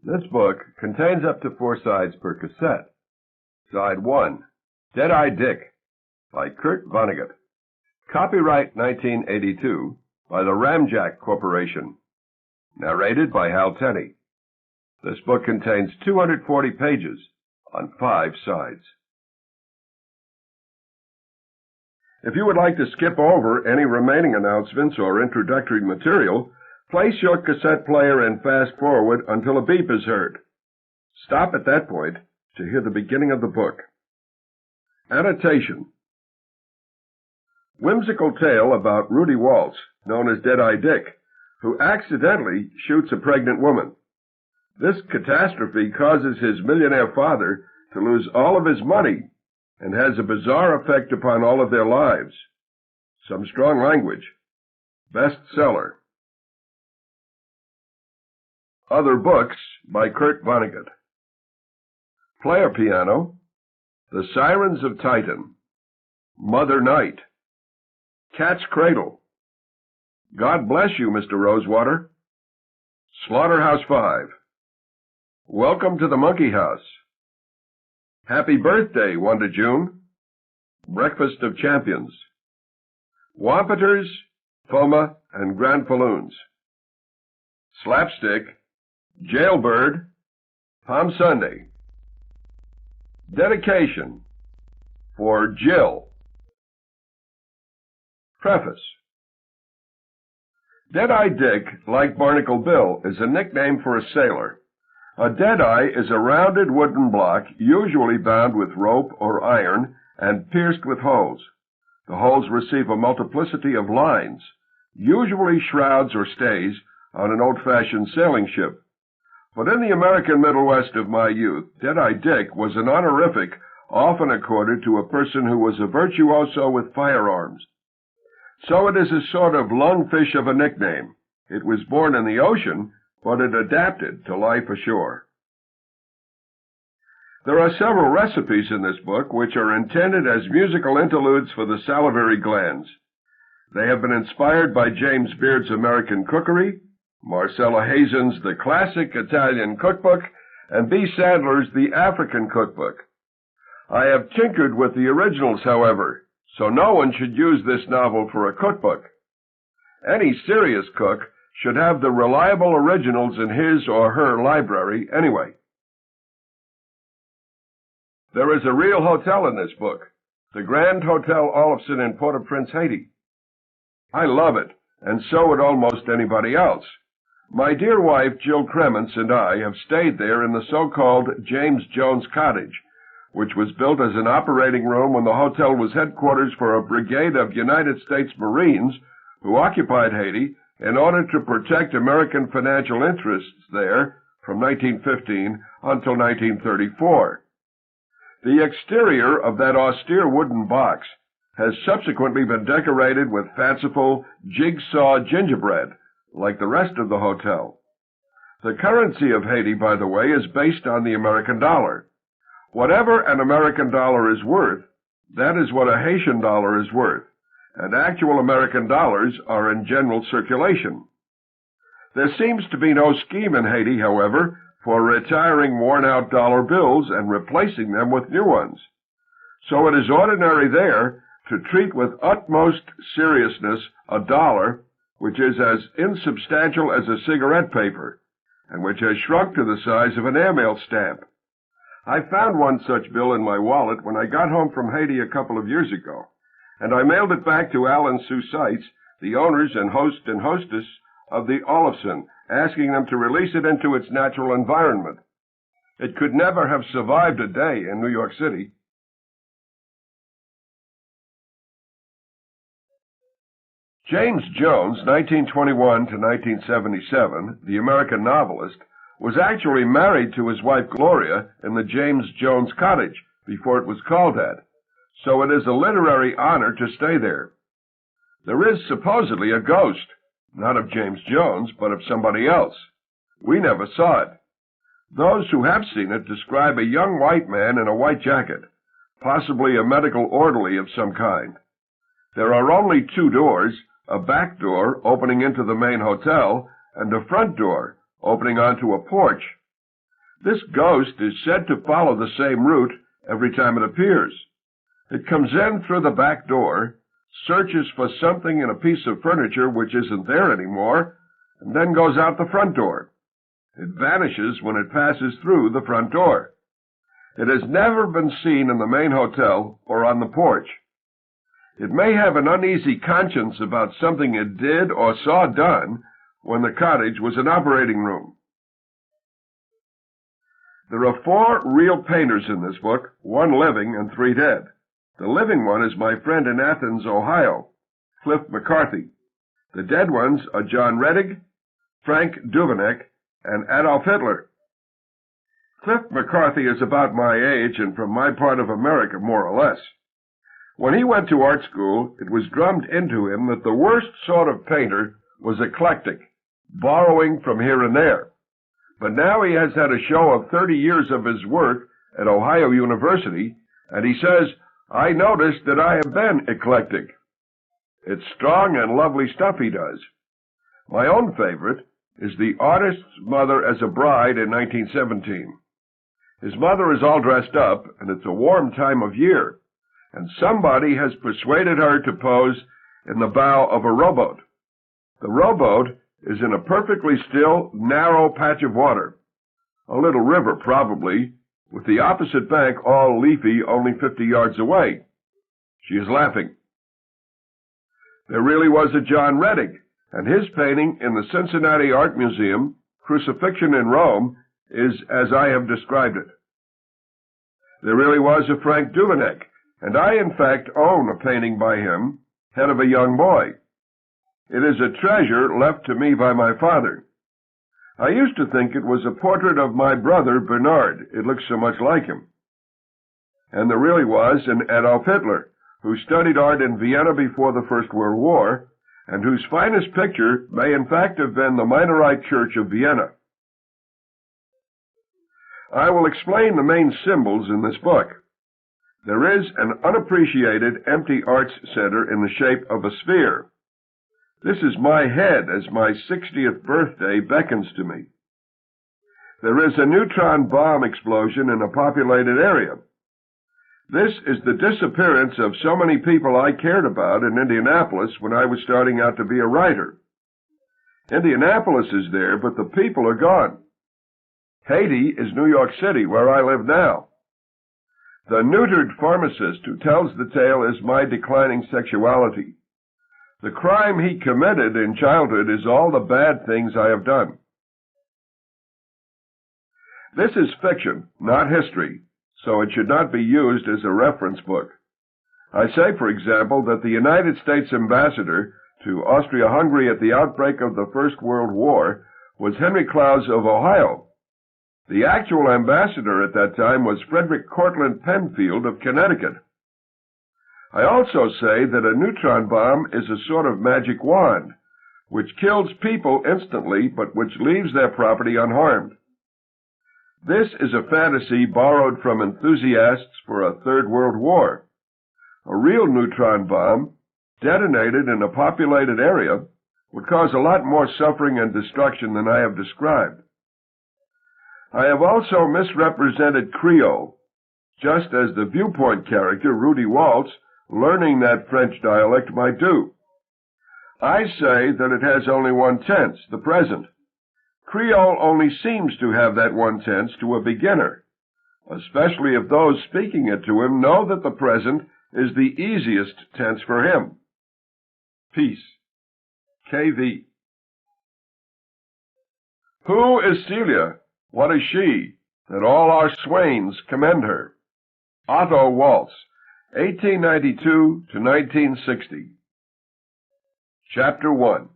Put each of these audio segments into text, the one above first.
This book contains up to 4 sides per cassette. Side 1, Deadeye Dick, by Kurt Vonnegut. Copyright 1982 by the Ramjack Corporation. Narrated by Hal Tenney. This book contains 240 pages on 5 sides. If you would like to skip over any remaining announcements or introductory material, place your cassette player and fast forward until a beep is heard. Stop at that point to hear the beginning of the book. Annotation. Whimsical tale about Rudy Waltz, known as Deadeye Dick, who accidentally shoots a pregnant woman. This catastrophe causes his millionaire father to lose all of his money and has a bizarre effect upon all of their lives. Some strong language. Bestseller. Other books by Kurt Vonnegut. Player Piano, The Sirens of Titan, Mother Night, Cat's Cradle, God Bless You, Mr. Rosewater, Slaughterhouse-Five, Welcome to the Monkey House, Happy Birthday, Wanda June, Breakfast of Champions, Wampeters, Foma, and Granfalloons, Slapstick, Jailbird, Palm Sunday. Dedication for Jill. Preface. Deadeye Dick, like Barnacle Bill, is a nickname for a sailor. A deadeye is a rounded wooden block, usually bound with rope or iron and pierced with holes. The holes receive a multiplicity of lines, usually shrouds or stays, on an old-fashioned sailing ship. But in the American Middle West of my youth, Deadeye Dick was an honorific often accorded to a person who was a virtuoso with firearms. So it is a sort of lungfish of a nickname. It was born in the ocean, but it adapted to life ashore. There are several recipes in this book which are intended as musical interludes for the salivary glands. They have been inspired by James Beard's American Cookery, Marcella Hazen's The Classic Italian Cookbook, and B. Sandler's The African Cookbook. I have tinkered with the originals, however, so no one should use this novel for a cookbook. Any serious cook should have the reliable originals in his or her library anyway. There is a real hotel in this book, the Grand Hotel Olafson in Port-au-Prince, Haiti. I love it, and so would almost anybody else. My dear wife, Jill Crements, and I have stayed there in the so-called James Jones Cottage, which was built as an operating room when the hotel was headquarters for a brigade of United States Marines who occupied Haiti in order to protect American financial interests there from 1915 until 1934. The exterior of that austere wooden box has subsequently been decorated with fanciful jigsaw gingerbread, like the rest of the hotel. The currency of Haiti, by the way, is based on the American dollar. Whatever an American dollar is worth, that is what a Haitian dollar is worth, and actual American dollars are in general circulation. There seems to be no scheme in Haiti, however, for retiring worn-out dollar bills and replacing them with new ones. So it is ordinary there to treat with utmost seriousness a dollar which is as insubstantial as a cigarette paper, and which has shrunk to the size of an airmail stamp. I found one such bill in my wallet when I got home from Haiti a couple of years ago, and I mailed it back to Al and Sue Seitz, the owners and host and hostess of the Olafson, asking them to release it into its natural environment. It could never have survived a day in New York City. James Jones, 1921 to 1977, the American novelist, was actually married to his wife Gloria in the James Jones Cottage before it was called that, so it is a literary honor to stay there. There is supposedly a ghost, not of James Jones, but of somebody else. We never saw it. Those who have seen it describe a young white man in a white jacket, possibly a medical orderly of some kind. There are only 2 doors, a back door opening into the main hotel, and a front door opening onto a porch. This ghost is said to follow the same route every time it appears. It comes in through the back door, searches for something in a piece of furniture which isn't there anymore, and then goes out the front door. It vanishes when it passes through the front door. It has never been seen in the main hotel or on the porch. It may have an uneasy conscience about something it did or saw done when the cottage was an operating room. There are 4 real painters in this book, 1 living and 3 dead. The living one is my friend in Athens, Ohio, Cliff McCarthy. The dead ones are John Reddig, Frank Duveneck, and Adolf Hitler. Cliff McCarthy is about my age and from my part of America, more or less. When he went to art school, it was drummed into him that the worst sort of painter was eclectic, borrowing from here and there. But now he has had a show of 30 years of his work at Ohio University, and he says, "I noticed that I have been eclectic." It's strong and lovely stuff he does. My own favorite is The Artist's Mother as a Bride in 1917. His mother is all dressed up, and it's a warm time of year, and somebody has persuaded her to pose in the bow of a rowboat. The rowboat is in a perfectly still, narrow patch of water, a little river probably, with the opposite bank all leafy only 50 yards away. She is laughing. There really was a John Reddig, and his painting in the Cincinnati Art Museum, Crucifixion in Rome, is as I have described it. There really was a Frank Duveneck, and I in fact own a painting by him, Head of a Young Boy. It is a treasure left to me by my father. I used to think it was a portrait of my brother Bernard. It looks so much like him. And there really was an Adolf Hitler, who studied art in Vienna before the First World War, and whose finest picture may in fact have been the Minorite Church of Vienna. I will explain the main symbols in this book. There is an unappreciated empty arts center in the shape of a sphere. This is my head as my 60th birthday beckons to me. There is a neutron bomb explosion in a populated area. This is the disappearance of so many people I cared about in Indianapolis when I was starting out to be a writer. Indianapolis is there, but the people are gone. Haiti is New York City, where I live now. The neutered pharmacist who tells the tale is my declining sexuality. The crime he committed in childhood is all the bad things I have done. This is fiction, not history, so it should not be used as a reference book. I say, for example, that the United States ambassador to Austria-Hungary at the outbreak of the First World War was Henry Clowes of Ohio. The actual ambassador at that time was Frederick Cortlandt Penfield of Connecticut. I also say that a neutron bomb is a sort of magic wand, which kills people instantly, but which leaves their property unharmed. This is a fantasy borrowed from enthusiasts for a Third World War. A real neutron bomb, detonated in a populated area, would cause a lot more suffering and destruction than I have described. I have also misrepresented Creole, just as the viewpoint character, Rudy Waltz, learning that French dialect might do. I say that it has only one tense, the present. Creole only seems to have that one tense to a beginner, especially if those speaking it to him know that the present is the easiest tense for him. Peace. K.V. Who is Celia? What is she, that all our swains commend her? Otto Waltz, 1892 to 1960. Chapter 1.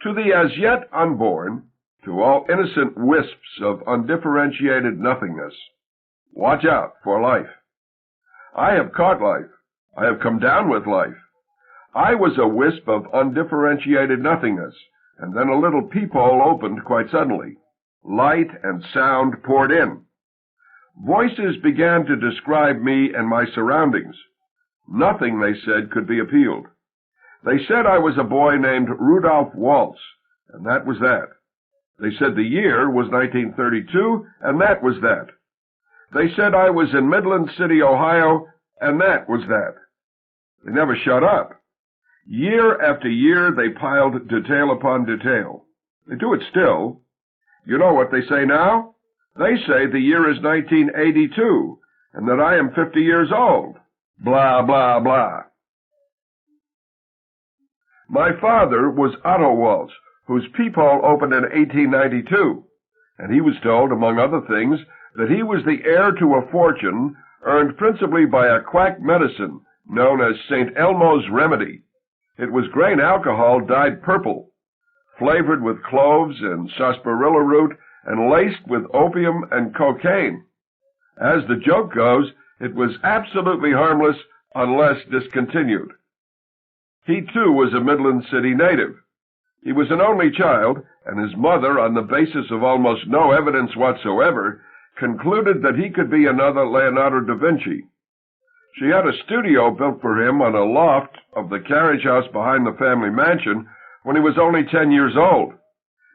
To the as yet unborn, to all innocent wisps of undifferentiated nothingness, watch out for life. I have caught life. I have come down with life. I was a wisp of undifferentiated nothingness, and then a little peephole opened quite suddenly. Light and sound poured in. Voices began to describe me and my surroundings. Nothing, they said, could be appealed. They said I was a boy named Rudolph Waltz, and that was that. They said the year was 1932, and that was that. They said I was in Midland City, Ohio, and that was that. They never shut up. Year after year, they piled detail upon detail. They do it still. You know what they say now? They say the year is 1982, and that I am 50 years old. Blah, blah, blah. My father was Otto Waltz, whose peephole opened in 1892, and he was told, among other things, that he was the heir to a fortune earned principally by a quack medicine known as St. Elmo's Remedy. It was grain alcohol dyed purple, flavored with cloves and sarsaparilla root, and laced with opium and cocaine. As the joke goes, it was absolutely harmless unless discontinued. He, too, was a Midland City native. He was an only child, and his mother, on the basis of almost no evidence whatsoever, concluded that he could be another Leonardo da Vinci. She had a studio built for him on a loft of the carriage house behind the family mansion when he was only 10 years old,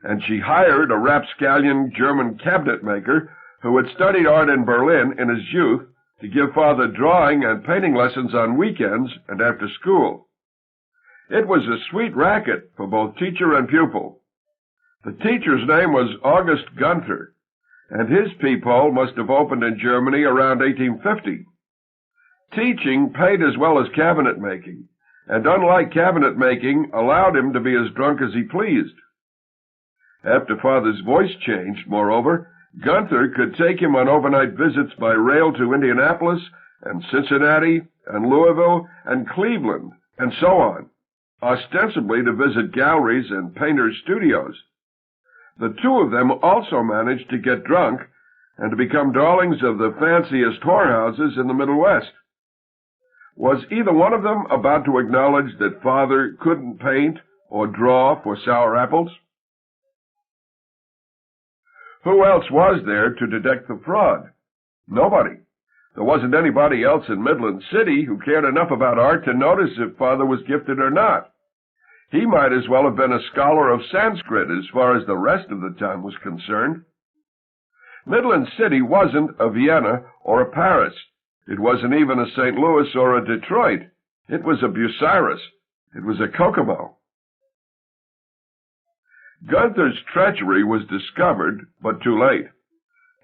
and she hired a rapscallion German cabinet maker who had studied art in Berlin in his youth to give father drawing and painting lessons on weekends and after school. It was a sweet racket for both teacher and pupil. The teacher's name was August Gunther, and his peephole must have opened in Germany around 1850. Teaching paid as well as cabinet making, and unlike cabinet making, allowed him to be as drunk as he pleased. After father's voice changed, moreover, Gunther could take him on overnight visits by rail to Indianapolis and Cincinnati and Louisville and Cleveland and so on, ostensibly to visit galleries and painters' studios. The two of them also managed to get drunk and to become darlings of the fanciest whorehouses in the Middle West. Was either one of them about to acknowledge that father couldn't paint or draw for sour apples? Who else was there to detect the fraud? Nobody. There wasn't anybody else in Midland City who cared enough about art to notice if father was gifted or not. He might as well have been a scholar of Sanskrit as far as the rest of the town was concerned. Midland City wasn't a Vienna or a Paris. It wasn't even a St. Louis or a Detroit. It was a Bucyrus. It was a Kokomo. Gunther's treachery was discovered, but too late.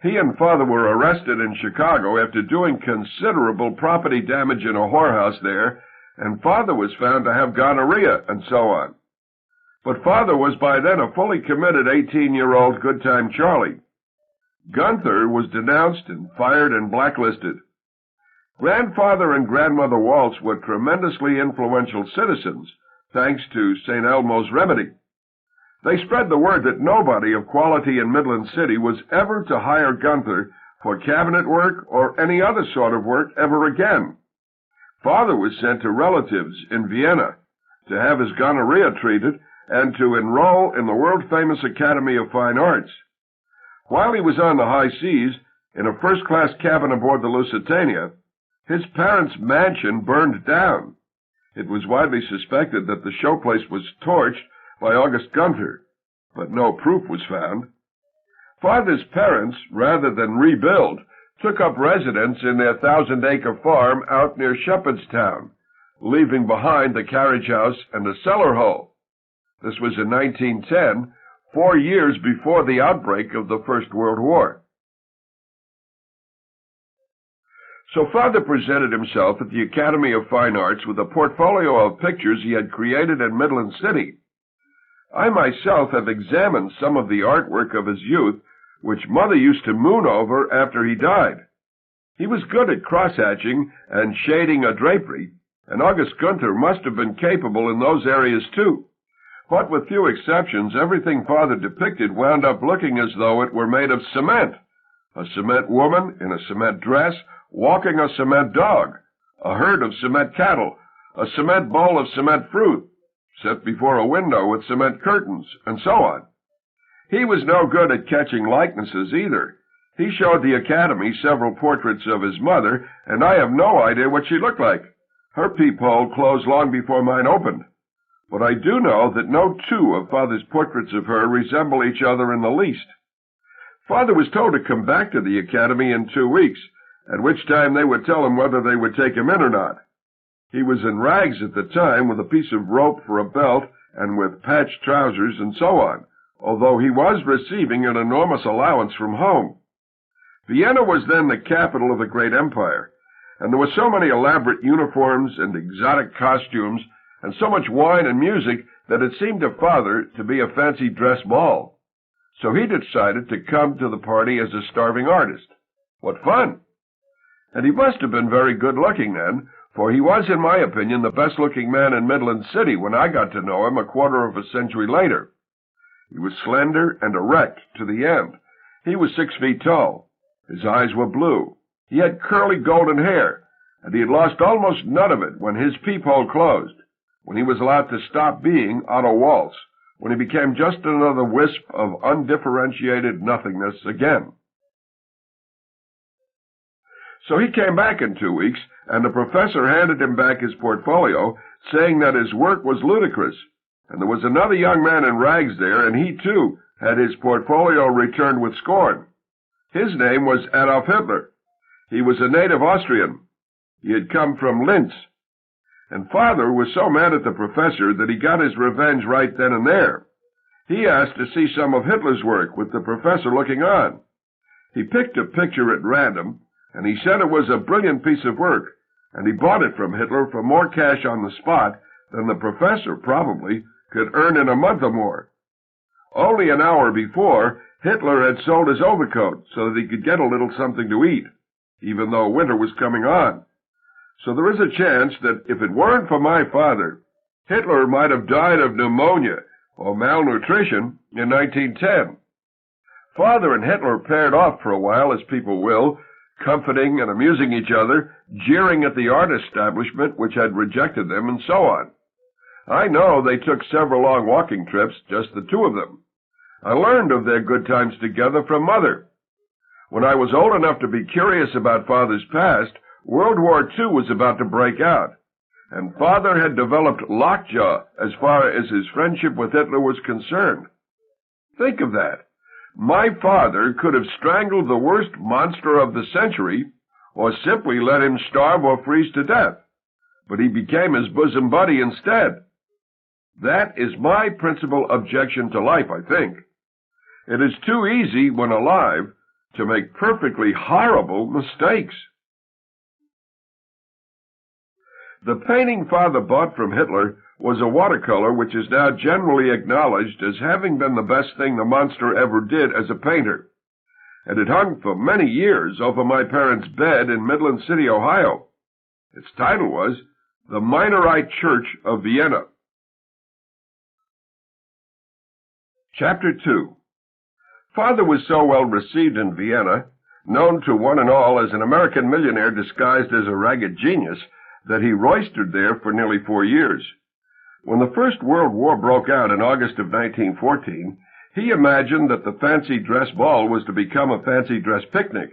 He and father were arrested in Chicago after doing considerable property damage in a whorehouse there, and father was found to have gonorrhea, and so on. But father was by then a fully committed 18-year-old good-time Charlie. Gunther was denounced and fired and blacklisted. Grandfather and Grandmother Waltz were tremendously influential citizens, thanks to St. Elmo's Remedy. They spread the word that nobody of quality in Midland City was ever to hire Gunther for cabinet work or any other sort of work ever again. Father was sent to relatives in Vienna to have his gonorrhea treated and to enroll in the world-famous Academy of Fine Arts. While he was on the high seas, in a first-class cabin aboard the Lusitania, his parents' mansion burned down. It was widely suspected that the showplace was torched by August Gunther, but no proof was found. Father's parents, rather than rebuild, took up residence in their 1,000-acre farm out near Shepherdstown, leaving behind the carriage house and a cellar hole. This was in 1910, 4 years before the outbreak of the First World War. So father presented himself at the Academy of Fine Arts with a portfolio of pictures he had created in Midland City. I myself have examined some of the artwork of his youth, which mother used to moon over after he died. He was good at cross-hatching and shading a drapery, and August Gunther must have been capable in those areas too. But with few exceptions, everything father depicted wound up looking as though it were made of cement. A cement woman in a cement dress, walking a cement dog, a herd of cement cattle, a cement bowl of cement fruit, set before a window with cement curtains, and so on. He was no good at catching likenesses either. He showed the Academy several portraits of his mother, and I have no idea what she looked like. Her peephole closed long before mine opened. but I do know that no two of Father's portraits of her resemble each other in the least. Father was told to come back to the academy in 2 weeks, at which time they would tell him whether they would take him in or not. He was in rags at the time, with a piece of rope for a belt and with patched trousers and so on, although he was receiving an enormous allowance from home. Vienna was then the capital of the great empire, and there were so many elaborate uniforms and exotic costumes and so much wine and music that it seemed to Father to be a fancy dress ball. So he decided to come to the party as a starving artist. What fun! And he must have been very good-looking then, for he was, in my opinion, the best-looking man in Midland City when I got to know him a quarter of a century later. He was slender and erect to the end. He was 6 feet tall. His eyes were blue. He had curly golden hair, and he had lost almost none of it when his peephole closed, when he was allowed to stop being Otto Waltz, when he became just another wisp of undifferentiated nothingness again. So he came back in 2 weeks, and the professor handed him back his portfolio, saying that his work was ludicrous. And there was another young man in rags there, and he, too, had his portfolio returned with scorn. His name was Adolf Hitler. He was a native Austrian. He had come from Linz. And Father was so mad at the professor that he got his revenge right then and there. He asked to see some of Hitler's work, with the professor looking on. He picked a picture at random, and he said it was a brilliant piece of work, and he bought it from Hitler for more cash on the spot than the professor, probably, could earn in a month or more. Only an hour before, Hitler had sold his overcoat so that he could get a little something to eat, even though winter was coming on. So there is a chance that if it weren't for my father, Hitler might have died of pneumonia or malnutrition in 1910. Father and Hitler paired off for a while, as people will, comforting and amusing each other, jeering at the art establishment which had rejected them, and so on. I know they took several long walking trips, just the two of them. I learned of their good times together from Mother. When I was old enough to be curious about Father's past, World War II was about to break out, and Father had developed lockjaw as far as his friendship with Hitler was concerned. Think of that. My father could have strangled the worst monster of the century, or simply let him starve or freeze to death, but he became his bosom buddy instead. That is my principal objection to life, I think. It is too easy, when alive, to make perfectly horrible mistakes. The painting Father bought from Hitler was a watercolor which is now generally acknowledged as having been the best thing the monster ever did as a painter, and it hung for many years over my parents' bed in Midland City, Ohio. Its title was The Minorite Church of Vienna. Chapter 2. Father was so well received in Vienna, known to one and all as an American millionaire disguised as a ragged genius, that he roistered there for nearly 4 years. When the First World War broke out in August of 1914, he imagined that the fancy dress ball was to become a fancy dress picnic,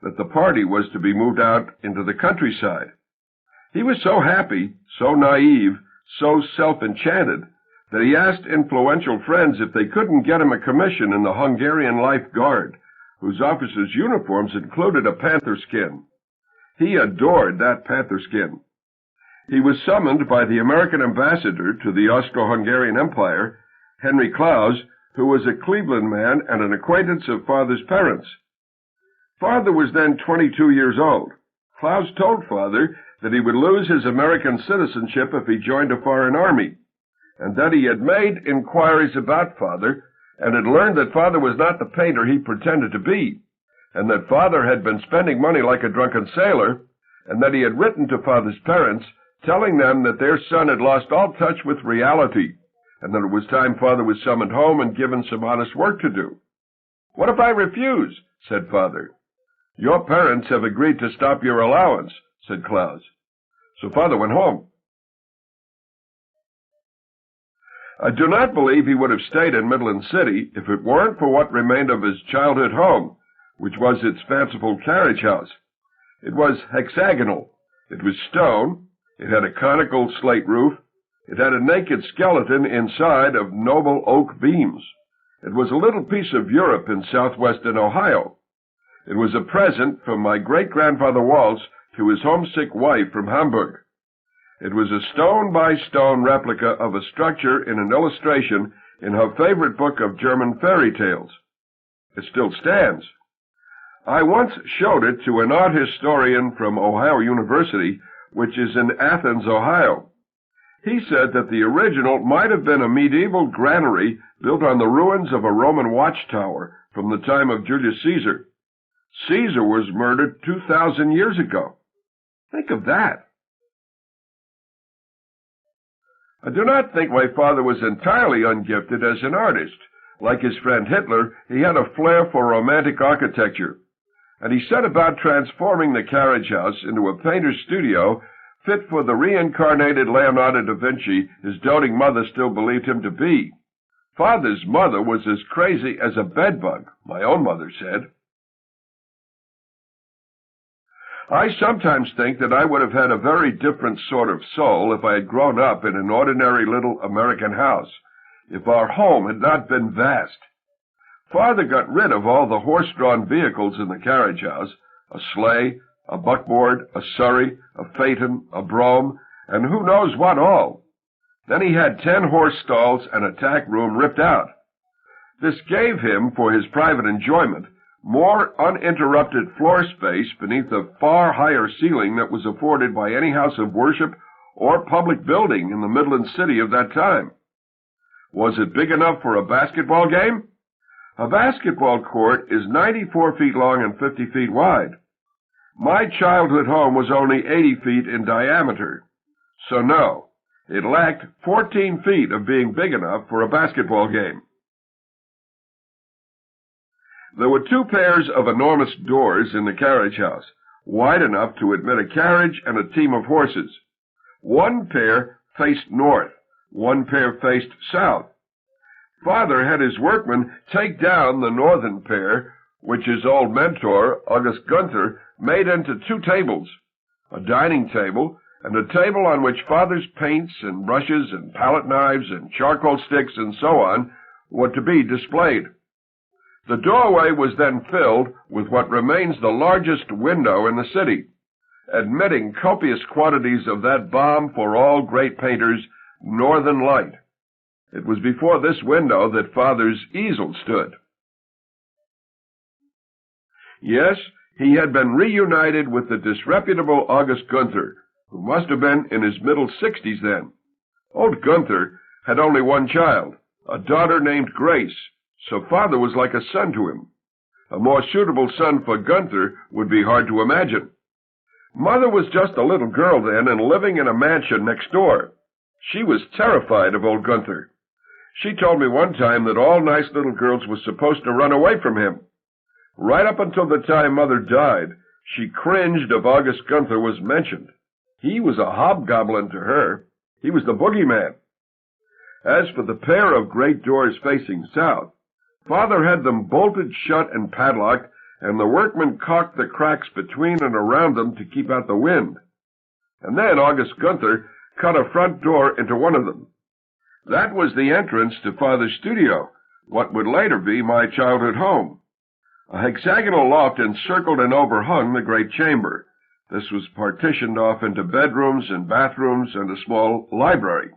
that the party was to be moved out into the countryside. He was so happy, so naive, so self-enchanted, that he asked influential friends if they couldn't get him a commission in the Hungarian Life Guard, whose officers' uniforms included a panther skin. He adored that panther skin. He was summoned by the American ambassador to the Austro-Hungarian Empire, Henry Claus, who was a Cleveland man and an acquaintance of Father's parents. Father was then 22 years old. Claus told Father that he would lose his American citizenship if he joined a foreign army, and that he had made inquiries about Father, and had learned that Father was not the painter he pretended to be, and that Father had been spending money like a drunken sailor, and that he had written to Father's parents, telling them that their son had lost all touch with reality, and that it was time Father was summoned home and given some honest work to do. "What if I refuse?" said Father. "Your parents have agreed to stop your allowance," said Claus. So Father went home. I do not believe he would have stayed in Midland City if it weren't for what remained of his childhood home, which was its fanciful carriage house. It was hexagonal. It was stone. It had a conical slate roof. It had a naked skeleton inside of noble oak beams. It was a little piece of Europe in southwestern Ohio. It was a present from my great-grandfather Waltz to his homesick wife from Hamburg. It was a stone-by-stone replica of a structure in an illustration in her favorite book of German fairy tales. It still stands. I once showed it to an art historian from Ohio University, which is in Athens, Ohio. He said that the original might have been a medieval granary built on the ruins of a Roman watchtower from the time of Julius Caesar. Caesar was murdered 2,000 years ago. Think of that. I do not think my father was entirely ungifted as an artist. Like his friend Hitler, he had a flair for romantic architecture, and he set about transforming the carriage house into a painter's studio fit for the reincarnated Leonardo da Vinci his doting mother still believed him to be. Father's mother was as crazy as a bedbug, my own mother said. I sometimes think that I would have had a very different sort of soul if I had grown up in an ordinary little American house, if our home had not been vast. Father got rid of all the horse-drawn vehicles in the carriage house, a sleigh, a buckboard, a surrey, a phaeton, a brougham, and who knows what all. Then he had 10 horse stalls and a tack room ripped out. This gave him, for his private enjoyment, more uninterrupted floor space beneath the far higher ceiling that was afforded by any house of worship or public building in the Midland city of that time. Was it big enough for a basketball game? A basketball court is 94 feet long and 50 feet wide. My childhood home was only 80 feet in diameter. So no, it lacked 14 feet of being big enough for a basketball game. There were 2 pairs of enormous doors in the carriage house, wide enough to admit a carriage and a team of horses. 1 pair faced north, 1 pair faced south. Father had his workmen take down the northern pair, which his old mentor, August Gunther, made into 2 tables, a dining table and a table on which Father's paints and brushes and palette knives and charcoal sticks and so on were to be displayed. The doorway was then filled with what remains the largest window in the city, admitting copious quantities of that balm for all great painters, northern light. It was before this window that Father's easel stood. Yes, he had been reunited with the disreputable August Gunther, who must have been in his middle 60s then. Old Gunther had only 1 child, a daughter named Grace, so Father was like a son to him. A more suitable son for Gunther would be hard to imagine. Mother was just a little girl then and living in a mansion next door. She was terrified of old Gunther. She told me one time that all nice little girls were supposed to run away from him. Right up until the time Mother died, she cringed if August Gunther was mentioned. He was a hobgoblin to her. He was the boogeyman. As for the pair of great doors facing south, Father had them bolted shut and padlocked, and the workmen caulked the cracks between and around them to keep out the wind. And then August Gunther cut a front door into one of them. That was the entrance to Father's studio, what would later be my childhood home. A hexagonal loft encircled and overhung the great chamber. This was partitioned off into bedrooms and bathrooms and a small library.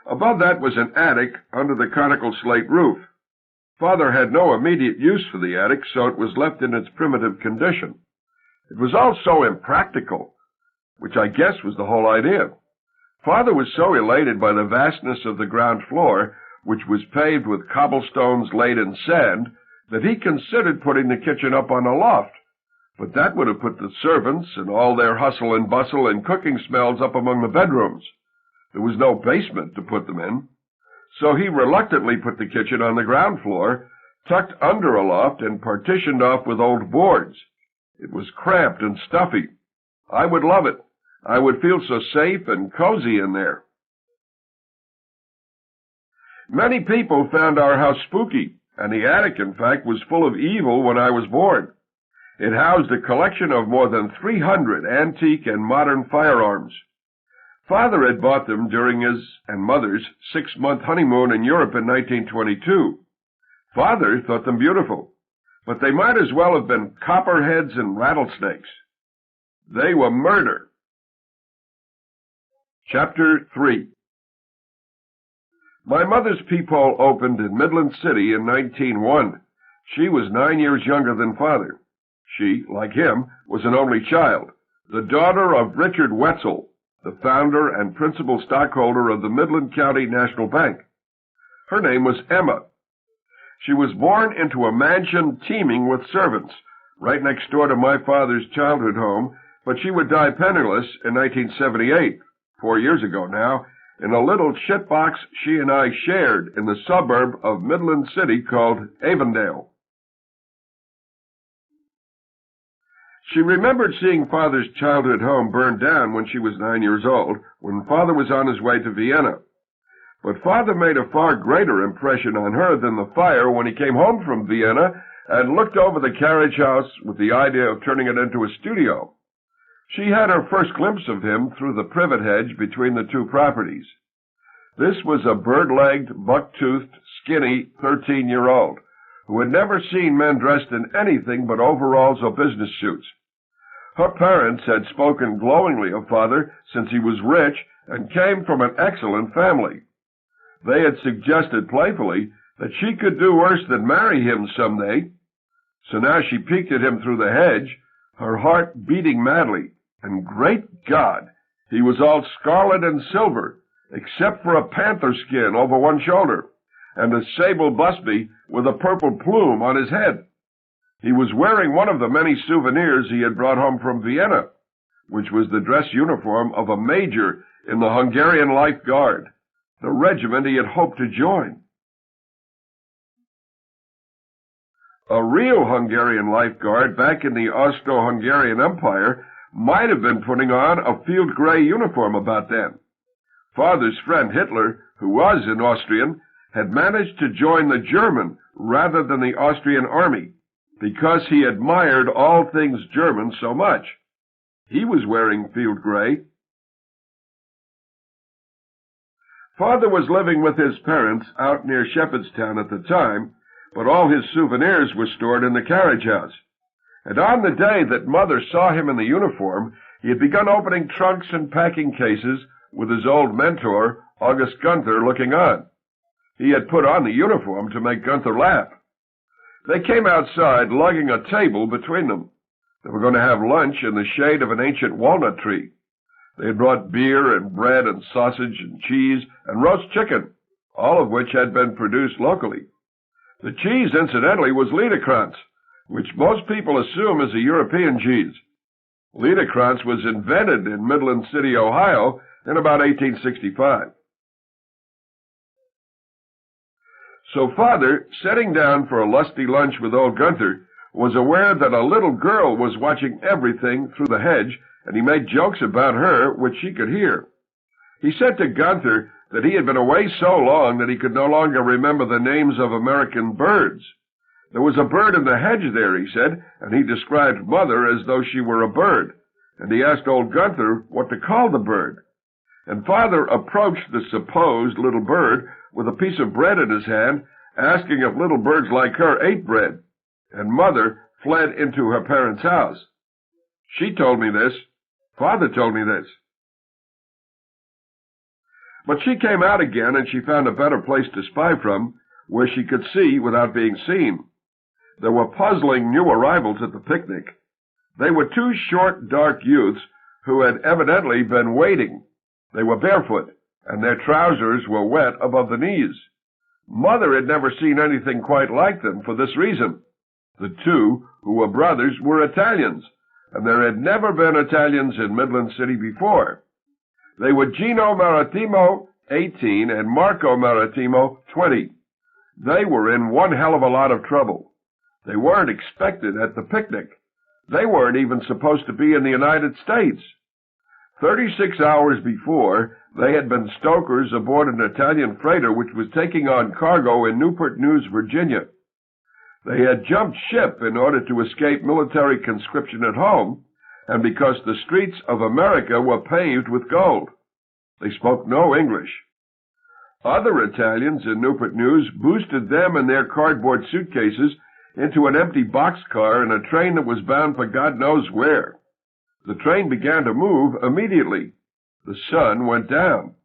Above that was an attic under the conical slate roof. Father had no immediate use for the attic, so it was left in its primitive condition. It was all so impractical, which I guess was the whole idea. Father was so elated by the vastness of the ground floor, which was paved with cobblestones laid in sand, that he considered putting the kitchen up on a loft. But that would have put the servants and all their hustle and bustle and cooking smells up among the bedrooms. There was no basement to put them in. So he reluctantly put the kitchen on the ground floor, tucked under a loft and partitioned off with old boards. It was cramped and stuffy. I would love it. I would feel so safe and cozy in there. Many people found our house spooky, and the attic, in fact, was full of evil when I was born. It housed a collection of more than 300 antique and modern firearms. Father had bought them during his and Mother's 6-month honeymoon in Europe in 1922. Father thought them beautiful, but they might as well have been copperheads and rattlesnakes. They were murder. Chapter 3. My mother's peephole opened in Midland City in 1901. She was 9 years younger than Father. She, like him, was an only child, the daughter of Richard Wetzel, the founder and principal stockholder of the Midland County National Bank. Her name was Emma. She was born into a mansion teeming with servants, right next door to my father's childhood home, but she would die penniless in 1978, 4 years ago now, in a little shitbox she and I shared in the suburb of Midland City called Avondale. She remembered seeing Father's childhood home burned down when she was 9 years old, when Father was on his way to Vienna. But Father made a far greater impression on her than the fire when he came home from Vienna and looked over the carriage house with the idea of turning it into a studio. She had her first glimpse of him through the privet hedge between the two properties. This was a bird-legged, buck-toothed, skinny 13-year-old who had never seen men dressed in anything but overalls or business suits. Her parents had spoken glowingly of Father since he was rich and came from an excellent family. They had suggested playfully that she could do worse than marry him someday. So now she peeked at him through the hedge, her heart beating madly, and great God, he was all scarlet and silver, except for a panther skin over one shoulder, and a sable busby with a purple plume on his head. He was wearing one of the many souvenirs he had brought home from Vienna, which was the dress uniform of a major in the Hungarian Life Guard, the regiment he had hoped to join. A real Hungarian Life Guard back in the Austro-Hungarian Empire might have been putting on a field gray uniform about then. Father's friend Hitler, who was an Austrian, had managed to join the German rather than the Austrian army, because he admired all things German so much. He was wearing field gray. Father was living with his parents out near Shepherdstown at the time, but all his souvenirs were stored in the carriage house. And on the day that Mother saw him in the uniform, he had begun opening trunks and packing cases with his old mentor, August Gunther, looking on. He had put on the uniform to make Gunther laugh. They came outside, lugging a table between them. They were going to have lunch in the shade of an ancient walnut tree. They had brought beer and bread and sausage and cheese and roast chicken, all of which had been produced locally. The cheese, incidentally, was Liederkranz, which most people assume is a European cheese. Liederkranz was invented in Midland City, Ohio, in about 1865. So Father, sitting down for a lusty lunch with old Gunther, was aware that a little girl was watching everything through the hedge, and he made jokes about her, which she could hear. He said to Gunther that he had been away so long that he could no longer remember the names of American birds. There was a bird in the hedge there, he said, and he described Mother as though she were a bird, and he asked old Gunther what to call the bird. And Father approached the supposed little bird with a piece of bread in his hand, asking if little birds like her ate bread, and Mother fled into her parents' house. She told me this. Father told me this. But she came out again, and she found a better place to spy from, where she could see without being seen. There were puzzling new arrivals at the picnic. They were two short, dark youths who had evidently been waiting. They were barefoot, and their trousers were wet above the knees. Mother had never seen anything quite like them for this reason. The two, who were brothers, were Italians, and there had never been Italians in Midland City before. They were Gino Maritimo, 18, and Marco Maritimo, 20. They were in one hell of a lot of trouble. They weren't expected at the picnic. They weren't even supposed to be in the United States. 36 hours before, they had been stokers aboard an Italian freighter which was taking on cargo in Newport News, Virginia. They had jumped ship in order to escape military conscription at home, and because the streets of America were paved with gold. They spoke no English. Other Italians in Newport News boosted them and their cardboard suitcases into an empty boxcar in a train that was bound for God knows where. The train began to move immediately. The sun went down.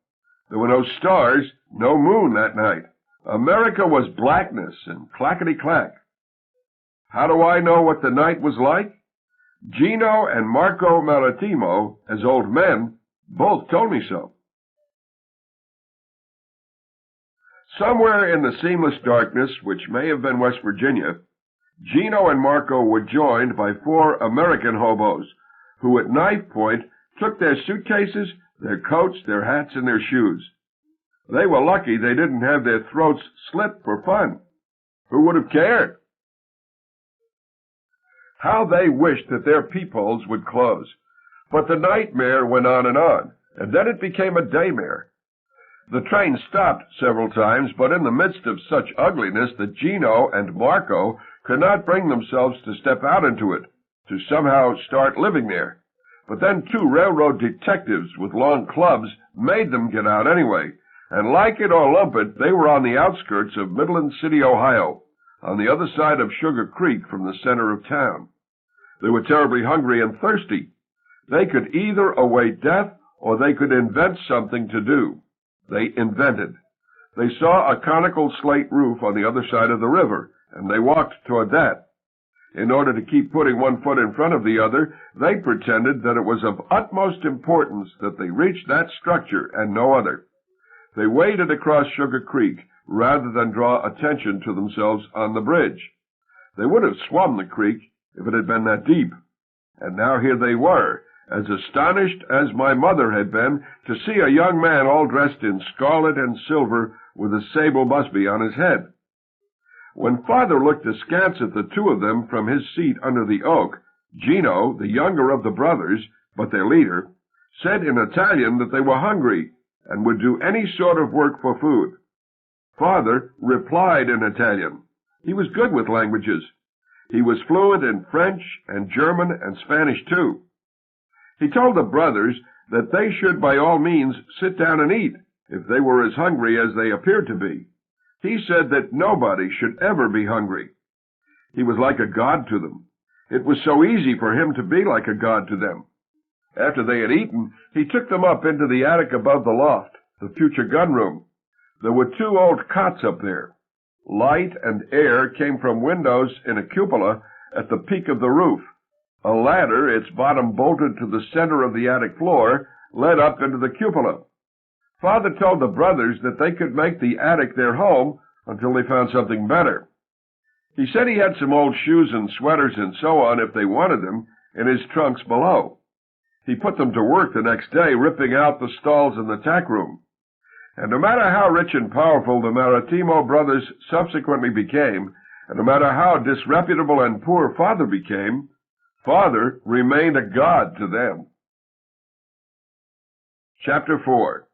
There were no stars, no moon that night. America was blackness and clackety-clack. How do I know what the night was like? Gino and Marco Maritimo, as old men, both told me so. Somewhere in the seamless darkness, which may have been West Virginia, Gino and Marco were joined by 4 American hobos, who at knife point took their suitcases, their coats, their hats, and their shoes. They were lucky they didn't have their throats slit for fun. Who would have cared? How they wished that their peepholes would close. But the nightmare went on, and then it became a daymare. The train stopped several times, but in the midst of such ugliness that Gino and Marco could not bring themselves to step out into it, to somehow start living there. But then 2 railroad detectives with long clubs made them get out anyway, and like it or lump it, they were on the outskirts of Midland City, Ohio, on the other side of Sugar Creek from the center of town. They were terribly hungry and thirsty. They could either await death or they could invent something to do. They invented. They saw a conical slate roof on the other side of the river, and they walked toward that. In order to keep putting one foot in front of the other, they pretended that it was of utmost importance that they reach that structure and no other. They waded across Sugar Creek rather than draw attention to themselves on the bridge. They would have swum the creek if it had been that deep. And now here they were, as astonished as my mother had been to see a young man all dressed in scarlet and silver with a sable busby on his head. When Father looked askance at the 2 of them from his seat under the oak, Gino, the younger of the brothers, but their leader, said in Italian that they were hungry and would do any sort of work for food. Father replied in Italian. He was good with languages. He was fluent in French and German and Spanish, too. He told the brothers that they should by all means sit down and eat if they were as hungry as they appeared to be. He said that nobody should ever be hungry. He was like a god to them. It was so easy for him to be like a god to them. After they had eaten, he took them up into the attic above the loft, the future gun room. There were 2 old cots up there. Light and air came from windows in a cupola at the peak of the roof. A ladder, its bottom bolted to the center of the attic floor, led up into the cupola. Father told the brothers that they could make the attic their home until they found something better. He said he had some old shoes and sweaters and so on, if they wanted them, in his trunks below. He put them to work the next day, ripping out the stalls in the tack room. And no matter how rich and powerful the Maritimo brothers subsequently became, and no matter how disreputable and poor Father became, Father remained a god to them. Chapter 4.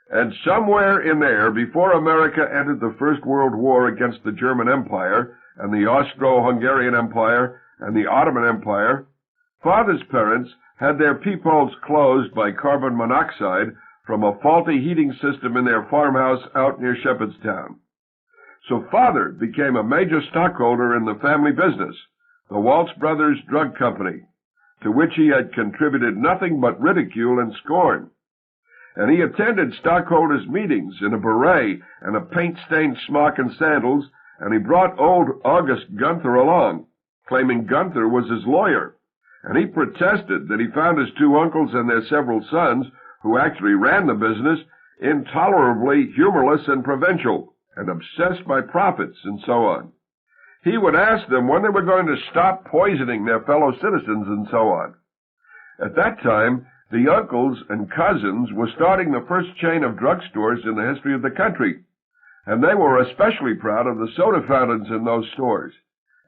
And somewhere in there, before America entered the First World War against the German Empire, and the Austro-Hungarian Empire, and the Ottoman Empire, Father's parents had their peepholes closed by carbon monoxide from a faulty heating system in their farmhouse out near Shepherdstown. So Father became a major stockholder in the family business, the Waltz Brothers Drug Company, to which he had contributed nothing but ridicule and scorn. And he attended stockholders' meetings in a beret and a paint-stained smock and sandals, and he brought old August Gunther along, claiming Gunther was his lawyer. And he protested that he found his 2 uncles and their several sons, who actually ran the business, intolerably humorless and provincial, and obsessed by profits, and so on. He would ask them when they were going to stop poisoning their fellow citizens, and so on. At that time, the uncles and cousins were starting the first chain of drugstores in the history of the country, and they were especially proud of the soda fountains in those stores,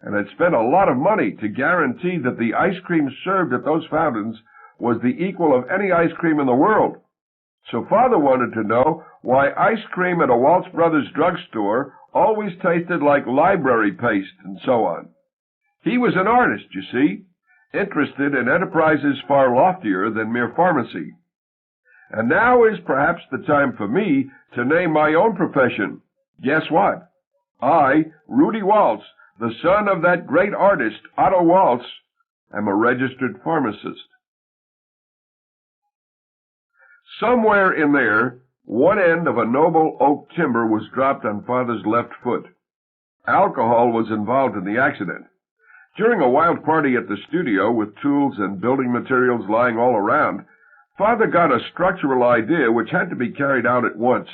and had spent a lot of money to guarantee that the ice cream served at those fountains was the equal of any ice cream in the world. So Father wanted to know why ice cream at a Waltz Brothers drugstore always tasted like library paste and so on. He was an artist, you see, interested in enterprises far loftier than mere pharmacy. And now is perhaps the time for me to name my own profession. Guess what? I, Rudy Waltz, the son of that great artist, Otto Waltz, am a registered pharmacist. Somewhere in there, one end of a noble oak timber was dropped on Father's left foot. Alcohol was involved in the accident. During a wild party at the studio with tools and building materials lying all around, Father got a structural idea which had to be carried out at once.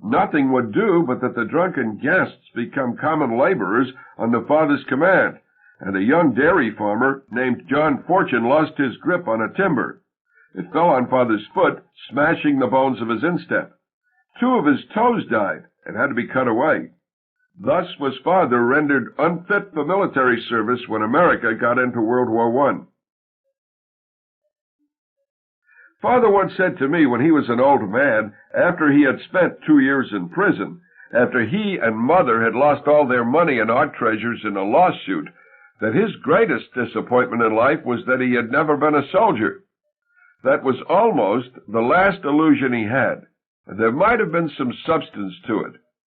Nothing would do but that the drunken guests become common laborers under Father's command, and a young dairy farmer named John Fortune lost his grip on a timber. It fell on Father's foot, smashing the bones of his instep. 2 of his toes died and had to be cut away. Thus was Father rendered unfit for military service when America got into World War I. Father once said to me when he was an old man, after he had spent 2 years in prison, after he and Mother had lost all their money and art treasures in a lawsuit, that his greatest disappointment in life was that he had never been a soldier. That was almost the last illusion he had. There might have been some substance to it,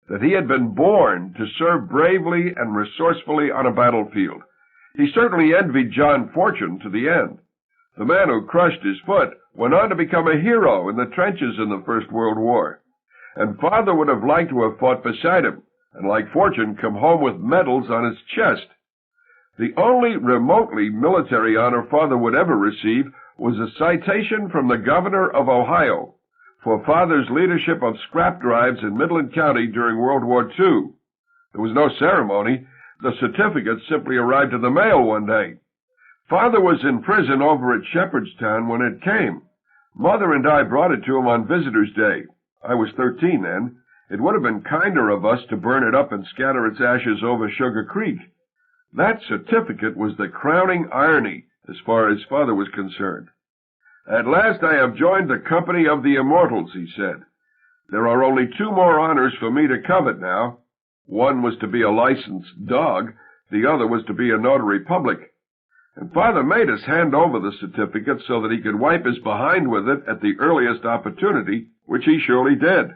that he had been born to serve bravely and resourcefully on a battlefield. He certainly envied John Fortune to the end. The man who crushed his foot went on to become a hero in the trenches in the First World War. And Father would have liked to have fought beside him, and like Fortune, come home with medals on his chest. The only remotely military honor Father would ever receive was a citation from the governor of Ohio for Father's leadership of scrap drives in Midland County during World War II. There was no ceremony. The certificate simply arrived in the mail one day. Father was in prison over at Shepherdstown when it came. Mother and I brought it to him on Visitor's Day. I was 13 then. It would have been kinder of us to burn it up and scatter its ashes over Sugar Creek. That certificate was the crowning irony as far as Father was concerned. At last I have joined the company of the immortals, he said. There are only 2 more honors for me to covet now. One was to be a licensed dog. The other was to be a notary public. And Father made us hand over the certificate so that he could wipe his behind with it at the earliest opportunity, which he surely did.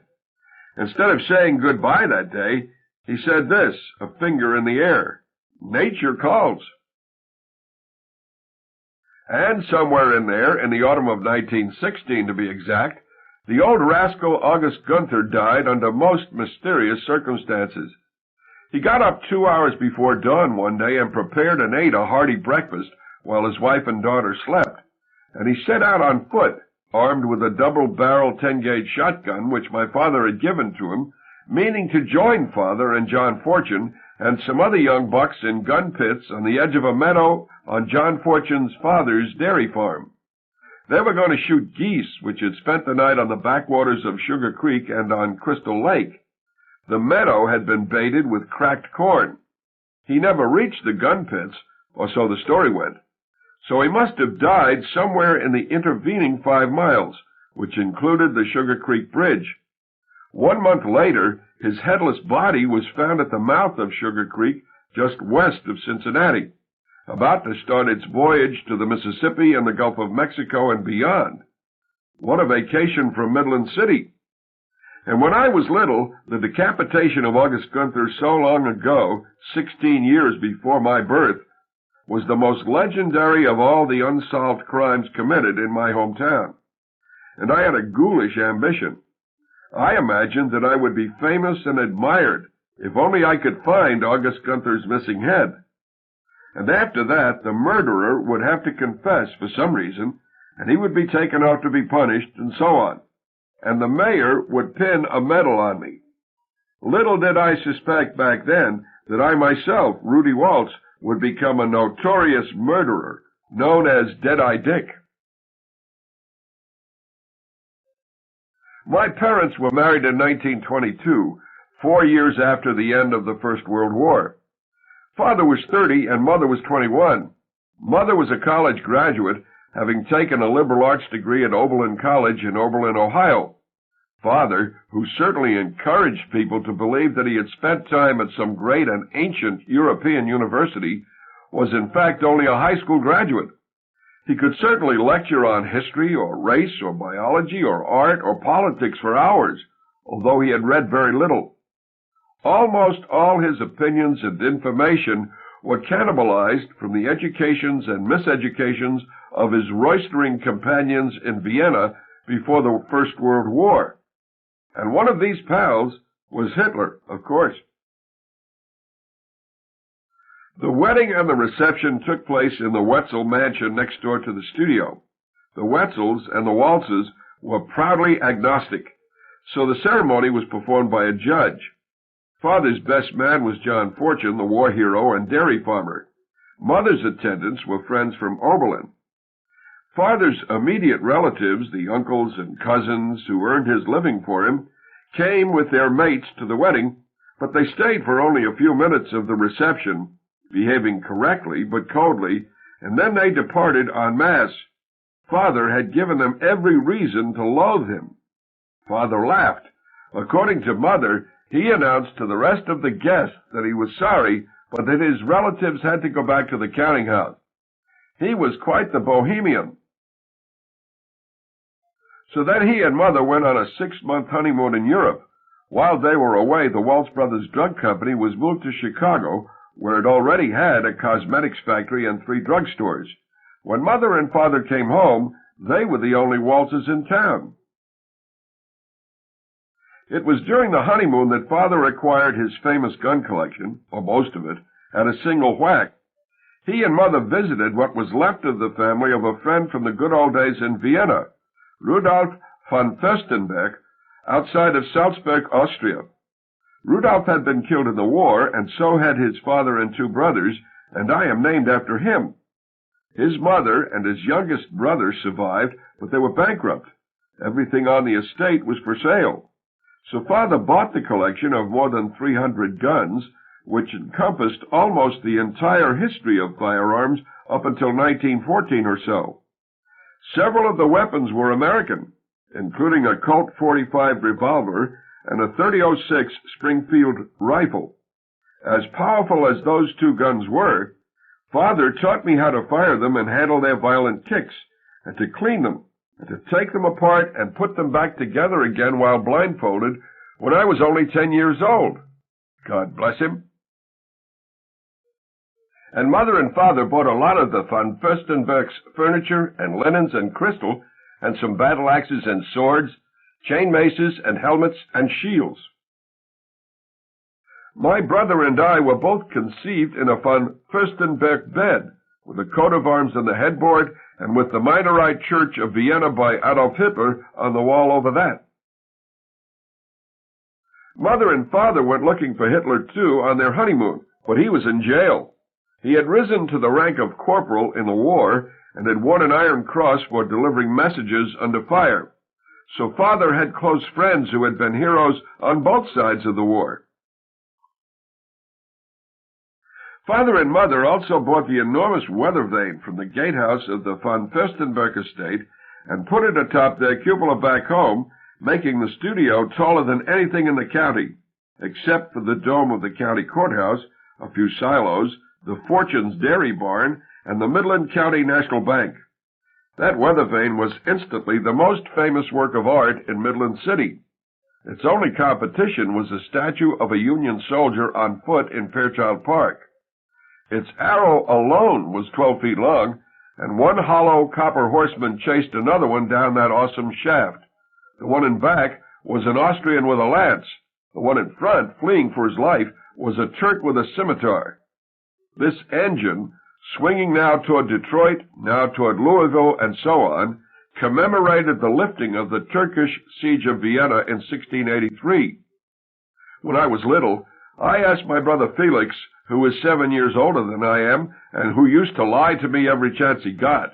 Instead of saying goodbye that day, he said this, a finger in the air: "Nature calls." And somewhere in there, in the autumn of 1916 to be exact, the old rascal August Gunther died under most mysterious circumstances. He got up 2 hours before dawn one day and prepared and ate a hearty breakfast while his wife and daughter slept, and he set out on foot, armed with a double-barrel 10-gauge shotgun which my father had given to him, meaning to join Father and John Fortune and some other young bucks in gun pits on the edge of a meadow on John Fortune's father's dairy farm. They were going to shoot geese which had spent the night on the backwaters of Sugar Creek and on Crystal Lake. The meadow had been baited with cracked corn. He never reached the gun pits, or so the story went. So he must have died somewhere in the intervening 5 miles, which included the Sugar Creek Bridge. 1 month later, his headless body was found at the mouth of Sugar Creek, just west of Cincinnati, about to start its voyage to the Mississippi and the Gulf of Mexico and beyond. What a vacation from Midland City! And when I was little, the decapitation of August Gunther so long ago, 16 years before my birth, was the most legendary of all the unsolved crimes committed in my hometown. And I had a ghoulish ambition. I imagined that I would be famous and admired if only I could find August Gunther's missing head. And after that, the murderer would have to confess for some reason, and he would be taken out to be punished, and so on. And the mayor would pin a medal on me. Little did I suspect back then that I myself, Rudy Waltz, would become a notorious murderer, known as Deadeye Dick. My parents were married in 1922, 4 years after the end of the First World War. Father was 30 and Mother was 21. Mother was a college graduate, having taken a liberal arts degree at Oberlin College in Oberlin, Ohio. Father, who certainly encouraged people to believe that he had spent time at some great and ancient European university, was in fact only a high school graduate. He could certainly lecture on history or race or biology or art or politics for hours, although he had read very little. Almost all his opinions and information were cannibalized from the educations and miseducations of his roistering companions in Vienna before the First World War. And one of these pals was Hitler, of course. The wedding and the reception took place in the Wetzel mansion next door to the studio. The Wetzels and the Waltzes were proudly agnostic, so the ceremony was performed by a judge. Father's best man was John Fortune, the war hero and dairy farmer. Mother's attendants were friends from Oberlin. Father's immediate relatives, the uncles and cousins who earned his living for him, came with their mates to the wedding, but they stayed for only a few minutes of the reception, behaving correctly but coldly, and then they departed en masse. Father had given them every reason to loathe him. Father laughed. According to Mother, he announced to the rest of the guests that he was sorry, but that his relatives had to go back to the counting house. He was quite the bohemian. So then he and Mother went on a 6-month honeymoon in Europe. While they were away, the Waltz Brothers Drug Company was moved to Chicago, where it already had a cosmetics factory and 3 drugstores. When Mother and Father came home, they were the only Waltzes in town. It was during the honeymoon that Father acquired his famous gun collection, or most of it, at a single whack. He and Mother visited what was left of the family of a friend from the good old days in Vienna, Rudolf von Fürstenberg, outside of Salzburg, Austria. Rudolf had been killed in the war, and so had his father and 2 brothers, and I am named after him. His mother and his youngest brother survived, but they were bankrupt. Everything on the estate was for sale. So Father bought the collection of more than 300 guns, which encompassed almost the entire history of firearms up until 1914 or so. Several of the weapons were American, including a Colt .45 revolver and a .30-06 Springfield rifle. As powerful as those 2 guns were, Father taught me how to fire them and handle their violent kicks, and to clean them, and to take them apart and put them back together again while blindfolded when I was only 10 years old. God bless him. And Mother and Father bought a lot of the von Fürstenberg's furniture and linens and crystal, and some battle axes and swords, chain maces and helmets and shields. My brother and I were both conceived in a von Fürstenberg bed, with a coat of arms on the headboard, and with the Minorite Church of Vienna by Adolf Hitler on the wall over that. Mother and Father went looking for Hitler, too, on their honeymoon, but he was in jail. He had risen to the rank of corporal in the war, and had won an Iron Cross for delivering messages under fire. So Father had close friends who had been heroes on both sides of the war. Father and Mother also bought the enormous weather vane from the gatehouse of the von Fürstenberg estate and put it atop their cupola back home, making the studio taller than anything in the county, except for the dome of the county courthouse, a few silos, the Fortune's dairy barn, and the Midland County National Bank. That weather vane was instantly the most famous work of art in Midland City. Its only competition was a statue of a Union soldier on foot in Fairchild Park. Its arrow alone was 12 feet long, and one hollow copper horseman chased another one down that awesome shaft. The one in back was an Austrian with a lance. The one in front, fleeing for his life, was a Turk with a scimitar. This engine, swinging now toward Detroit, now toward Louisville, and so on, commemorated the lifting of the Turkish siege of Vienna in 1683. When I was little, I asked my brother Felix, who is 7 years older than I am, and who used to lie to me every chance he got,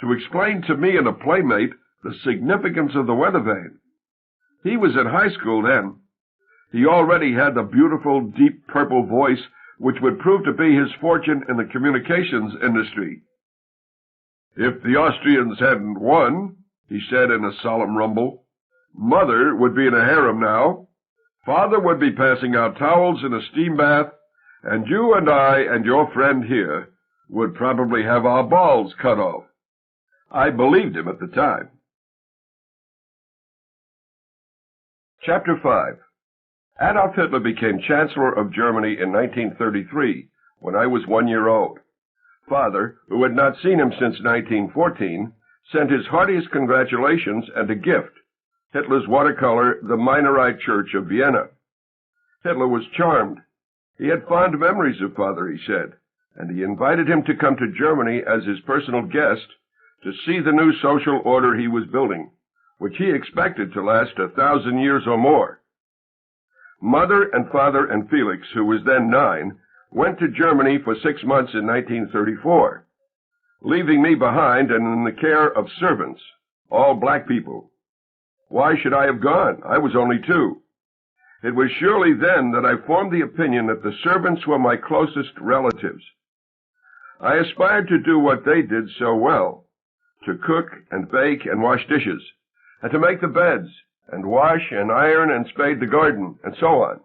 to explain to me and a playmate the significance of the weather vane. He was in high school then. He already had the beautiful, deep purple voice which would prove to be his fortune in the communications industry. If the Austrians hadn't won, he said in a solemn rumble, Mother would be in a harem now, Father would be passing out towels in a steam bath, and you and I and your friend here would probably have our balls cut off. I believed him at the time. Chapter 5. Adolf Hitler became Chancellor of Germany in 1933, when I was 1 year old. Father, who had not seen him since 1914, sent his heartiest congratulations and a gift, Hitler's watercolor, The Minorite Church of Vienna. Hitler was charmed. He had fond memories of Father, he said, and he invited him to come to Germany as his personal guest to see the new social order he was building, which he expected to last 1,000 years or more. Mother and Father and Felix, who was then 9, went to Germany for 6 months in 1934, leaving me behind and in the care of servants, all black people. Why should I have gone? I was only 2. It was surely then that I formed the opinion that the servants were my closest relatives. I aspired to do what they did so well, to cook and bake and wash dishes, and to make the beds, and wash and iron and spade the garden, and so on.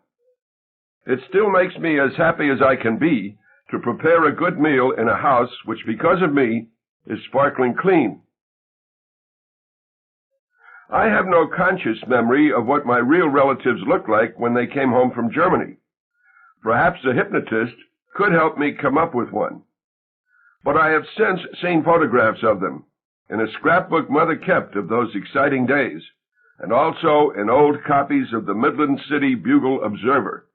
It still makes me as happy as I can be to prepare a good meal in a house which, because of me, is sparkling clean. I have no conscious memory of what my real relatives looked like when they came home from Germany. Perhaps a hypnotist could help me come up with one. But I have since seen photographs of them in a scrapbook Mother kept of those exciting days, and also in old copies of the Midland City Bugle Observer.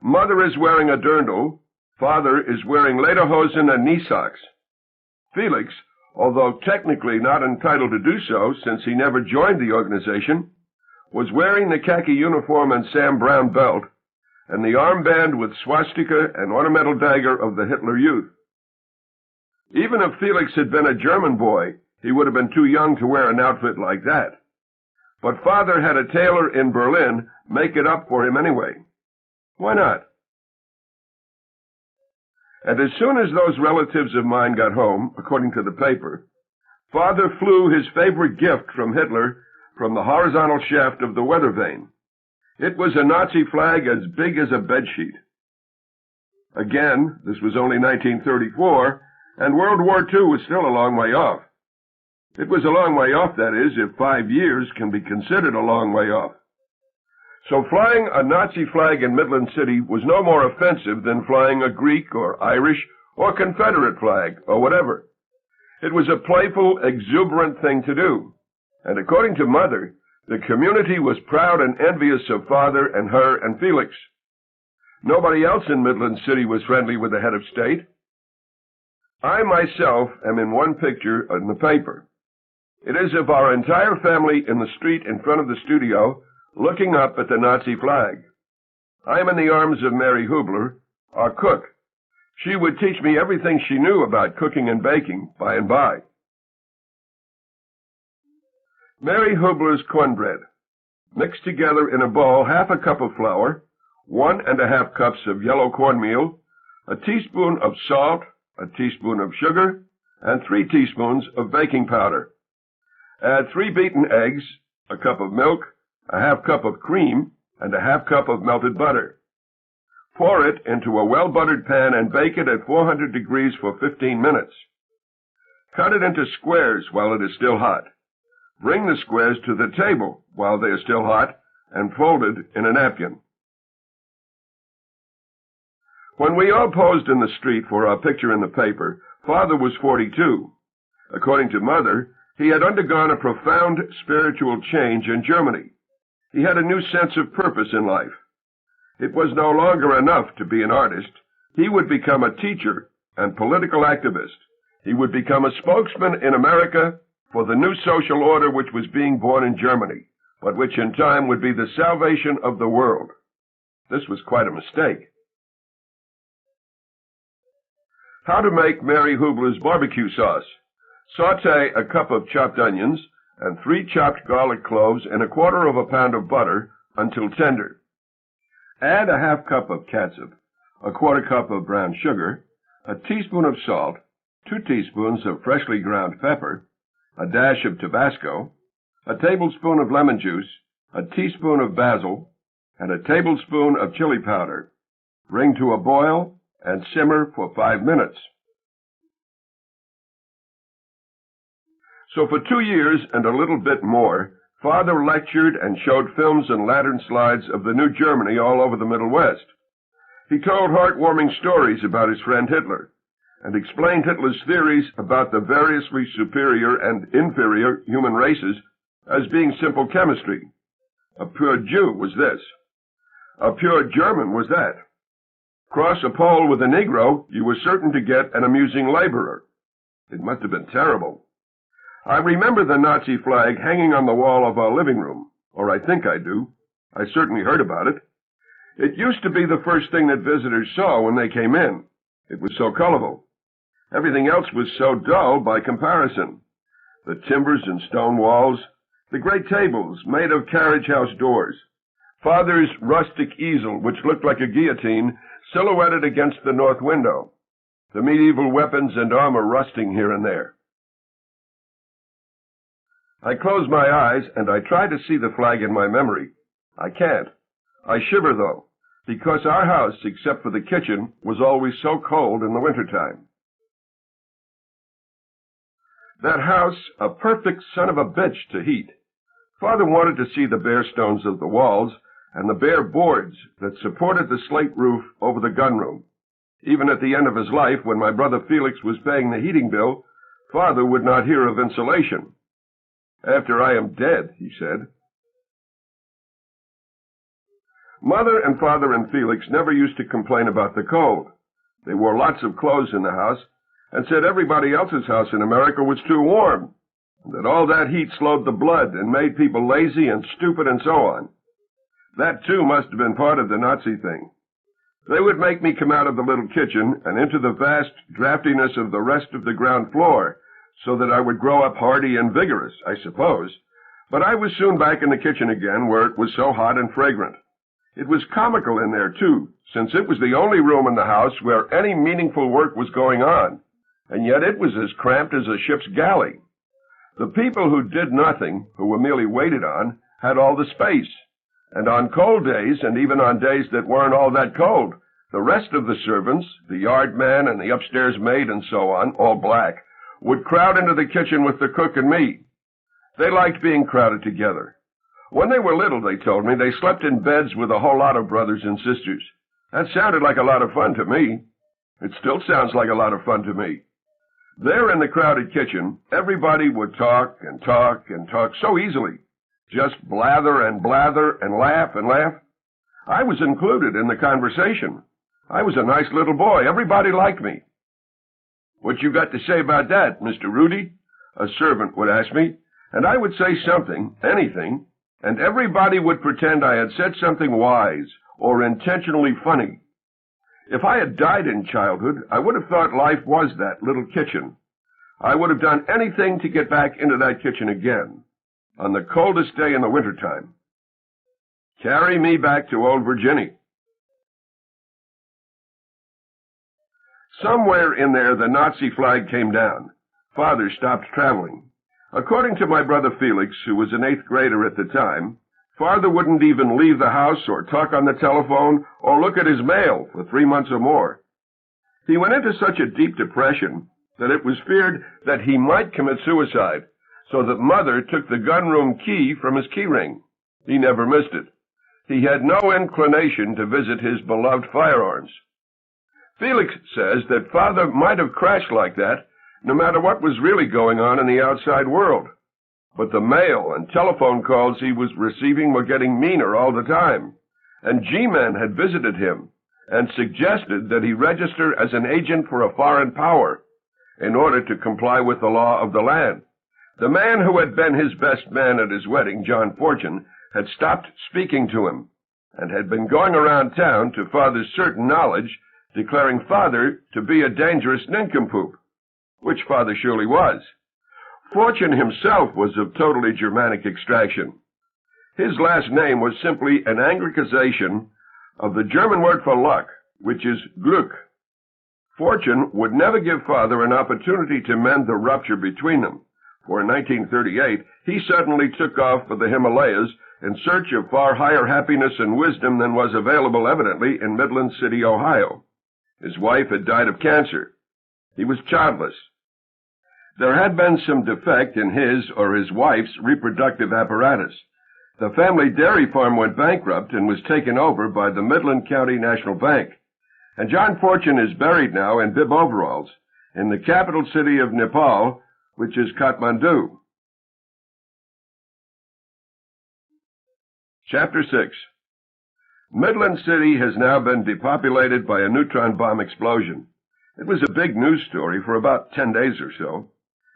Mother is wearing a dirndl, Father is wearing lederhosen and knee socks. Felix, although technically not entitled to do so since he never joined the organization, was wearing the khaki uniform and Sam Brown belt, and the armband with swastika and ornamental dagger of the Hitler Youth. Even if Felix had been a German boy, he would have been too young to wear an outfit like that. But Father had a tailor in Berlin make it up for him anyway. Why not? And as soon as those relatives of mine got home, according to the paper, Father flew his favorite gift from Hitler from the horizontal shaft of the weather vane. It was a Nazi flag as big as a bedsheet. Again, this was only 1934, and World War II was still a long way off. It was a long way off, that is, if 5 years can be considered a long way off. So flying a Nazi flag in Midland City was no more offensive than flying a Greek or Irish or Confederate flag or whatever. It was a playful, exuberant thing to do. And according to Mother, the community was proud and envious of Father and her and Felix. Nobody else in Midland City was friendly with the head of state. I myself am in one picture in the paper. It is of our entire family in the street in front of the studio, looking up at the Nazi flag. I am in the arms of Mary Hubler, our cook. She would teach me everything she knew about cooking and baking by and by. Mary Hubler's cornbread. Mix together in a bowl half a cup of flour, 1½ cups of yellow cornmeal, a teaspoon of salt, a teaspoon of sugar, and 3 teaspoons of baking powder. Add 3 beaten eggs, a cup of milk, a half cup of cream, and a half cup of melted butter. Pour it into a well-buttered pan and bake it at 400 degrees for 15 minutes. Cut it into squares while it is still hot. Bring the squares to the table while they are still hot and folded in a napkin. When we all posed in the street for our picture in the paper, Father was 42. According to Mother, he had undergone a profound spiritual change in Germany. He had a new sense of purpose in life. It was no longer enough to be an artist. He would become a teacher and political activist. He would become a spokesman in America for the new social order which was being born in Germany, but which in time would be the salvation of the world. This was quite a mistake. How to make Mary Hubler's barbecue sauce. Saute a cup of chopped onions and 3 chopped garlic cloves in 1/4 pound of butter until tender. Add a half cup of catsup, a 1/4 cup of brown sugar, a teaspoon of salt, 2 teaspoons of freshly ground pepper, a dash of Tabasco, a tablespoon of lemon juice, a teaspoon of basil, and a tablespoon of chili powder. Bring to a boil and simmer for 5 minutes. So for 2 years and a little bit more, Father lectured and showed films and lantern slides of the new Germany all over the Middle West. He told heartwarming stories about his friend Hitler, and explained Hitler's theories about the variously superior and inferior human races as being simple chemistry. A pure Jew was this. A pure German was that. Cross a Pole with a Negro, you were certain to get an amusing laborer. It must have been terrible. I remember the Nazi flag hanging on the wall of our living room, or I think I do. I certainly heard about it. It used to be the first thing that visitors saw when they came in. It was so colorful. Everything else was so dull by comparison. The timbers and stone walls, the great tables made of carriage house doors, Father's rustic easel, which looked like a guillotine, silhouetted against the north window, the medieval weapons and armor rusting here and there. I close my eyes, and I try to see the flag in my memory. I can't. I shiver, though, because our house, except for the kitchen, was always so cold in the wintertime. That house, a perfect son of a bitch to heat. Father wanted to see the bare stones of the walls and the bare boards that supported the slate roof over the gunroom. Even at the end of his life, when my brother Felix was paying the heating bill, Father would not hear of insulation. After I am dead, he said. Mother and Father and Felix never used to complain about the cold. They wore lots of clothes in the house and said everybody else's house in America was too warm, and that all that heat slowed the blood and made people lazy and stupid and so on. That, too, must have been part of the Nazi thing. They would make me come out of the little kitchen and into the vast draftiness of the rest of the ground floor, so that I would grow up hardy and vigorous, I suppose. But I was soon back in the kitchen again, where it was so hot and fragrant. It was comical in there, too, since it was the only room in the house where any meaningful work was going on, and yet it was as cramped as a ship's galley. The people who did nothing, who were merely waited on, had all the space, and on cold days, and even on days that weren't all that cold, the rest of the servants, the yard man and the upstairs maid and so on, all black, would crowd into the kitchen with the cook and me. They liked being crowded together. When they were little, they told me, they slept in beds with a whole lot of brothers and sisters. That sounded like a lot of fun to me. It still sounds like a lot of fun to me. There in the crowded kitchen, everybody would talk and talk and talk so easily. Just blather and laugh and laugh. I was included in the conversation. I was a nice little boy. Everybody liked me. "What you got to say about that, Mr. Rudy?" a servant would ask me, and I would say something, anything, and everybody would pretend I had said something wise or intentionally funny. If I had died in childhood, I would have thought life was that little kitchen. I would have done anything to get back into that kitchen again, on the coldest day in the wintertime. Carry me back to old Virginia. Somewhere in there, the Nazi flag came down. Father stopped traveling. According to my brother Felix, who was an 8th grader at the time, Father wouldn't even leave the house or talk on the telephone or look at his mail for 3 months or more. He went into such a deep depression that it was feared that he might commit suicide, so that Mother took the gunroom key from his key ring. He never missed it. He had no inclination to visit his beloved firearms. Felix says that Father might have crashed like that, no matter what was really going on in the outside world. But the mail and telephone calls he was receiving were getting meaner all the time, and G-Men had visited him and suggested that he register as an agent for a foreign power in order to comply with the law of the land. The man who had been his best man at his wedding, John Fortune, had stopped speaking to him and had been going around town, to Father's certain knowledge, declaring Father to be a dangerous nincompoop, which Father surely was. Fortune himself was of totally Germanic extraction. His last name was simply an Anglicization of the German word for luck, which is Glück. Fortune would never give Father an opportunity to mend the rupture between them, for in 1938 he suddenly took off for the Himalayas in search of far higher happiness and wisdom than was available evidently in Midland City, Ohio. His wife had died of cancer. He was childless. There had been some defect in his or his wife's reproductive apparatus. The family dairy farm went bankrupt and was taken over by the Midland County National Bank. And John Fortune is buried now in bib overalls in the capital city of Nepal, which is Kathmandu. Chapter 6. Midland City has now been depopulated by a neutron bomb explosion. It was a big news story for about 10 days or so.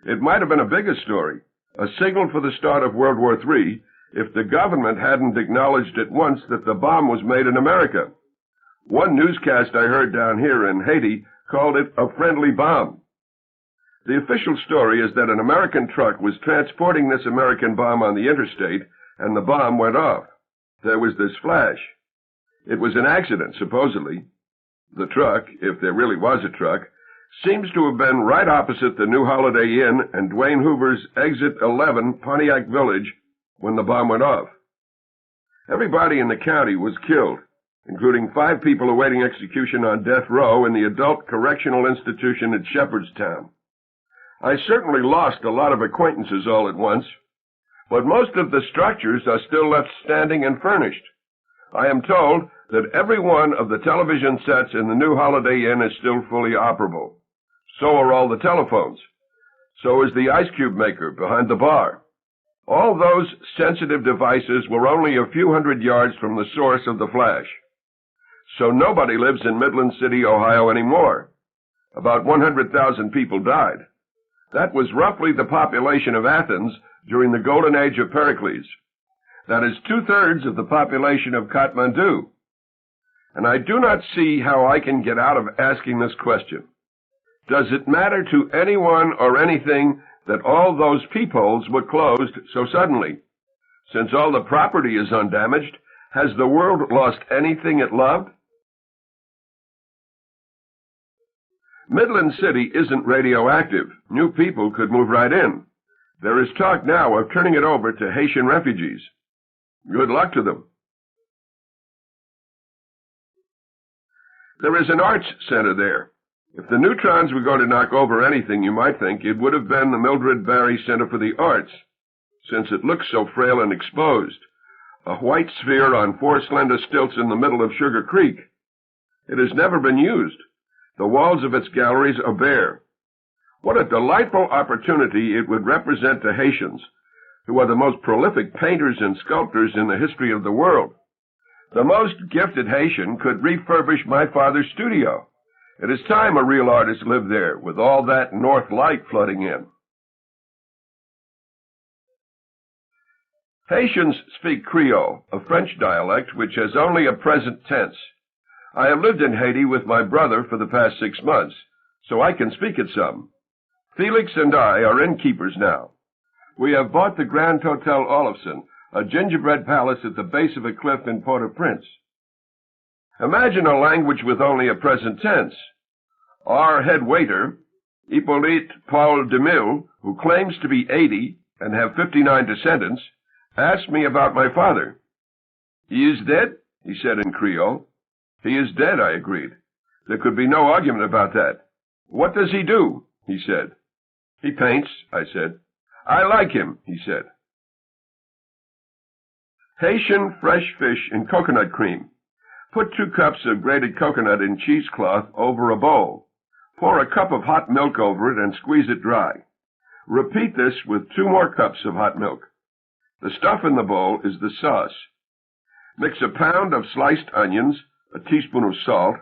It might have been a bigger story, a signal for the start of World War III, if the government hadn't acknowledged at once that the bomb was made in America. One newscast I heard down here in Haiti called it a friendly bomb. The official story is that an American truck was transporting this American bomb on the interstate, and the bomb went off. There was this flash. It was an accident, supposedly. The truck, if there really was a truck, seems to have been right opposite the New Holiday Inn and Dwayne Hoover's Exit 11 Pontiac Village when the bomb went off. Everybody in the county was killed, including 5 people awaiting execution on death row in the adult correctional institution at Shepherdstown. I certainly lost a lot of acquaintances all at once, but most of the structures are still left standing and furnished. I am told that every one of the television sets in the New Holiday Inn is still fully operable. So are all the telephones. So is the ice cube maker behind the bar. All those sensitive devices were only a few hundred yards from the source of the flash. So nobody lives in Midland City, Ohio anymore. About 100,000 people died. That was roughly the population of Athens during the golden age of Pericles. That is 2/3 of the population of Kathmandu. And I do not see how I can get out of asking this question. Does it matter to anyone or anything that all those peepholes were closed so suddenly? Since all the property is undamaged, has the world lost anything it loved? Midland City isn't radioactive. New people could move right in. There is talk now of turning it over to Haitian refugees. Good luck to them. There is an arts center there. If the neutrons were going to knock over anything, you might think it would have been the Mildred Barry Center for the Arts, since it looks so frail and exposed. A white sphere on 4 slender stilts in the middle of Sugar Creek. It has never been used. The walls of its galleries are bare. What a delightful opportunity it would represent to Haitians, who are the most prolific painters and sculptors in the history of the world. The most gifted Haitian could refurbish my father's studio. It is time a real artist lived there, with all that north light flooding in. Haitians speak Creole, a French dialect which has only a present tense. I have lived in Haiti with my brother for the past 6 months, so I can speak it some. Felix and I are innkeepers now. We have bought the Grand Hotel Olofsen, a gingerbread palace at the base of a cliff in Port-au-Prince. Imagine a language with only a present tense. Our head waiter, Hippolyte Paul DeMille, who claims to be 80 and have 59 descendants, asked me about my father. "He is dead?" he said in Creole. "He is dead," I agreed. There could be no argument about that. "What does he do?" he said. "He paints," I said. "I like him," he said. Haitian fresh fish in coconut cream. Put 2 cups of grated coconut in cheesecloth over a bowl. Pour a cup of hot milk over it and squeeze it dry. Repeat this with 2 more cups of hot milk. The stuff in the bowl is the sauce. Mix a pound of sliced onions, a teaspoon of salt,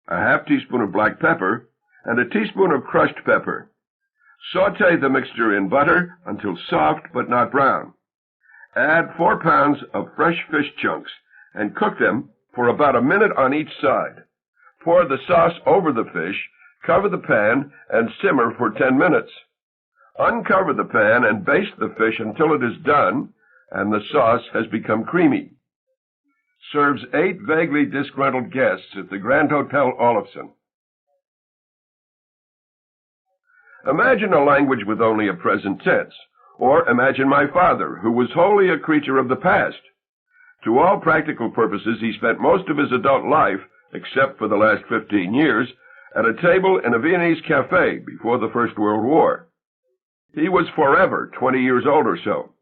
a half teaspoon of black pepper, and a teaspoon of crushed pepper. Saute the mixture in butter until soft but not brown. Add 4 pounds of fresh fish chunks and cook them for about a minute on each side. Pour the sauce over the fish, cover the pan, and simmer for 10 minutes. Uncover the pan and baste the fish until it is done and the sauce has become creamy. Serves 8 vaguely disgruntled guests at the Grand Hotel Olofsen. Imagine a language with only a present tense, or imagine my father, who was wholly a creature of the past. To all practical purposes, he spent most of his adult life, except for the last 15 years, at a table in a Viennese cafe before the First World War. He was forever 20 years old or so.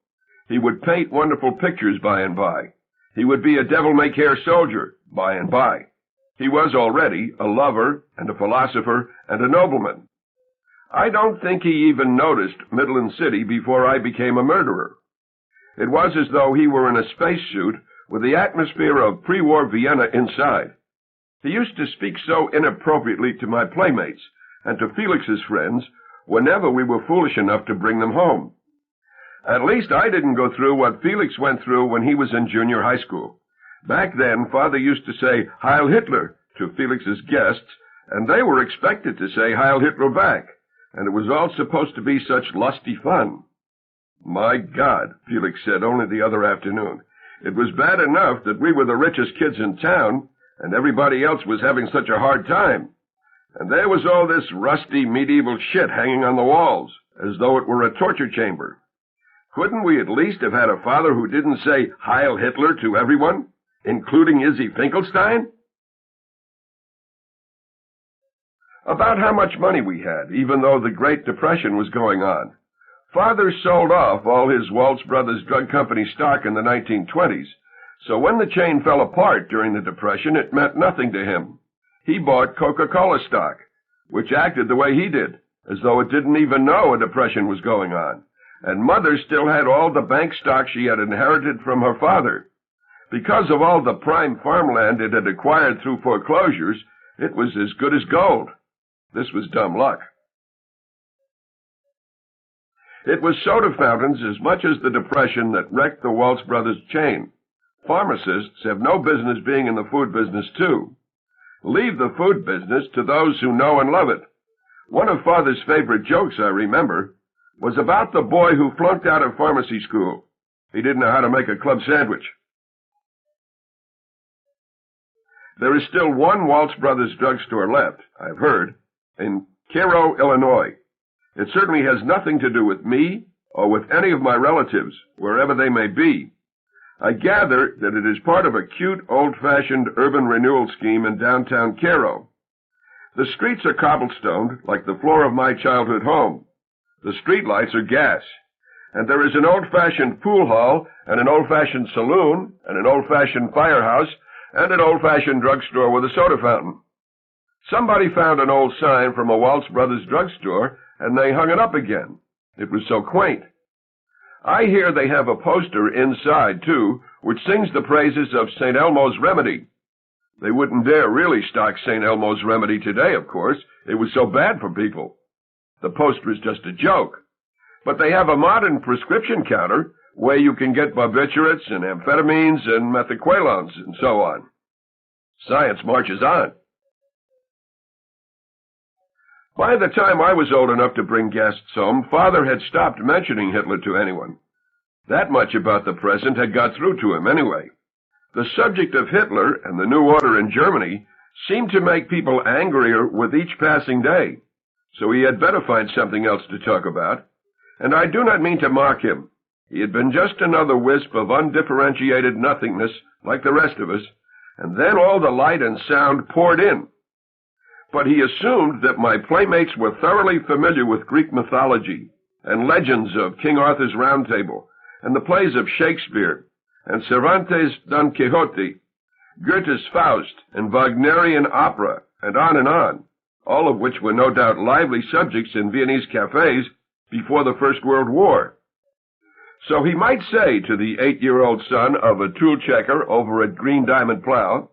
He would paint wonderful pictures by and by. He would be a devil-may-care soldier by and by. He was already a lover and a philosopher and a nobleman. I don't think he even noticed Midland City before I became a murderer. It was as though he were in a spacesuit with the atmosphere of pre-war Vienna inside. He used to speak so inappropriately to my playmates and to Felix's friends whenever we were foolish enough to bring them home. At least I didn't go through what Felix went through when he was in junior high school. Back then, Father used to say, "Heil Hitler," to Felix's guests, and they were expected to say Heil Hitler back, and it was all supposed to be such lusty fun. "My God," Felix said only the other afternoon, "it was bad enough that we were the richest kids in town, and everybody else was having such a hard time. And there was all this rusty medieval shit hanging on the walls, as though it were a torture chamber. Couldn't we at least have had a father who didn't say Heil Hitler to everyone, including Izzy Finkelstein?" About how much money we had, even though the Great Depression was going on. Father sold off all his Waltz Brothers Drug Company stock in the 1920s, so when the chain fell apart during the Depression, it meant nothing to him. He bought Coca-Cola stock, which acted the way he did, as though it didn't even know a depression was going on. And Mother still had all the bank stock she had inherited from her father. Because of all the prime farmland it had acquired through foreclosures, it was as good as gold. This was dumb luck. It was soda fountains as much as the Depression that wrecked the Waltz Brothers chain. Pharmacists have no business being in the food business, too. Leave the food business to those who know and love it. One of Father's favorite jokes, I remember, was about the boy who flunked out of pharmacy school. He didn't know how to make a club sandwich. There is still one Waltz Brothers drugstore left, I've heard, in Cairo, Illinois. It certainly has nothing to do with me or with any of my relatives, wherever they may be. I gather that it is part of a cute, old-fashioned urban renewal scheme in downtown Cairo. The streets are cobblestoned, like the floor of my childhood home. The street lights are gas. And there is an old-fashioned pool hall, and an old-fashioned saloon, and an old-fashioned firehouse, and an old-fashioned drugstore with a soda fountain. Somebody found an old sign from a Waltz Brothers drugstore, and they hung it up again. It was so quaint. I hear they have a poster inside, too, which sings the praises of St. Elmo's Remedy. They wouldn't dare really stock St. Elmo's Remedy today, of course. It was so bad for people. The poster is just a joke. But they have a modern prescription counter where you can get barbiturates and amphetamines and methaqualones and so on. Science marches on. By the time I was old enough to bring guests home, Father had stopped mentioning Hitler to anyone. That much about the present had got through to him anyway. The subject of Hitler and the New Order in Germany seemed to make people angrier with each passing day, so he had better find something else to talk about. And I do not mean to mock him. He had been just another wisp of undifferentiated nothingness like the rest of us, and then all the light and sound poured in. But he assumed that my playmates were thoroughly familiar with Greek mythology and legends of King Arthur's Round Table and the plays of Shakespeare and Cervantes' Don Quixote, Goethe's Faust and Wagnerian opera, and on, all of which were no doubt lively subjects in Viennese cafes before the First World War. So he might say to the 8-year-old son of a tool checker over at Green Diamond Plow,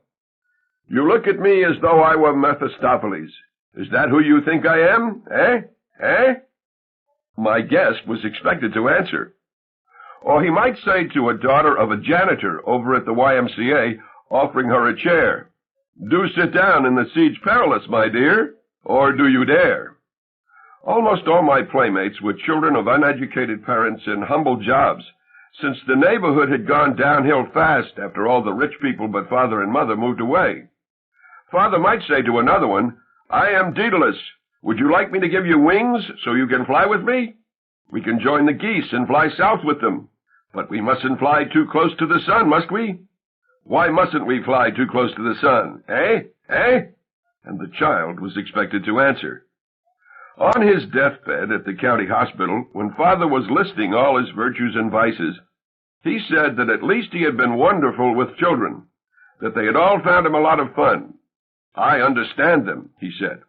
"You look at me as though I were Mephistopheles. Is that who you think I am? Eh? My guest was expected to answer. Or he might say to a daughter of a janitor over at the YMCA, offering her a chair, "Do sit down in the Siege Perilous, my dear, or do you dare?" Almost all my playmates were children of uneducated parents in humble jobs, since the neighborhood had gone downhill fast after all the rich people but Father and Mother moved away. Father might say to another one, "I am Daedalus. Would you like me to give you wings so you can fly with me? We can join the geese and fly south with them. But we mustn't fly too close to the sun, must we? Why mustn't we fly too close to the sun? Eh? And the child was expected to answer. On his deathbed at the county hospital, when Father was listing all his virtues and vices, he said that at least he had been wonderful with children, that they had all found him a lot of fun. I understand them, he said.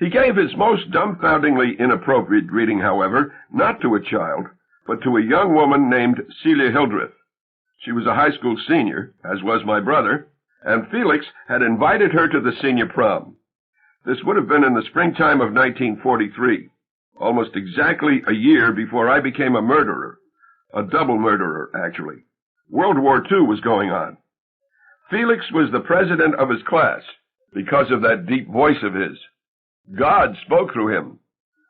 He gave his most dumbfoundingly inappropriate greeting, however, not to a child, but to a young woman named Celia Hildreth. She was a high school senior, as was my brother, and Felix had invited her to the senior prom. This would have been in the springtime of 1943, almost exactly a year before I became a murderer, a double murderer, actually. World War II was going on. Felix was the president of his class because of that deep voice of his. God spoke through him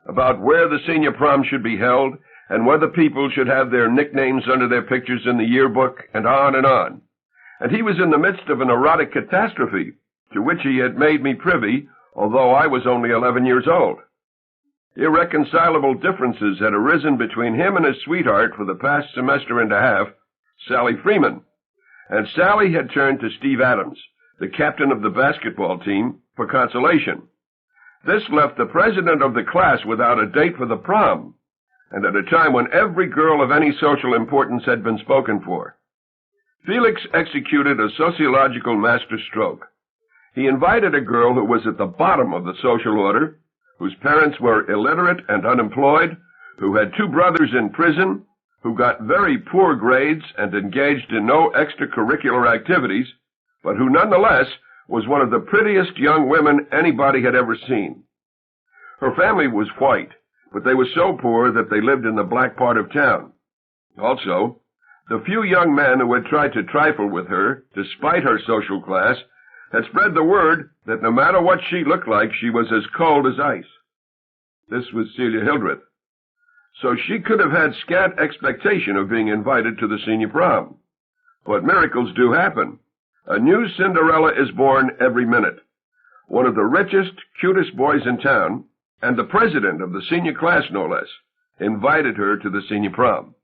about where the senior prom should be held and whether people should have their nicknames under their pictures in the yearbook, and on and on. And he was in the midst of an erotic catastrophe to which he had made me privy, although I was only 11 years old. Irreconcilable differences had arisen between him and his sweetheart for the past semester and a half, Sally Freeman, and Sally had turned to Steve Adams, the captain of the basketball team, for consolation. This left the president of the class without a date for the prom, and at a time when every girl of any social importance had been spoken for. Felix executed a sociological masterstroke. He invited a girl who was at the bottom of the social order, whose parents were illiterate and unemployed, who had 2 brothers in prison, who got very poor grades and engaged in no extracurricular activities, but who nonetheless was one of the prettiest young women anybody had ever seen. Her family was white, but they were so poor that they lived in the black part of town. Also, the few young men who had tried to trifle with her, despite her social class, had spread the word that no matter what she looked like, she was as cold as ice. This was Celia Hildreth. So she could have had scant expectation of being invited to the senior prom. But miracles do happen. A new Cinderella is born every minute. One of the richest, cutest boys in town, and the president of the senior class, no less, invited her to the senior prom.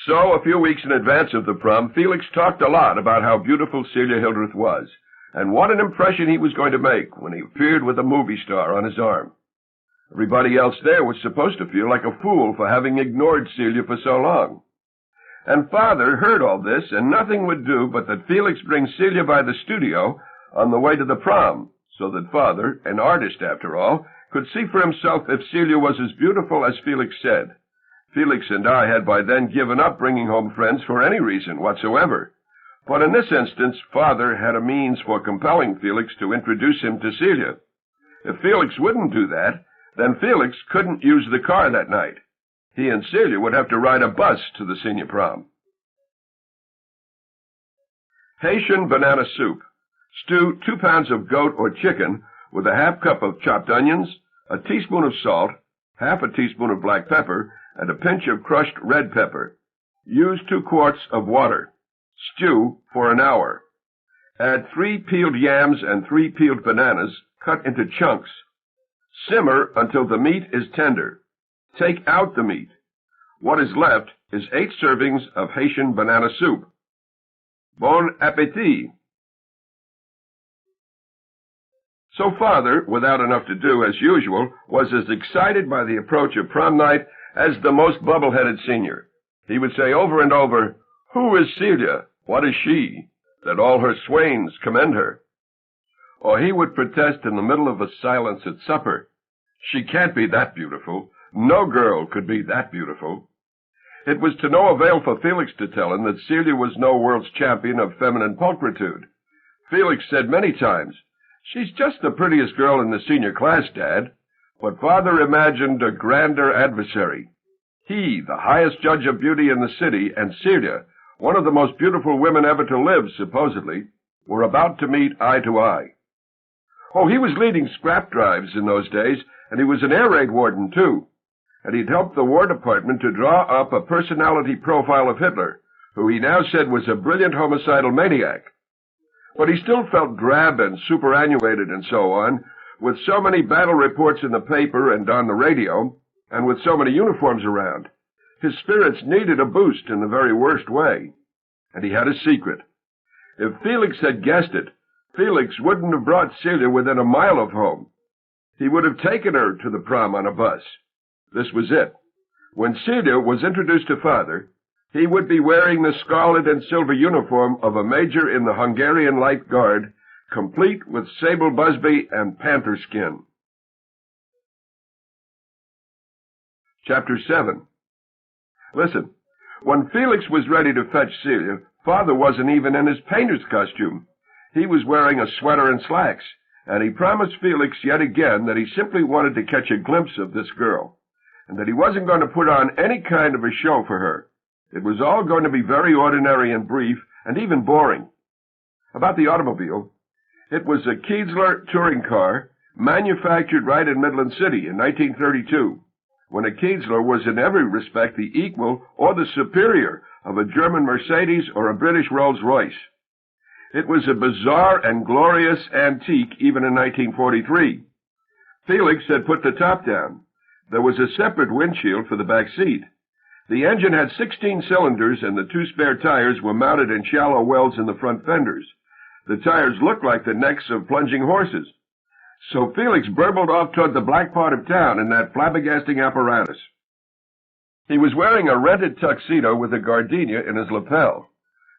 So, a few weeks in advance of the prom, Felix talked a lot about how beautiful Celia Hildreth was, and what an impression he was going to make when he appeared with a movie star on his arm. Everybody else there was supposed to feel like a fool for having ignored Celia for so long. And Father heard all this, and nothing would do but that Felix bring Celia by the studio on the way to the prom, so that Father, an artist after all, could see for himself if Celia was as beautiful as Felix said. Felix and I had by then given up bringing home friends for any reason whatsoever. But in this instance, Father had a means for compelling Felix to introduce him to Celia. If Felix wouldn't do that, then Felix couldn't use the car that night. He and Celia would have to ride a bus to the senior prom. Haitian banana soup. Stew 2 pounds of goat or chicken with a half cup of chopped onions, a teaspoon of salt, half a teaspoon of black pepper, and a pinch of crushed red pepper. Use 2 quarts of water. Stew for an hour. Add 3 peeled yams and 3 peeled bananas cut into chunks. Simmer until the meat is tender. Take out the meat. What is left is 8 servings of Haitian banana soup. Bon appétit! So Father, without enough to do as usual, was as excited by the approach of prom night as the most bubble-headed senior. He would say over and over, "Who is Celia? What is she? That all her swains commend her." Or he would protest in the middle of a silence at supper, "She can't be that beautiful. No girl could be that beautiful." It was to no avail for Felix to tell him that Celia was no world's champion of feminine pulchritude. Felix said many times, "She's just the prettiest girl in the senior class, Dad." But Father imagined a grander adversary. He, the highest judge of beauty in the city, and Celia, one of the most beautiful women ever to live, supposedly, were about to meet eye to eye. Oh, he was leading scrap drives in those days, and he was an air raid warden, too. And he'd helped the War Department to draw up a personality profile of Hitler, who he now said was a brilliant homicidal maniac. But he still felt drab and superannuated and so on, with so many battle reports in the paper and on the radio, and with so many uniforms around. His spirits needed a boost in the very worst way. And he had a secret. If Felix had guessed it, Felix wouldn't have brought Celia within a mile of home. He would have taken her to the prom on a bus. This was it. When Celia was introduced to Father, he would be wearing the scarlet and silver uniform of a major in the Hungarian Light Guard, complete with sable busby and panther skin. Chapter 7. Listen, when Felix was ready to fetch Celia, Father wasn't even in his painter's costume. He was wearing a sweater and slacks, and he promised Felix yet again that he simply wanted to catch a glimpse of this girl, and that he wasn't going to put on any kind of a show for her. It was all going to be very ordinary and brief, and even boring. About the automobile, it was a Kienzler touring car, manufactured right in Midland City in 1932, when a Kienzler was in every respect the equal or the superior of a German Mercedes or a British Rolls-Royce. It was a bizarre and glorious antique even in 1943. Felix had put the top down. There was a separate windshield for the back seat. The engine had 16 cylinders, and the 2 spare tires were mounted in shallow wells in the front fenders. The tires looked like the necks of plunging horses. So Felix burbled off toward the black part of town in that flabbergasting apparatus. He was wearing a rented tuxedo with a gardenia in his lapel.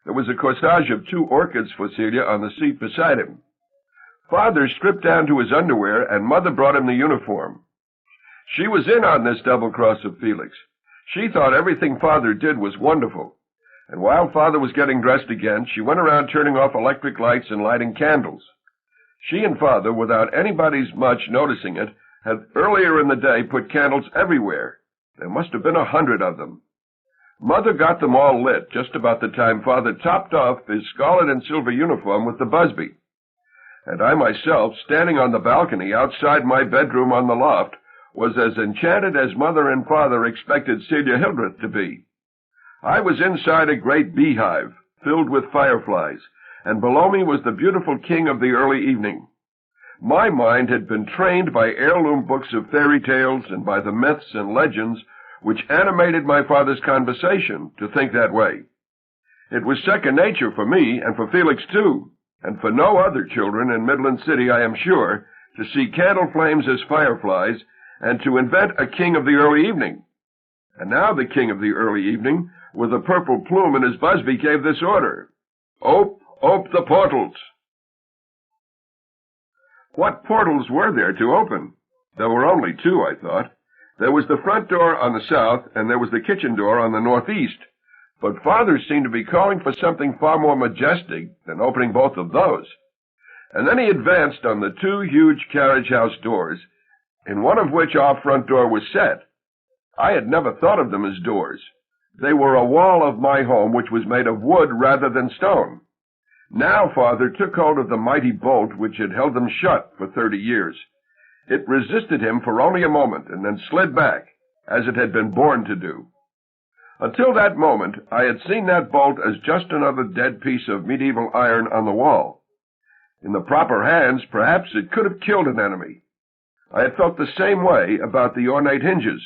There was a corsage of 2 orchids for Celia on the seat beside him. Father stripped down to his underwear, and Mother brought him the uniform. She was in on this double-cross of Felix. She thought everything Father did was wonderful. And while Father was getting dressed again, she went around turning off electric lights and lighting candles. She and Father, without anybody's much noticing it, had earlier in the day put candles everywhere. There must have been 100 of them. Mother got them all lit just about the time Father topped off his scarlet and silver uniform with the busby. And I myself, standing on the balcony outside my bedroom on the loft, was as enchanted as Mother and Father expected Celia Hildreth to be. I was inside a great beehive, filled with fireflies, and below me was the beautiful king of the early evening. My mind had been trained by heirloom books of fairy tales and by the myths and legends which animated my father's conversation to think that way. It was second nature for me, and for Felix too, and for no other children in Midland City, I am sure, to see candle flames as fireflies, and to invent a king of the early evening. And now the king of the early evening, with a purple plume in his busby, gave this order: "Ope the portals." What portals were there to open? There were only 2, I thought. There was the front door on the south, and there was the kitchen door on the northeast. But Father seemed to be calling for something far more majestic than opening both of those. And then he advanced on the 2 huge carriage house doors, in one of which our front door was set. I had never thought of them as doors. They were a wall of my home, which was made of wood rather than stone. Now Father took hold of the mighty bolt which had held them shut for 30 years. It resisted him for only a moment, and then slid back, as it had been born to do. Until that moment, I had seen that bolt as just another dead piece of medieval iron on the wall. In the proper hands, perhaps it could have killed an enemy. I had felt the same way about the ornate hinges.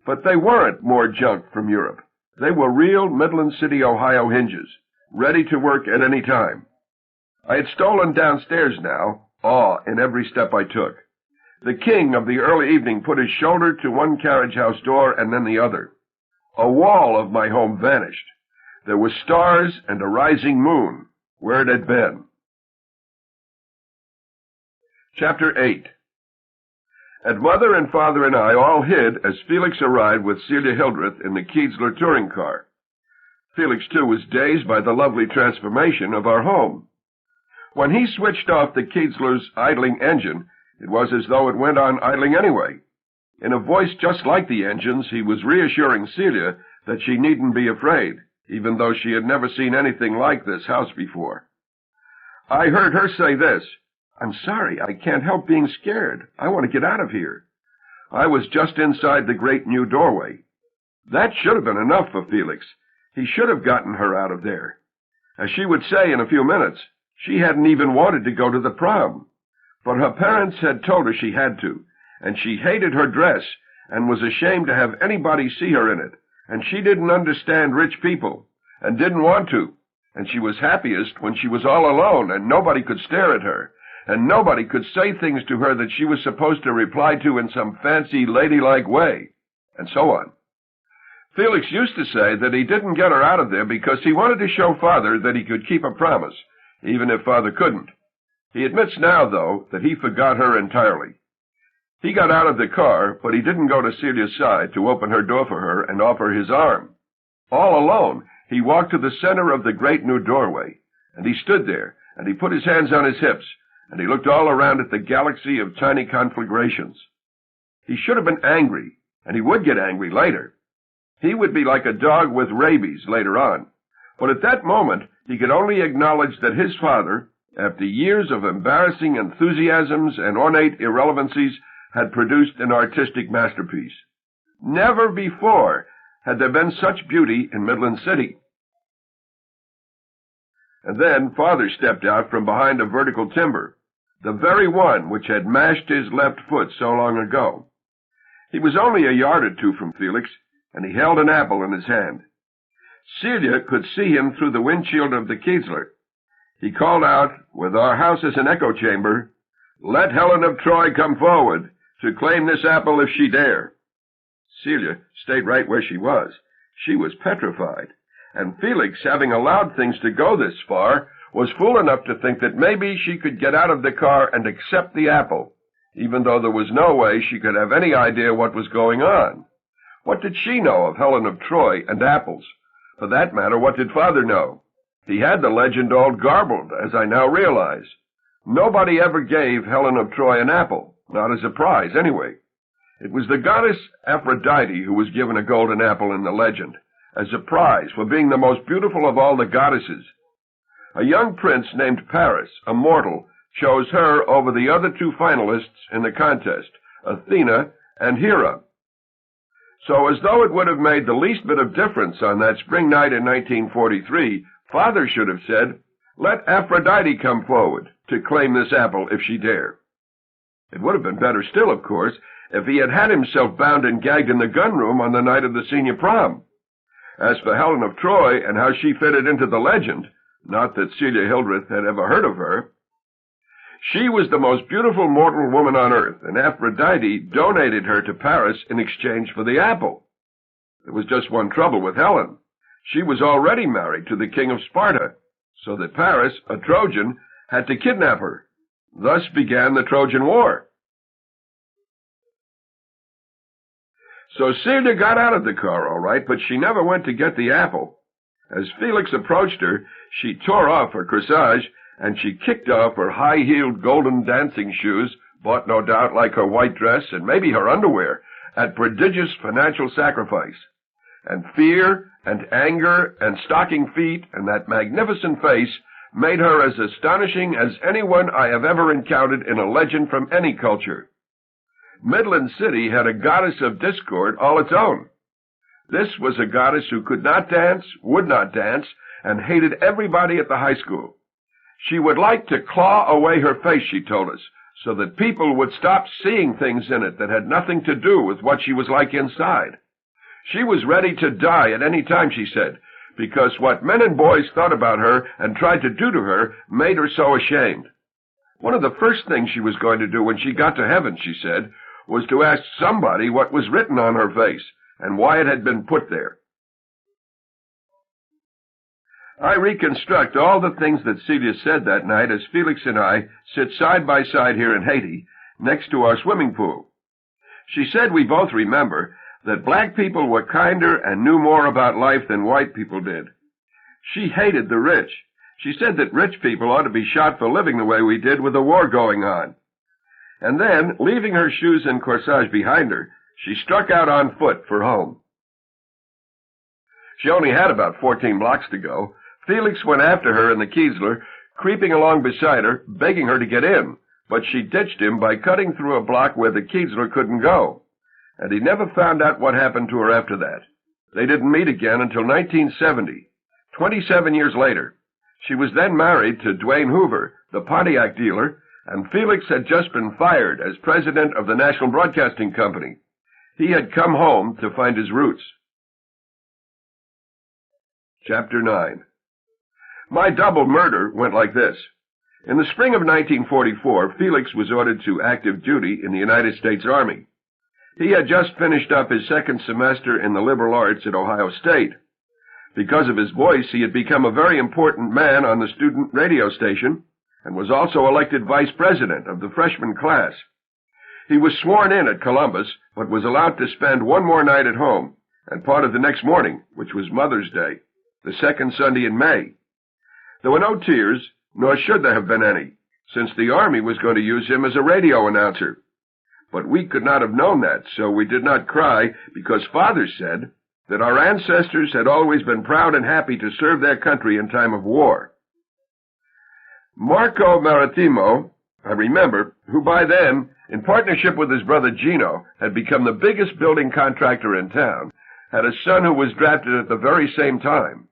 But they weren't more junk from Europe. They were real Midland City, Ohio hinges, ready to work at any time. I had stolen downstairs now, awe in every step I took. The king of the early evening put his shoulder to one carriage house door and then the other. A wall of my home vanished. There were stars and a rising moon where it had been. Chapter 8. And Mother and Father and I all hid as Felix arrived with Celia Hildreth in the Kienzler touring car. Felix, too, was dazed by the lovely transformation of our home. When he switched off the Kienzler's idling engine, it was as though it went on idling anyway. In a voice just like the engine's, he was reassuring Celia that she needn't be afraid, even though she had never seen anything like this house before. I heard her say this: "I'm sorry, I can't help being scared. I want to get out of here." I was just inside the great new doorway. That should have been enough for Felix. He should have gotten her out of there. As she would say in a few minutes, she hadn't even wanted to go to the prom. But her parents had told her she had to, and she hated her dress and was ashamed to have anybody see her in it, and she didn't understand rich people, and didn't want to. and she was happiest when she was all alone and nobody could stare at her, and nobody could say things to her that she was supposed to reply to in some fancy ladylike way, and so on. Felix used to say that he didn't get her out of there because he wanted to show Father that he could keep a promise, even if Father couldn't. He admits now, though, that he forgot her entirely. He got out of the car, but he didn't go to Celia's side to open her door for her and offer his arm. All alone, he walked to the center of the great new doorway, and he stood there, and he put his hands on his hips, and he looked all around at the galaxy of tiny conflagrations. He should have been angry, and he would get angry later. He would be like a dog with rabies later on. But at that moment, he could only acknowledge that his father, after years of embarrassing enthusiasms and ornate irrelevancies, had produced an artistic masterpiece. Never before had there been such beauty in Midland City. And then Father stepped out from behind a vertical timber, the very one which had mashed his left foot so long ago. He was only a yard or two from Felix, and he held an apple in his hand. Celia could see him through the windshield of the Kiesler. He called out, with our house as an echo chamber, "Let Helen of Troy come forward to claim this apple if she dare." Celia stayed right where she was. She was petrified. And Felix, having allowed things to go this far, was fool enough to think that maybe she could get out of the car and accept the apple, even though there was no way she could have any idea what was going on. What did she know of Helen of Troy and apples? For that matter, what did Father know? He had the legend all garbled, as I now realize. Nobody ever gave Helen of Troy an apple, not as a prize, anyway. It was the goddess Aphrodite who was given a golden apple in the legend, as a prize for being the most beautiful of all the goddesses. A young prince named Paris, a mortal, chose her over the other two finalists in the contest, Athena and Hera. So as though it would have made the least bit of difference on that spring night in 1943, Father should have said, "Let Aphrodite come forward to claim this apple if she dare." It would have been better still, of course, if he had had himself bound and gagged in the gun room on the night of the senior prom. As for Helen of Troy and how she fitted into the legend, not that Celia Hildreth had ever heard of her, she was the most beautiful mortal woman on earth, and Aphrodite donated her to Paris in exchange for the apple. There was just one trouble with Helen. She was already married to the king of Sparta, so that Paris, a Trojan, had to kidnap her. Thus began the Trojan War. So Celia got out of the car all right, but she never went to get the apple. As Felix approached her, she tore off her corsage, and she kicked off her high-heeled golden dancing shoes, bought no doubt like her white dress and maybe her underwear, at prodigious financial sacrifice. And fear and anger and stocking feet and that magnificent face made her as astonishing as anyone I have ever encountered in a legend from any culture. Midland City had a goddess of discord all its own. This was a goddess who could not dance, would not dance, and hated everybody at the high school. She would like to claw away her face, she told us, so that people would stop seeing things in it that had nothing to do with what she was like inside. She was ready to die at any time, she said, because what men and boys thought about her and tried to do to her made her so ashamed. One of the first things she was going to do when she got to heaven, she said, was to ask somebody what was written on her face and why it had been put there. I reconstruct all the things that Celia said that night as Felix and I sit side by side here in Haiti, next to our swimming pool. She said we both remember that black people were kinder and knew more about life than white people did. She hated the rich. She said that rich people ought to be shot for living the way we did with the war going on. And then, leaving her shoes and corsage behind her, she struck out on foot for home. She only had about 14 blocks to go. Felix went after her in the Kiesler, creeping along beside her, begging her to get in, but she ditched him by cutting through a block where the Kiesler couldn't go. And he never found out what happened to her after that. They didn't meet again until 1970, 27 years later. She was then married to Dwayne Hoover, the Pontiac dealer, and Felix had just been fired as president of the National Broadcasting Company. He had come home to find his roots. Chapter 9. My double murder went like this. In the spring of 1944, Felix was ordered to active duty in the United States Army. He had just finished up his second semester in the liberal arts at Ohio State. Because of his voice, he had become a very important man on the student radio station and was also elected vice president of the freshman class. He was sworn in at Columbus, but was allowed to spend one more night at home and part of the next morning, which was Mother's Day, the second Sunday in May. There were no tears, nor should there have been any, since the Army was going to use him as a radio announcer. But we could not have known that, so we did not cry, because Father said that our ancestors had always been proud and happy to serve their country in time of war. Marco Maritimo, I remember, who by then, in partnership with his brother Gino, had become the biggest building contractor in town, had a son who was drafted at the very same time.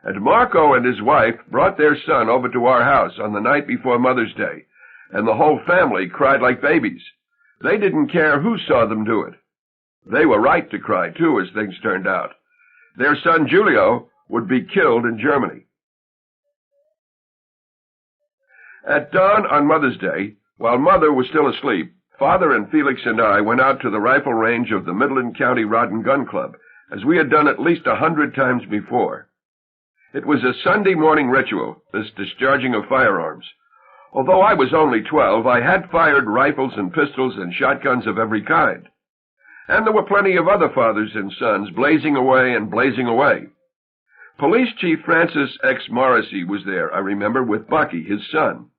And Marco and his wife brought their son over to our house on the night before Mother's Day, and the whole family cried like babies. They didn't care who saw them do it. They were right to cry, too, as things turned out. Their son Giulio would be killed in Germany. At dawn on Mother's Day, while Mother was still asleep, Father and Felix and I went out to the rifle range of the Midland County Rod and Gun Club, as we had done at least 100 times before. It was a Sunday morning ritual, this discharging of firearms. Although I was only 12, I had fired rifles and pistols and shotguns of every kind. And there were plenty of other fathers and sons blazing away and blazing away. Police Chief Francis X. Morrissey was there, I remember, with Bucky, his son.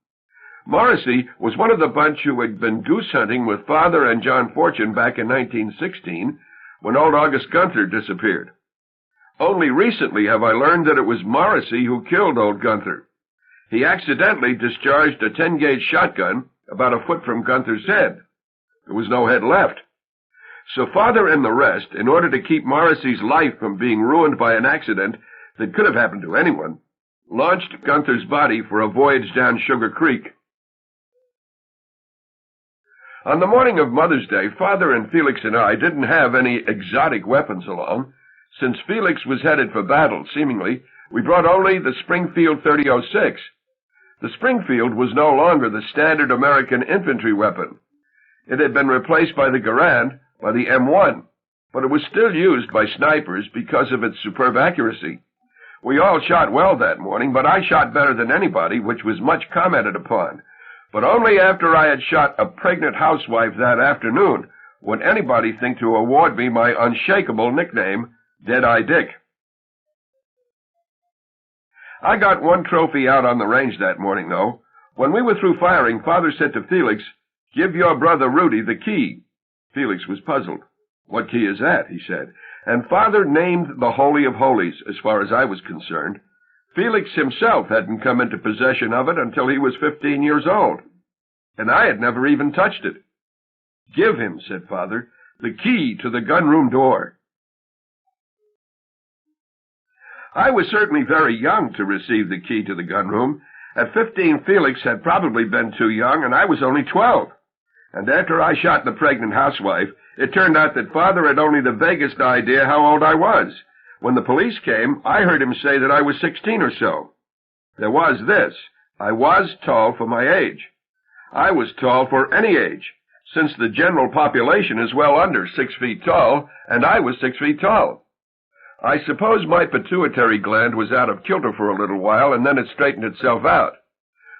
Morrissey was one of the bunch who had been goose hunting with Father and John Fortune back in 1916, when old August Gunther disappeared. Only recently have I learned that it was Morrissey who killed old Gunther. He accidentally discharged a 10-gauge shotgun about a foot from Gunther's head. There was no head left. So Father and the rest, in order to keep Morrissey's life from being ruined by an accident that could have happened to anyone, launched Gunther's body for a voyage down Sugar Creek. On the morning of Mother's Day, Father and Felix and I didn't have any exotic weapons along. Since Felix was headed for battle, seemingly, we brought only the Springfield .30-06. The Springfield was no longer the standard American infantry weapon. It had been replaced by the Garand, by the M1, but it was still used by snipers because of its superb accuracy. We all shot well that morning, but I shot better than anybody, which was much commented upon. But only after I had shot a pregnant housewife that afternoon would anybody think to award me my unshakable nickname, Deadeye Dick. I got one trophy out on the range that morning, though. When we were through firing, Father said to Felix, "Give your brother Rudy the key." Felix was puzzled. "What key is that?" he said. And Father named the Holy of Holies, as far as I was concerned. Felix himself hadn't come into possession of it until he was 15 years old, and I had never even touched it. "Give him," said Father, "the key to the gunroom door." I was certainly very young to receive the key to the gunroom. At 15, Felix had probably been too young, and I was only 12. And after I shot the pregnant housewife, it turned out that Father had only the vaguest idea how old I was. When the police came, I heard him say that I was 16 or so. There was this. I was tall for my age. I was tall for any age, since the general population is well under 6 feet tall, and I was 6 feet tall. I suppose my pituitary gland was out of kilter for a little while, and then it straightened itself out.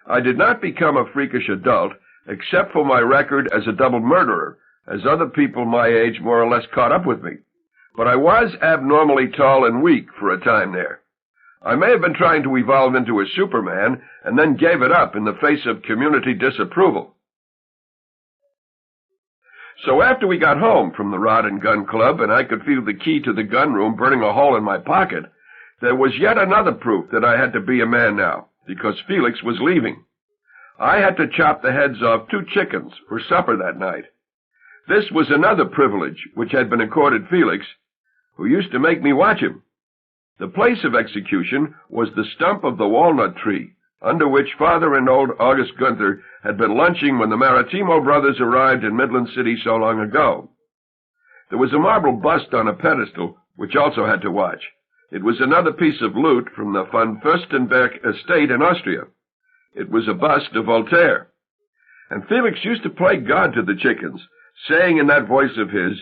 I did not become a freakish adult, except for my record as a double murderer, as other people my age more or less caught up with me. But I was abnormally tall and weak for a time there. I may have been trying to evolve into a Superman, and then gave it up in the face of community disapproval. So after we got home from the Rod and Gun Club, and I could feel the key to the gunroom burning a hole in my pocket, there was yet another proof that I had to be a man now, because Felix was leaving. I had to chop the heads off 2 chickens for supper that night. This was another privilege which had been accorded Felix, who used to make me watch him. The place of execution was the stump of the walnut tree, under which Father and old August Gunther had been lunching when the Maritimo brothers arrived in Midland City so long ago. There was a marble bust on a pedestal, which also had to watch. It was another piece of loot from the von Fürstenberg estate in Austria. It was a bust of Voltaire. And Felix used to play God to the chickens, saying in that voice of his,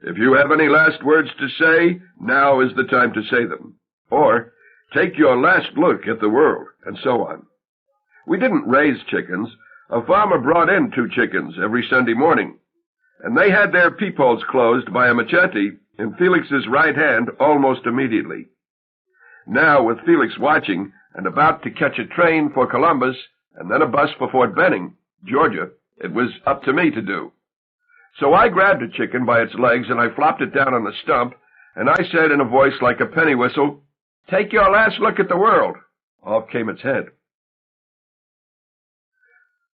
"If you have any last words to say, now is the time to say them." Or, "Take your last look at the world," and so on. We didn't raise chickens. A farmer brought in 2 chickens every Sunday morning, and they had their peepholes closed by a machete in Felix's right hand almost immediately. Now, with Felix watching and about to catch a train for Columbus and then a bus for Fort Benning, Georgia, it was up to me to do. So I grabbed a chicken by its legs and I flopped it down on the stump, and I said in a voice like a penny whistle, "Take your last look at the world." Off came its head.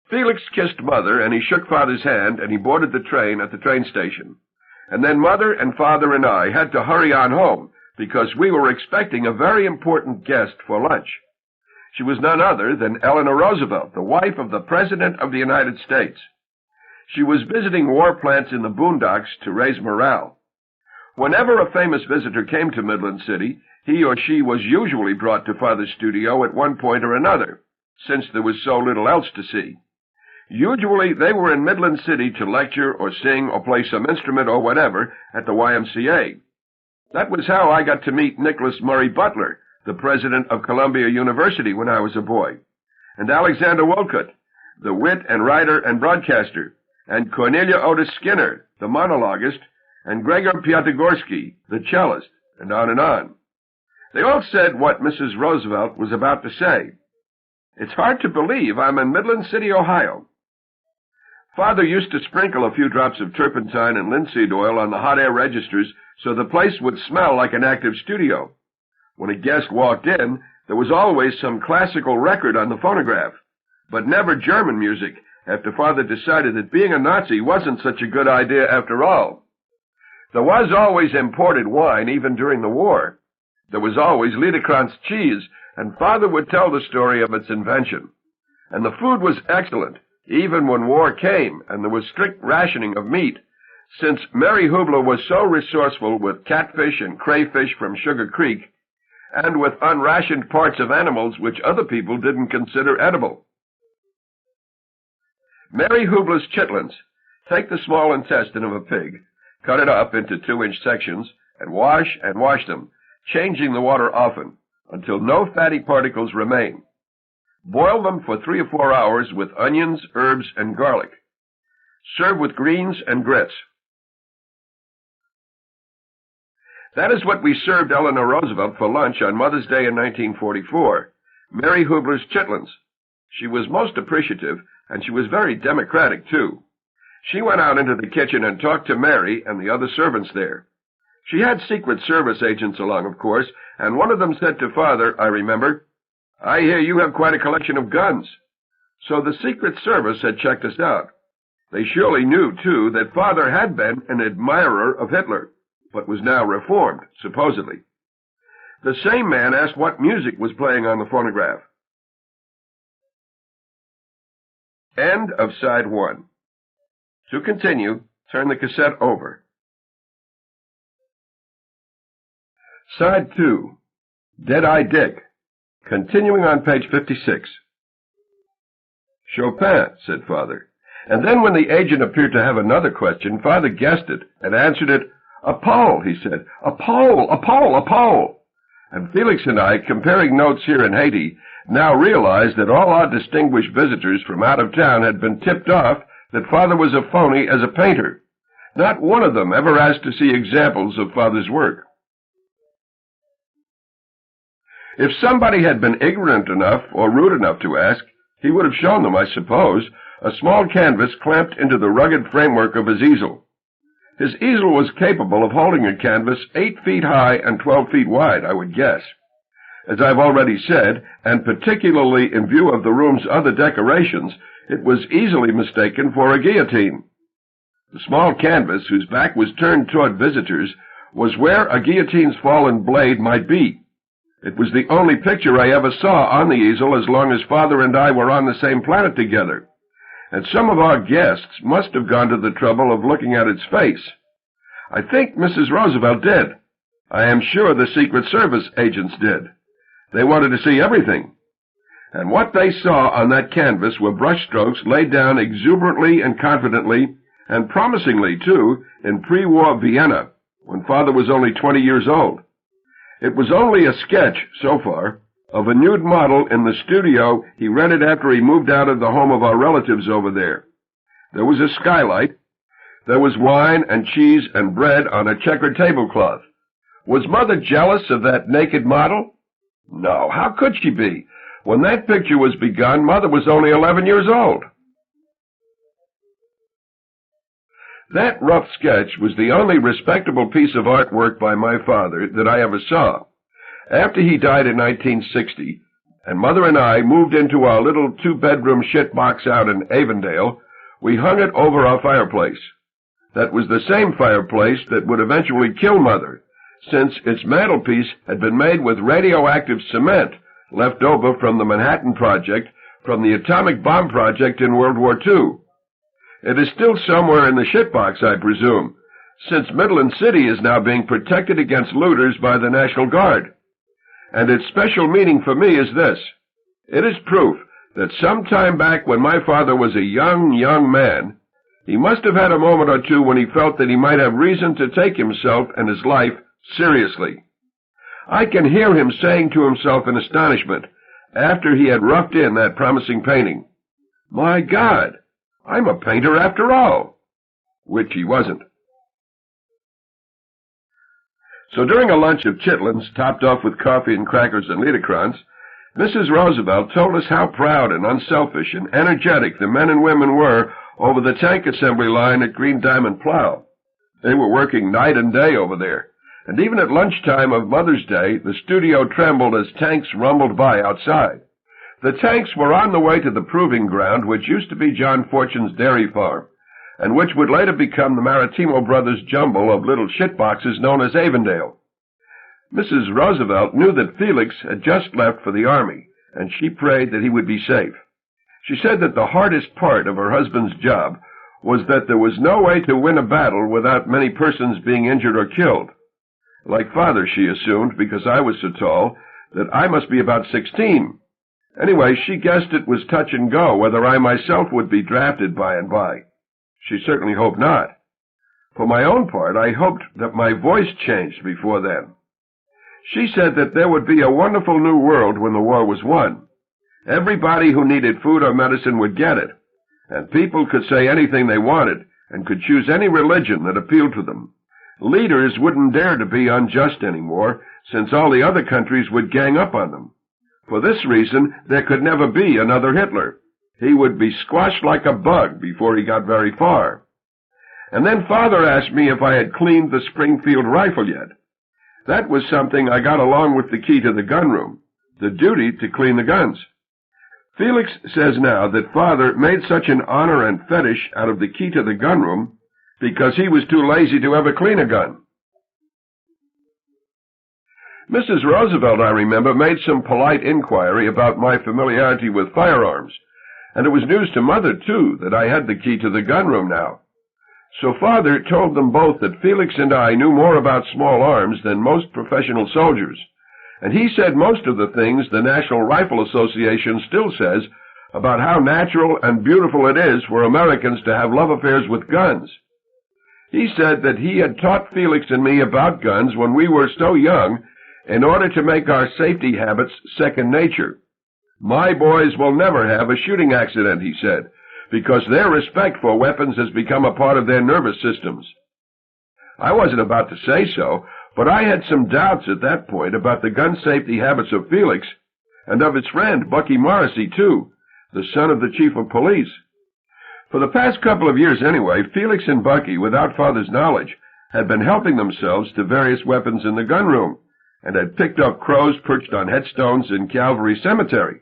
Felix kissed Mother, and he shook Father's hand, and he boarded the train at the train station. And then Mother and Father and I had to hurry on home, because we were expecting a very important guest for lunch. She was none other than Eleanor Roosevelt, the wife of the President of the United States. She was visiting war plants in the boondocks to raise morale. Whenever a famous visitor came to Midland City, he or she was usually brought to Father's studio at one point or another, since there was so little else to see. Usually they were in Midland City to lecture or sing or play some instrument or whatever at the YMCA. That was how I got to meet Nicholas Murray Butler, the president of Columbia University when I was a boy, and Alexander Wolcott, the wit and writer and broadcaster, and Cornelia Otis Skinner, the monologuist, and Gregor Piatigorsky, the cellist, and on and on. They all said what Mrs. Roosevelt was about to say. "It's hard to believe I'm in Midland City, Ohio." Father used to sprinkle a few drops of turpentine and linseed oil on the hot air registers so the place would smell like an active studio. When a guest walked in, there was always some classical record on the phonograph, but never German music, after Father decided that being a Nazi wasn't such a good idea after all. There was always imported wine, even during the war. There was always Liederkranz cheese, and Father would tell the story of its invention. And the food was excellent, even when war came and there was strict rationing of meat, since Mary Hubler was so resourceful with catfish and crayfish from Sugar Creek, and with unrationed parts of animals which other people didn't consider edible. Mary Hubler's chitlins. Take the small intestine of a pig, cut it up into 2-inch sections, and wash them, changing the water often, until no fatty particles remain. Boil them for 3 or 4 hours with onions, herbs, and garlic. Serve with greens and grits. That is what we served Eleanor Roosevelt for lunch on Mother's Day in 1944, Mary Hubler's chitlins. She was most appreciative, and she was very democratic, too. She went out into the kitchen and talked to Mary and the other servants there. She had Secret Service agents along, of course, and one of them said to Father, I remember, "I hear you have quite a collection of guns." So the Secret Service had checked us out. They surely knew, too, that Father had been an admirer of Hitler, but was now reformed, supposedly. The same man asked what music was playing on the phonograph. End of Side 1. To continue, turn the cassette over. Side 2. Deadeye Dick. Continuing on page 56. "Chopin," said Father. And then when the agent appeared to have another question, Father guessed it and answered it. "A Pole," he said. "A Pole, a Pole, a Pole." And Felix and I, comparing notes here in Haiti, now realized that all our distinguished visitors from out of town had been tipped off that Father was a phony as a painter. Not one of them ever asked to see examples of Father's work. If somebody had been ignorant enough or rude enough to ask, he would have shown them, I suppose, a small canvas clamped into the rugged framework of his easel. His easel was capable of holding a canvas 8 feet high and 12 feet wide, I would guess. As I've already said, and particularly in view of the room's other decorations, it was easily mistaken for a guillotine. The small canvas, whose back was turned toward visitors, was where a guillotine's fallen blade might be. It was the only picture I ever saw on the easel as long as Father and I were on the same planet together, and some of our guests must have gone to the trouble of looking at its face. I think Mrs. Roosevelt did. I am sure the Secret Service agents did. They wanted to see everything. And what they saw on that canvas were brushstrokes laid down exuberantly and confidently, and promisingly, too, in pre-war Vienna, when Father was only 20 years old. It was only a sketch, so far, of a nude model in the studio he rented after he moved out of the home of our relatives over there. There was a skylight. There was wine and cheese and bread on a checkered tablecloth. Was Mother jealous of that naked model? No, how could she be? When that picture was begun, Mother was only 11 years old. That rough sketch was the only respectable piece of artwork by my father that I ever saw. After he died in 1960, and Mother and I moved into our little two-bedroom shitbox out in Avondale, we hung it over our fireplace. That was the same fireplace that would eventually kill Mother, since its mantelpiece had been made with radioactive cement left over from the Manhattan Project, from the atomic bomb project in World War II. It is still somewhere in the shitbox, I presume, since Midland City is now being protected against looters by the National Guard. And its special meaning for me is this. It is proof that some time back when my father was a young man, he must have had a moment or two when he felt that he might have reason to take himself and his life seriously. I can hear him saying to himself in astonishment, after he had roughed in that promising painting, "My God, I'm a painter after all," which he wasn't. So during a lunch of chitlins, topped off with coffee and crackers and Liederkranz, Mrs. Roosevelt told us how proud and unselfish and energetic the men and women were over the tank assembly line at Green Diamond Plow. They were working night and day over there, and even at lunchtime of Mother's Day, the studio trembled as tanks rumbled by outside. The tanks were on the way to the proving ground, which used to be John Fortune's dairy farm, and which would later become the Maritimo brothers' jumble of little shitboxes known as Avondale. Mrs. Roosevelt knew that Felix had just left for the Army, and she prayed that he would be safe. She said that the hardest part of her husband's job was that there was no way to win a battle without many persons being injured or killed. Like Father, she assumed, because I was so tall, that I must be about 16. Anyway, she guessed it was touch and go whether I myself would be drafted by and by. She certainly hoped not. For my own part, I hoped that my voice changed before then. She said that there would be a wonderful new world when the war was won. Everybody who needed food or medicine would get it, and people could say anything they wanted and could choose any religion that appealed to them. Leaders wouldn't dare to be unjust anymore, since all the other countries would gang up on them. For this reason, there could never be another Hitler. He would be squashed like a bug before he got very far. And then Father asked me if I had cleaned the Springfield rifle yet. That was something I got along with the key to the gunroom, the duty to clean the guns. Felix says now that Father made such an honor and fetish out of the key to the gunroom because he was too lazy to ever clean a gun. Mrs. Roosevelt, I remember, made some polite inquiry about my familiarity with firearms, and it was news to Mother, too, that I had the key to the gunroom now. So Father told them both that Felix and I knew more about small arms than most professional soldiers, and he said most of the things the National Rifle Association still says about how natural and beautiful it is for Americans to have love affairs with guns. He said that he had taught Felix and me about guns when we were so young in order to make our safety habits second nature. My boys will never have a shooting accident, he said, because their respect for weapons has become a part of their nervous systems. I wasn't about to say so, but I had some doubts at that point about the gun safety habits of Felix, and of his friend, Bucky Morrissey, too, the son of the chief of police. For the past couple of years anyway, Felix and Bucky, without Father's knowledge, had been helping themselves to various weapons in the gunroom, and had picked up crows perched on headstones in Calvary Cemetery,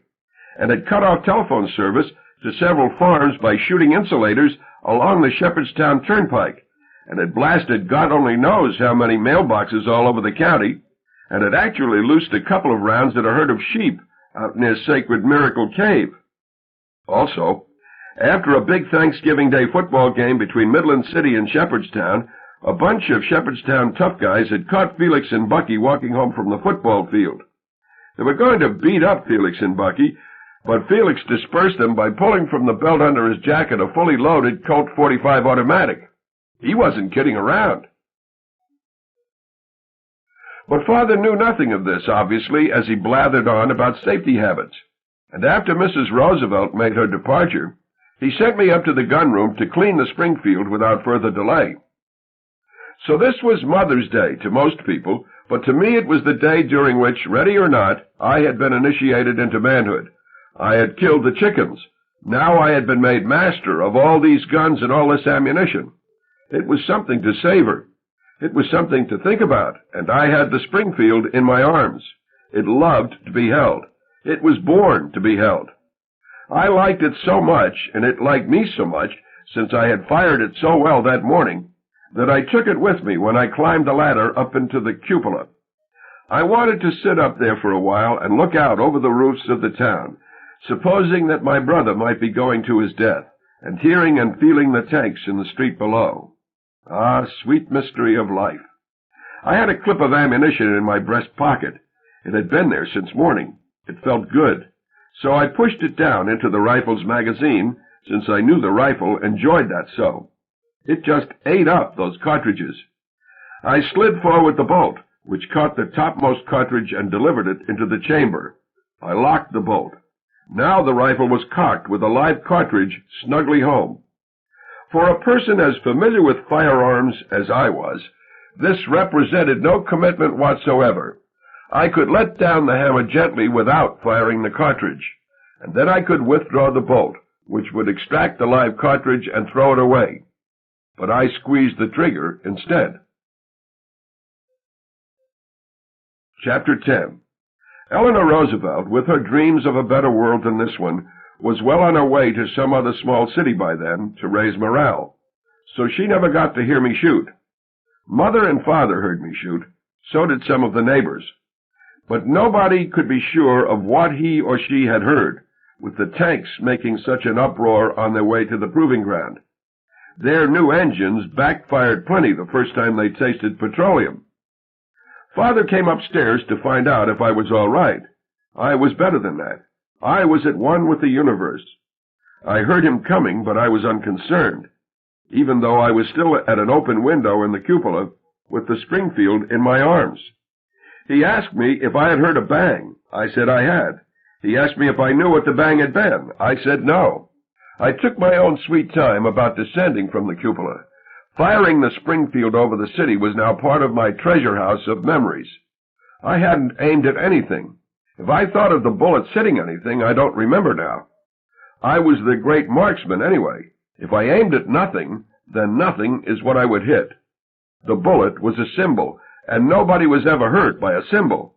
and had cut off telephone service to several farms by shooting insulators along the Shepherdstown Turnpike, and had blasted God only knows how many mailboxes all over the county, and had actually loosed a couple of rounds at a herd of sheep out near Sacred Miracle Cave. Also, after a big Thanksgiving Day football game between Midland City and Shepherdstown, A bunch of Shepherdstown tough guys had caught Felix and Bucky walking home from the football field. They were going to beat up Felix and Bucky, but Felix dispersed them by pulling from the belt under his jacket a fully loaded Colt .45 automatic. He wasn't kidding around. But Father knew nothing of this, obviously, as he blathered on about safety habits. And after Mrs. Roosevelt made her departure, he sent me up to the gun room to clean the Springfield without further delay. So this was Mother's Day to most people, but to me it was the day during which, ready or not, I had been initiated into manhood. I had killed the chickens. Now I had been made master of all these guns and all this ammunition. It was something to savor. It was something to think about, and I had the Springfield in my arms. It loved to be held. It was born to be held. I liked it so much, and it liked me so much, since I had fired it so well that morning, that I took it with me when I climbed the ladder up into the cupola. I wanted to sit up there for a while and look out over the roofs of the town, supposing that my brother might be going to his death, and hearing and feeling the tanks in the street below. Ah, sweet mystery of life. I had a clip of ammunition in my breast pocket. It had been there since morning. It felt good. So I pushed it down into the rifle's magazine, since I knew the rifle enjoyed that so. It just ate up those cartridges. I slid forward the bolt, which caught the topmost cartridge and delivered it into the chamber. I locked the bolt. Now the rifle was cocked with a live cartridge snugly home. For a person as familiar with firearms as I was, this represented no commitment whatsoever. I could let down the hammer gently without firing the cartridge, and then I could withdraw the bolt, which would extract the live cartridge and throw it away. But I squeezed the trigger instead. Chapter 10. Eleanor Roosevelt, with her dreams of a better world than this one, was well on her way to some other small city by then to raise morale, so she never got to hear me shoot. Mother and Father heard me shoot, so did some of the neighbors. But nobody could be sure of what he or she had heard, with the tanks making such an uproar on their way to the proving ground. Their new engines backfired plenty the first time they tasted petroleum. Father came upstairs to find out if I was all right. I was better than that. I was at one with the universe. I heard him coming, but I was unconcerned, even though I was still at an open window in the cupola with the Springfield in my arms. He asked me if I had heard a bang. I said I had. He asked me if I knew what the bang had been. I said no. I took my own sweet time about descending from the cupola. Firing the Springfield over the city was now part of my treasure house of memories. I hadn't aimed at anything. If I thought of the bullet hitting anything, I don't remember now. I was the great marksman anyway. If I aimed at nothing, then nothing is what I would hit. The bullet was a symbol, and nobody was ever hurt by a symbol.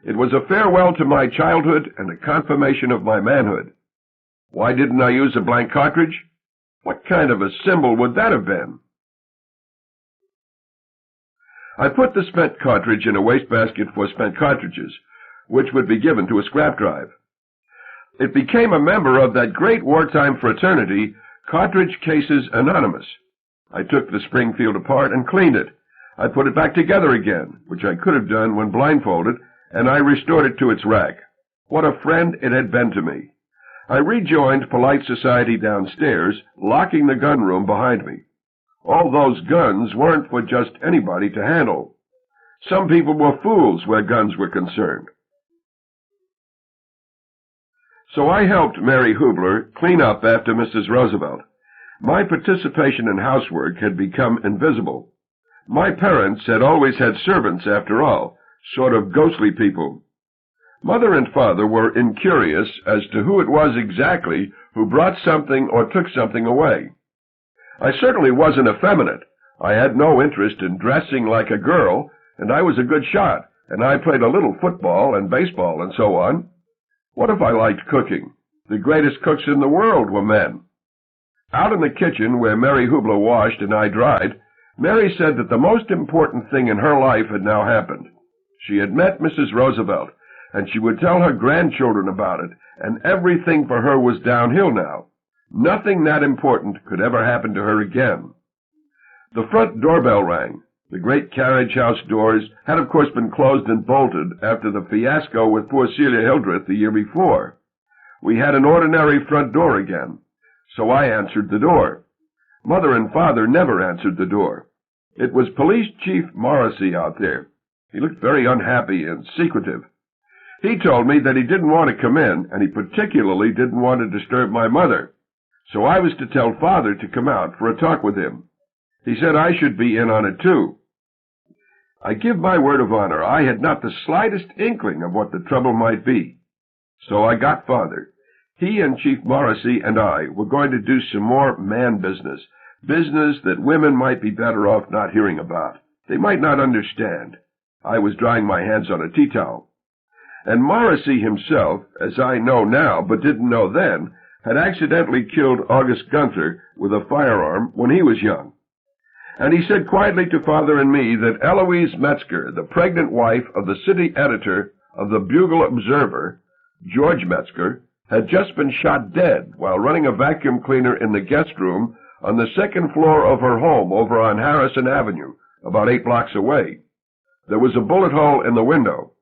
It was a farewell to my childhood and a confirmation of my manhood. Why didn't I use a blank cartridge? What kind of a symbol would that have been? I put the spent cartridge in a wastebasket for spent cartridges, which would be given to a scrap drive. It became a member of that great wartime fraternity, Cartridge Cases Anonymous. I took the Springfield apart and cleaned it. I put it back together again, which I could have done when blindfolded, and I restored it to its rack. What a friend it had been to me. I rejoined polite society downstairs, locking the gun room behind me. All those guns weren't for just anybody to handle. Some people were fools where guns were concerned. So I helped Mary Hubler clean up after Mrs. Roosevelt. My participation in housework had become invisible. My parents had always had servants, after all, sort of ghostly people. Mother and Father were incurious as to who it was exactly who brought something or took something away. I certainly wasn't effeminate. I had no interest in dressing like a girl, and I was a good shot, and I played a little football and baseball and so on. What if I liked cooking? The greatest cooks in the world were men. Out in the kitchen, where Mary Hubler washed and I dried, Mary said that the most important thing in her life had now happened. She had met Mrs. Roosevelt, and she would tell her grandchildren about it, and everything for her was downhill now. Nothing that important could ever happen to her again. The front doorbell rang. The great carriage house doors had of course been closed and bolted after the fiasco with poor Celia Hildreth the year before. We had an ordinary front door again, so I answered the door. Mother and Father never answered the door. It was Police Chief Morrissey out there. He looked very unhappy and secretive. He told me that he didn't want to come in, and he particularly didn't want to disturb my mother, so I was to tell Father to come out for a talk with him. He said I should be in on it, too. I give my word of honor, I had not the slightest inkling of what the trouble might be. So I got Father. He and Chief Morrissey and I were going to do some more man business that women might be better off not hearing about. They might not understand. I was drying my hands on a tea towel. And Morrissey himself, as I know now but didn't know then, had accidentally killed August Gunther with a firearm when he was young. And he said quietly to Father and me that Eloise Metzger, the pregnant wife of the city editor of the Bugle Observer, George Metzger, had just been shot dead while running a vacuum cleaner in the guest room on the second floor of her home over on Harrison Avenue, about 8 blocks away. There was a bullet hole in the window.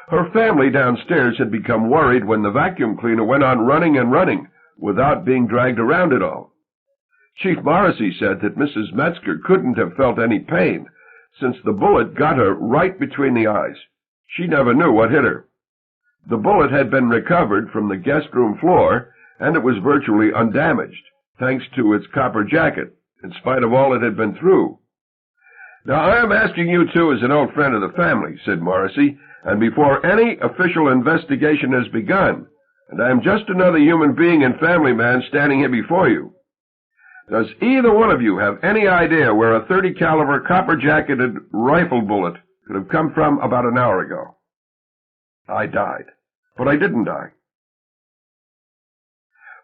Her family downstairs had become worried when the vacuum cleaner went on running and running without being dragged around at all. Chief Morrissey said that Mrs. Metzger couldn't have felt any pain, since the bullet got her right between the eyes. She never knew what hit her. The bullet had been recovered from the guest room floor, and it was virtually undamaged, thanks to its copper jacket, in spite of all it had been through. Now, I am asking you two as an old friend of the family, said Morrissey, and before any official investigation has begun, and I am just another human being and family man standing here before you. Does either one of you have any idea where a .30 caliber copper-jacketed rifle bullet could have come from about an hour ago? I died, but I didn't die.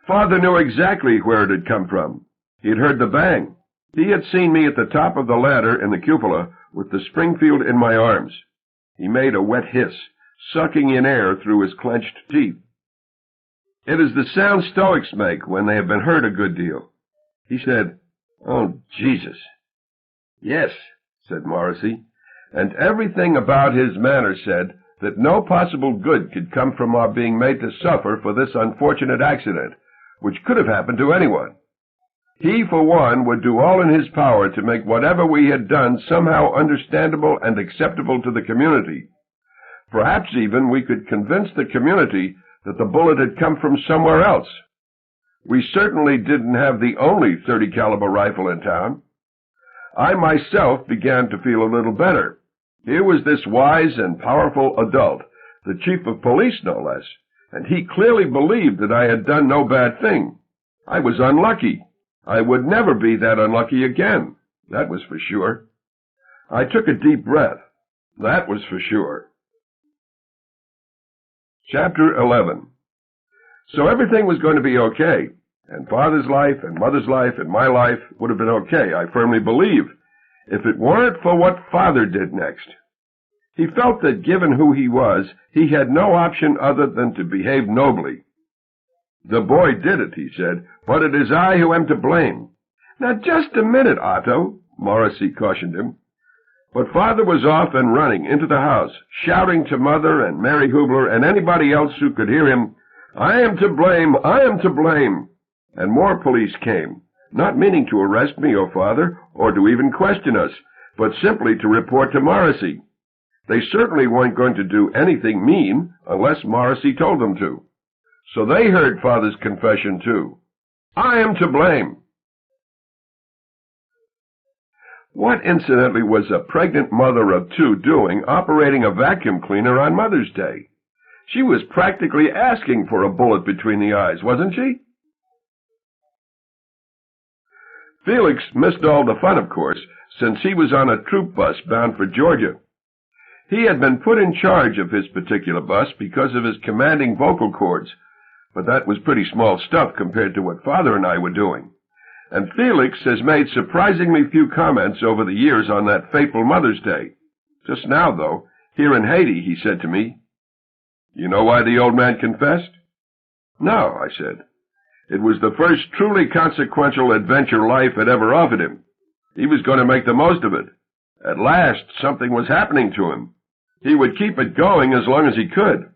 Father knew exactly where it had come from. He had heard the bang. He had seen me at the top of the ladder in the cupola with the Springfield in my arms. He made a wet hiss, sucking in air through his clenched teeth. It is the sound Stoics make when they have been hurt a good deal. He said, "Oh, Jesus." "Yes," said Morrissey, and everything about his manner said that no possible good could come from our being made to suffer for this unfortunate accident, which could have happened to anyone. He, for one, would do all in his power to make whatever we had done somehow understandable and acceptable to the community. Perhaps even we could convince the community that the bullet had come from somewhere else. We certainly didn't have the only .30 caliber rifle in town. I myself began to feel a little better. Here was this wise and powerful adult, the chief of police no less, and he clearly believed that I had done no bad thing. I was unlucky. I would never be that unlucky again. That was for sure. I took a deep breath. That was for sure. Chapter 11. So everything was going to be okay, and Father's life and Mother's life and my life would have been okay, I firmly believe, if it weren't for what Father did next. He felt that given who he was, he had no option other than to behave nobly. "The boy did it," he said, "but it is I who am to blame." "Now, just a minute, Otto," Morrissey cautioned him. But Father was off and running into the house, shouting to Mother and Mary Hubler and anybody else who could hear him, "I am to blame, I am to blame." And more police came, not meaning to arrest me or Father, or to even question us, but simply to report to Morrissey. They certainly weren't going to do anything mean unless Morrissey told them to. So they heard Father's confession, too. "I am to blame." What, incidentally, was a pregnant mother of two doing operating a vacuum cleaner on Mother's Day? She was practically asking for a bullet between the eyes, wasn't she? Felix missed all the fun, of course, since he was on a troop bus bound for Georgia. He had been put in charge of his particular bus because of his commanding vocal cords, but that was pretty small stuff compared to what Father and I were doing. And Felix has made surprisingly few comments over the years on that fateful Mother's Day. Just now, though, here in Haiti, he said to me, "You know why the old man confessed?" "No," I said. "It was the first truly consequential adventure life had ever offered him. He was going to make the most of it. At last, something was happening to him. He would keep it going as long as he could.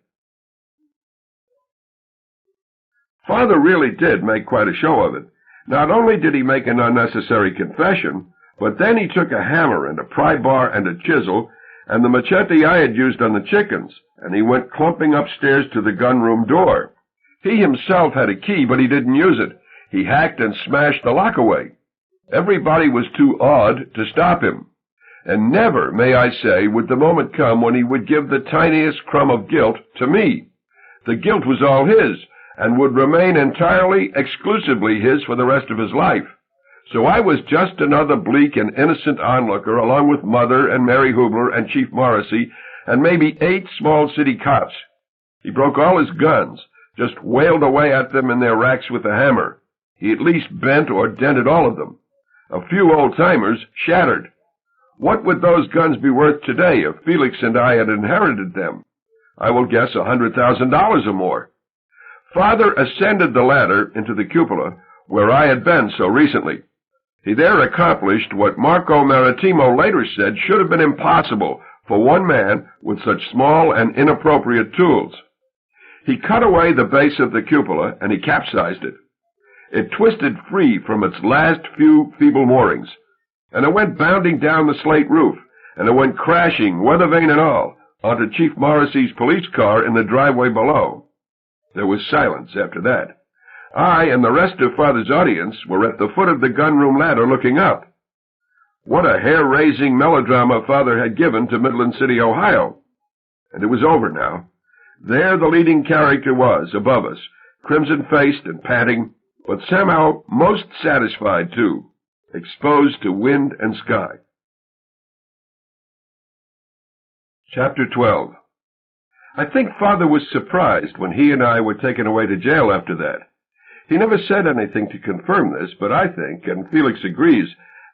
Father really did make quite a show of it. Not only did he make an unnecessary confession, but then he took a hammer and a pry bar and a chisel and the machete I had used on the chickens, and he went clumping upstairs to the gunroom door. He himself had a key, but he didn't use it. He hacked and smashed the lock away. Everybody was too awed to stop him. And never, may I say, would the moment come when he would give the tiniest crumb of guilt to me. The guilt was all his, and would remain entirely, exclusively his for the rest of his life. So I was just another bleak and innocent onlooker, along with Mother and Mary Hubler and Chief Morrissey and maybe 8 small city cops. He broke all his guns, just wailed away at them in their racks with a hammer. He at least bent or dented all of them. A few old-timers shattered. What would those guns be worth today if Felix and I had inherited them? I will guess $100,000 or more. Father ascended the ladder into the cupola where I had been so recently. He there accomplished what Marco Maritimo later said should have been impossible for one man with such small and inappropriate tools. He cut away the base of the cupola, and he capsized it. It twisted free from its last few feeble moorings, and it went bounding down the slate roof, and it went crashing, weather vane and all, onto Chief Morrissey's police car in the driveway below. There was silence after that. I and the rest of Father's audience were at the foot of the gunroom ladder looking up. What a hair-raising melodrama Father had given to Midland City, Ohio. And it was over now. There the leading character was, above us, crimson-faced and panting, but somehow most satisfied, too, exposed to wind and sky. Chapter 12. I think Father was surprised when he and I were taken away to jail after that. He never said anything to confirm this, but I think, and Felix agrees,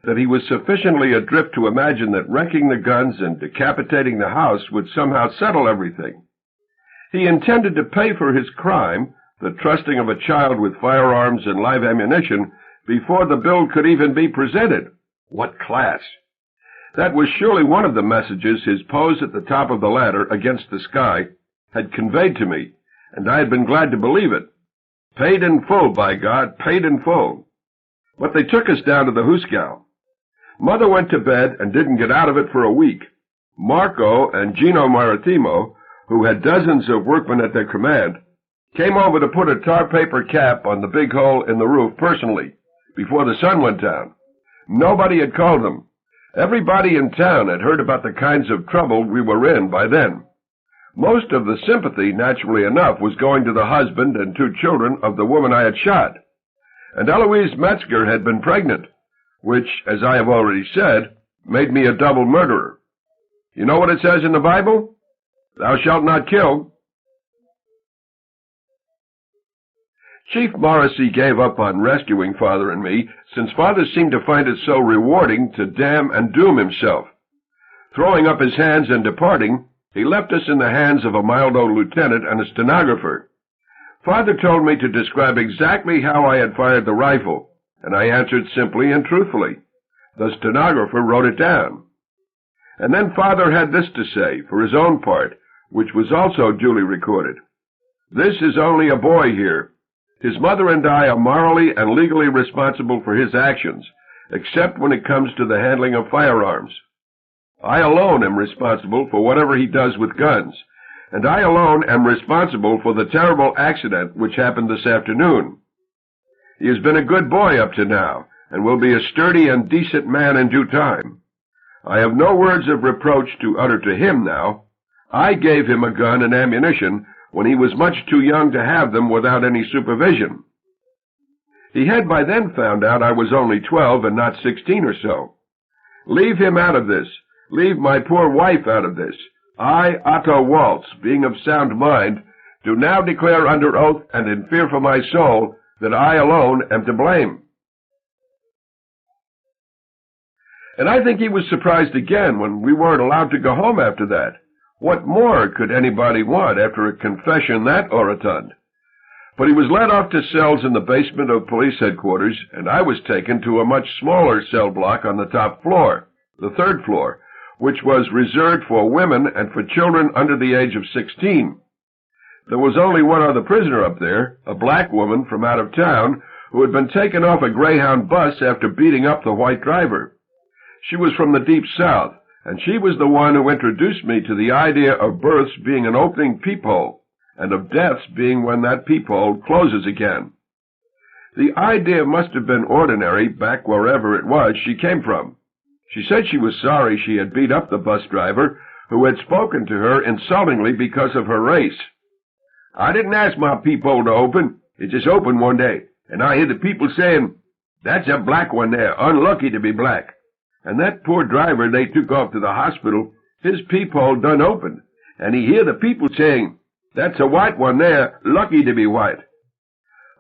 that he was sufficiently adrift to imagine that wrecking the guns and decapitating the house would somehow settle everything. He intended to pay for his crime, the trusting of a child with firearms and live ammunition, before the bill could even be presented. What class! That was surely one of the messages his pose at the top of the ladder against the sky had conveyed to me, and I had been glad to believe it. Paid in full, by God, paid in full. But they took us down to the Hooskow. Mother went to bed and didn't get out of it for a week. Marco and Gino Maritimo, who had dozens of workmen at their command, came over to put a tar paper cap on the big hole in the roof personally, before the sun went down. Nobody had called them. Everybody in town had heard about the kinds of trouble we were in by then. Most of the sympathy, naturally enough, was going to the husband and 2 children of the woman I had shot. And Eloise Metzger had been pregnant, which, as I have already said, made me a double murderer. You know what it says in the Bible? Thou shalt not kill. Chief Morrissey gave up on rescuing Father and me, since Father seemed to find it so rewarding to damn and doom himself. Throwing up his hands and departing, he left us in the hands of a mild old lieutenant and a stenographer. Father told me to describe exactly how I had fired the rifle, and I answered simply and truthfully. The stenographer wrote it down. And then Father had this to say, for his own part, which was also duly recorded. This is only a boy here. His mother and I are morally and legally responsible for his actions, except when it comes to the handling of firearms. I alone am responsible for whatever he does with guns, and I alone am responsible for the terrible accident which happened this afternoon. He has been a good boy up to now, and will be a sturdy and decent man in due time. I have no words of reproach to utter to him now. I gave him a gun and ammunition when he was much too young to have them without any supervision. He had by then found out I was only 12 and not 16 or so. Leave him out of this. Leave my poor wife out of this. I, Otto Waltz, being of sound mind, do now declare under oath and in fear for my soul that I alone am to blame. And I think he was surprised again when we weren't allowed to go home after that. What more could anybody want after a confession that orotund? But he was led off to cells in the basement of police headquarters, and I was taken to a much smaller cell block on the top floor, the third floor, which was reserved for women and for children under the age of 16. There was only one other prisoner up there, a black woman from out of town, who had been taken off a Greyhound bus after beating up the white driver. She was from the Deep South, and she was the one who introduced me to the idea of births being an opening peephole, and of deaths being when that peephole closes again. The idea must have been ordinary back wherever it was she came from. She said she was sorry she had beat up the bus driver, who had spoken to her insultingly because of her race. "I didn't ask my peephole to open. It just opened one day, and I hear the people saying, 'That's a black one there, unlucky to be black.' And that poor driver they took off to the hospital, his peephole done opened, and he hear the people saying, 'That's a white one there, lucky to be white.'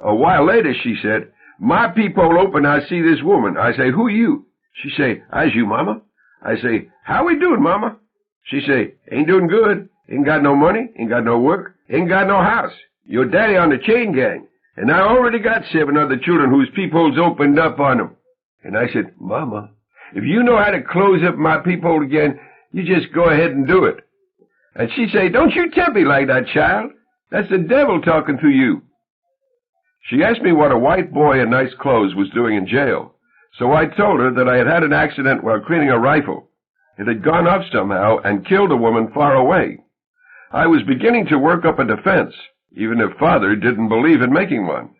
A while later she said, 'My peephole open, I see this woman.' I say, 'Who you?' She say, 'I's you, Mama.' I say, 'How we doing, Mama?' She say, 'Ain't doing good. Ain't got no money, ain't got no work, ain't got no house. Your daddy on the chain gang, and I already got 7 other children whose peepholes opened up on them.' And I said, 'Mama, if you know how to close up my peephole again, you just go ahead and do it.' And she say, 'Don't you tempt me like that, child. That's the devil talking to you.' She asked me what a white boy in nice clothes was doing in jail, so I told her that I had had an accident while cleaning a rifle. It had gone off somehow and killed a woman far away. I was beginning to work up a defense, even if Father didn't believe in making one.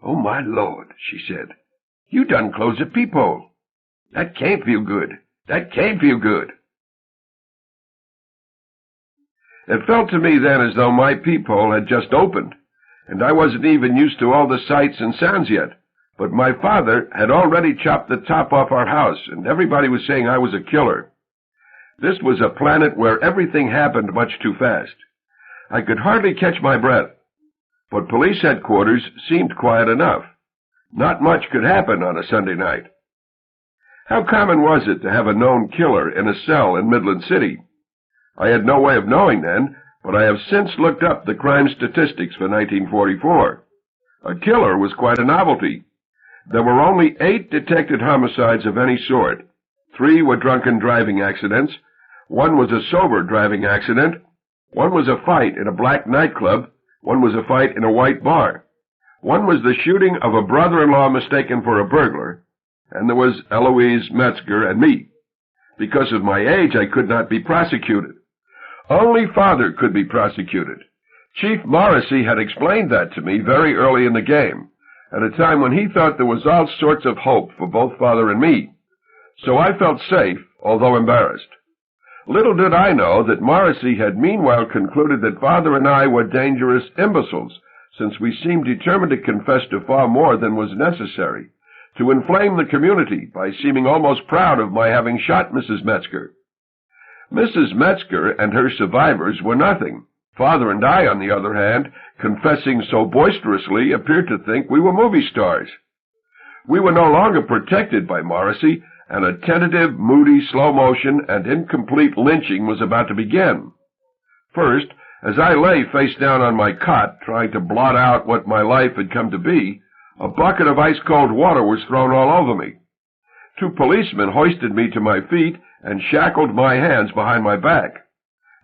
'Oh, my Lord,' she said, 'you done closed a peephole. That can't feel good. That can't feel good.' It felt to me then as though my peephole had just opened, and I wasn't even used to all the sights and sounds yet. But my father had already chopped the top off our house, and everybody was saying I was a killer. This was a planet where everything happened much too fast. I could hardly catch my breath. But police headquarters seemed quiet enough. Not much could happen on a Sunday night. How common was it to have a known killer in a cell in Midland City? I had no way of knowing then, but I have since looked up the crime statistics for 1944. A killer was quite a novelty. There were only 8 detected homicides of any sort. 3 were drunken driving accidents. 1 was a sober driving accident. 1 was a fight in a black nightclub. 1 was a fight in a white bar. 1 was the shooting of a brother-in-law mistaken for a burglar. And there was Eloise Metzger and me. Because of my age, I could not be prosecuted. Only Father could be prosecuted. Chief Morrissey had explained that to me very early in the game, at a time when he thought there was all sorts of hope for both Father and me. So I felt safe, although embarrassed. Little did I know that Morrissey had meanwhile concluded that Father and I were dangerous imbeciles, since we seemed determined to confess to far more than was necessary, to inflame the community by seeming almost proud of my having shot Mrs. Metzger. Mrs. Metzger and her survivors were nothing. Father and I, on the other hand, confessing so boisterously, appeared to think we were movie stars. We were no longer protected by Morrissey, and a tentative, moody, slow motion, and incomplete lynching was about to begin. First, as I lay face down on my cot, trying to blot out what my life had come to be, a bucket of ice-cold water was thrown all over me. 2 policemen hoisted me to my feet and shackled my hands behind my back.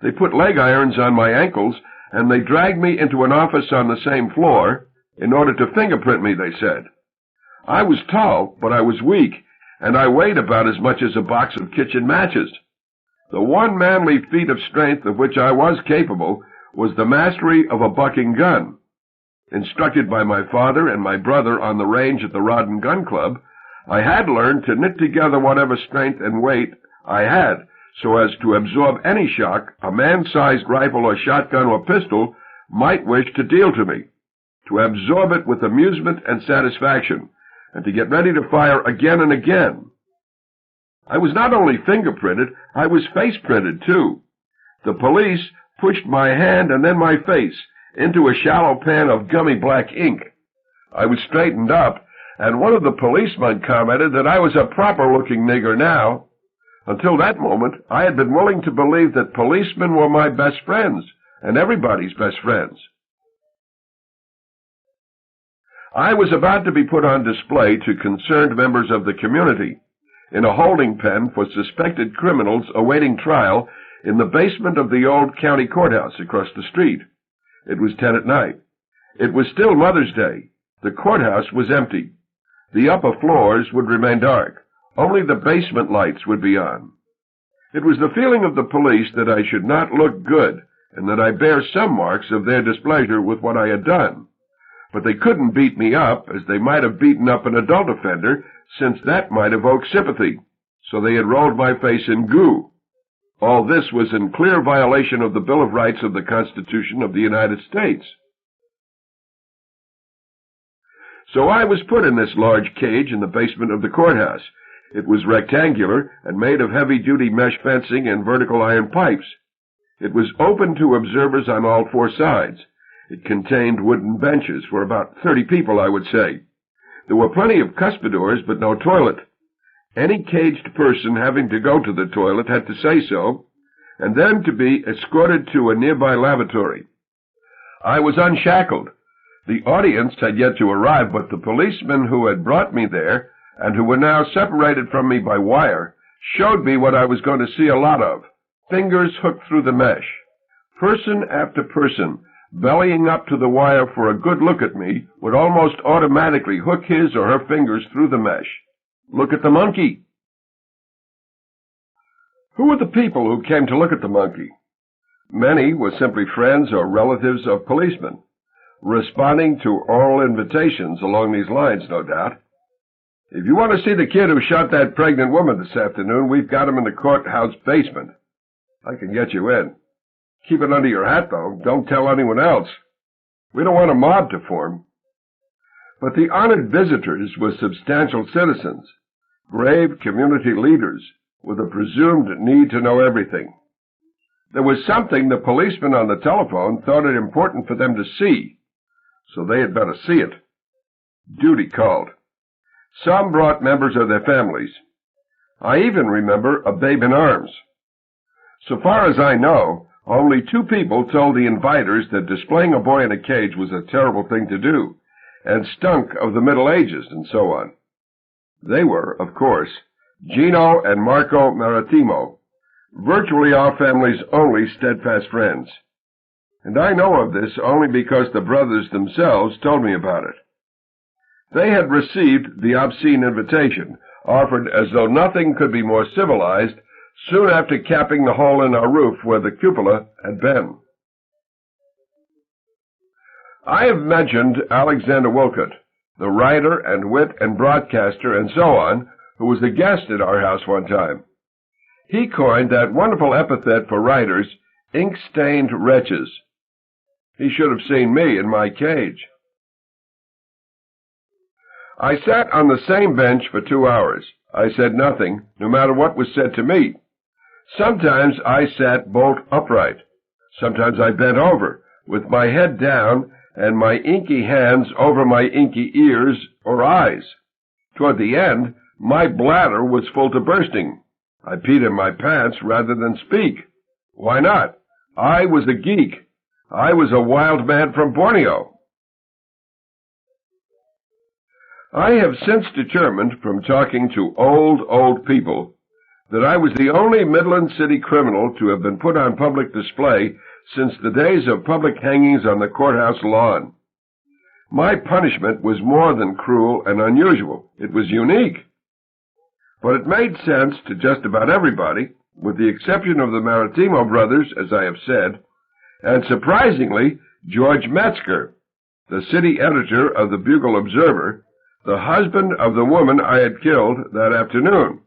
They put leg irons on my ankles, and they dragged me into an office on the same floor, in order to fingerprint me, they said. I was tall, but I was weak, and I weighed about as much as a box of kitchen matches. The one manly feat of strength of which I was capable was the mastery of a bucking gun. Instructed by my father and my brother on the range at the Rod and Gun Club, I had learned to knit together whatever strength and weight I had, so as to absorb any shock a man-sized rifle or shotgun or pistol might wish to deal to me, to absorb it with amusement and satisfaction, and to get ready to fire again and again. I was not only fingerprinted, I was face-printed, too. The police pushed my hand and then my face into a shallow pan of gummy black ink. I was straightened up, and one of the policemen commented that I was a proper-looking nigger now. Until that moment, I had been willing to believe that policemen were my best friends, and everybody's best friends. I was about to be put on display to concerned members of the community in a holding pen for suspected criminals awaiting trial in the basement of the old county courthouse across the street. It was 10 at night. It was still Mother's Day. The courthouse was empty. The upper floors would remain dark. Only the basement lights would be on. It was the feeling of the police that I should not look good and that I bear some marks of their displeasure with what I had done. But they couldn't beat me up as they might have beaten up an adult offender, since that might evoke sympathy. So they had rolled my face in goo. All this was in clear violation of the Bill of Rights of the Constitution of the United States. So I was put in this large cage in the basement of the courthouse. It was rectangular and made of heavy-duty mesh fencing and vertical iron pipes. It was open to observers on all four sides. It contained wooden benches for about 30 people, I would say. There were plenty of cuspidors, but no toilet. Any caged person having to go to the toilet had to say so, and then to be escorted to a nearby lavatory. I was unshackled. The audience had yet to arrive, but the policemen who had brought me there, and who were now separated from me by wire, showed me what I was going to see a lot of: fingers hooked through the mesh. Person after person, bellying up to the wire for a good look at me, would almost automatically hook his or her fingers through the mesh. Look at the monkey. Who were the people who came to look at the monkey? Many were simply friends or relatives of policemen, responding to oral invitations along these lines, no doubt. If you want to see the kid who shot that pregnant woman this afternoon, we've got him in the courthouse basement. I can get you in. Keep it under your hat, though. Don't tell anyone else. We don't want a mob to form. But the honored visitors were substantial citizens, grave community leaders with a presumed need to know everything. There was something the policeman on the telephone thought it important for them to see, so they had better see it. Duty called. Some brought members of their families. I even remember a babe in arms. So far as I know, only 2 people told the inviters that displaying a boy in a cage was a terrible thing to do, and stunk of the Middle Ages and so on. They were, of course, Gino and Marco Maritimo, virtually our family's only steadfast friends. And I know of this only because the brothers themselves told me about it. They had received the obscene invitation, offered as though nothing could be more civilized, soon after capping the hole in our roof where the cupola had been. I have mentioned Alexander Wolcott, the writer and wit and broadcaster and so on, who was a guest at our house one time. He coined that wonderful epithet for writers, ink-stained wretches. He should have seen me in my cage. I sat on the same bench for 2 hours. I said nothing, no matter what was said to me. Sometimes I sat bolt upright. Sometimes I bent over, with my head down and my inky hands over my inky ears or eyes. Toward the end, my bladder was full to bursting. I peed in my pants rather than speak. Why not? I was a geek. I was a wild man from Borneo. I have since determined, from talking to old people, that I was the only Midland City criminal to have been put on public display since the days of public hangings on the courthouse lawn. My punishment was more than cruel and unusual. It was unique. But it made sense to just about everybody, with the exception of the Maritimo brothers, as I have said, and surprisingly, George Metzger, the city editor of the Bugle Observer, the husband of the woman I had killed that afternoon.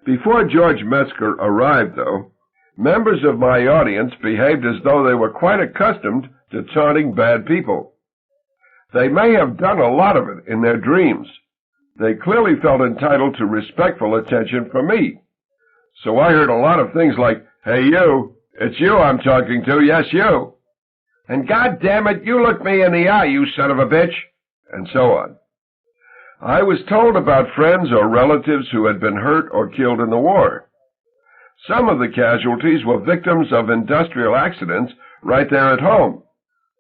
Before George Metzger arrived, though, members of my audience behaved as though they were quite accustomed to taunting bad people. They may have done a lot of it in their dreams. They clearly felt entitled to respectful attention from me. So I heard a lot of things like, "Hey, you, it's you I'm talking to, yes, you. And God damn it, you look me in the eye, you son of a bitch," and so on. I was told about friends or relatives who had been hurt or killed in the war. Some of the casualties were victims of industrial accidents right there at home.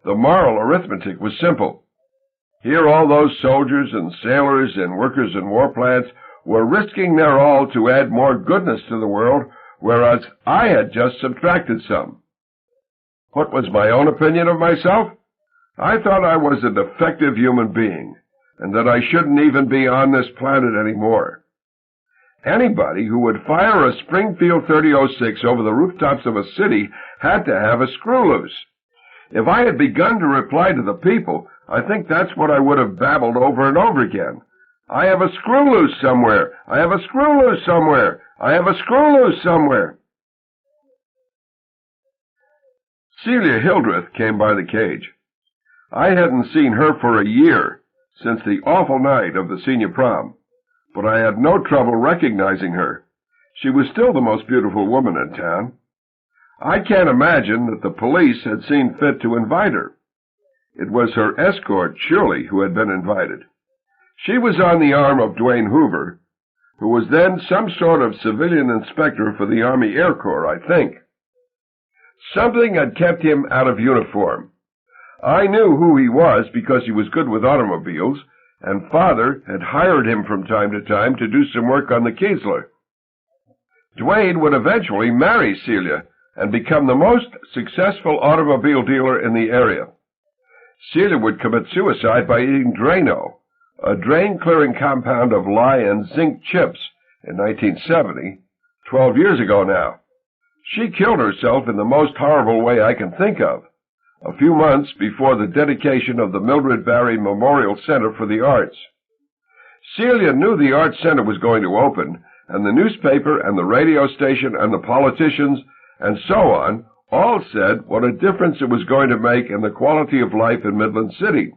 The moral arithmetic was simple. Here all those soldiers and sailors and workers in war plants were risking their all to add more goodness to the world, whereas I had just subtracted some. What was my own opinion of myself? I thought I was a defective human being, and that I shouldn't even be on this planet anymore. Anybody who would fire a Springfield 3006 over the rooftops of a city had to have a screw loose. If I had begun to reply to the people, I think that's what I would have babbled over and over again. I have a screw loose somewhere. I have a screw loose somewhere. I have a screw loose somewhere. Celia Hildreth came by the cage. I hadn't seen her for a year, since the awful night of the senior prom, but I had no trouble recognizing her. She was still the most beautiful woman in town. I can't imagine that the police had seen fit to invite her. It was her escort, Shirley, who had been invited. She was on the arm of Dwayne Hoover, who was then some sort of civilian inspector for the Army Air Corps, I think. Something had kept him out of uniform. I knew who he was because he was good with automobiles, and Father had hired him from time to time to do some work on the Kiesler. Dwayne would eventually marry Celia and become the most successful automobile dealer in the area. Celia would commit suicide by eating Drano, a drain-clearing compound of lye and zinc chips, in 1970, 12 years ago now. She killed herself in the most horrible way I can think of, a few months before the dedication of the Mildred Barry Memorial Center for the Arts. Celia knew the Arts Center was going to open, and the newspaper and the radio station and the politicians and so on all said what a difference it was going to make in the quality of life in Midland City.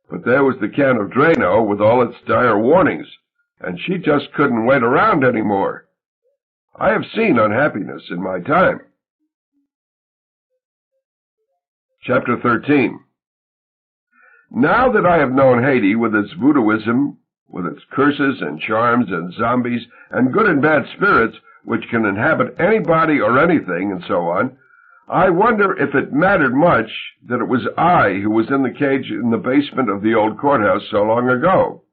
But there was the can of Drano with all its dire warnings, and she just couldn't wait around anymore. I have seen unhappiness in my time. Chapter 13. Now that I have known Haiti with its voodooism, with its curses and charms and zombies and good and bad spirits which can inhabit anybody or anything and so on, I wonder if it mattered much that it was I who was in the cage in the basement of the old courthouse so long ago.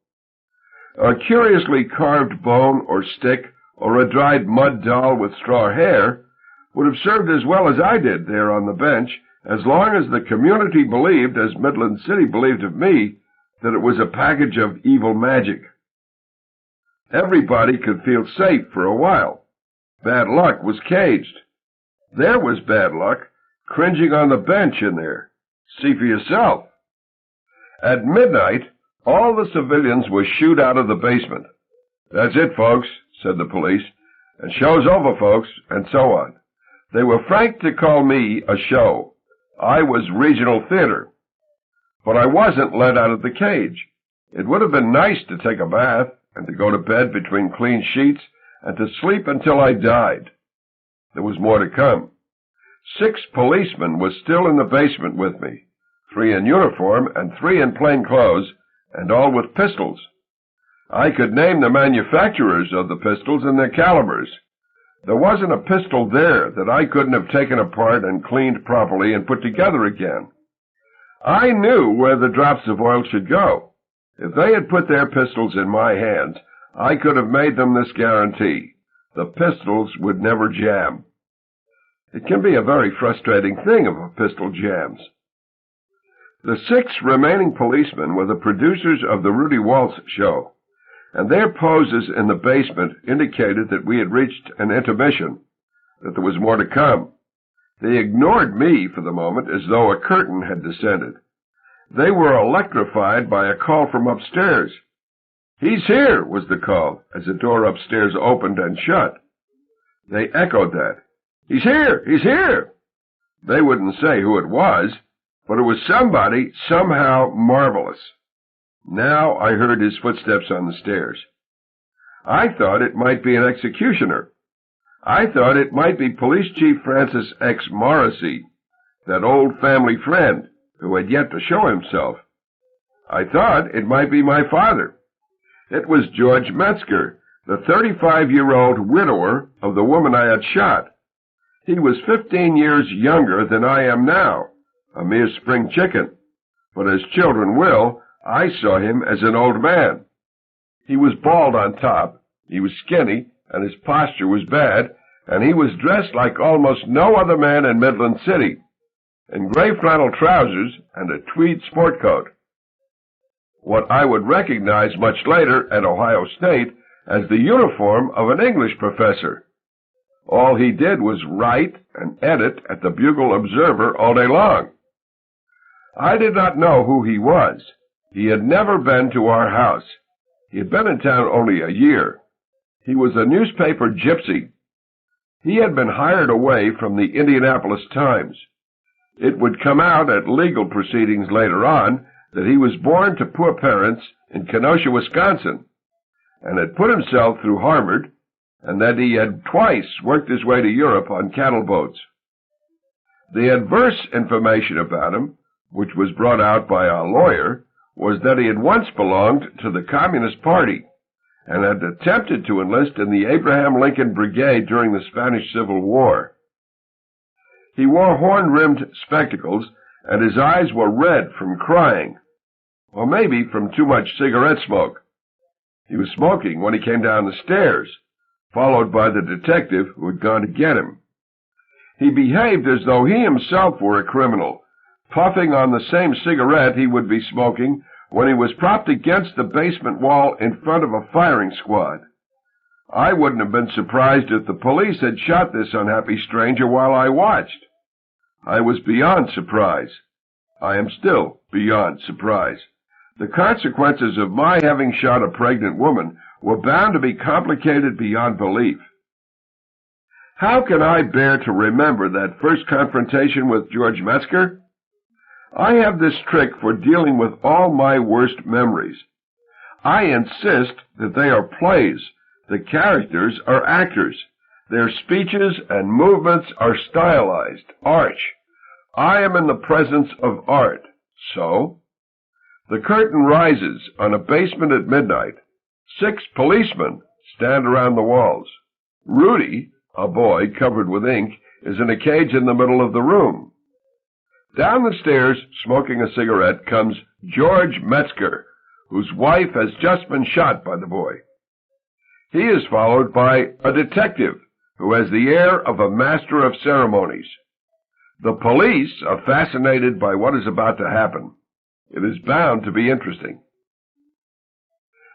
A curiously carved bone or stick or a dried mud doll with straw hair would have served as well as I did there on the bench, as long as the community believed, as Midland City believed of me, that it was a package of evil magic. Everybody could feel safe for a while. Bad luck was caged. There was bad luck, cringing on the bench in there. See for yourself. At midnight, all the civilians were shooed out of the basement. That's it, folks, said the police, and show's over, folks, and so on. They were frank to call me a show. I was regional theater. But I wasn't let out of the cage. It would have been nice to take a bath and to go to bed between clean sheets and to sleep until I died. There was more to come. 6 policemen were still in the basement with me, 3 in uniform and 3 in plain clothes, and all with pistols. I could name the manufacturers of the pistols and their calibers. There wasn't a pistol there that I couldn't have taken apart and cleaned properly and put together again. I knew where the drops of oil should go. If they had put their pistols in my hands, I could have made them this guarantee: the pistols would never jam. It can be a very frustrating thing if a pistol jams. The 6 remaining policemen were the producers of the Rudy Waltz show, and their poses in the basement indicated that we had reached an intermission, that there was more to come. They ignored me for the moment as though a curtain had descended. They were electrified by a call from upstairs. "He's here," was the call, as the door upstairs opened and shut. They echoed that. "He's here! He's here!" They wouldn't say who it was, but it was somebody somehow marvelous. Now I heard his footsteps on the stairs. I thought it might be an executioner. I thought it might be Police Chief Francis X. Morrissey, that old family friend who had yet to show himself. I thought it might be my father. It was George Metzger, the 35-year-old widower of the woman I had shot. He was 15 years younger than I am now, a mere spring chicken. but as children will, I saw him as an old man. He was bald on top, he was skinny, and his posture was bad, and he was dressed like almost no other man in Midland City, in gray flannel trousers and a tweed sport coat. What I would recognize much later at Ohio State as the uniform of an English professor. All he did was write and edit at the Bugle Observer all day long. I did not know who he was. He had never been to our house. He had been in town only a year. He was a newspaper gypsy. He had been hired away from the Indianapolis Times. It would come out at legal proceedings later on that he was born to poor parents in Kenosha, Wisconsin, and had put himself through Harvard, and that he had twice worked his way to Europe on cattle boats. The adverse information about him, which was brought out by our lawyer, was that he had once belonged to the Communist Party and had attempted to enlist in the Abraham Lincoln Brigade during the Spanish Civil War. He wore horn-rimmed spectacles, and his eyes were red from crying, or maybe from too much cigarette smoke. He was smoking when he came down the stairs, followed by the detective who had gone to get him. He behaved as though he himself were a criminal, puffing on the same cigarette he would be smoking when he was propped against the basement wall in front of a firing squad. I wouldn't have been surprised if the police had shot this unhappy stranger while I watched. I was beyond surprise. I am still beyond surprise. The consequences of my having shot a pregnant woman were bound to be complicated beyond belief. How can I bear to remember that first confrontation with George Metzger? I have this trick for dealing with all my worst memories. I insist that they are plays. The characters are actors. Their speeches and movements are stylized, arch. I am in the presence of art. So, the curtain rises on a basement at midnight. 6 policemen stand around the walls. Rudy, a boy covered with ink, is in a cage in the middle of the room. Down the stairs, smoking a cigarette, comes George Metzger, whose wife has just been shot by the boy. He is followed by a detective who has the air of a master of ceremonies. The police are fascinated by what is about to happen. It is bound to be interesting.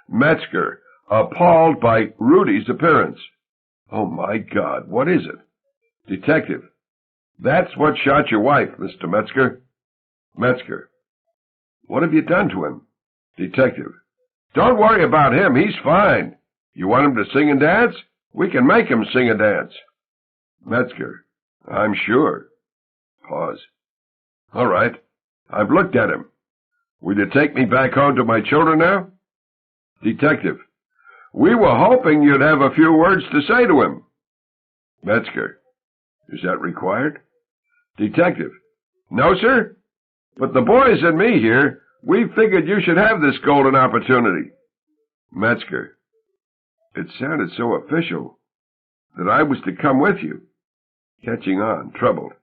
Metzger, appalled by Rudy's appearance. Oh, my God, what is it? Detective. That's what shot your wife, Mr. Metzger. Metzger. What have you done to him? Detective. Don't worry about him. He's fine. You want him to sing and dance? We can make him sing and dance. Metzger. I'm sure. Pause. All right. I've looked at him. Will you take me back home to my children now? Detective. We were hoping you'd have a few words to say to him. Metzger. Is that required? Detective. No, sir. But the boys and me here, we figured you should have this golden opportunity. Metzger. It sounded so official that I was to come with you. Catching on, troubled.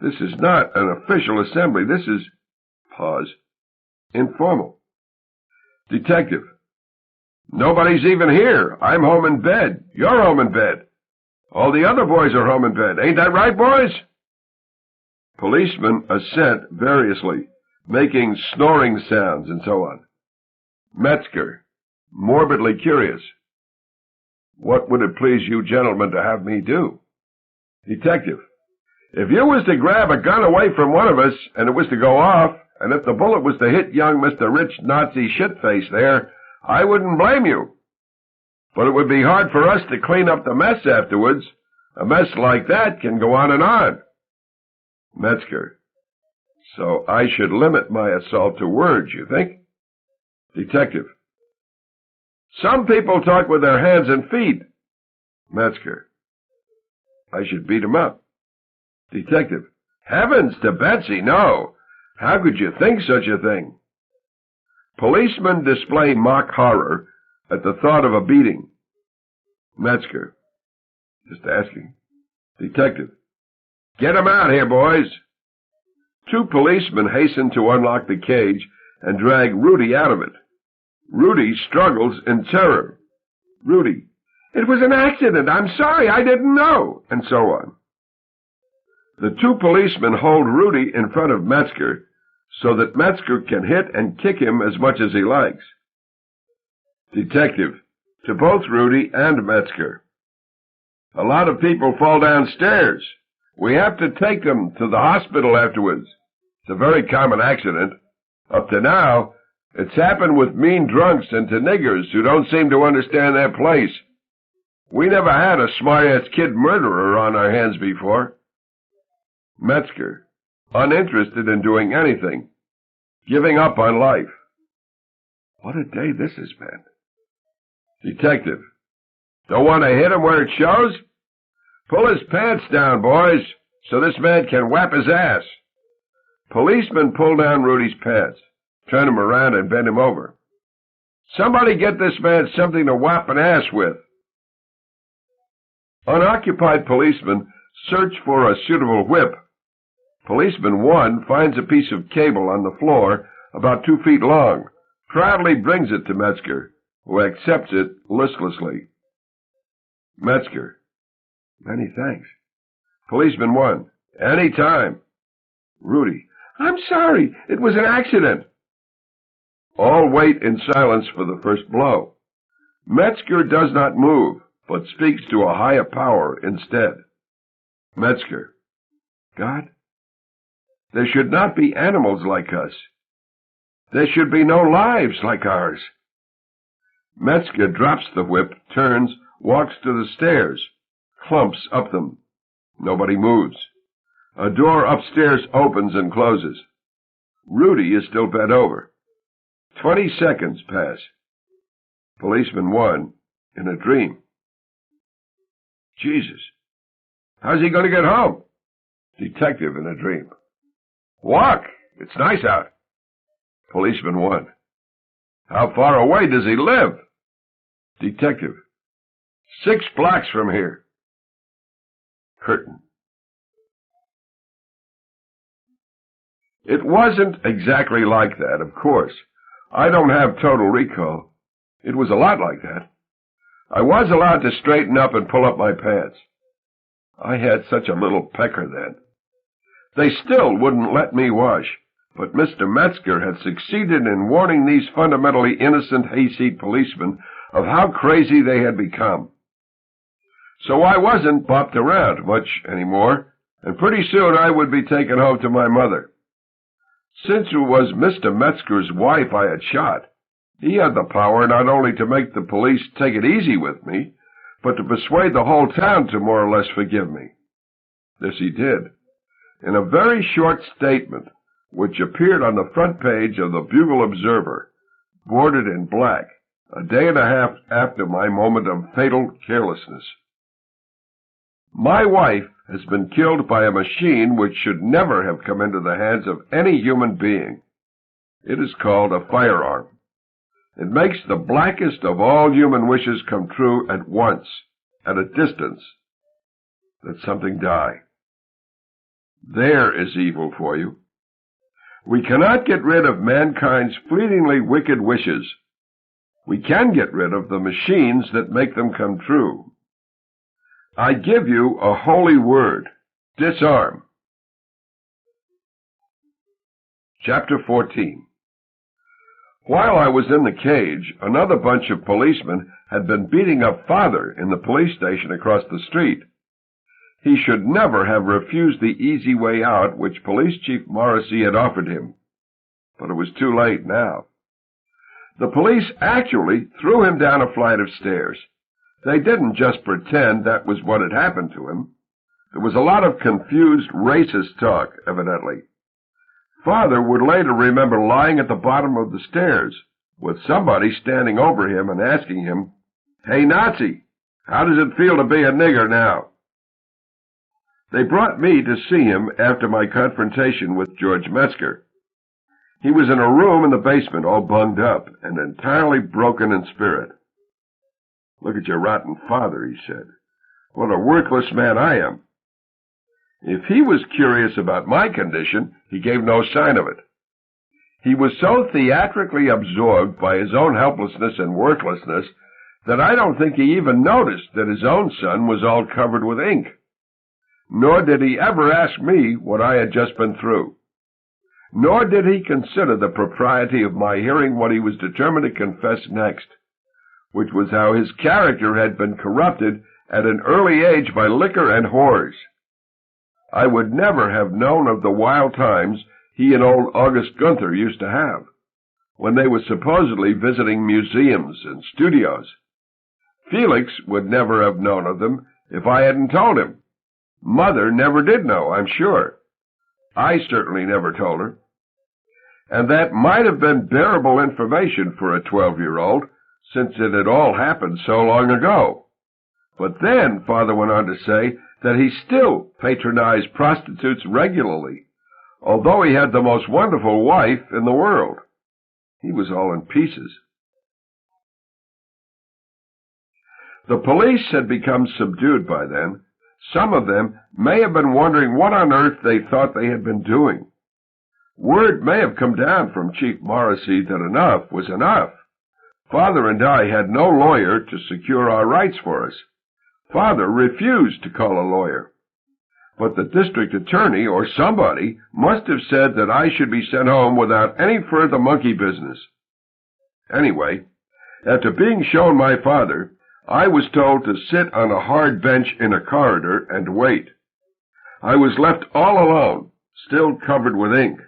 This is not an official assembly. This is, pause, informal. Detective. Nobody's even here. I'm home in bed. You're home in bed. All the other boys are home in bed. Ain't that right, boys? Policemen assent variously, making snoring sounds and so on. Metzger, morbidly curious. What would it please you gentlemen to have me do? Detective. If you was to grab a gun away from one of us, and it was to go off, and if the bullet was to hit young Mr. Rich Nazi Shitface there, I wouldn't blame you. But it would be hard for us to clean up the mess afterwards. A mess like that can go on and on. Metzger. So I should limit my assault to words, you think? Detective. Some people talk with their hands and feet. Metzger. I should beat 'em up. Detective. Heavens to Betsy, no. How could you think such a thing? Policemen display mock horror at the thought of a beating. Metzger. Just asking. Detective. Get 'em out here, boys. 2 policemen hasten to unlock the cage and drag Rudy out of it. Rudy struggles in terror. Rudy, "It was an accident. I'm sorry. I didn't know," and so on. The 2 policemen hold Rudy in front of Metzger so that Metzger can hit and kick him as much as he likes. Detective, to both Rudy and Metzger, "A lot of people fall downstairs. We have to take them to the hospital afterwards. It's a very common accident. Up to now, it's happened with mean drunks and to niggers who don't seem to understand their place. We never had a smart-ass kid murderer on our hands before." Metzger, uninterested in doing anything, giving up on life. What a day this has been. Detective, "Don't want to hit him where it shows? Pull his pants down, boys, so this man can whap his ass." Policemen pull down Rudy's pants, turn him around, and bend him over. "Somebody get this man something to whap an ass with." Unoccupied policemen search for a suitable whip. Policeman 1 finds a piece of cable on the floor about 2 feet long, proudly brings it to Metzger, who accepts it listlessly. Metzger, "Many thanks." Policeman 1, "Any time." Rudy, "I'm sorry. It was an accident." All wait in silence for the first blow. Metzger does not move, but speaks to a higher power instead. Metzger, "God, there should not be animals like us. There should be no lives like ours." Metzger drops the whip, turns, walks to the stairs, clumps up them. Nobody moves. A door upstairs opens and closes. Rudy is still bent over. 20 seconds pass. Policeman 1, in a dream. "Jesus, how's he going to get home?" Detective, in a dream. "Walk. It's nice out." Policeman 1, "How far away does he live?" Detective, 6 blocks from here. Curtain. It wasn't exactly like that, of course. I don't have total recall. It was a lot like that. I was allowed to straighten up and pull up my pants. I had such a little pecker then. They still wouldn't let me wash, but Mr. Metzger had succeeded in warning these fundamentally innocent hayseed policemen of how crazy they had become. So I wasn't bopped around much anymore, and pretty soon I would be taken home to my mother. Since it was Mr. Metzger's wife I had shot, he had the power not only to make the police take it easy with me, but to persuade the whole town to more or less forgive me. This he did. In a very short statement, which appeared on the front page of the Bugle Observer, bordered in black, a day and a half after my moment of fatal carelessness. My wife has been killed by a machine which should never have come into the hands of any human being. It is called a firearm. It makes the blackest of all human wishes come true at once, at a distance. Let something die. There is evil for you. We cannot get rid of mankind's fleetingly wicked wishes. We can get rid of the machines that make them come true. I give you a holy word. Disarm. Chapter 14. While I was in the cage, another bunch of policemen had been beating up Father in the police station across the street. He should never have refused the easy way out which Police Chief Morrissey had offered him. But it was too late now. The police actually threw him down a flight of stairs. They didn't just pretend that was what had happened to him. There was a lot of confused, racist talk, evidently. Father would later remember lying at the bottom of the stairs, with somebody standing over him and asking him, "Hey, Nazi, how does it feel to be a nigger now?" They brought me to see him after my confrontation with George Metzger. He was in a room in the basement, all bunged up, and entirely broken in spirit. "Look at your rotten father," he said. "What a worthless man I am." If he was curious about my condition, he gave no sign of it. He was so theatrically absorbed by his own helplessness and worthlessness that I don't think he even noticed that his own son was all covered with ink. Nor did he ever ask me what I had just been through. Nor did he consider the propriety of my hearing what he was determined to confess next, which was how his character had been corrupted at an early age by liquor and whores. I would never have known of the wild times he and old August Gunther used to have, when they were supposedly visiting museums and studios. Felix would never have known of them if I hadn't told him. Mother never did know, I'm sure. I certainly never told her. And that might have been bearable information for a 12-year-old, since it had all happened so long ago. But then Father went on to say that he still patronized prostitutes regularly, although he had the most wonderful wife in the world. He was all in pieces. The police had become subdued by then. Some of them may have been wondering what on earth they thought they had been doing. Word may have come down from Chief Morrissey that enough was enough. Father and I had no lawyer to secure our rights for us. Father refused to call a lawyer. But the district attorney or somebody must have said that I should be sent home without any further monkey business. Anyway, after being shown my father, I was told to sit on a hard bench in a corridor and wait. I was left all alone, still covered with ink.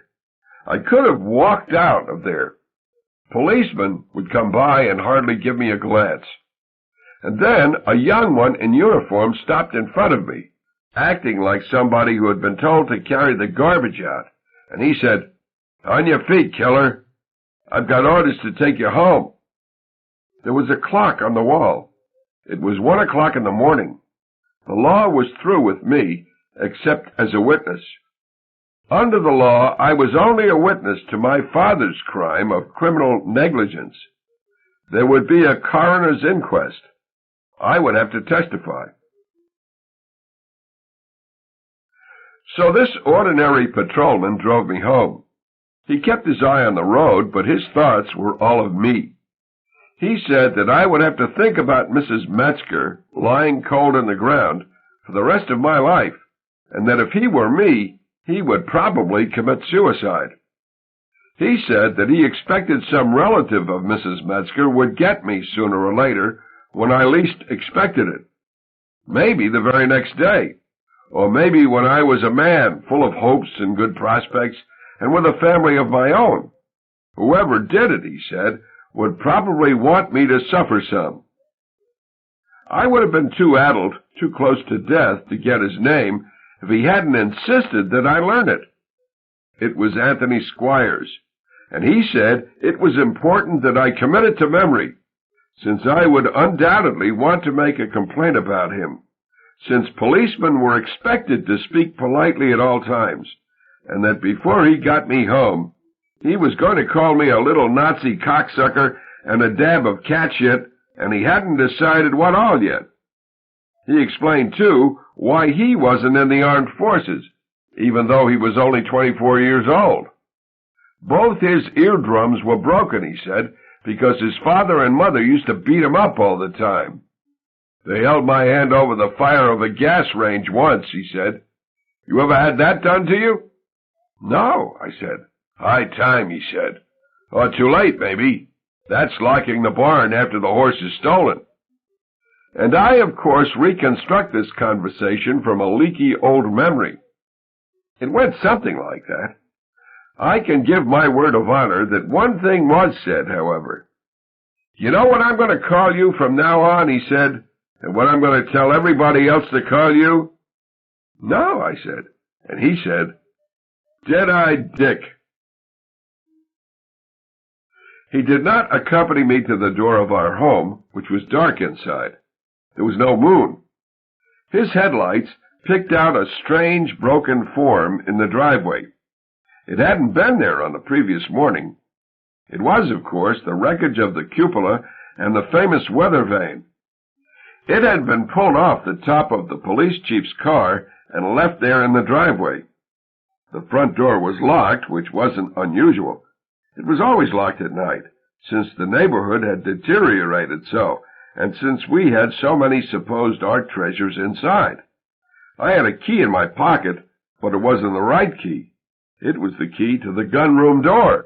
I could have walked out of there. Policemen would come by and hardly give me a glance. And then a young one in uniform stopped in front of me, acting like somebody who had been told to carry the garbage out. And he said, "On your feet, killer. I've got orders to take you home." There was a clock on the wall. It was 1 o'clock in the morning. The law was through with me, except as a witness. Under the law, I was only a witness to my father's crime of criminal negligence. There would be a coroner's inquest. I would have to testify. So this ordinary patrolman drove me home. He kept his eye on the road, but his thoughts were all of me. He said that I would have to think about Mrs. Metzger lying cold in the ground for the rest of my life, and that if he were me, he would probably commit suicide. He said that he expected some relative of Mrs. Metzger would get me sooner or later when I least expected it. Maybe the very next day, or maybe when I was a man full of hopes and good prospects and with a family of my own. Whoever did it, he said, would probably want me to suffer some. I would have been too addled, too close to death to get his name if he hadn't insisted that I learn it. It was Anthony Squires, and he said it was important that I commit it to memory, since I would undoubtedly want to make a complaint about him, since policemen were expected to speak politely at all times, and that before he got me home, he was going to call me a little Nazi cocksucker and a dab of cat shit, and he hadn't decided what all yet. He explained, too, why he wasn't in the armed forces, even though he was only 24 years old. Both his eardrums were broken, he said, because his father and mother used to beat him up all the time. They held my hand over the fire of a gas range once, he said. You ever had that done to you? No, I said. High time, he said. Or too late, maybe. That's locking the barn after the horse is stolen. And I, of course, reconstruct this conversation from a leaky old memory. It went something like that. I can give my word of honor that one thing was said, however. You know what I'm going to call you from now on, he said, and what I'm going to tell everybody else to call you? No, I said. And he said, Deadeye Dick. He did not accompany me to the door of our home, which was dark inside. There was no moon. His headlights picked out a strange, broken form in the driveway. It hadn't been there on the previous morning. It was, of course, the wreckage of the cupola and the famous weather vane. It had been pulled off the top of the police chief's car and left there in the driveway. The front door was locked, which wasn't unusual. It was always locked at night, since the neighborhood had deteriorated so, and since we had so many supposed art treasures inside. I had a key in my pocket, but it wasn't the right key. It was the key to the gunroom door.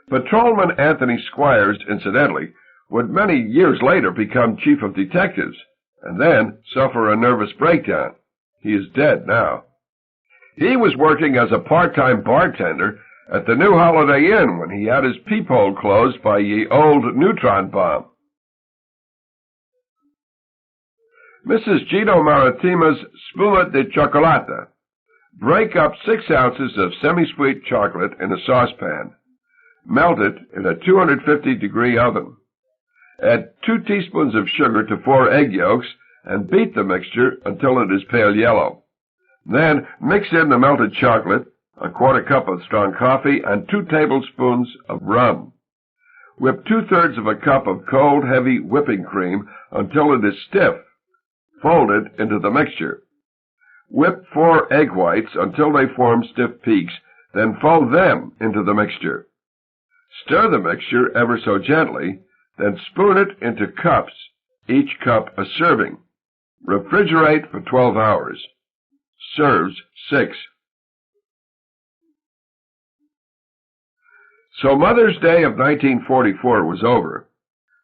Patrolman Anthony Squires, incidentally, would many years later become chief of detectives, and then suffer a nervous breakdown. He is dead now. He was working as a part-time bartender at the new Holiday Inn when he had his peephole closed by ye old neutron bomb. Mrs. Gino Maritima's Spuma de Chocolata. Break up 6 ounces of semi-sweet chocolate in a saucepan. Melt it in a 250-degree oven. Add 2 teaspoons of sugar to 4 egg yolks and beat the mixture until it is pale yellow. Then mix in the melted chocolate, a 1/4 cup of strong coffee, and 2 tablespoons of rum. Whip 2/3 of a cup of cold, heavy whipping cream until it is stiff. Fold it into the mixture. Whip 4 egg whites until they form stiff peaks, then fold them into the mixture. Stir the mixture ever so gently, then spoon it into cups, each cup a serving. Refrigerate for 12 hours. Serves 6. So Mother's Day of 1944 was over.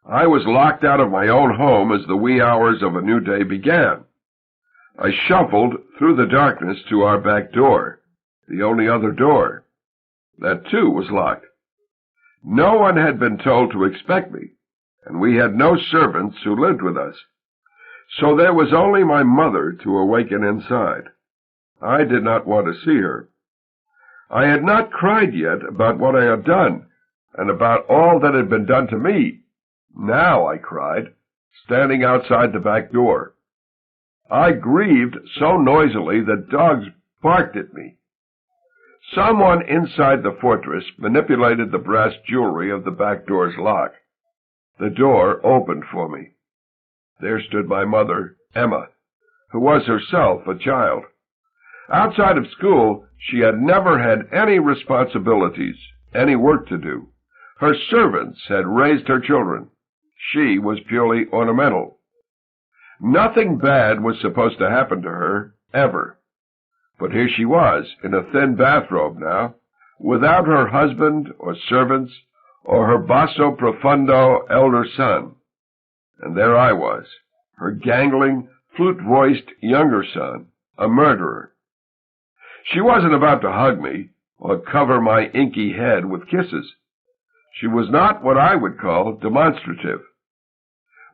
I was locked out of my own home as the wee hours of a new day began. I shuffled through the darkness to our back door, the only other door. That, too, was locked. No one had been told to expect me, and we had no servants who lived with us. So there was only my mother to awaken inside. I did not want to see her. I had not cried yet about what I had done, and about all that had been done to me. Now I cried, standing outside the back door. I grieved so noisily that dogs barked at me. Someone inside the fortress manipulated the brass jewelry of the back door's lock. The door opened for me. There stood my mother, Emma, who was herself a child. Outside of school, she had never had any responsibilities, any work to do. Her servants had raised her children. She was purely ornamental. Nothing bad was supposed to happen to her, ever. But here she was, in a thin bathrobe now, without her husband or servants or her basso profundo elder son. And there I was, her gangling, flute-voiced younger son, a murderer. She wasn't about to hug me or cover my inky head with kisses. She was not what I would call demonstrative.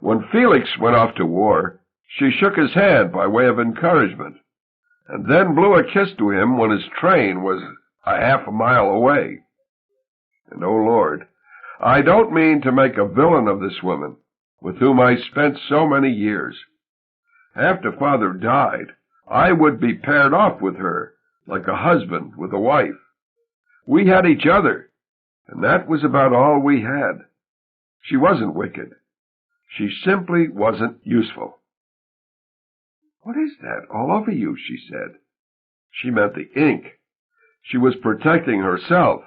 When Felix went off to war, she shook his hand by way of encouragement, and then blew a kiss to him when his train was a half a mile away. And, oh Lord, I don't mean to make a villain of this woman, with whom I spent so many years. After Father died, I would be paired off with her, like a husband with a wife. We had each other, and that was about all we had. She wasn't wicked. She simply wasn't useful. "What is that all over you?" she said. She meant the ink. She was protecting herself.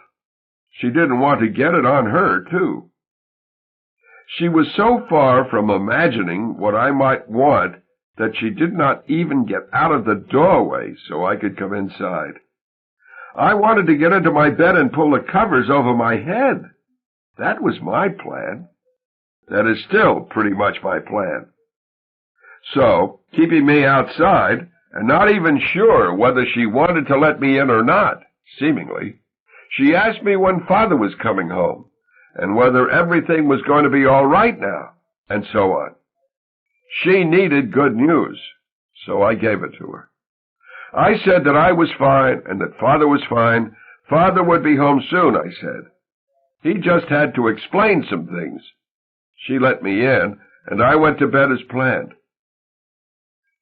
She didn't want to get it on her, too. She was so far from imagining what I might want that she did not even get out of the doorway so I could come inside. I wanted to get into my bed and pull the covers over my head. That was my plan. That is still pretty much my plan. So, keeping me outside, and not even sure whether she wanted to let me in or not, seemingly, she asked me when Father was coming home, and whether everything was going to be all right now, and so on. She needed good news, so I gave it to her. I said that I was fine, and that Father was fine. Father would be home soon, I said. He just had to explain some things. She let me in, and I went to bed as planned.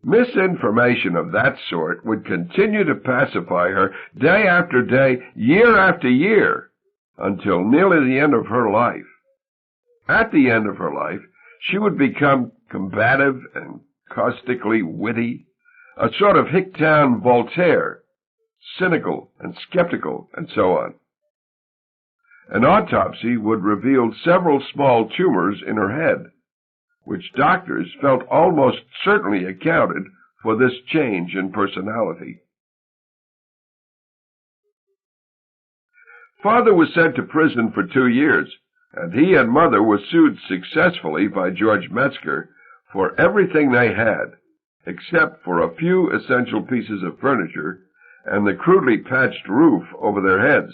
Misinformation of that sort would continue to pacify her day after day, year after year, until nearly the end of her life. At the end of her life, she would become combative and caustically witty, a sort of Hicktown Voltaire, cynical and skeptical, and so on. An autopsy would reveal several small tumors in her head, which doctors felt almost certainly accounted for this change in personality. Father was sent to prison for 2 years, and he and Mother were sued successfully by George Metzger for everything they had, except for a few essential pieces of furniture and the crudely patched roof over their heads.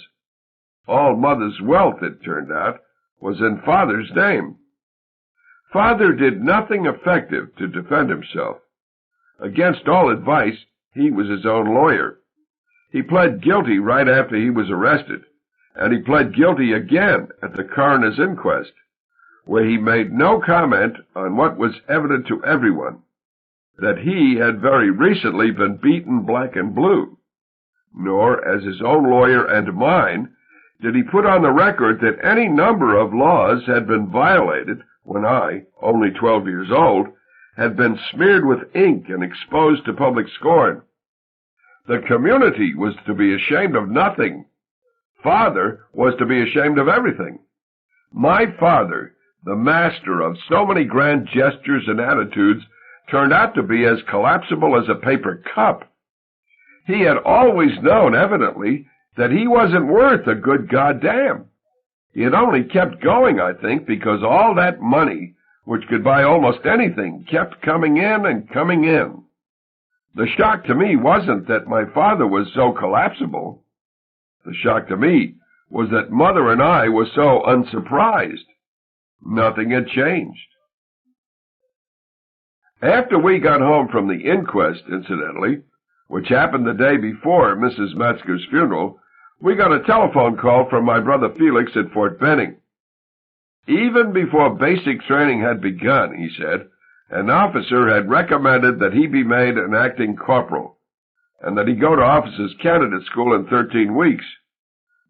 All Mother's wealth, it turned out, was in Father's name. Father did nothing effective to defend himself. Against all advice, he was his own lawyer. He pled guilty right after he was arrested, and he pled guilty again at the coroner's inquest, where he made no comment on what was evident to everyone, that he had very recently been beaten black and blue. Nor, as his own lawyer and mine, did he put on the record that any number of laws had been violated when I, only 12 years old, had been smeared with ink and exposed to public scorn. The community was to be ashamed of nothing. Father was to be ashamed of everything. My father, the master of so many grand gestures and attitudes, turned out to be as collapsible as a paper cup. He had always known, evidently, that he wasn't worth a good goddamn. He had only kept going, I think, because all that money, which could buy almost anything, kept coming in and coming in. The shock to me wasn't that my father was so collapsible. The shock to me was that Mother and I were so unsurprised. Nothing had changed. After we got home from the inquest, incidentally, which happened the day before Mrs. Metzger's funeral, we got a telephone call from my brother Felix at Fort Benning. Even before basic training had begun, he said, an officer had recommended that he be made an acting corporal, and that he go to officers' candidate school in 13 weeks.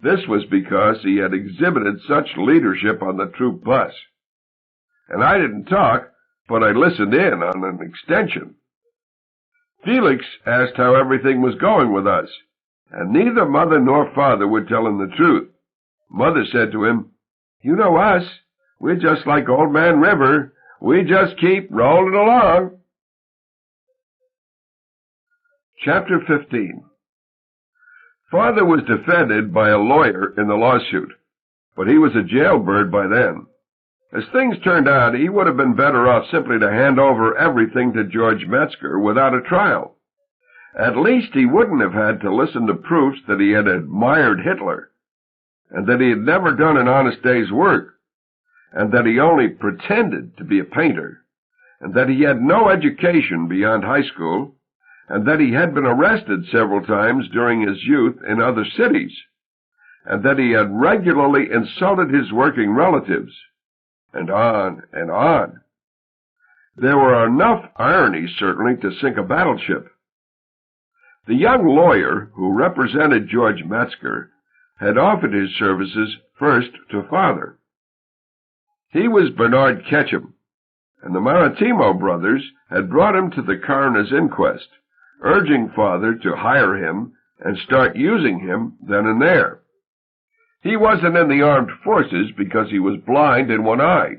This was because he had exhibited such leadership on the troop bus. And I didn't talk, but I listened in on an extension. Felix asked how everything was going with us, and neither Mother nor Father would tell him the truth. Mother said to him, "You know us. We're just like Old Man River. We just keep rolling along." Chapter 15. Father was defended by a lawyer in the lawsuit, but he was a jailbird by then. As things turned out, he would have been better off simply to hand over everything to George Metzger without a trial. At least he wouldn't have had to listen to proofs that he had admired Hitler, and that he had never done an honest day's work, and that he only pretended to be a painter, and that he had no education beyond high school, and that he had been arrested several times during his youth in other cities, and that he had regularly insulted his working relatives, and on and on. There were enough ironies, certainly, to sink a battleship. The young lawyer who represented George Metzger had offered his services first to Father. He was Bernard Ketchum, and the Maritimo brothers had brought him to the coroner's inquest, urging Father to hire him and start using him then and there. He wasn't in the armed forces because he was blind in one eye.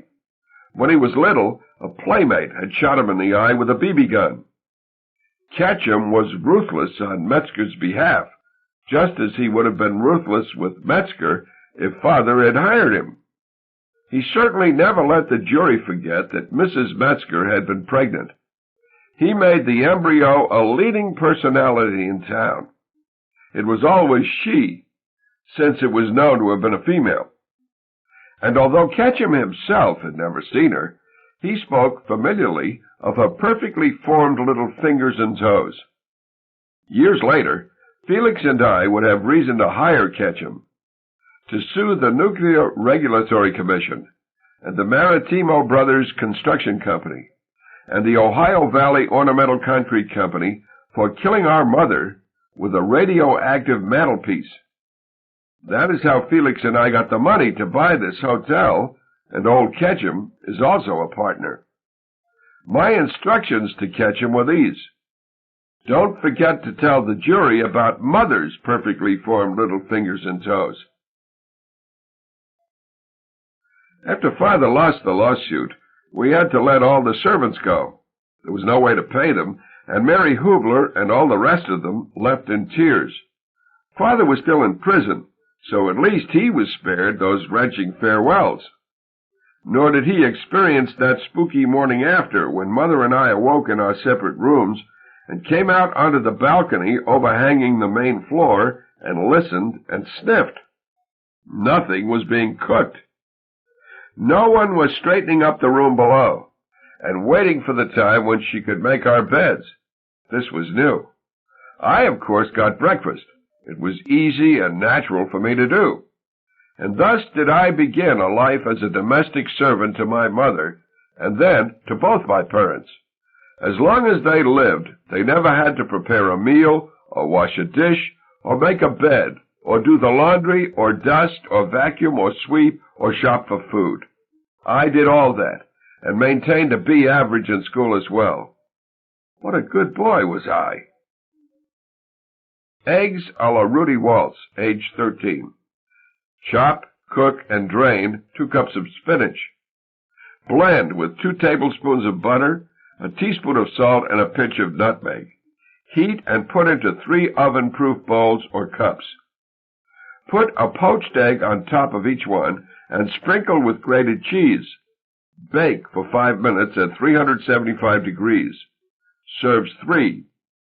When he was little, a playmate had shot him in the eye with a BB gun. Ketchum was ruthless on Metzger's behalf, just as he would have been ruthless with Metzger if Father had hired him. He certainly never let the jury forget that Mrs. Metzger had been pregnant. He made the embryo a leading personality in town. It was always she, since it was known to have been a female. And although Ketchum himself had never seen her, he spoke familiarly of her perfectly formed little fingers and toes. Years later, Felix and I would have reason to hire Ketchum to sue the Nuclear Regulatory Commission and the Maritimo Brothers Construction Company and the Ohio Valley Ornamental Concrete Company for killing our mother with a radioactive mantelpiece. That is how Felix and I got the money to buy this hotel, and old Ketchum is also a partner. My instructions to catch him were these: don't forget to tell the jury about Mother's perfectly formed little fingers and toes. After Father lost the lawsuit, we had to let all the servants go. There was no way to pay them, and Mary Hubler and all the rest of them left in tears. Father was still in prison, so at least he was spared those wrenching farewells. Nor did he experience that spooky morning after, when Mother and I awoke in our separate rooms and came out onto the balcony overhanging the main floor and listened and sniffed. Nothing was being cooked. No one was straightening up the room below and waiting for the time when she could make our beds. This was new. I, of course, got breakfast. It was easy and natural for me to do. And thus did I begin a life as a domestic servant to my mother, and then to both my parents. As long as they lived, they never had to prepare a meal, or wash a dish, or make a bed, or do the laundry, or dust, or vacuum, or sweep, or shop for food. I did all that, and maintained a B average in school as well. What a good boy was I. Eggs a la Rudy Waltz, age 13. Chop, cook, and drain 2 cups of spinach. Blend with 2 tablespoons of butter, a teaspoon of salt, and a pinch of nutmeg. Heat and put into 3 oven-proof bowls or cups. Put a poached egg on top of each one and sprinkle with grated cheese. Bake for 5 minutes at 375 degrees. Serves 3: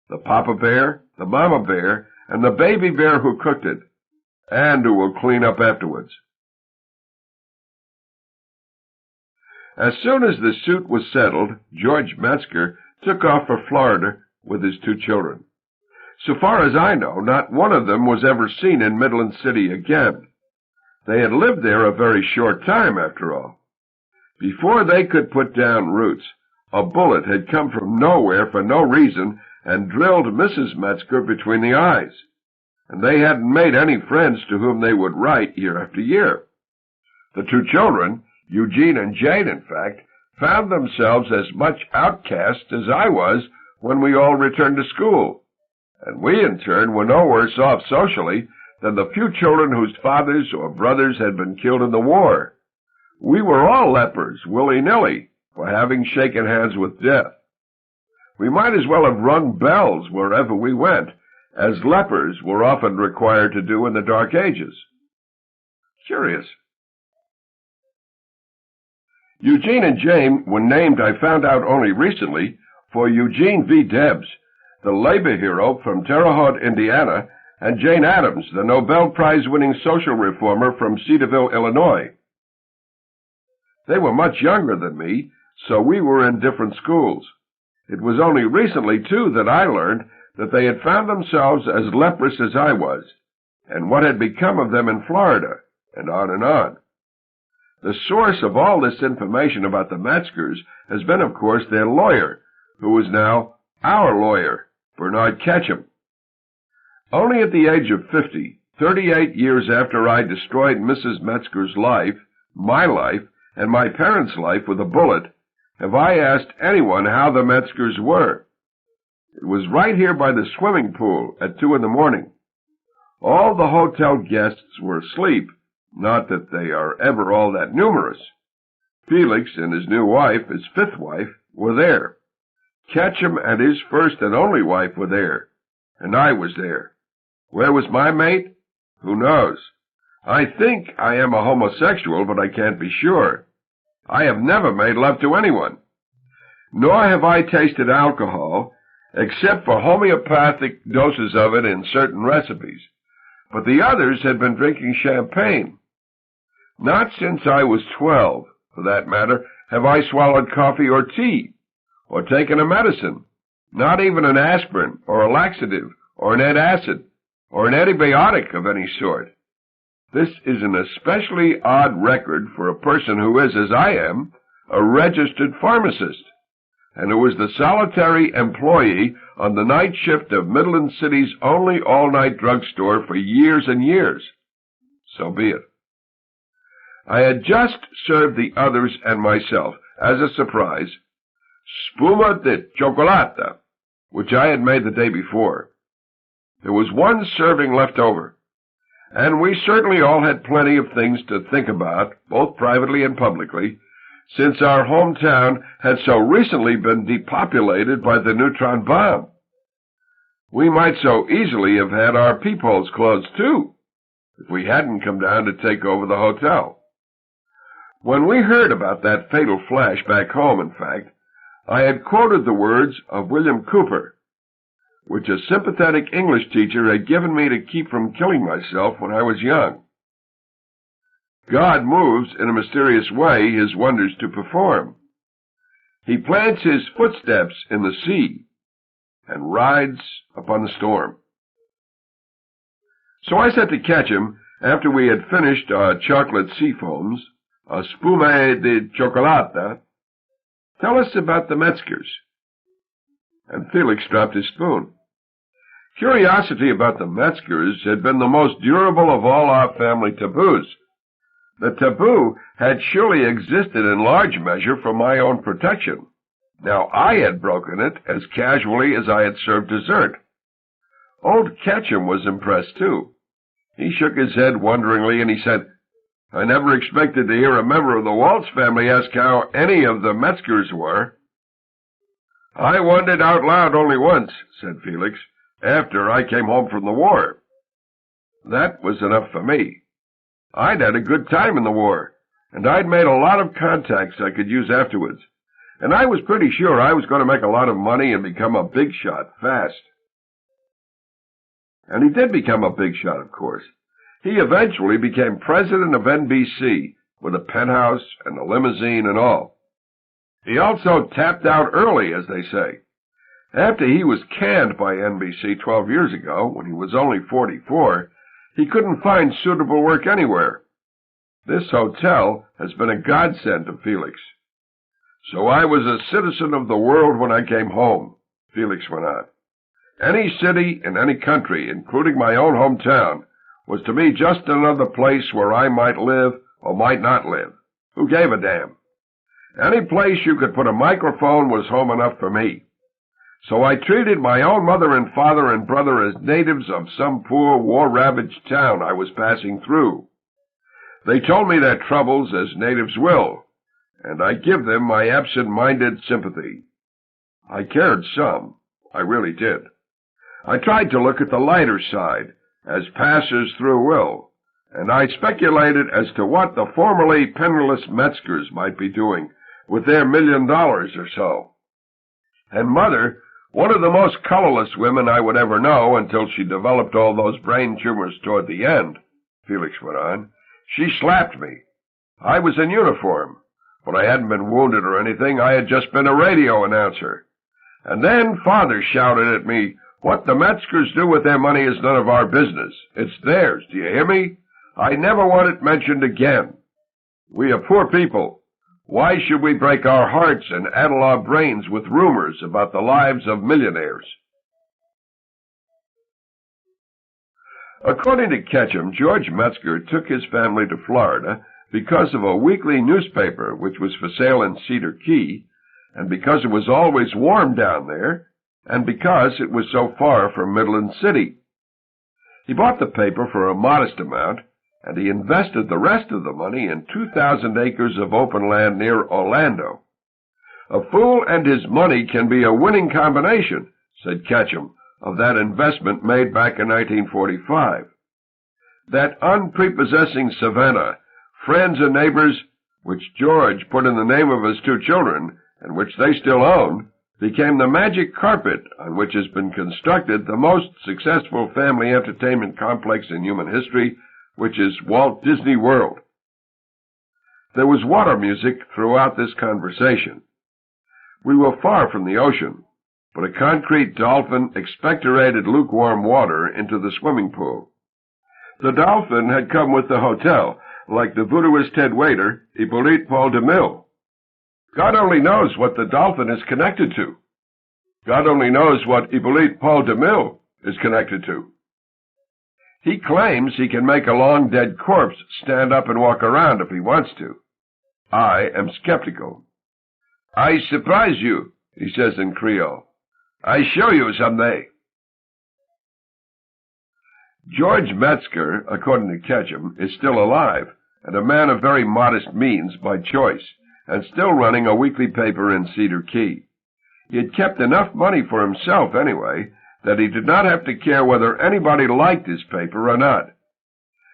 the Papa Bear, the Mama Bear, and the baby bear who cooked it, and who will clean up afterwards. As soon as the suit was settled, George Metzger took off for Florida with his 2 children. So far as I know, not one of them was ever seen in Midland City again. They had lived there a very short time, after all. Before they could put down roots, a bullet had come from nowhere for no reason and drilled Mrs. Metzger between the eyes, and they hadn't made any friends to whom they would write year after year. The 2 children, Eugene and Jane, in fact, found themselves as much outcasts as I was when we all returned to school, and we, in turn, were no worse off socially than the few children whose fathers or brothers had been killed in the war. We were all lepers, willy-nilly, for having shaken hands with death. We might as well have rung bells wherever we went, as lepers were often required to do in the Dark Ages. Curious. Eugene and Jane were named, I found out only recently, for Eugene V. Debs, the labor hero from Terre Haute, Indiana, and Jane Addams, the Nobel Prize-winning social reformer from Cedarville, Illinois. They were much younger than me, so we were in different schools. It was only recently, too, that I learned that they had found themselves as leprous as I was, and what had become of them in Florida, and on and on. The source of all this information about the Metzgers has been, of course, their lawyer, who is now our lawyer, Bernard Ketchum. Only at the age of 50, 38 years after I destroyed Mrs. Metzger's life, my life, and my parents' life with a bullet, have I asked anyone how the Metzgers were. It was right here by the swimming pool at 2 a.m. All the hotel guests were asleep, not that they are ever all that numerous. Felix and his new wife, his 5th wife, were there. Ketchum and his first and only wife were there, and I was there. Where was my mate? Who knows? I think I am a homosexual, but I can't be sure. I have never made love to anyone. Nor have I tasted alcohol, except for homeopathic doses of it in certain recipes. But the others had been drinking champagne. Not since I was 12, for that matter, have I swallowed coffee or tea, or taken a medicine, not even an aspirin, or a laxative, or an antacid, or an antibiotic of any sort. This is an especially odd record for a person who is, as I am, a registered pharmacist, and who is the solitary employee on the night shift of Midland City's only all-night drugstore for years and years. So be it. I had just served the others and myself, as a surprise, spuma de chocolate, which I had made the day before. There was one serving left over, and we certainly all had plenty of things to think about, both privately and publicly, since our hometown had so recently been depopulated by the neutron bomb. We might so easily have had our peepholes closed, too, if we hadn't come down to take over the hotel. When we heard about that fatal flash back home, in fact, I had quoted the words of William Cooper, which a sympathetic English teacher had given me to keep from killing myself when I was young. God moves in a mysterious way his wonders to perform. He plants his footsteps in the sea and rides upon the storm. So I said to Ketchum, after we had finished our chocolate sea foams, a spuma de chocolate, tell us about the Metzgers. And Felix dropped his spoon. Curiosity about the Metzgers had been the most durable of all our family taboos. The taboo had surely existed in large measure for my own protection. Now I had broken it as casually as I had served dessert. Old Ketchum was impressed, too. He shook his head wonderingly, and he said, I never expected to hear a member of the Waltz family ask how any of the Metzgers were. I wondered out loud only once, said Felix, after I came home from the war. That was enough for me. I'd had a good time in the war, and I'd made a lot of contacts I could use afterwards, and I was pretty sure I was going to make a lot of money and become a big shot fast. And he did become a big shot, of course. He eventually became president of NBC, with a penthouse and a limousine and all. He also tapped out early, as they say. After he was canned by NBC 12 years ago, when he was only 44, he couldn't find suitable work anywhere. This hotel has been a godsend to Felix. So I was a citizen of the world when I came home, Felix went on. Any city in any country, including my own hometown, was to me just another place where I might live or might not live. Who gave a damn? Any place you could put a microphone was home enough for me. So I treated my own mother and father and brother as natives of some poor war-ravaged town I was passing through. They told me their troubles as natives will, and I give them my absent-minded sympathy. I cared some, I really did. I tried to look at the lighter side, as passers through will, and I speculated as to what the formerly penniless Metzgers might be doing with their $1 million or so. And Mother, one of the most colorless women I would ever know until she developed all those brain tumors toward the end, Felix went on, she slapped me. I was in uniform, but I hadn't been wounded or anything. I had just been a radio announcer. And then Father shouted at me, what the Metzgers do with their money is none of our business. It's theirs, do you hear me? I never want it mentioned again. We are poor people. Why should we break our hearts and addle our brains with rumors about the lives of millionaires? According to Ketchum, George Metzger took his family to Florida because of a weekly newspaper which was for sale in Cedar Key, and because it was always warm down there, and because it was so far from Midland City. He bought the paper for a modest amount, and he invested the rest of the money in 2,000 acres of open land near Orlando. A fool and his money can be a winning combination, said Ketchum, of that investment made back in 1945. That unprepossessing Savannah, friends and neighbors, which George put in the name of his 2 children, and which they still own, became the magic carpet on which has been constructed the most successful family entertainment complex in human history, which is Walt Disney World. There was water music throughout this conversation. We were far from the ocean, but a concrete dolphin expectorated lukewarm water into the swimming pool. The dolphin had come with the hotel, like the voodooist head waiter, Hippolyte Paul de Mille. God only knows what the dolphin is connected to. God only knows what Hippolyte Paul de Mille is connected to. He claims he can make a long-dead corpse stand up and walk around if he wants to. I am skeptical. I surprise you, he says in Creole. I show you someday. George Metzger, according to Ketchum, is still alive, and a man of very modest means by choice, and still running a weekly paper in Cedar Key. He had kept enough money for himself, anyway, that he did not have to care whether anybody liked his paper or not.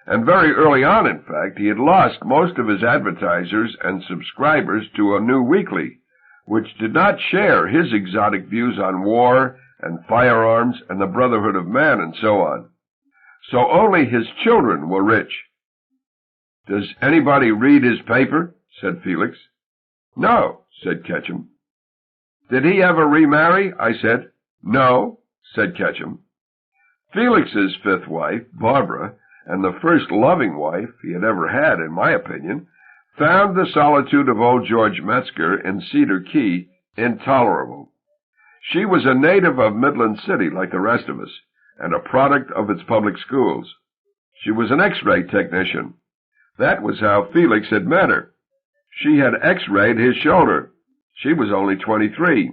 And very early on, in fact, he had lost most of his advertisers and subscribers to a new weekly, which did not share his exotic views on war and firearms and the brotherhood of man and so on. So only his children were rich. "Does anybody read his paper?" said Felix. "No," said Ketchum. "Did he ever remarry?" I said. "No," said Ketchum. Felix's fifth wife, Barbara, and the first loving wife he had ever had, in my opinion, found the solitude of old George Metzger in Cedar Key intolerable. She was a native of Midland City, like the rest of us, and a product of its public schools. She was an X-ray technician. That was how Felix had met her. She had X-rayed his shoulder. She was only 23.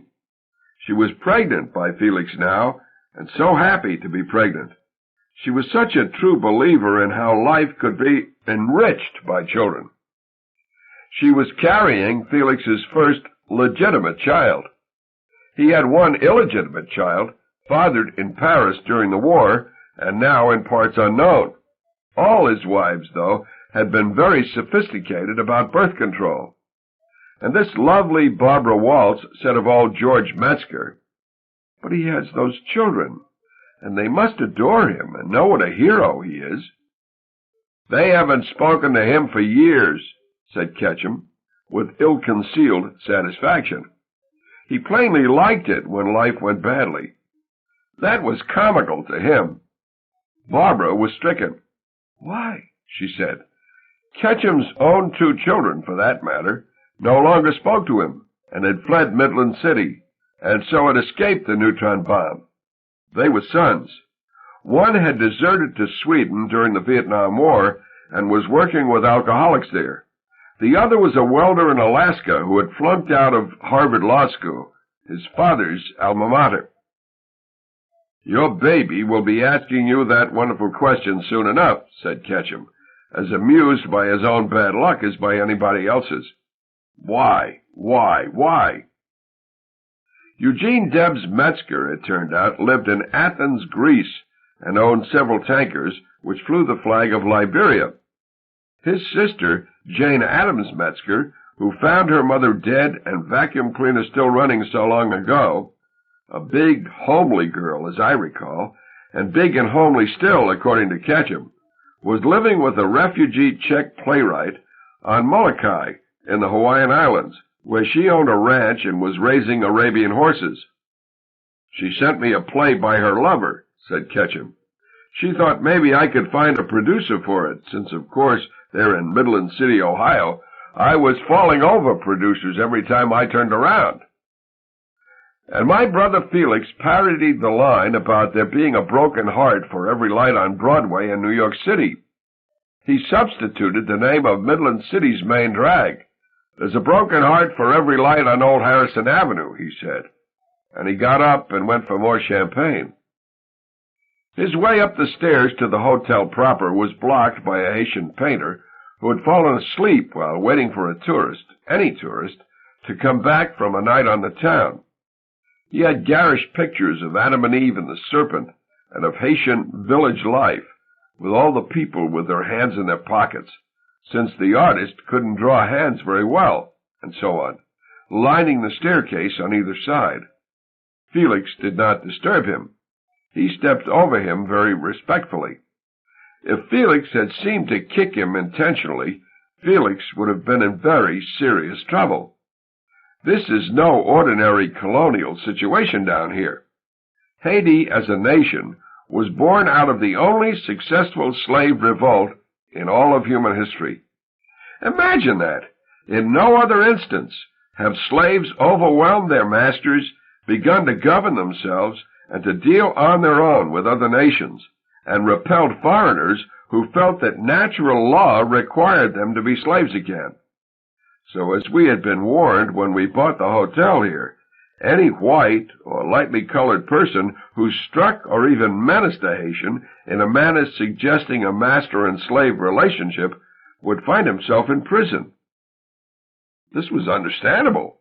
She was pregnant by Felix now, and so happy to be pregnant. She was such a true believer in how life could be enriched by children. She was carrying Felix's first legitimate child. He had one illegitimate child, fathered in Paris during the war, and now in parts unknown. All his wives, though, had been very sophisticated about birth control. And this lovely Barbara Waltz said of old George Metzger, "But he has those children, and they must adore him and know what a hero he is." "They haven't spoken to him for years," said Ketchum, with ill-concealed satisfaction. He plainly liked it when life went badly. That was comical to him. Barbara was stricken. "Why?" she said. Ketchum's own two children, for that matter, no longer spoke to him, and had fled Midland City, and so had escaped the neutron bomb. They were sons. One had deserted to Sweden during the Vietnam War and was working with alcoholics there. The other was a welder in Alaska who had flunked out of Harvard Law School, his father's alma mater. "Your baby will be asking you that wonderful question soon enough," said Ketchum, as amused by his own bad luck as by anybody else's. Why? Eugene Debs Metzger, it turned out, lived in Athens, Greece, and owned several tankers which flew the flag of Liberia. His sister, Jane Addams Metzger, who found her mother dead and vacuum cleaner still running so long ago, a big, homely girl, as I recall, and big and homely still, according to Ketchum, was living with a refugee Czech playwright on Molokai in the Hawaiian Islands, where she owned a ranch and was raising Arabian horses. "She sent me a play by her lover," said Ketchum. "She thought maybe I could find a producer for it, since, of course, there in Midland City, Ohio, I was falling over producers every time I turned around." And my brother Felix parodied the line about there being a broken heart for every light on Broadway in New York City. He substituted the name of Midland City's main drag. "There's a broken heart for every light on Old Harrison Avenue," he said. And he got up and went for more champagne. His way up the stairs to the hotel proper was blocked by a Haitian painter who had fallen asleep while waiting for a tourist, any tourist, to come back from a night on the town. He had garish pictures of Adam and Eve and the serpent, and of Haitian village life, with all the people with their hands in their pockets, since the artist couldn't draw hands very well, and so on, lining the staircase on either side. Felix did not disturb him. He stepped over him very respectfully. If Felix had seemed to kick him intentionally, Felix would have been in very serious trouble. This is no ordinary colonial situation down here. Haiti, as a nation, was born out of the only successful slave revolt in all of human history. Imagine that. In no other instance have slaves overwhelmed their masters, begun to govern themselves, and to deal on their own with other nations, and repelled foreigners who felt that natural law required them to be slaves again. So as we had been warned when we bought the hotel here, any white or lightly colored person who struck or even menaced a Haitian in a manner suggesting a master and slave relationship would find himself in prison. This was understandable.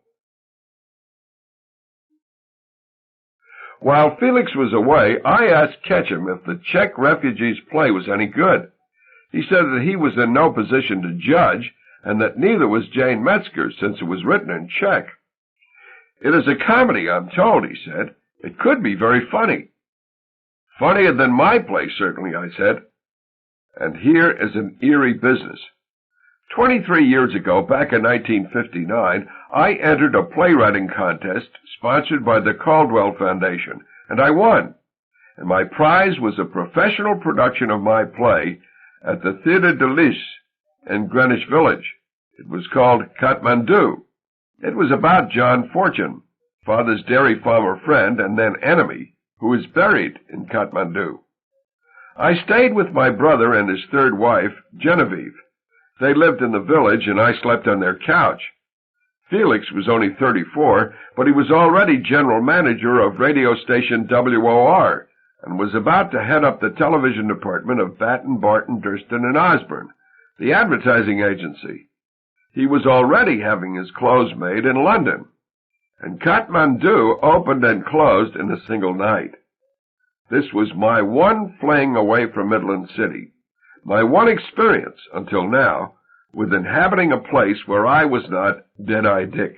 While Felix was away, I asked Ketchum if the Czech refugees' play was any good. He said that he was in no position to judge, and that neither was Jane Metzger, since it was written in Czech. It is a comedy, I'm told, he said. It could be very funny. Funnier than my play, certainly, I said. And here is an eerie business. 23 years ago, back in 1959, I entered a playwriting contest sponsored by the Caldwell Foundation, and I won. And my prize was a professional production of my play at the Theatre de Lys in Greenwich Village. It was called Kathmandu. It was about John Fortune, Father's dairy farmer friend and then enemy, who is buried in Kathmandu. I stayed with my brother and his third wife, Genevieve. They lived in the village, and I slept on their couch. Felix was only 34, but he was already general manager of radio station WOR, and was about to head up the television department of Batten, Barton, Durston, and Osborne, the advertising agency. He was already having his clothes made in London, and Kathmandu opened and closed in a single night. This was my one fling away from Midland City, my one experience, until now, with inhabiting a place where I was not Deadeye Dick.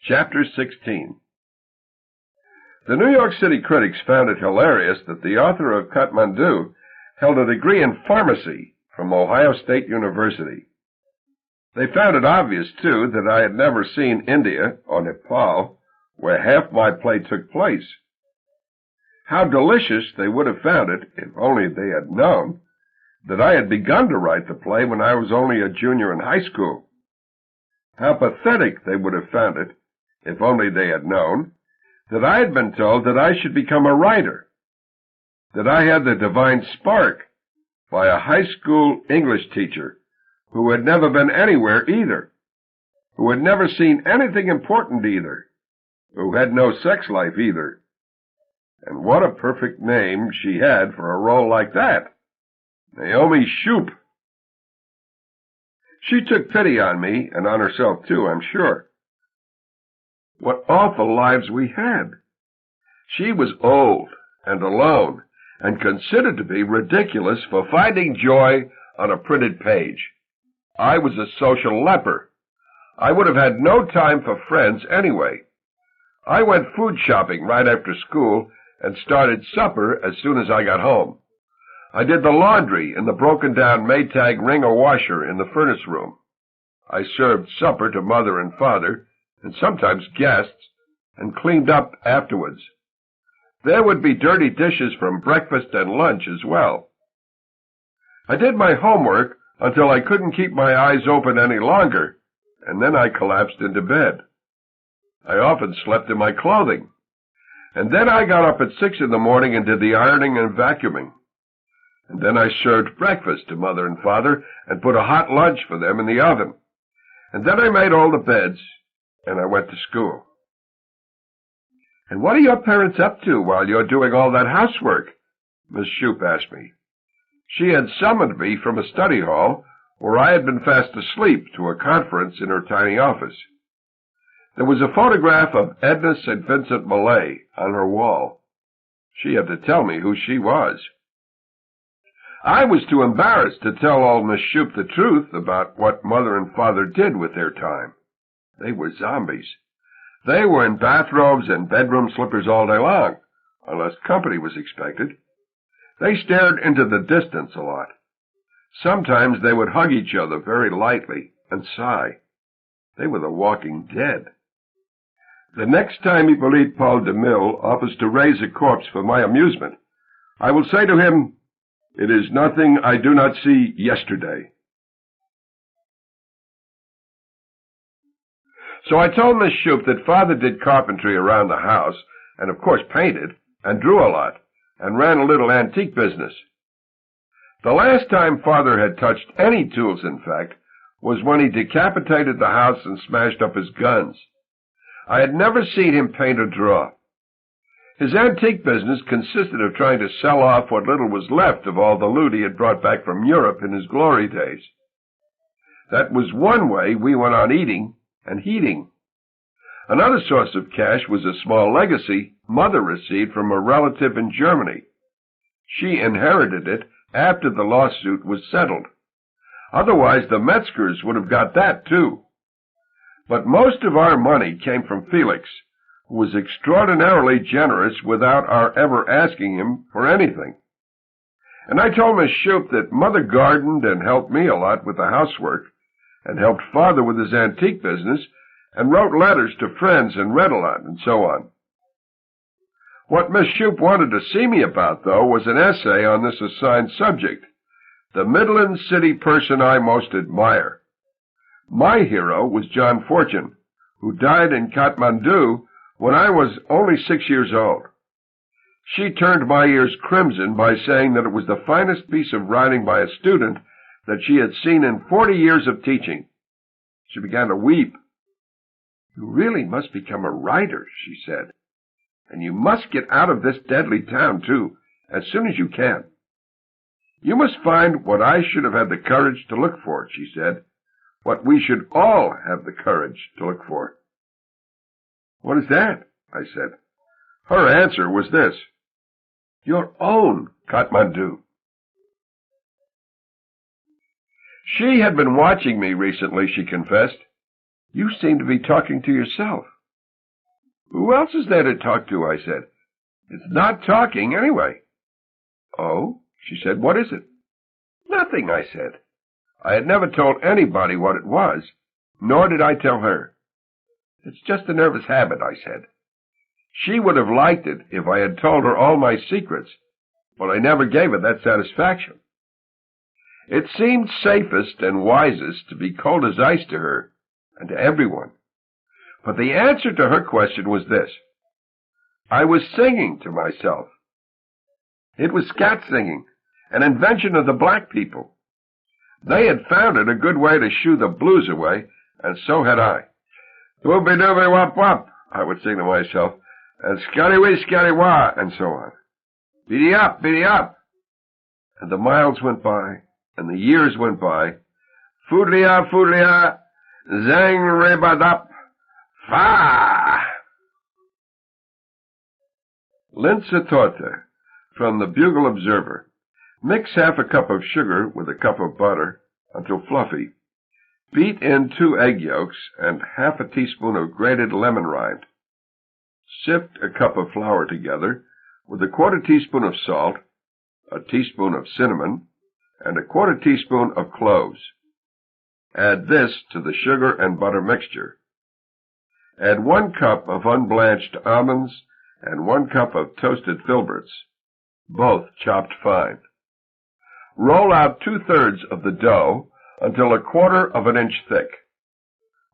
Chapter 16. The New York City critics found it hilarious that the author of Kathmandu held a degree in pharmacy from Ohio State University. They found it obvious, too, that I had never seen India or Nepal, where half my play took place. How delicious they would have found it, if only they had known, that I had begun to write the play when I was only a junior in high school. How pathetic they would have found it, if only they had known, that I had been told that I should become a writer, that I had the divine spark by a high school English teacher who had never been anywhere either, who had never seen anything important either, who had no sex life either. And what a perfect name she had for a role like that. Naomi Shoup. She took pity on me, and on herself too, I'm sure. What awful lives we had. She was old and alone, and considered to be ridiculous for finding joy on a printed page. I was a social leper. I would have had no time for friends anyway. I went food shopping right after school and started supper as soon as I got home. I did the laundry in the broken-down Maytag wringer washer in the furnace room. I served supper to Mother and Father, and sometimes guests, and cleaned up afterwards. There would be dirty dishes from breakfast and lunch as well. I did my homework until I couldn't keep my eyes open any longer, and then I collapsed into bed. I often slept in my clothing. And then I got up at 6 in the morning and did the ironing and vacuuming. And then I served breakfast to Mother and Father and put a hot lunch for them in the oven. And then I made all the beds, and I went to school. And what are your parents up to while you're doing all that housework? Miss Shoup asked me. She had summoned me from a study hall where I had been fast asleep to a conference in her tiny office. There was a photograph of Edna St. Vincent Millay on her wall. She had to tell me who she was. I was too embarrassed to tell old Miss Shoup the truth about what Mother and Father did with their time. They were zombies. They were in bathrobes and bedroom slippers all day long, unless company was expected. They stared into the distance a lot. Sometimes they would hug each other very lightly and sigh. They were the walking dead. The next time Hippolyte Paul de Mille offers to raise a corpse for my amusement, I will say to him, "It is nothing I do not see yesterday." So I told Miss Shoup that Father did carpentry around the house, and of course painted, and drew a lot, and ran a little antique business. The last time Father had touched any tools, in fact, was when he decapitated the house and smashed up his guns. I had never seen him paint or draw. His antique business consisted of trying to sell off what little was left of all the loot he had brought back from Europe in his glory days. That was one way we went on eating and heating. Another source of cash was a small legacy Mother received from a relative in Germany. She inherited it after the lawsuit was settled. Otherwise, the Metzgers would have got that, too. But most of our money came from Felix, who was extraordinarily generous without our ever asking him for anything. And I told Miss Shoup that Mother gardened and helped me a lot with the housework, and helped Father with his antique business, and wrote letters to friends and read a lot, and so on. What Miss Shoup wanted to see me about, though, was an essay on this assigned subject, the Midland City person I most admire. My hero was John Fortune, who died in Kathmandu when I was only 6 years old. She turned my ears crimson by saying that it was the finest piece of writing by a student that she had seen in 40 years of teaching. She began to weep. "You really must become a writer," she said. "And you must get out of this deadly town, too, as soon as you can. You must find what I should have had the courage to look for," she said. "What we should all have the courage to look for." "What is that?" I said. Her answer was this: "Your own Kathmandu." She had been watching me recently, she confessed. "You seem to be talking to yourself." "Who else is there to talk to?" I said. "It's not talking, anyway." "Oh?" she said. "What is it?" "Nothing," I said. I had never told anybody what it was, nor did I tell her. "It's just a nervous habit," I said. She would have liked it if I had told her all my secrets, but I never gave her that satisfaction. It seemed safest and wisest to be cold as ice to her and to everyone. But the answer to her question was this: I was singing to myself. It was scat singing, an invention of the black people. They had found it a good way to shoo the blues away, and so had I. "Whoopie-doopie-wop-wop," I would sing to myself, and "scotty-wee, scotty-wah," and so on. "Beady-up, beady-up." And the miles went by, and the years went by. "Foodly-ah, foodly-ah, zang-re-ba-dop, fa!" Linzer-torte, from the Bugle Observer. Mix half a cup of sugar with a cup of butter until fluffy. Beat in 2 egg yolks and half a teaspoon of grated lemon rind. Sift a cup of flour together with a 1/4 teaspoon of salt, a teaspoon of cinnamon, and a 1/4 teaspoon of cloves. Add this to the sugar and butter mixture. Add 1 cup of unblanched almonds and 1 cup of toasted filberts, both chopped fine. Roll out 2/3 of the dough until 1/4 of an inch thick.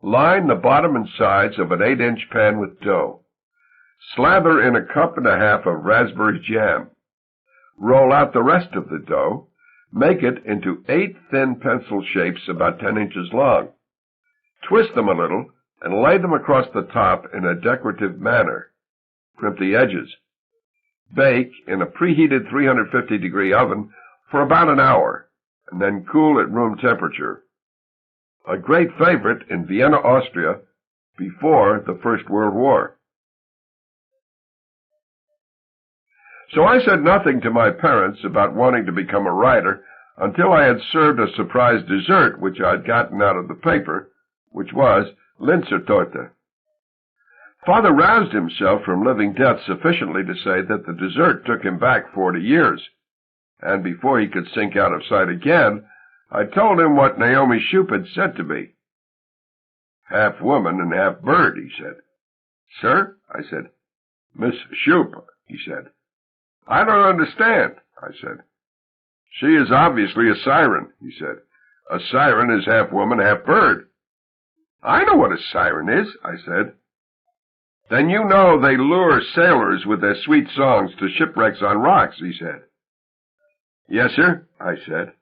Line the bottom and sides of an 8-inch pan with dough. Slather in 1.5 cups of raspberry jam. Roll out the rest of the dough. Make it into 8 thin pencil shapes about 10 inches long. Twist them a little and lay them across the top in a decorative manner. Crimp the edges. Bake in a preheated 350-degree oven for about an hour, and then cool at room temperature. A great favorite in Vienna, Austria, before the First World War. So I said nothing to my parents about wanting to become a writer until I had served a surprise dessert which I'd gotten out of the paper, which was Linzer-torte. Father roused himself from living death sufficiently to say that the dessert took him back 40 years, and before he could sink out of sight again, I told him what Naomi Shoup had said to me. "Half woman and half bird," he said. "Sir?" I said. "Miss Shoup," he said. "I don't understand," I said. "She is obviously a siren," he said. "A siren is half woman, half bird." "I know what a siren is," I said. "Then you know they lure sailors with their sweet songs to shipwrecks on rocks," he said. "Yes, sir," I said.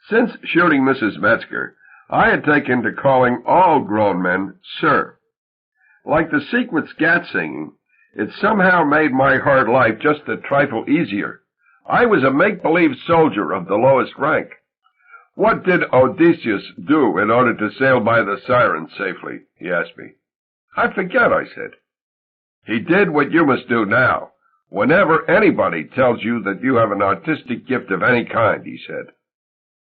Since shooting Mrs. Metzger, I had taken to calling all grown men sir. Like the secret scat singing, it somehow made my hard life just a trifle easier. I was a make-believe soldier of the lowest rank. What did Odysseus do in order to sail by the Sirens safely? He asked me. I forget, I said. He did what you must do now. Whenever anybody tells you that you have an artistic gift of any kind, he said.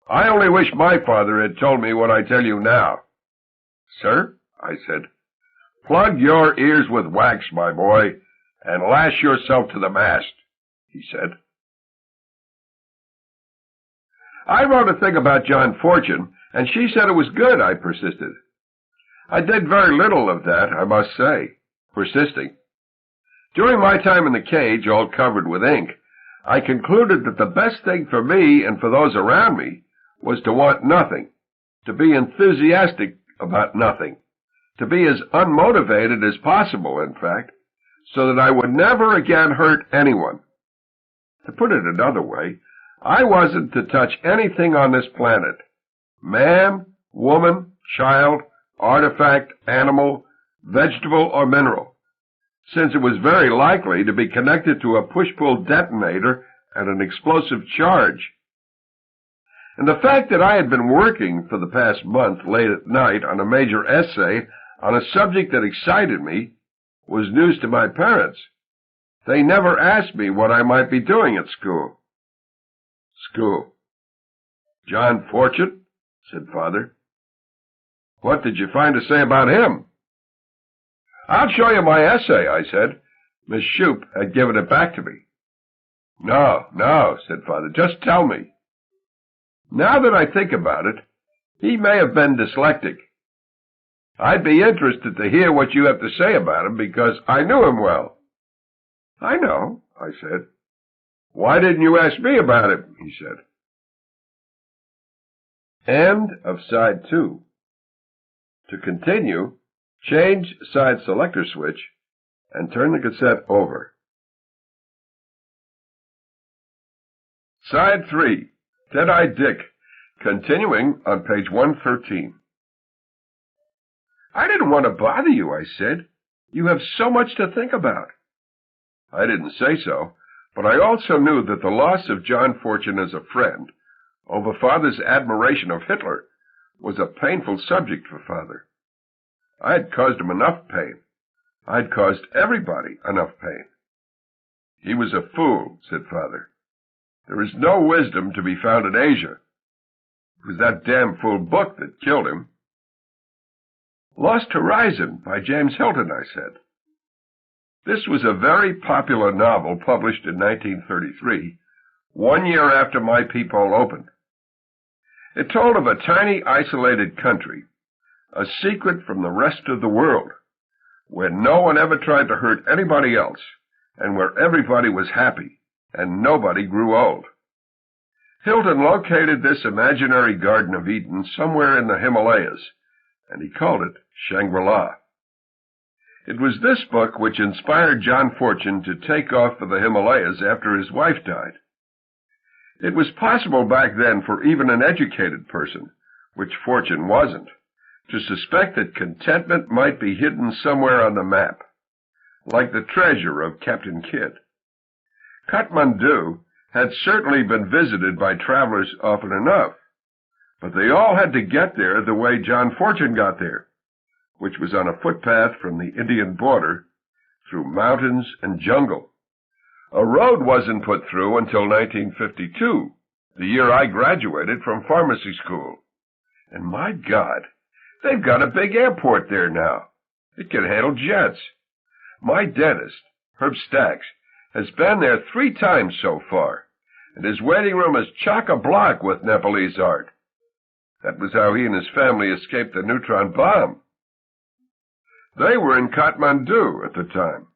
I only wish my father had told me what I tell you now. Sir, I said, plug your ears with wax, my boy, and lash yourself to the mast, he said. I wrote a thing about John Fortune, and she said it was good, I persisted. I did very little of that, I must say, persisting. During my time in the cage, all covered with ink, I concluded that the best thing for me and for those around me was to want nothing, to be enthusiastic about nothing, to be as unmotivated as possible, in fact, so that I would never again hurt anyone. To put it another way, I wasn't to touch anything on this planet. Man, woman, child, artifact, animal, vegetable, or mineral, since it was very likely to be connected to a push-pull detonator and an explosive charge. And the fact that I had been working for the past month late at night on a major essay on a subject that excited me was news to my parents. They never asked me what I might be doing at school. School. John Fortune, said Father. What did you find to say about him? I'll show you my essay, I said. Miss Shoup had given it back to me. No, said Father, just tell me. Now that I think about it, he may have been dyslexic. I'd be interested to hear what you have to say about him, because I knew him well. I know, I said. Why didn't you ask me about him? He said. End of side 2. To continue, change side selector switch and turn the cassette over. Side 3, Deadeye Dick, continuing on page 113. I didn't want to bother you, I said. You have so much to think about. I didn't say so, but I also knew that the loss of John Fortune as a friend, over Father's admiration of Hitler, was a painful subject for Father. I had caused him enough pain. I'd caused everybody enough pain. He was a fool, said Father. There is no wisdom to be found in Asia. It was that damn fool book that killed him. Lost Horizon by James Hilton, I said. This was a very popular novel published in 1933, 1 year after My Peephole opened. It told of a tiny, isolated country, a secret from the rest of the world, where no one ever tried to hurt anybody else, and where everybody was happy, and nobody grew old. Hilton located this imaginary Garden of Eden somewhere in the Himalayas, and he called it Shangri-La. It was this book which inspired John Fortune to take off for the Himalayas after his wife died. It was possible back then for even an educated person, which Fortune wasn't, to suspect that contentment might be hidden somewhere on the map, like the treasure of Captain Kidd. Kathmandu had certainly been visited by travelers often enough, but they all had to get there the way John Fortune got there, which was on a footpath from the Indian border through mountains and jungle. A road wasn't put through until 1952, the year I graduated from pharmacy school. And my God, they've got a big airport there now. It can handle jets. My dentist, Herb Stacks, has been there 3 times so far, and his waiting room is chock-a-block with Nepalese art. That was how he and his family escaped the neutron bomb. They were in Kathmandu at the time.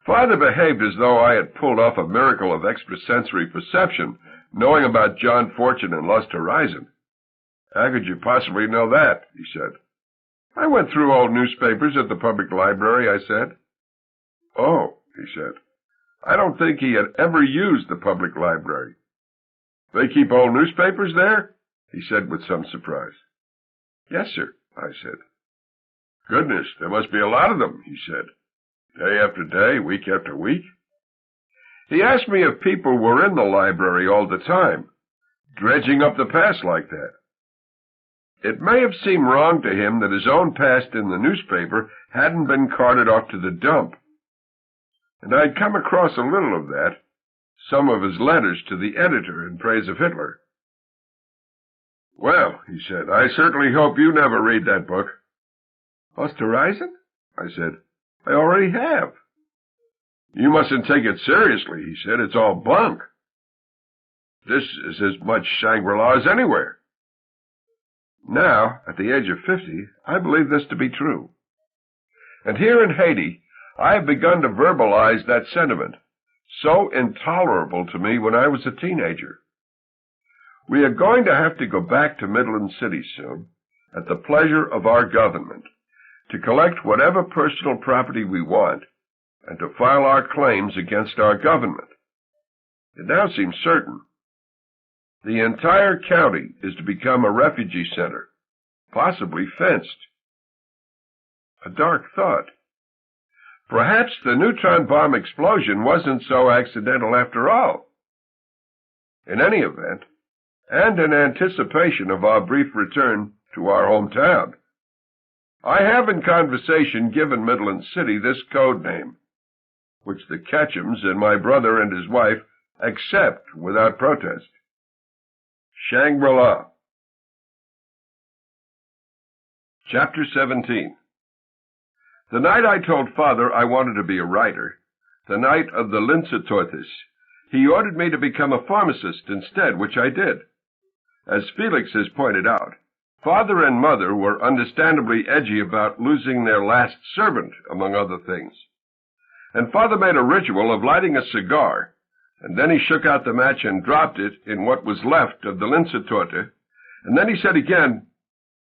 Father behaved as though I had pulled off a miracle of extrasensory perception, knowing about John Fortune and Lost Horizon. How could you possibly know that? He said. I went through old newspapers at the public library, I said. Oh, he said. I don't think he had ever used the public library. They keep old newspapers there? he said with some surprise. Yes, sir, I said. Goodness, there must be a lot of them, he said. Day after day, week after week. He asked me if people were in the library all the time, dredging up the past like that. It may have seemed wrong to him that his own past in the newspaper hadn't been carted off to the dump. And I'd come across a little of that, some of his letters to the editor in praise of Hitler. Well, he said, I certainly hope you never read that book. Osterreisen? I said, I already have. You mustn't take it seriously, he said. It's all bunk. This is as much Shangri-La as anywhere. Now, at the age of 50, I believe this to be true. And here in Haiti, I have begun to verbalize that sentiment, so intolerable to me when I was a teenager. We are going to have to go back to Midland City soon, at the pleasure of our government, to collect whatever personal property we want, and to file our claims against our government. It now seems certain. The entire county is to become a refugee center, possibly fenced. A dark thought. Perhaps the neutron bomb explosion wasn't so accidental after all. In any event, and in anticipation of our brief return to our hometown, I have in conversation given Midland City this code name, which the Ketchums and my brother and his wife accept without protest. Shangri-La. Chapter 17. The night I told Father I wanted to be a writer, the night of the Linsetortis, he ordered me to become a pharmacist instead, which I did. As Felix has pointed out, Father and Mother were understandably edgy about losing their last servant, among other things. And Father made a ritual of lighting a cigar, and then he shook out the match and dropped it in what was left of the Linsetorte, and then he said again,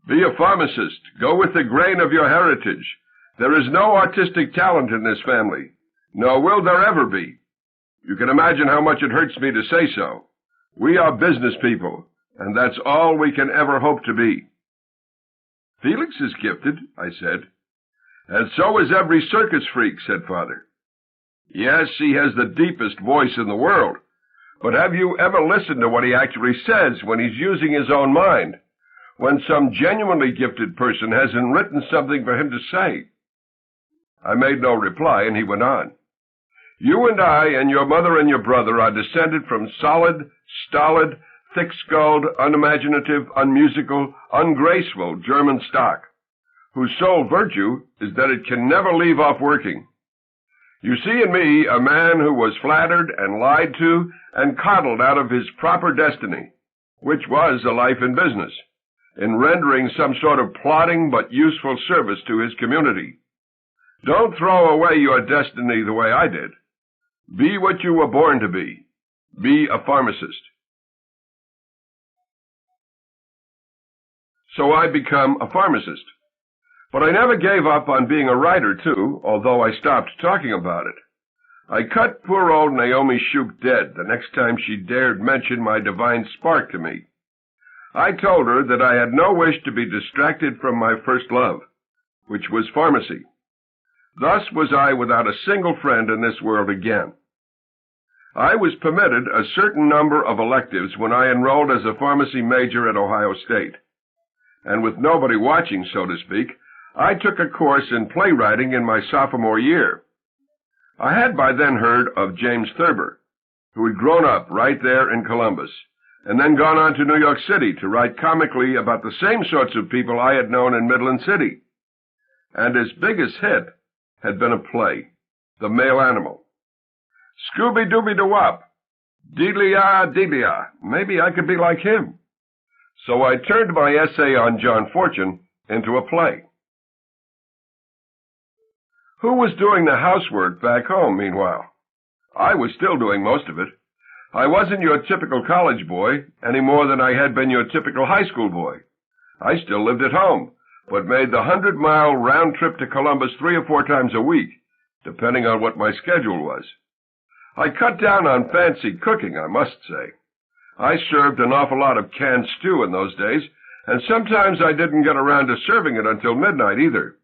Be a pharmacist. Go with the grain of your heritage. There is no artistic talent in this family, nor will there ever be. You can imagine how much it hurts me to say so. We are business people, and that's all we can ever hope to be. Felix is gifted, I said. And so is every circus freak, said Father. Yes, he has the deepest voice in the world, but have you ever listened to what he actually says when he's using his own mind, when some genuinely gifted person hasn't written something for him to say? I made no reply, and he went on. You and I and your mother and your brother are descended from solid, stolid, thick-skulled, unimaginative, unmusical, ungraceful German stock, whose sole virtue is that it can never leave off working. You see in me a man who was flattered and lied to and coddled out of his proper destiny, which was a life in business, in rendering some sort of plodding but useful service to his community. Don't throw away your destiny the way I did. Be what you were born to be. Be a pharmacist. So I become a pharmacist. But I never gave up on being a writer, too, although I stopped talking about it. I cut poor old Naomi Shoup dead the next time she dared mention my divine spark to me. I told her that I had no wish to be distracted from my first love, which was pharmacy. Thus was I without a single friend in this world again. I was permitted a certain number of electives when I enrolled as a pharmacy major at Ohio State. And with nobody watching, so to speak, I took a course in playwriting in my sophomore year. I had by then heard of James Thurber, who had grown up right there in Columbus, and then gone on to New York City to write comically about the same sorts of people I had known in Midland City. And his biggest hit had been a play, The Male Animal. Scooby-Dooby-Doo-Wop, Deedly-ah, Deedly-ah, maybe I could be like him. So I turned my essay on John Fortune into a play. Who was doing the housework back home, meanwhile? I was still doing most of it. I wasn't your typical college boy any more than I had been your typical high school boy. I still lived at home, but made the 100-mile round trip to Columbus 3 or 4 times a week, depending on what my schedule was. I cut down on fancy cooking, I must say. I served an awful lot of canned stew in those days, and sometimes I didn't get around to serving it until midnight either.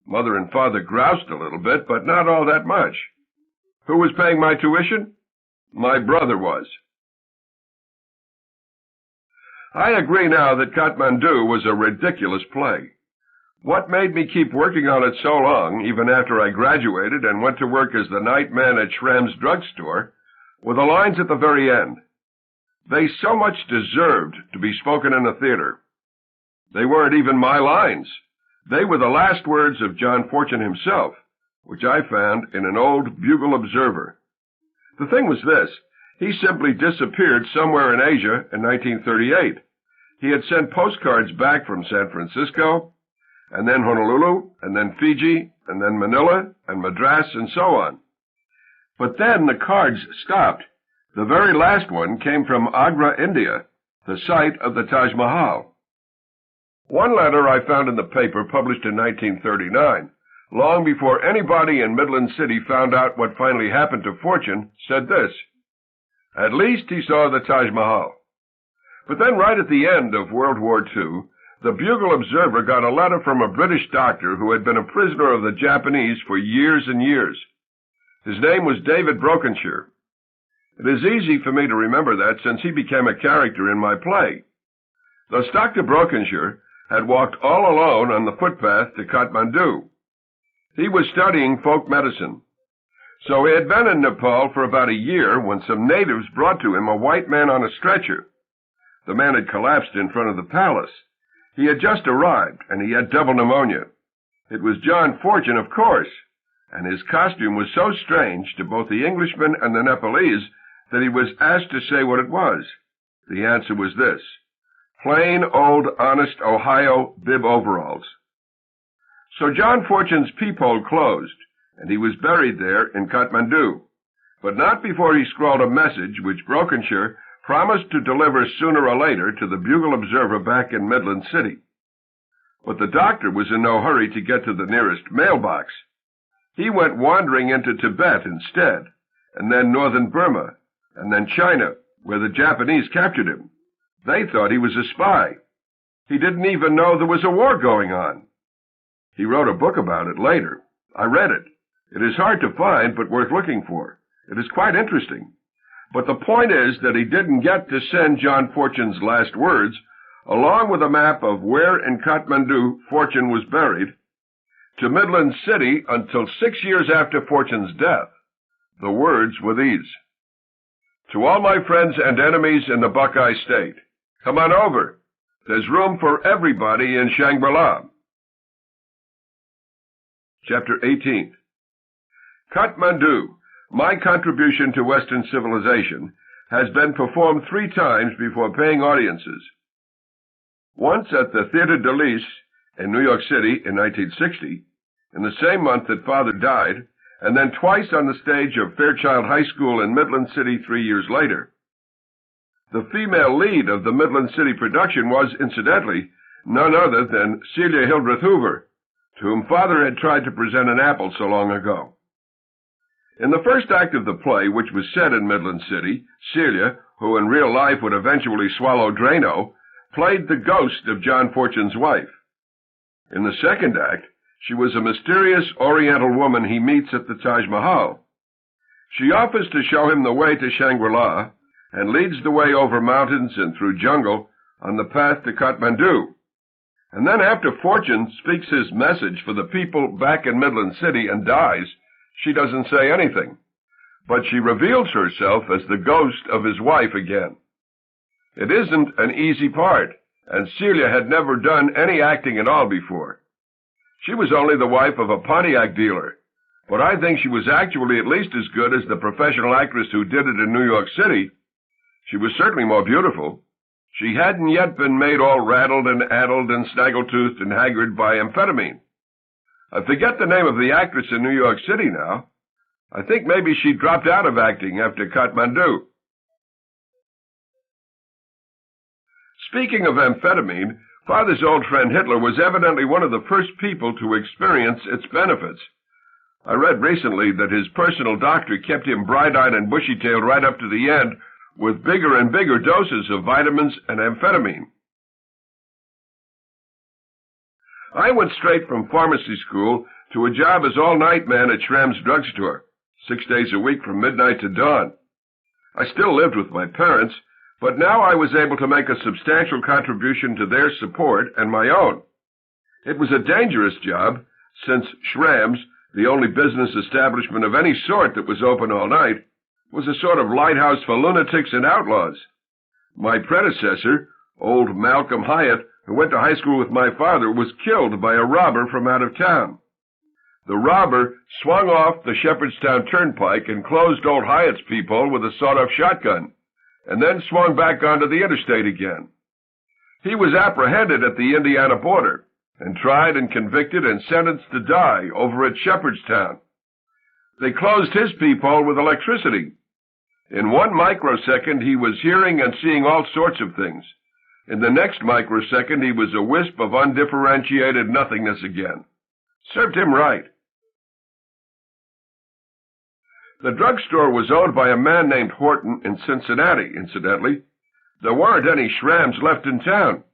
Mother and Father groused a little bit, but not all that much. Who was paying my tuition? My brother was. I agree now that Kathmandu was a ridiculous play. What made me keep working on it so long, even after I graduated and went to work as the night man at Schramm's drugstore, were the lines at the very end. They so much deserved to be spoken in a theater. They weren't even my lines. They were the last words of John Fortune himself, which I found in an old Bugle Observer. The thing was this. He simply disappeared somewhere in Asia in 1938. He had sent postcards back from San Francisco, and then Honolulu, and then Fiji, and then Manila, and Madras, and so on. But then the cards stopped. The very last one came from Agra, India, the site of the Taj Mahal. One letter I found in the paper published in 1939, long before anybody in Midland City found out what finally happened to Fortune, said this: "At least he saw the Taj Mahal." But then right at the end of World War II, the Bugle Observer got a letter from a British doctor who had been a prisoner of the Japanese for years and years. His name was David Brokenshire. It is easy for me to remember that since he became a character in my play. Thus Dr. Brokenshire had walked all alone on the footpath to Kathmandu. He was studying folk medicine. So he had been in Nepal for about a year when some natives brought to him a white man on a stretcher. The man had collapsed in front of the palace. He had just arrived, and he had double pneumonia. It was John Fortune, of course, and his costume was so strange to both the Englishmen and the Nepalese that he was asked to say what it was. The answer was this: plain, old, honest Ohio bib overalls. So John Fortune's peephole closed, and he was buried there in Kathmandu, but not before he scrawled a message which Brokenshire promised to deliver sooner or later to the Bugle Observer back in Midland City. But the doctor was in no hurry to get to the nearest mailbox. He went wandering into Tibet instead, and then northern Burma, and then China, where the Japanese captured him. They thought he was a spy. He didn't even know there was a war going on. He wrote a book about it later. I read it. It is hard to find, but worth looking for. It is quite interesting. But the point is that he didn't get to send John Fortune's last words, along with a map of where in Kathmandu Fortune was buried, to Midland City until 6 years after Fortune's death. The words were these: "To all my friends and enemies in the Buckeye State, come on over. There's room for everybody in Shangri-La." Chapter 18. Kathmandu, my contribution to Western civilization, has been performed 3 times before paying audiences. Once at the Theatre de Lys in New York City in 1960, in the same month that Father died, and then twice on the stage of Fairchild High School in Midland City 3 years later. The female lead of the Midland City production was, incidentally, none other than Celia Hildreth Hoover, to whom Father had tried to present an apple so long ago. In the first act of the play, which was set in Midland City, Celia, who in real life would eventually swallow Drano, played the ghost of John Fortune's wife. In the second act, she was a mysterious Oriental woman he meets at the Taj Mahal. She offers to show him the way to Shangri-La and leads the way over mountains and through jungle on the path to Kathmandu. And then after Fortune speaks his message for the people back in Midland City and dies, she doesn't say anything, but she reveals herself as the ghost of his wife again. It isn't an easy part, and Celia had never done any acting at all before. She was only the wife of a Pontiac dealer, but I think she was actually at least as good as the professional actress who did it in New York City. She was certainly more beautiful. She hadn't yet been made all rattled and addled and snaggle-toothed and haggard by amphetamine. I forget the name of the actress in New York City now. I think maybe she dropped out of acting after Kathmandu. Speaking of amphetamine, Father's old friend Hitler was evidently one of the first people to experience its benefits. I read recently that his personal doctor kept him bright-eyed and bushy-tailed right up to the end, with bigger and bigger doses of vitamins and amphetamine. I went straight from pharmacy school to a job as all-night man at Schramm's drugstore, 6 days a week from midnight to dawn. I still lived with my parents, but now I was able to make a substantial contribution to their support and my own. It was a dangerous job, since Schramm's, the only business establishment of any sort that was open all night, was a sort of lighthouse for lunatics and outlaws. My predecessor, old Malcolm Hyatt, who went to high school with my father, was killed by a robber from out of town. The robber swung off the Shepherdstown Turnpike and closed old Hyatt's peephole with a sawed-off shotgun, and then swung back onto the interstate again. He was apprehended at the Indiana border, and tried and convicted and sentenced to die over at Shepherdstown. They closed his peephole with electricity. In 1 microsecond, he was hearing and seeing all sorts of things. In the next microsecond, he was a wisp of undifferentiated nothingness again. Served him right. The drugstore was owned by a man named Horton in Cincinnati, incidentally. There weren't any Schramm's left in town.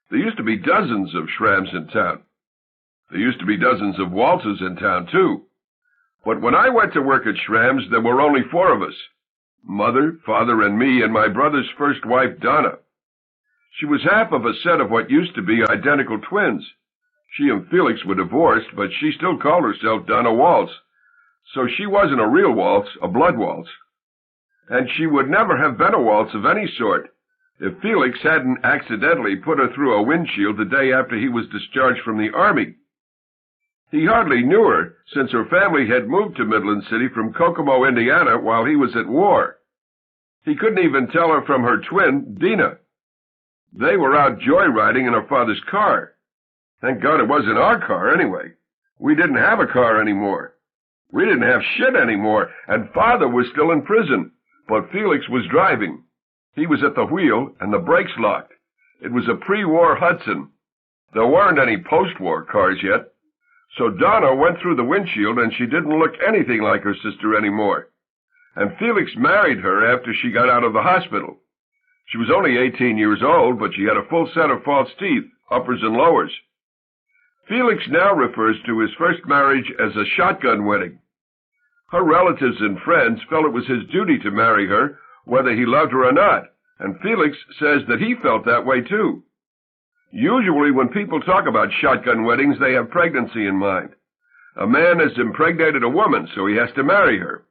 There used to be dozens of Schramm's in town. There used to be dozens of Waltzes in town, too. But when I went to work at Schramm's, there were only 4 of us. Mother, father, and me, and my brother's first wife, Donna. She was half of a set of what used to be identical twins. She and Felix were divorced, but she still called herself Donna Waltz. So she wasn't a real waltz, a blood waltz. And she would never have been a waltz of any sort if Felix hadn't accidentally put her through a windshield the day after he was discharged from the Army. He hardly knew her, since her family had moved to Midland City from Kokomo, Indiana, while he was at war. He couldn't even tell her from her twin, Dina. They were out joyriding in her father's car. Thank God it wasn't our car, anyway. We didn't have a car anymore. We didn't have shit anymore, and Father was still in prison, but Felix was driving. He was at the wheel, and the brakes locked. It was a pre-war Hudson. There weren't any post-war cars yet. So Donna went through the windshield, and she didn't look anything like her sister anymore. And Felix married her after she got out of the hospital. She was only 18 years old, but she had a full set of false teeth, uppers and lowers. Felix now refers to his first marriage as a shotgun wedding. Her relatives and friends felt it was his duty to marry her, whether he loved her or not, and Felix says that he felt that way too. Usually when people talk about shotgun weddings, they have pregnancy in mind. A man has impregnated a woman, so he has to marry her.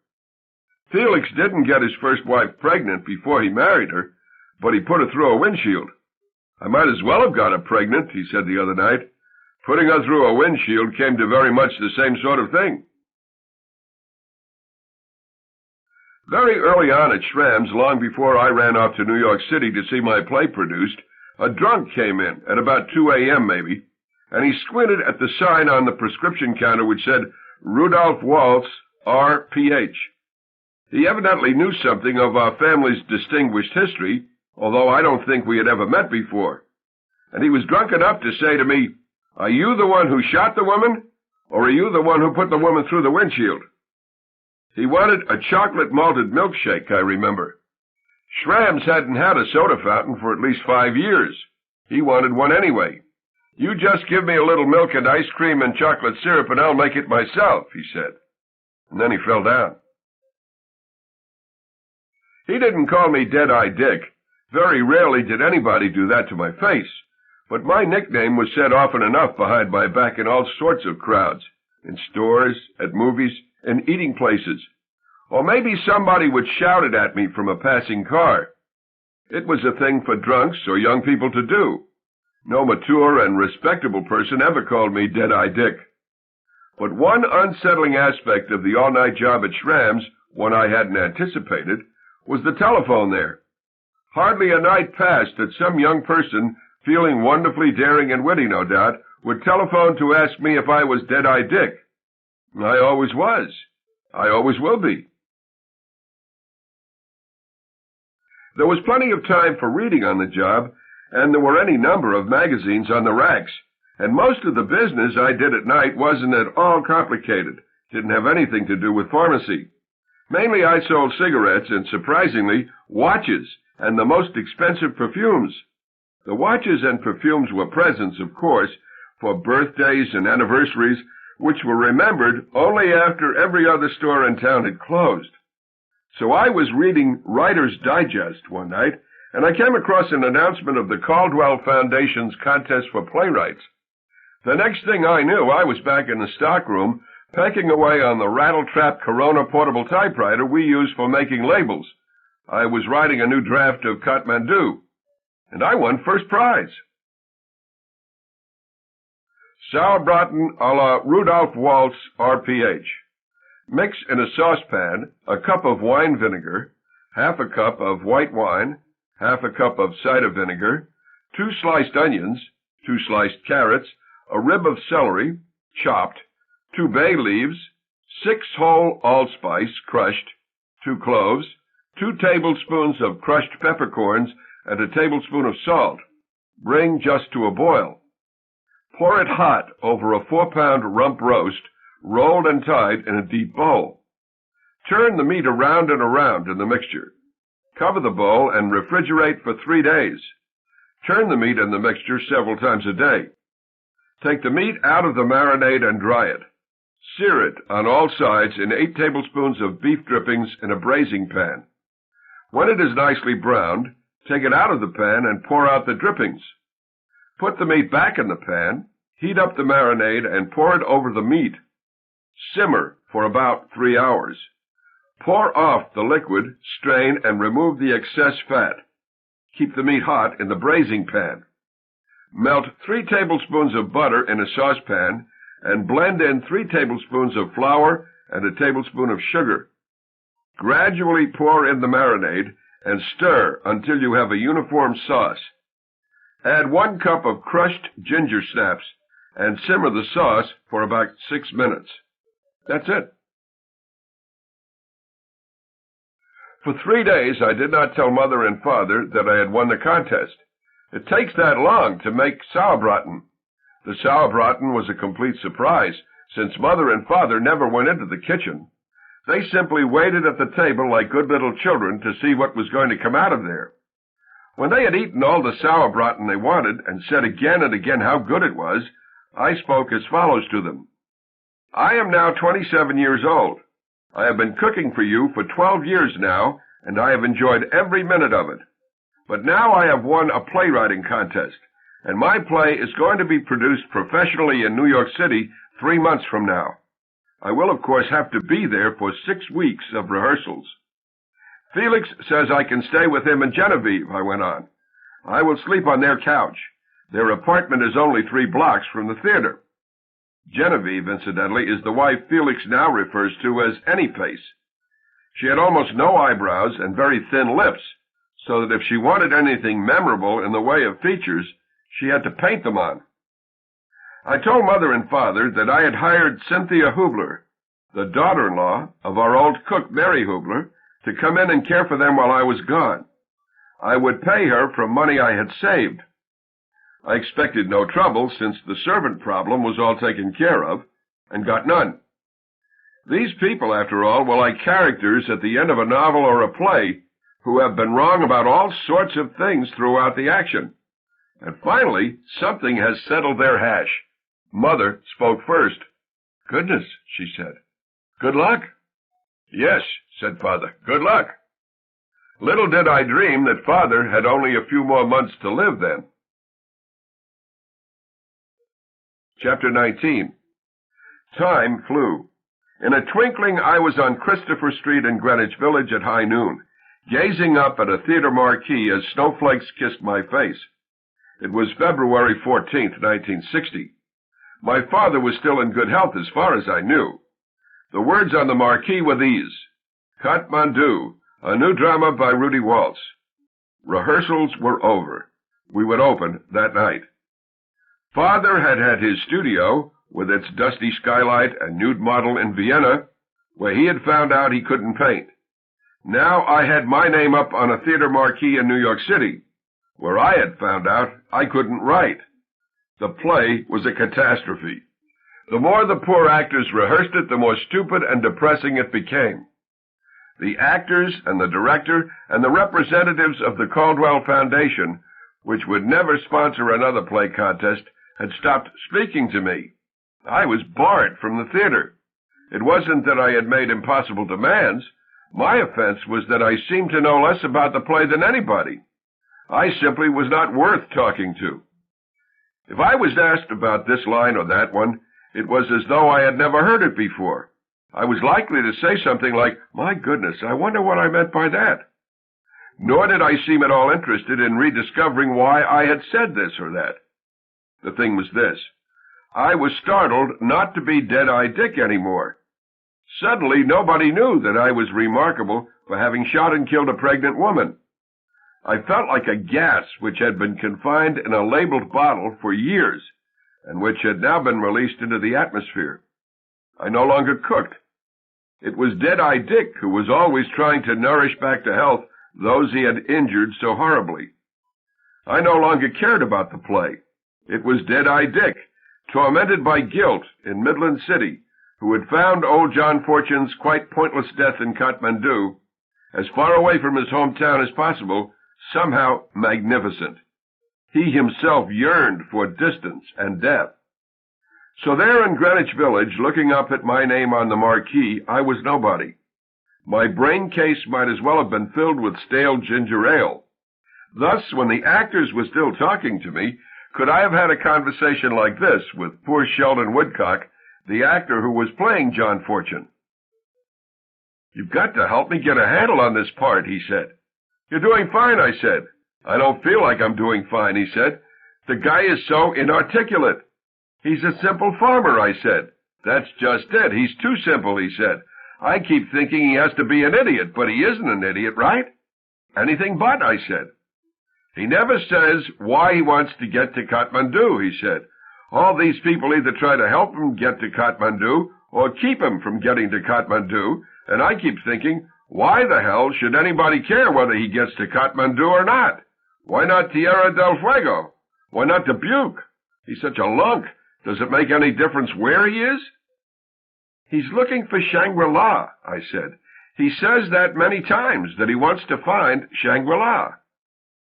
Felix didn't get his first wife pregnant before he married her, but he put her through a windshield. I might as well have got her pregnant, he said the other night. Putting her through a windshield came to very much the same sort of thing. Very early on at Schramm's, long before I ran off to New York City to see my play produced, a drunk came in, at about 2 a.m. maybe, and he squinted at the sign on the prescription counter which said, Rudolph Waltz, R.P.H. He evidently knew something of our family's distinguished history, although I don't think we had ever met before. And he was drunk enough to say to me, Are you the one who shot the woman, or are you the one who put the woman through the windshield? He wanted a chocolate malted milkshake, I remember. Schramm's hadn't had a soda fountain for at least 5 years. He wanted one anyway. You just give me a little milk and ice cream and chocolate syrup and I'll make it myself, he said. And then he fell down. He didn't call me Deadeye Dick. Very rarely did anybody do that to my face. But my nickname was said often enough behind my back in all sorts of crowds, in stores, at movies, and eating places. Or maybe somebody would shout it at me from a passing car. It was a thing for drunks or young people to do. No mature and respectable person ever called me Deadeye Dick. But one unsettling aspect of the all-night job at Schramm's, one I hadn't anticipated, was the telephone there. Hardly a night passed that some young person, feeling wonderfully daring and witty, no doubt, would telephone to ask me if I was Deadeye Dick. I always was. I always will be. There was plenty of time for reading on the job, and there were any number of magazines on the racks, and most of the business I did at night wasn't at all complicated. Didn't have anything to do with pharmacy. Mainly I sold cigarettes and, surprisingly, watches and the most expensive perfumes. The watches and perfumes were presents, of course, for birthdays and anniversaries, which were remembered only after every other store in town had closed. So I was reading Writer's Digest one night, and I came across an announcement of the Caldwell Foundation's contest for playwrights. The next thing I knew, I was back in the stockroom, pecking away on the rattle-trap Corona portable typewriter we use for making labels. I was writing a new draft of Kathmandu, and I won first prize. Sauerbraten a la Rudolph Waltz RPH. Mix in a saucepan a cup of wine vinegar, half a cup of white wine, half a cup of cider vinegar, 2 sliced onions, 2 sliced carrots, a rib of celery, chopped, 2 bay leaves, 6 whole allspice, crushed, 2 cloves, 2 tablespoons of crushed peppercorns, and a tablespoon of salt. Bring just to a boil. Pour it hot over a 4-pound rump roast, rolled and tied in a deep bowl. Turn the meat around and around in the mixture. Cover the bowl and refrigerate for 3 days. Turn the meat in the mixture several times a day. Take the meat out of the marinade and dry it. Sear it on all sides in 8 tablespoons of beef drippings in a braising pan. When it is nicely browned, take it out of the pan and pour out the drippings. Put the meat back in the pan, heat up the marinade, and pour it over the meat. Simmer for about 3 hours. Pour off the liquid, strain, and remove the excess fat. Keep the meat hot in the braising pan. Melt 3 tablespoons of butter in a saucepan and blend in 3 tablespoons of flour and a tablespoon of sugar. Gradually pour in the marinade and stir until you have a uniform sauce. Add 1 cup of crushed ginger snaps and simmer the sauce for about 6 minutes. That's it. For 3 days, I did not tell Mother and Father that I had won the contest. It takes that long to make sauerbraten. The sauerbraten was a complete surprise, since Mother and Father never went into the kitchen. They simply waited at the table like good little children to see what was going to come out of there. When they had eaten all the sauerbraten they wanted and said again and again how good it was, I spoke as follows to them. I am now 27 years old. I have been cooking for you for 12 years now, and I have enjoyed every minute of it. But now I have won a playwriting contest, and my play is going to be produced professionally in New York City 3 months from now. I will, of course, have to be there for 6 weeks of rehearsals. Felix says I can stay with him and Genevieve, I went on. I will sleep on their couch. Their apartment is only 3 blocks from the theater. Genevieve, incidentally, is the wife Felix now refers to as Anyface. She had almost no eyebrows and very thin lips, so that if she wanted anything memorable in the way of features, she had to paint them on. I told Mother and Father that I had hired Cynthia Hubler, the daughter-in-law of our old cook Mary Hubler, to come in and care for them while I was gone. I would pay her from money I had saved. I expected no trouble, since the servant problem was all taken care of, and got none. These people, after all, were like characters at the end of a novel or a play who have been wrong about all sorts of things throughout the action. And finally, something has settled their hash. Mother spoke first. Goodness, she said. Good luck. Yes, said Father. Good luck. Little did I dream that Father had only a few more months to live then. Chapter 19. Time flew. In a twinkling, I was on Christopher Street in Greenwich Village at high noon, gazing up at a theater marquee as snowflakes kissed my face. It was February 14th, 1960. My father was still in good health as far as I knew. The words on the marquee were these: Kathmandu, a new drama by Rudy Waltz. Rehearsals were over. We would open that night. Father had had his studio, with its dusty skylight and nude model in Vienna, where he had found out he couldn't paint. Now I had my name up on a theater marquee in New York City, where I had found out I couldn't write. The play was a catastrophe. The more the poor actors rehearsed it, the more stupid and depressing it became. The actors and the director and the representatives of the Caldwell Foundation, which would never sponsor another play contest, had stopped speaking to me. I was barred from the theater. It wasn't that I had made impossible demands. My offense was that I seemed to know less about the play than anybody. I simply was not worth talking to. If I was asked about this line or that one, it was as though I had never heard it before. I was likely to say something like, "My goodness, I wonder what I meant by that." Nor did I seem at all interested in rediscovering why I had said this or that. The thing was this. I was startled not to be Deadeye Dick anymore. Suddenly, nobody knew that I was remarkable for having shot and killed a pregnant woman. I felt like a gas which had been confined in a labeled bottle for years, and which had now been released into the atmosphere. I no longer cooked. It was Deadeye Dick who was always trying to nourish back to health those he had injured so horribly. I no longer cared about the play. It was Deadeye Dick, tormented by guilt in Midland City, who had found old John Fortune's quite pointless death in Kathmandu, as far away from his hometown as possible, somehow magnificent. He himself yearned for distance and death. So there in Greenwich Village, looking up at my name on the marquee, I was nobody. My brain case might as well have been filled with stale ginger ale. Thus, when the actors were still talking to me, could I have had a conversation like this with poor Sheldon Woodcock, the actor who was playing John Fortune? "You've got to help me get a handle on this part," he said. "You're doing fine," I said. "I don't feel like I'm doing fine," he said. "The guy is so inarticulate." "He's a simple farmer," I said. "That's just it. He's too simple," he said. "I keep thinking he has to be an idiot, but he isn't an idiot, right?" "Anything but," I said. "He never says why he wants to get to Kathmandu," he said. "All these people either try to help him get to Kathmandu or keep him from getting to Kathmandu, and I keep thinking, why the hell should anybody care whether he gets to Kathmandu or not? Why not Tierra del Fuego? Why not Dubuque? He's such a lunk. Does it make any difference where he is?" "He's looking for Shangri-La," I said. "He says that many times, that he wants to find Shangri-La."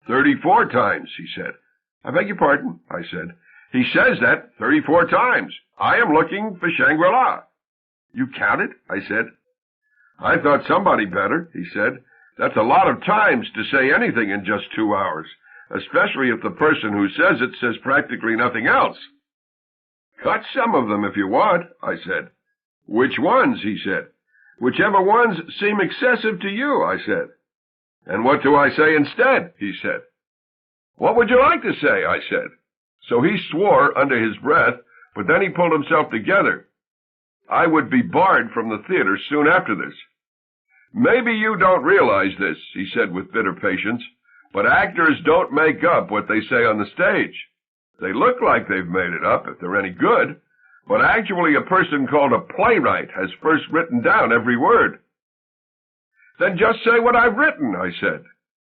34 times, he said. "I beg your pardon," I said. "He says that 34 times. I am looking for Shangri-La." "You counted?" I said. "I thought somebody better," he said. "That's a lot of times to say anything in just 2 hours, especially if the person who says it says practically nothing else." "Cut some of them if you want," I said. "Which ones?" he said. "Whichever ones seem excessive to you," I said. "And what do I say instead?" he said. "What would you like to say?" I said. So he swore under his breath, but then he pulled himself together. I would be barred from the theater soon after this. "Maybe you don't realize this," he said with bitter patience, "but actors don't make up what they say on the stage. They look like they've made it up, if they're any good, but actually a person called a playwright has first written down every word." "Then just say what I've written," I said.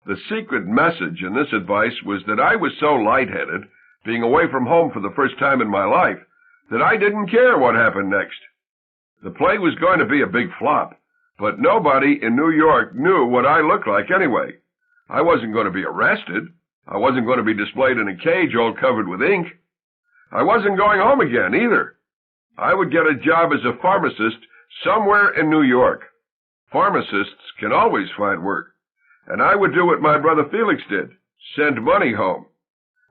The secret message in this advice was that I was so lightheaded, being away from home for the first time in my life, that I didn't care what happened next. The play was going to be a big flop, but nobody in New York knew what I looked like anyway. I wasn't going to be arrested. I wasn't going to be displayed in a cage all covered with ink. I wasn't going home again, either. I would get a job as a pharmacist somewhere in New York. Pharmacists can always find work. And I would do what my brother Felix did, send money home.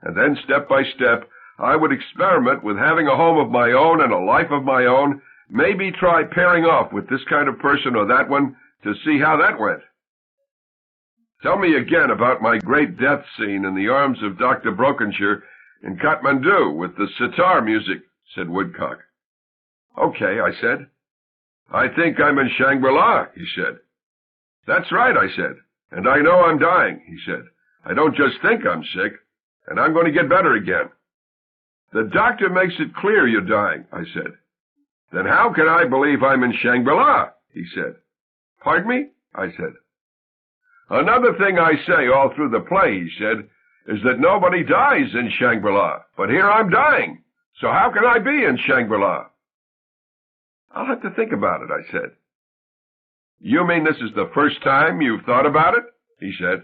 And then, step by step, I would experiment with having a home of my own and a life of my own, maybe try pairing off with this kind of person or that one to see how that went. "Tell me again about my great death scene in the arms of Dr. Brokenshire in Kathmandu with the sitar music," said Woodcock. "Okay," I said. "I think I'm in Shangri-La," he said. "That's right," I said. "And I know I'm dying," he said. "I don't just think I'm sick, and I'm going to get better again." "The doctor makes it clear you're dying," I said. "Then how can I believe I'm in Shangri-La?" he said. "Pardon me?" I said. "Another thing I say all through the play," he said, "is that nobody dies in Shangri-La, but here I'm dying. So how can I be in Shangri-La?" "I'll have to think about it," I said. You mean this is the first time you've thought about it? He said.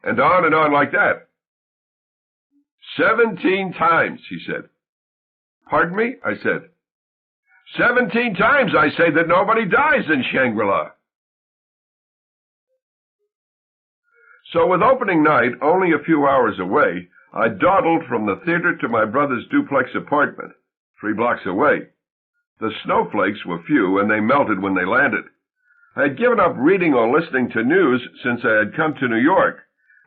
And on like that. 17 times, he said. Pardon me? I said. 17 times I say that nobody dies in Shangri-La. So with opening night only a few hours away, I dawdled from the theater to my brother's duplex apartment, 3 blocks away. The snowflakes were few, and they melted when they landed. I had given up reading or listening to news since I had come to New York,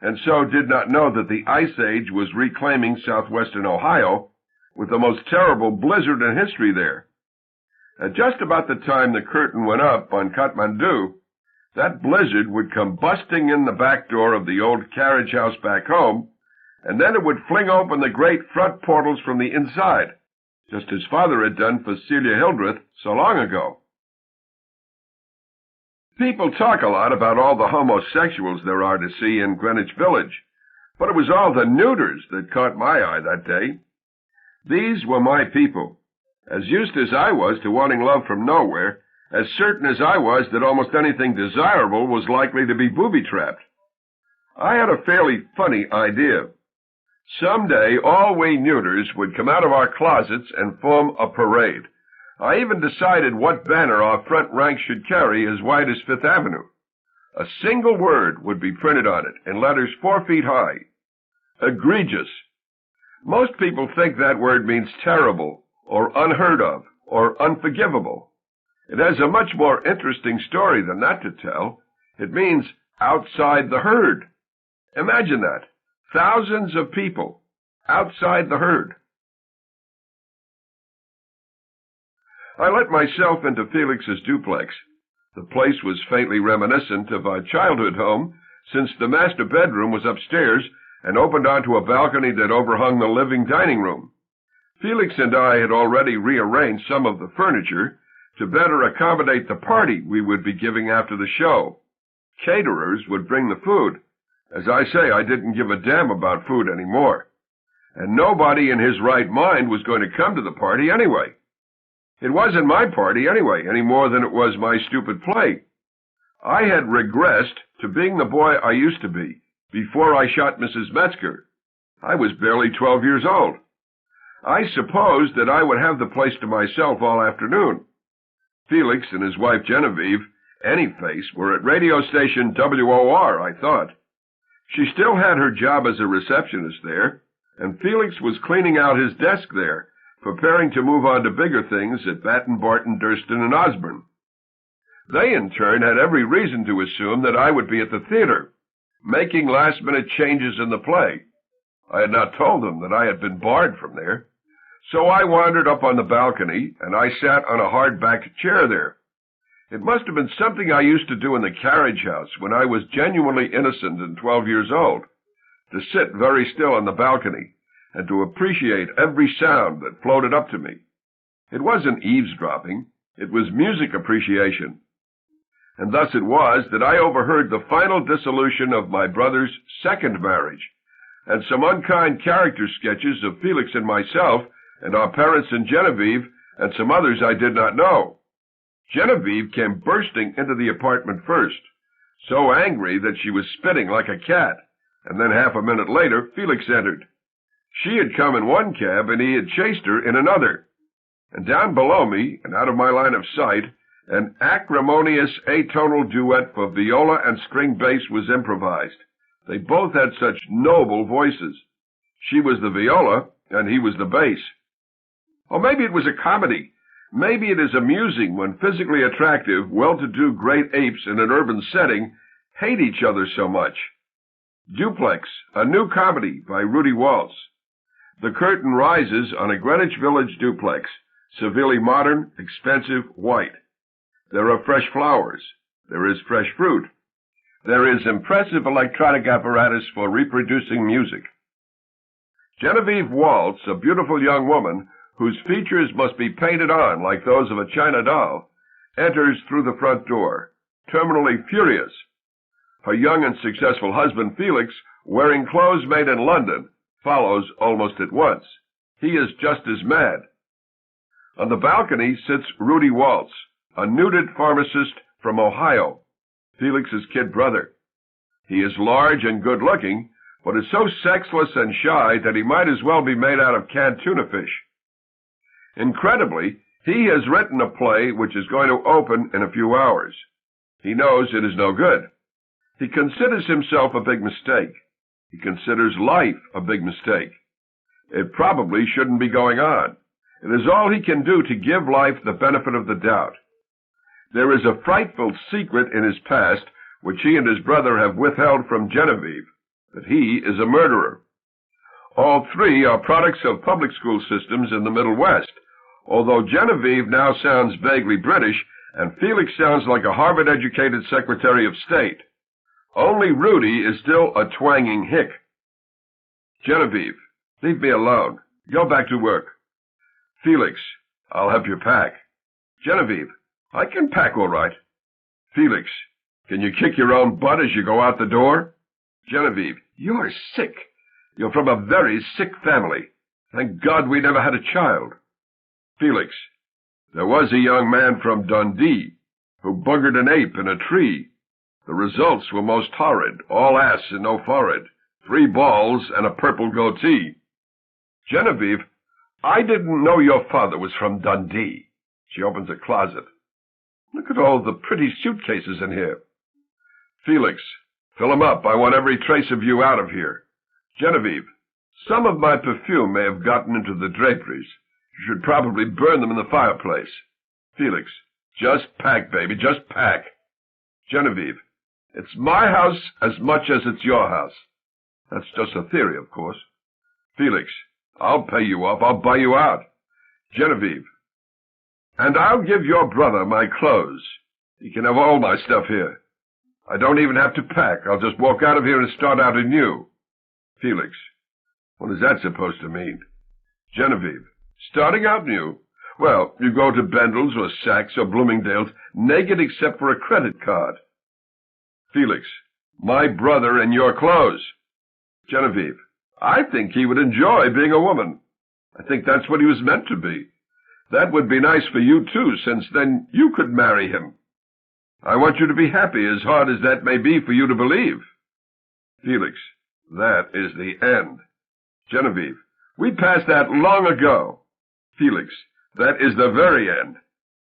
and so did not know that the Ice Age was reclaiming southwestern Ohio, with the most terrible blizzard in history there. At just about the time the curtain went up on Kathmandu, that blizzard would come busting in the back door of the old carriage house back home, and then it would fling open the great front portals from the inside, just as Father had done for Celia Hildreth so long ago. People talk a lot about all the homosexuals there are to see in Greenwich Village, but it was all the neuters that caught my eye that day. These were my people, as used as I was to wanting love from nowhere, as certain as I was that almost anything desirable was likely to be booby-trapped. I had a fairly funny idea. Someday all we neuters would come out of our closets and form a parade. I even decided what banner our front rank should carry as wide as Fifth Avenue. A single word would be printed on it in letters 4 feet high. Egregious. Most people think that word means terrible, or unheard of, or unforgivable. It has a much more interesting story than that to tell. It means outside the herd. Imagine that. Thousands of people outside the herd. I let myself into Felix's duplex. The place was faintly reminiscent of our childhood home, since the master bedroom was upstairs and opened onto a balcony that overhung the living dining room. Felix and I had already rearranged some of the furniture to better accommodate the party we would be giving after the show. Caterers would bring the food. As I say, I didn't give a damn about food anymore. And nobody in his right mind was going to come to the party anyway. It wasn't my party anyway, any more than it was my stupid play. I had regressed to being the boy I used to be before I shot Mrs. Metzger. I was barely 12 years old. I supposed that I would have the place to myself all afternoon. Felix and his wife Genevieve, Anyface, were at radio station WOR, I thought. She still had her job as a receptionist there, and Felix was cleaning out his desk there, preparing to move on to bigger things at Batten, Barton, Durston, and Osborne. They, in turn, had every reason to assume that I would be at the theater, making last-minute changes in the play. I had not told them that I had been barred from there, so I wandered up on the balcony, and I sat on a hard-backed chair there. It must have been something I used to do in the carriage house when I was genuinely innocent and 12 years old, to sit very still on the balcony and to appreciate every sound that floated up to me. It wasn't eavesdropping, it was music appreciation. And thus it was that I overheard the final dissolution of my brother's second marriage, and some unkind character sketches of Felix and myself, and our parents and Genevieve, and some others I did not know. Genevieve came bursting into the apartment first, so angry that she was spitting like a cat, and then half a minute later Felix entered. She had come in one cab, and he had chased her in another. And down below me, and out of my line of sight, an acrimonious atonal duet for viola and string bass was improvised. They both had such noble voices. She was the viola, and he was the bass. Or maybe it was a comedy. Maybe it is amusing when physically attractive, well-to-do great apes in an urban setting hate each other so much. Duplex, a new comedy by Rudy Waltz. The curtain rises on a Greenwich Village duplex, severely modern, expensive, white. There are fresh flowers. There is fresh fruit. There is impressive electronic apparatus for reproducing music. Genevieve Waltz, a beautiful young woman whose features must be painted on like those of a china doll, enters through the front door, terminally furious. Her young and successful husband, Felix, wearing clothes made in London, follows almost at once. He is just as mad. On the balcony sits Rudy Waltz, a nuded pharmacist from Ohio, Felix's kid brother. He is large and good-looking, but is so sexless and shy that he might as well be made out of canned tuna fish. Incredibly, he has written a play which is going to open in a few hours. He knows it is no good. He considers himself a big mistake. He considers life a big mistake. It probably shouldn't be going on. It is all he can do to give life the benefit of the doubt. There is a frightful secret in his past which he and his brother have withheld from Genevieve, that he is a murderer. All three are products of public school systems in the Middle West, although Genevieve now sounds vaguely British and Felix sounds like a Harvard-educated Secretary of State. Only Rudy is still a twanging hick. Genevieve, leave me alone. Go back to work. Felix, I'll help you pack. Genevieve, I can pack all right. Felix, can you kick your own butt as you go out the door? Genevieve, you're sick. You're from a very sick family. Thank God we never had a child. Felix, there was a young man from Dundee who buggered an ape in a tree. The results were most horrid, all ass and no forehead, 3 balls and a purple goatee. Genevieve, I didn't know your father was from Dundee. She opens a closet. Look at all the pretty suitcases in here. Felix, fill 'em up. I want every trace of you out of here. Genevieve, some of my perfume may have gotten into the draperies. You should probably burn them in the fireplace. Felix, just pack, baby, just pack. Genevieve, it's my house as much as it's your house. That's just a theory, of course. Felix, I'll pay you off. I'll buy you out. Genevieve, and I'll give your brother my clothes. He can have all my stuff here. I don't even have to pack. I'll just walk out of here and start out anew. Felix, what is that supposed to mean? Genevieve, starting out new? Well, you go to Bendel's or Saks or Bloomingdale's naked except for a credit card. Felix, my brother in your clothes. Genevieve, I think he would enjoy being a woman. I think that's what he was meant to be. That would be nice for you, too, since then you could marry him. I want you to be happy, as hard as that may be for you to believe. Felix, that is the end. Genevieve, we passed that long ago. Felix, that is the very end.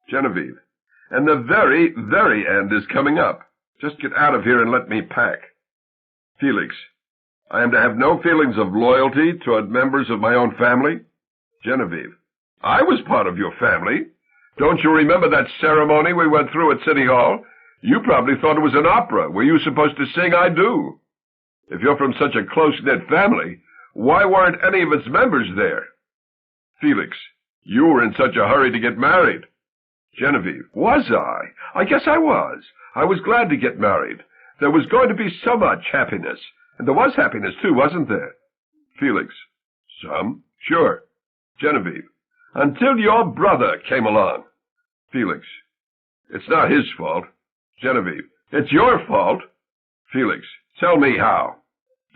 Genevieve, and the very, very end is coming up. Just get out of here and let me pack. Felix, I am to have no feelings of loyalty toward members of my own family? Genevieve, I was part of your family. Don't you remember that ceremony we went through at City Hall? You probably thought it was an opera. Were you supposed to sing I Do? If you're from such a close-knit family, why weren't any of its members there? Felix, you were in such a hurry to get married. Genevieve, was I? I guess I was. I was glad to get married. There was going to be so much happiness. And there was happiness, too, wasn't there? Felix, some? Sure. Genevieve, until your brother came along. Felix, it's not his fault. Genevieve, it's your fault. Felix, tell me how.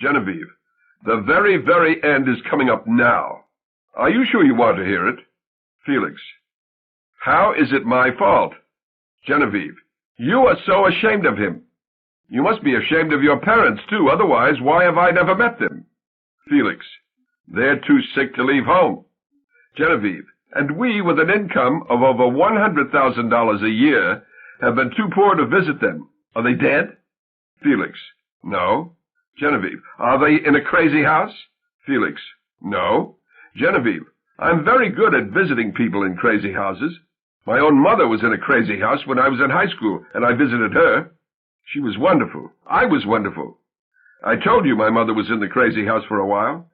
Genevieve, the very, very end is coming up now. Are you sure you want to hear it? Felix, how is it my fault? Genevieve, you are so ashamed of him. You must be ashamed of your parents, too, otherwise why have I never met them? Felix, they're too sick to leave home. Genevieve, and we, with an income of over $100,000 a year, have been too poor to visit them. Are they dead? Felix, no. Genevieve, are they in a crazy house? Felix, no. Genevieve, I'm very good at visiting people in crazy houses. My own mother was in a crazy house when I was in high school, and I visited her. She was wonderful. I was wonderful. I told you my mother was in the crazy house for a while.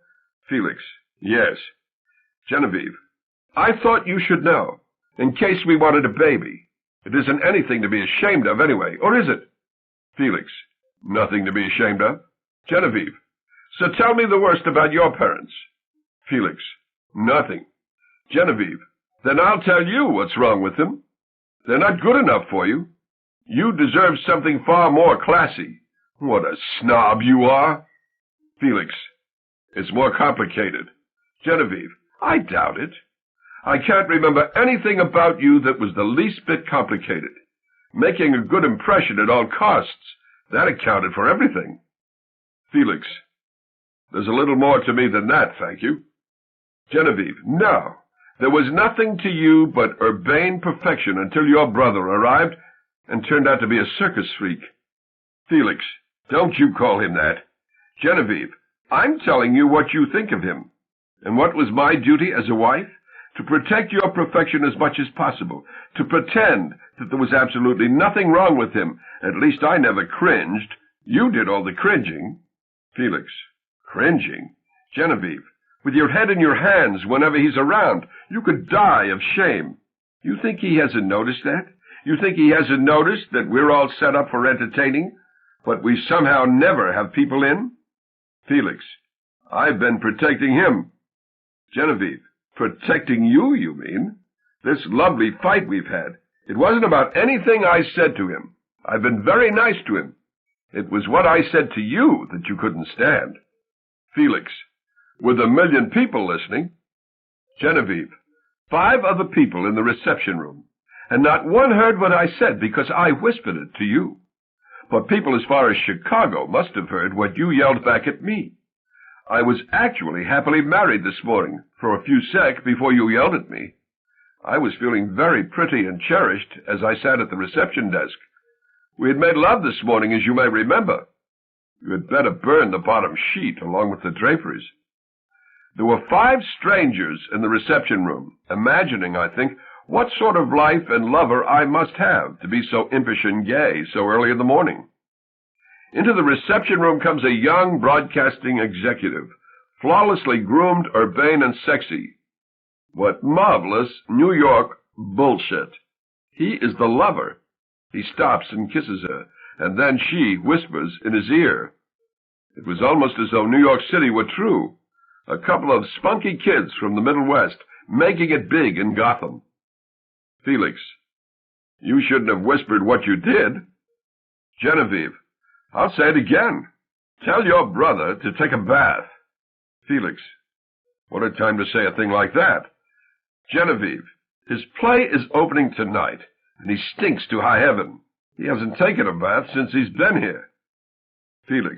Felix, yes. Genevieve, I thought you should know, in case we wanted a baby. It isn't anything to be ashamed of anyway, or is it? Felix, nothing to be ashamed of. Genevieve, so tell me the worst about your parents. Felix, nothing. Genevieve, then I'll tell you what's wrong with them. They're not good enough for you. You deserve something far more classy. What a snob you are. Felix, it's more complicated. Genevieve, I doubt it. I can't remember anything about you that was the least bit complicated. Making a good impression at all costs. That accounted for everything. Felix. There's a little more to me than that, thank you. Genevieve. No. There was nothing to you but urbane perfection until your brother arrived and turned out to be a circus freak. Felix. Don't you call him that. Genevieve. I'm telling you what you think of him. And what was my duty as a wife? To protect your perfection as much as possible. To pretend that there was absolutely nothing wrong with him. At least I never cringed. You did all the cringing. Felix. Cringing? Genevieve. With your head in your hands whenever he's around. You could die of shame. You think he hasn't noticed that? You think he hasn't noticed that we're all set up for entertaining, but we somehow never have people in? Felix. I've been protecting him. Genevieve. Protecting you, you mean? This lovely fight we've had. It wasn't about anything I said to him. I've been very nice to him. It was what I said to you that you couldn't stand. Felix. With 1 million people listening. Genevieve. 5 other people in the reception room, and not one heard what I said because I whispered it to you. But people as far as Chicago must have heard what you yelled back at me. I was actually happily married this morning for a few seconds before you yelled at me. I was feeling very pretty and cherished as I sat at the reception desk. We had made love this morning, as you may remember. You had better burn the bottom sheet along with the draperies. There were 5 strangers in the reception room, imagining, I think, what sort of life and lover I must have to be so impish and gay so early in the morning. Into the reception room comes a young broadcasting executive, flawlessly groomed, urbane, and sexy. What marvelous New York bullshit. He is the lover. He stops and kisses her, and then she whispers in his ear. It was almost as though New York City were true. A couple of spunky kids from the Middle West, making it big in Gotham. Felix. You shouldn't have whispered what you did. Genevieve. I'll say it again. Tell your brother to take a bath. Felix. What a time to say a thing like that. Genevieve. His play is opening tonight, and he stinks to high heaven. He hasn't taken a bath since he's been here. Felix.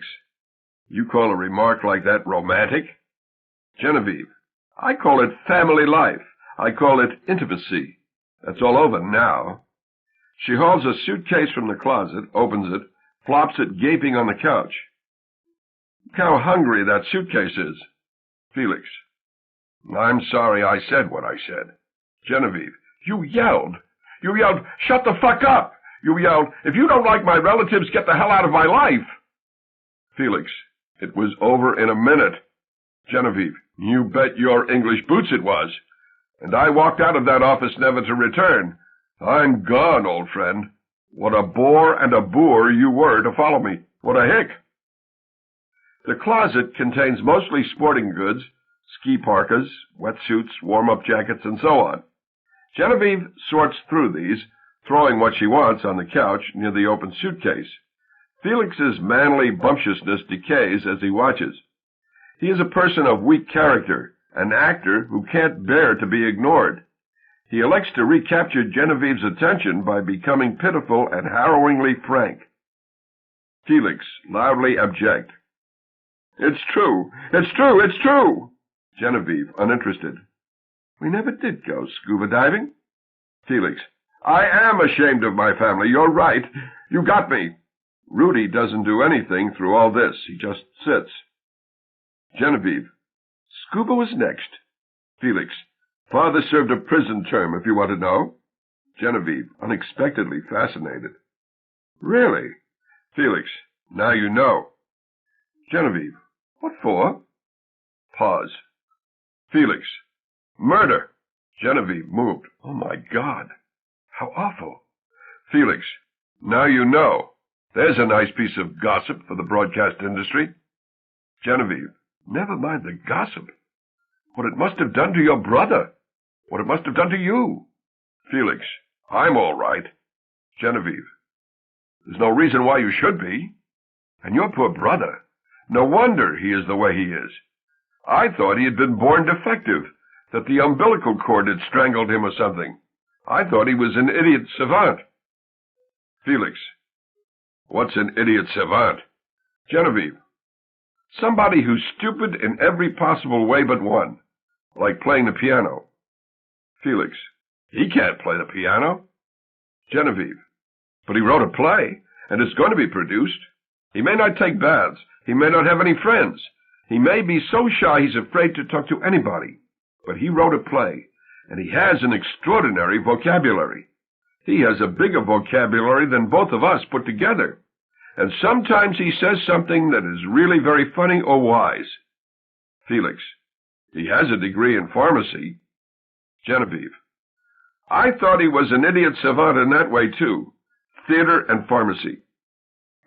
You call a remark like that romantic? Genevieve. I call it family life. I call it intimacy. That's all over now. She hauls a suitcase from the closet, opens it, flops it gaping on the couch. Look how hungry that suitcase is. Felix. I'm sorry I said what I said. Genevieve. You yelled. You yelled, shut the fuck up. You yelled, if you don't like my relatives, get the hell out of my life. Felix. It was over in a minute. Genevieve. You bet your English boots it was. And I walked out of that office never to return. I'm gone, old friend. What a bore and a boor you were to follow me. What a hick. The closet contains mostly sporting goods, ski parkas, wetsuits, warm-up jackets, and so on. Genevieve sorts through these, throwing what she wants on the couch near the open suitcase. Felix's manly bumptiousness decays as he watches. He is a person of weak character, an actor who can't bear to be ignored. He elects to recapture Genevieve's attention by becoming pitiful and harrowingly frank. Felix, loudly abject. It's true, it's true, it's true. Genevieve, uninterested. We never did go scuba diving. Felix, I am ashamed of my family, you're right. You got me. Rudy doesn't do anything through all this, he just sits. Genevieve. Scuba was next. Felix. Father served a prison term, if you want to know. Genevieve, unexpectedly fascinated. Really? Felix. Now you know. Genevieve. What for? Pause. Felix. Murder. Genevieve moved. Oh, my God. How awful. Felix. Now you know. There's a nice piece of gossip for the broadcast industry. Genevieve. Never mind the gossip. What it must have done to your brother. What it must have done to you. Felix. I'm all right. Genevieve. There's no reason why you should be. And your poor brother. No wonder he is the way he is. I thought he had been born defective, that the umbilical cord had strangled him or something. I thought he was an idiot savant. Felix. What's an idiot savant? Genevieve. Somebody who's stupid in every possible way but one, like playing the piano. Felix. He can't play the piano. Genevieve. But he wrote a play, and it's going to be produced. He may not take baths. He may not have any friends. He may be so shy he's afraid to talk to anybody. But he wrote a play, and he has an extraordinary vocabulary. He has a bigger vocabulary than both of us put together. And sometimes he says something that is really very funny or wise. Felix. He has a degree in pharmacy. Genevieve. I thought he was an idiot savant in that way, too. Theater and pharmacy.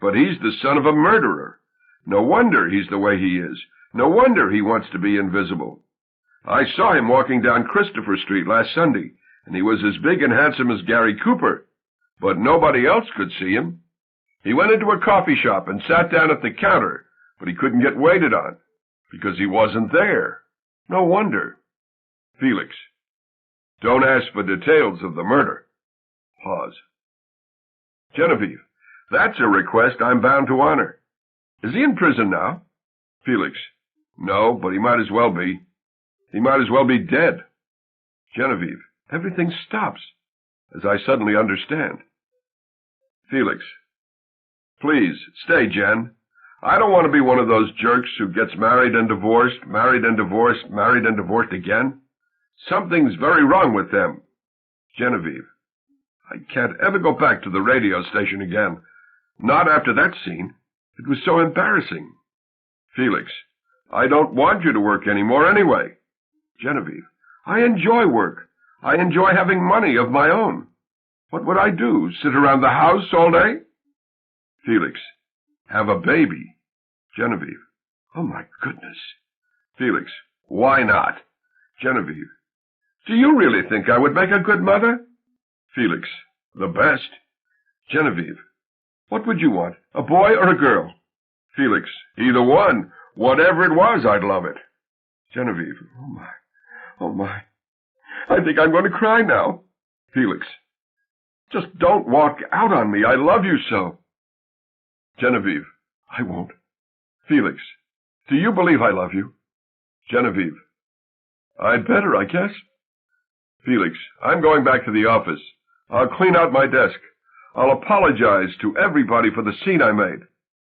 But he's the son of a murderer. No wonder he's the way he is. No wonder he wants to be invisible. I saw him walking down Christopher Street last Sunday, and he was as big and handsome as Gary Cooper. But nobody else could see him. He went into a coffee shop and sat down at the counter, but he couldn't get waited on, because he wasn't there. No wonder. Felix. Don't ask for details of the murder. Pause. Genevieve. That's a request I'm bound to honor. Is he in prison now? Felix. No, but he might as well be. He might as well be dead. Genevieve. Everything stops, as I suddenly understand. Felix. Please, stay, Jen. I don't want to be one of those jerks who gets married and divorced, married and divorced, married and divorced again. Something's very wrong with them. Genevieve. I can't ever go back to the radio station again. Not after that scene. It was so embarrassing. Felix. I don't want you to work anymore anyway. Genevieve. I enjoy work. I enjoy having money of my own. What would I do, sit around the house all day? Felix. Have a baby. Genevieve. Oh, my goodness. Felix. Why not? Genevieve. Do you really think I would make a good mother? Felix. The best. Genevieve. What would you want, a boy or a girl? Felix. Either one. Whatever it was, I'd love it. Genevieve. Oh, my. Oh, my. I think I'm going to cry now. Felix. Just don't walk out on me. I love you so. Genevieve. I won't. Felix. Do you believe I love you? Genevieve. I'd better, I guess. Felix. I'm going back to the office. I'll clean out my desk. I'll apologize to everybody for the scene I made.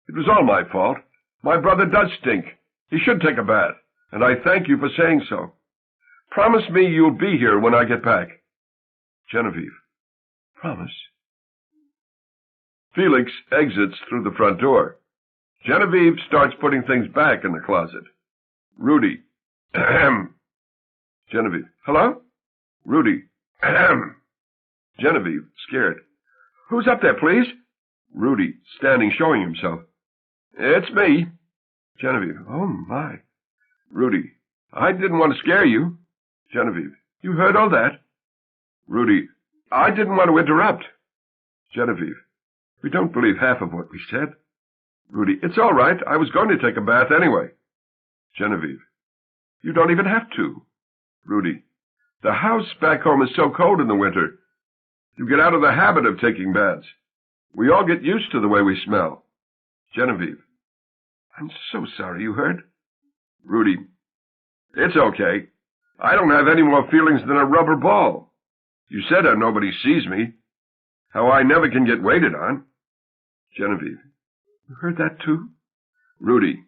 It was all my fault. My brother does stink. He should take a bath, and I thank you for saying so. Promise me you'll be here when I get back. Genevieve. Promise. Felix exits through the front door. Genevieve starts putting things back in the closet. Rudy. Ahem. Genevieve. Hello? Rudy. Ahem. Genevieve, scared. Who's up there, please? Rudy, standing, showing himself. It's me. Genevieve. Oh, my. Rudy. I didn't want to scare you. Genevieve. You heard all that? Rudy. I didn't want to interrupt. Genevieve. We don't believe half of what we said. Rudy. It's all right. I was going to take a bath anyway. Genevieve. You don't even have to. Rudy. The house back home is so cold in the winter. You get out of the habit of taking baths. We all get used to the way we smell. Genevieve. I'm so sorry you heard. Rudy. It's okay. I don't have any more feelings than a rubber ball. You said how nobody sees me. How I never can get waited on. Genevieve. You heard that too? Rudy.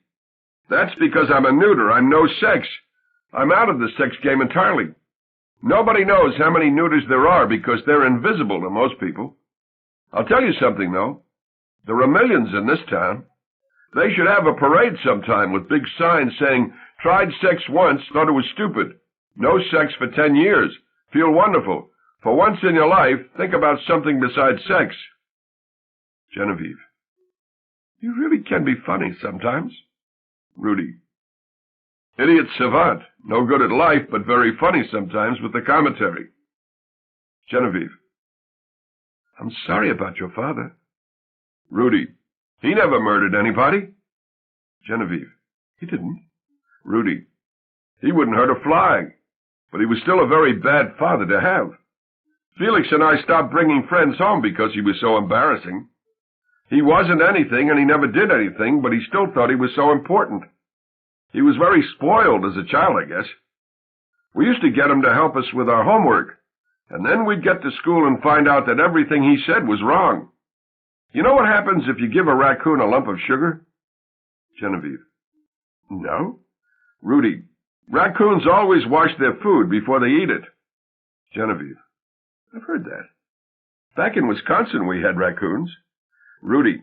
That's because I'm a neuter. I'm no sex. I'm out of the sex game entirely. Nobody knows how many neuters there are because they're invisible to most people. I'll tell you something, though. There are millions in this town. They should have a parade sometime with big signs saying, tried sex once, thought it was stupid. No sex for 10 years. Feel wonderful. For once in your life, think about something besides sex. Genevieve. You really can be funny sometimes. Rudy. Idiot savant. No good at life, but very funny sometimes with the commentary. Genevieve. I'm sorry about your father. Rudy. He never murdered anybody. Genevieve. He didn't. Rudy. He wouldn't hurt a fly, but he was still a very bad father to have. Felix and I stopped bringing friends home because he was so embarrassing. He wasn't anything, and he never did anything, but he still thought he was so important. He was very spoiled as a child, I guess. We used to get him to help us with our homework, and then we'd get to school and find out that everything he said was wrong. You know what happens if you give a raccoon a lump of sugar? Genevieve. No? Rudy. Raccoons always wash their food before they eat it. Genevieve. I've heard that. Back in Wisconsin we had raccoons. Rudy.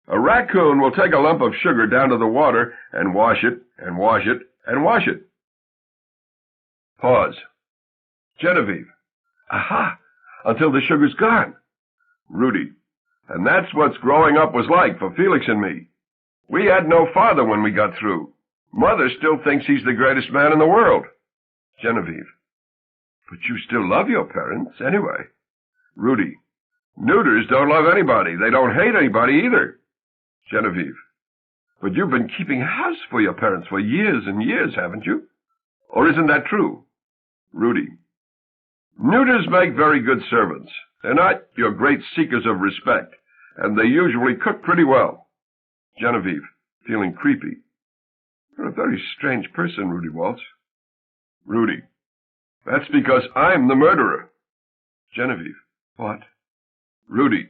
A raccoon will take a lump of sugar down to the water and wash it, and wash it, and wash it. Pause. Genevieve. Aha! Until the sugar's gone. Rudy. And that's what growing up was like for Felix and me. We had no father when we got through. Mother still thinks he's the greatest man in the world. Genevieve. But you still love your parents, anyway. Rudy. Neuters don't love anybody. They don't hate anybody either. Genevieve. But you've been keeping house for your parents for years and years, haven't you? Or isn't that true? Rudy. Neuters make very good servants. They're not your great seekers of respect, and they usually cook pretty well. Genevieve, feeling creepy. You're a very strange person, Rudy Waltz. Rudy. That's because I'm the murderer. Genevieve. What? Rudy.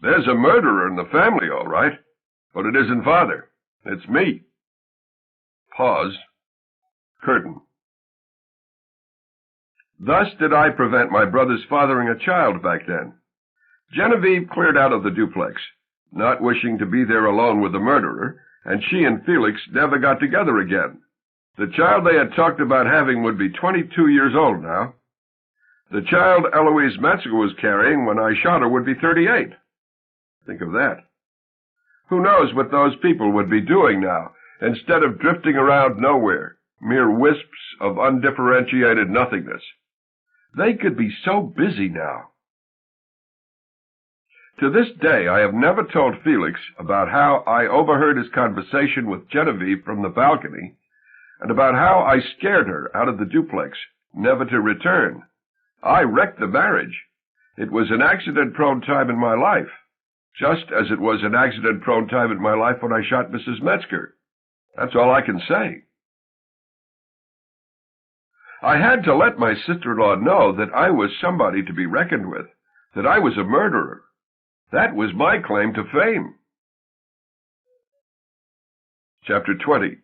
There's a murderer in the family, all right, but it isn't Father. It's me. Pause. Curtain. Thus did I prevent my brother's fathering a child back then. Genevieve cleared out of the duplex, not wishing to be there alone with the murderer, and she and Felix never got together again. The child they had talked about having would be 22 years old now. The child Eloise Metzger was carrying when I shot her would be 38. Think of that. Who knows what those people would be doing now, instead of drifting around nowhere, mere wisps of undifferentiated nothingness. They could be so busy now. To this day, I have never told Felix about how I overheard his conversation with Genevieve from the balcony, and about how I scared her out of the duplex, never to return. I wrecked the marriage. It was an accident-prone time in my life, just as it was an accident-prone time in my life when I shot Mrs. Metzger. That's all I can say. I had to let my sister-in-law know that I was somebody to be reckoned with, that I was a murderer. That was my claim to fame. Chapter 20.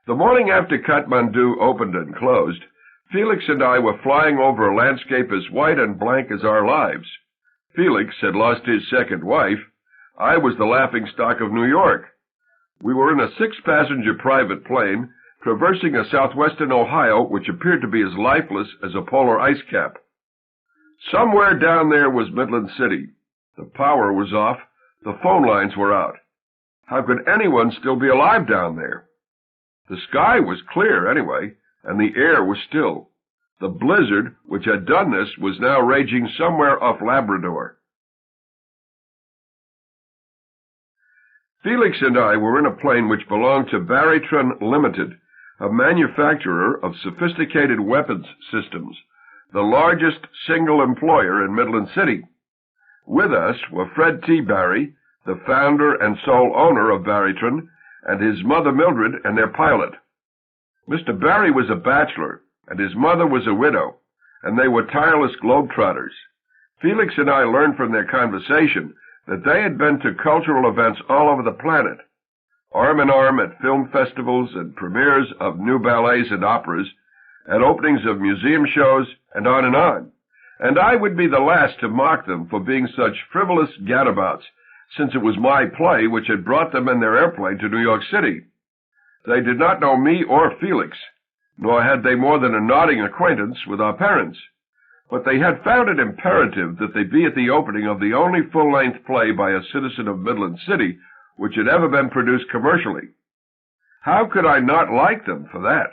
The morning after Kathmandu opened and closed, Felix and I were flying over a landscape as white and blank as our lives. Felix had lost his second wife. I was the laughingstock of New York. We were in a 6-passenger private plane, traversing a southwestern Ohio which appeared to be as lifeless as a polar ice cap. Somewhere down there was Midland City. The power was off. The phone lines were out. How could anyone still be alive down there? The sky was clear, anyway, and the air was still. The blizzard, which had done this, was now raging somewhere off Labrador. Felix and I were in a plane which belonged to Barytron Limited, a manufacturer of sophisticated weapons systems, the largest single employer in Midland City. With us were Fred T. Barry, the founder and sole owner of Barytron, and his mother Mildred and their pilot. Mr. Barry was a bachelor, and his mother was a widow, and they were tireless globetrotters. Felix and I learned from their conversation that they had been to cultural events all over the planet, arm in arm at film festivals and premieres of new ballets and operas, at openings of museum shows, and on. And I would be the last to mock them for being such frivolous gadabouts, since it was my play which had brought them in their airplane to New York City. They did not know me or Felix, nor had they more than a nodding acquaintance with our parents, but they had found it imperative that they be at the opening of the only full-length play by a citizen of Midland City which had ever been produced commercially. How could I not like them for that?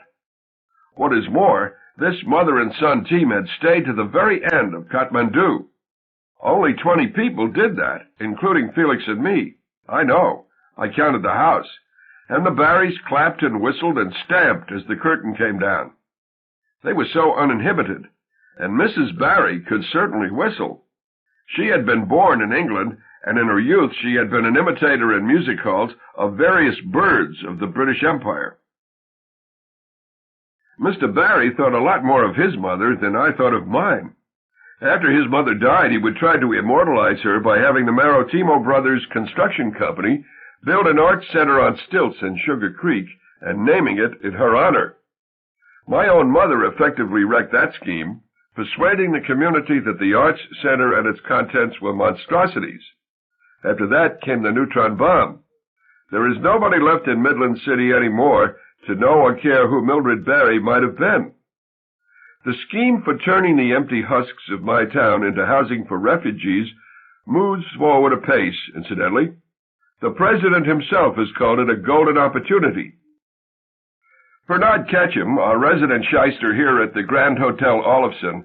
What is more, this mother and son team had stayed to the very end of Kathmandu. Only 20 people did that, including Felix and me. I know. I counted the house. And the Barrys clapped and whistled and stamped as the curtain came down. They were so uninhibited, and Mrs. Barry could certainly whistle. She had been born in England, and in her youth she had been an imitator in music halls of various birds of the British Empire. Mr. Barry thought a lot more of his mother than I thought of mine. After his mother died, he would try to immortalize her by having the Marotimo Brothers Construction Company build an art center on stilts in Sugar Creek and naming it in her honor. My own mother effectively wrecked that scheme, persuading the community that the arts center and its contents were monstrosities. After that came the neutron bomb. There is nobody left in Midland City anymore to know or care who Mildred Barry might have been. The scheme for turning the empty husks of my town into housing for refugees moves forward apace, incidentally. The president himself has called it a golden opportunity. Bernard Ketchum, our resident shyster here at the Grand Hotel Olofsen,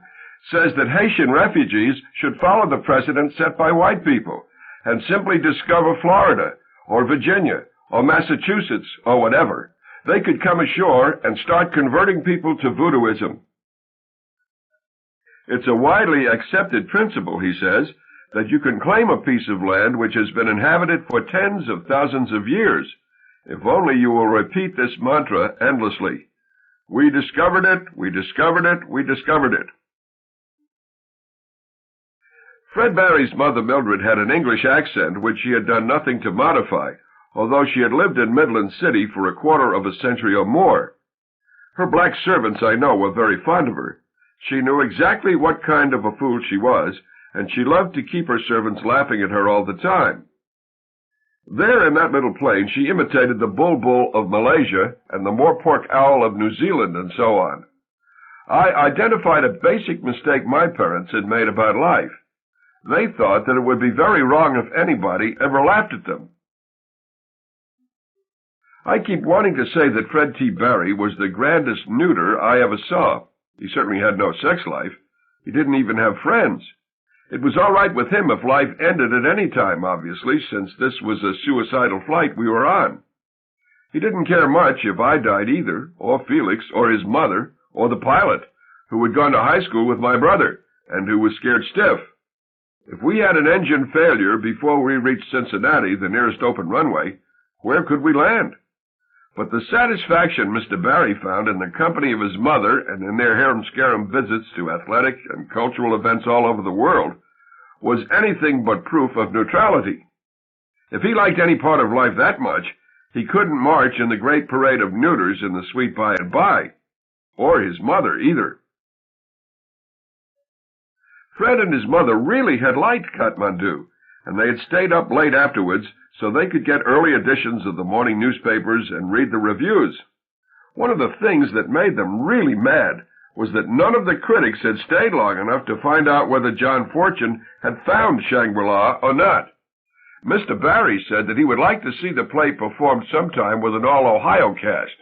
says that Haitian refugees should follow the precedent set by white people and simply discover Florida or Virginia or Massachusetts or whatever. They could come ashore and start converting people to voodooism. It's a widely accepted principle, he says, that you can claim a piece of land which has been inhabited for tens of thousands of years, if only you will repeat this mantra endlessly. We discovered it, we discovered it, we discovered it. Fred Barry's mother, Mildred, had an English accent which she had done nothing to modify, although she had lived in Midland City for a quarter of a century or more. Her black servants, I know, were very fond of her. She knew exactly what kind of a fool she was, and she loved to keep her servants laughing at her all the time. There in that little plane she imitated the bulbul of Malaysia and the moorpork owl of New Zealand and so on. I identified a basic mistake my parents had made about life. They thought that it would be very wrong if anybody ever laughed at them. I keep wanting to say that Fred T. Barry was the grandest neuter I ever saw. He certainly had no sex life. He didn't even have friends. It was all right with him if life ended at any time, obviously, since this was a suicidal flight we were on. He didn't care much if I died either, or Felix, or his mother, or the pilot, who had gone to high school with my brother, and who was scared stiff. If we had an engine failure before we reached Cincinnati, the nearest open runway, where could we land? But the satisfaction Mr. Barry found in the company of his mother and in their harum-scarum visits to athletic and cultural events all over the world was anything but proof of neutrality. If he liked any part of life that much, he couldn't march in the great parade of neuters in the sweet by and by, or his mother either. Fred and his mother really had liked Kathmandu, and they had stayed up late afterwards so they could get early editions of the morning newspapers and read the reviews. One of the things that made them really mad was that none of the critics had stayed long enough to find out whether John Fortune had found Shangri-La or not. Mr. Barry said that he would like to see the play performed sometime with an all-Ohio cast.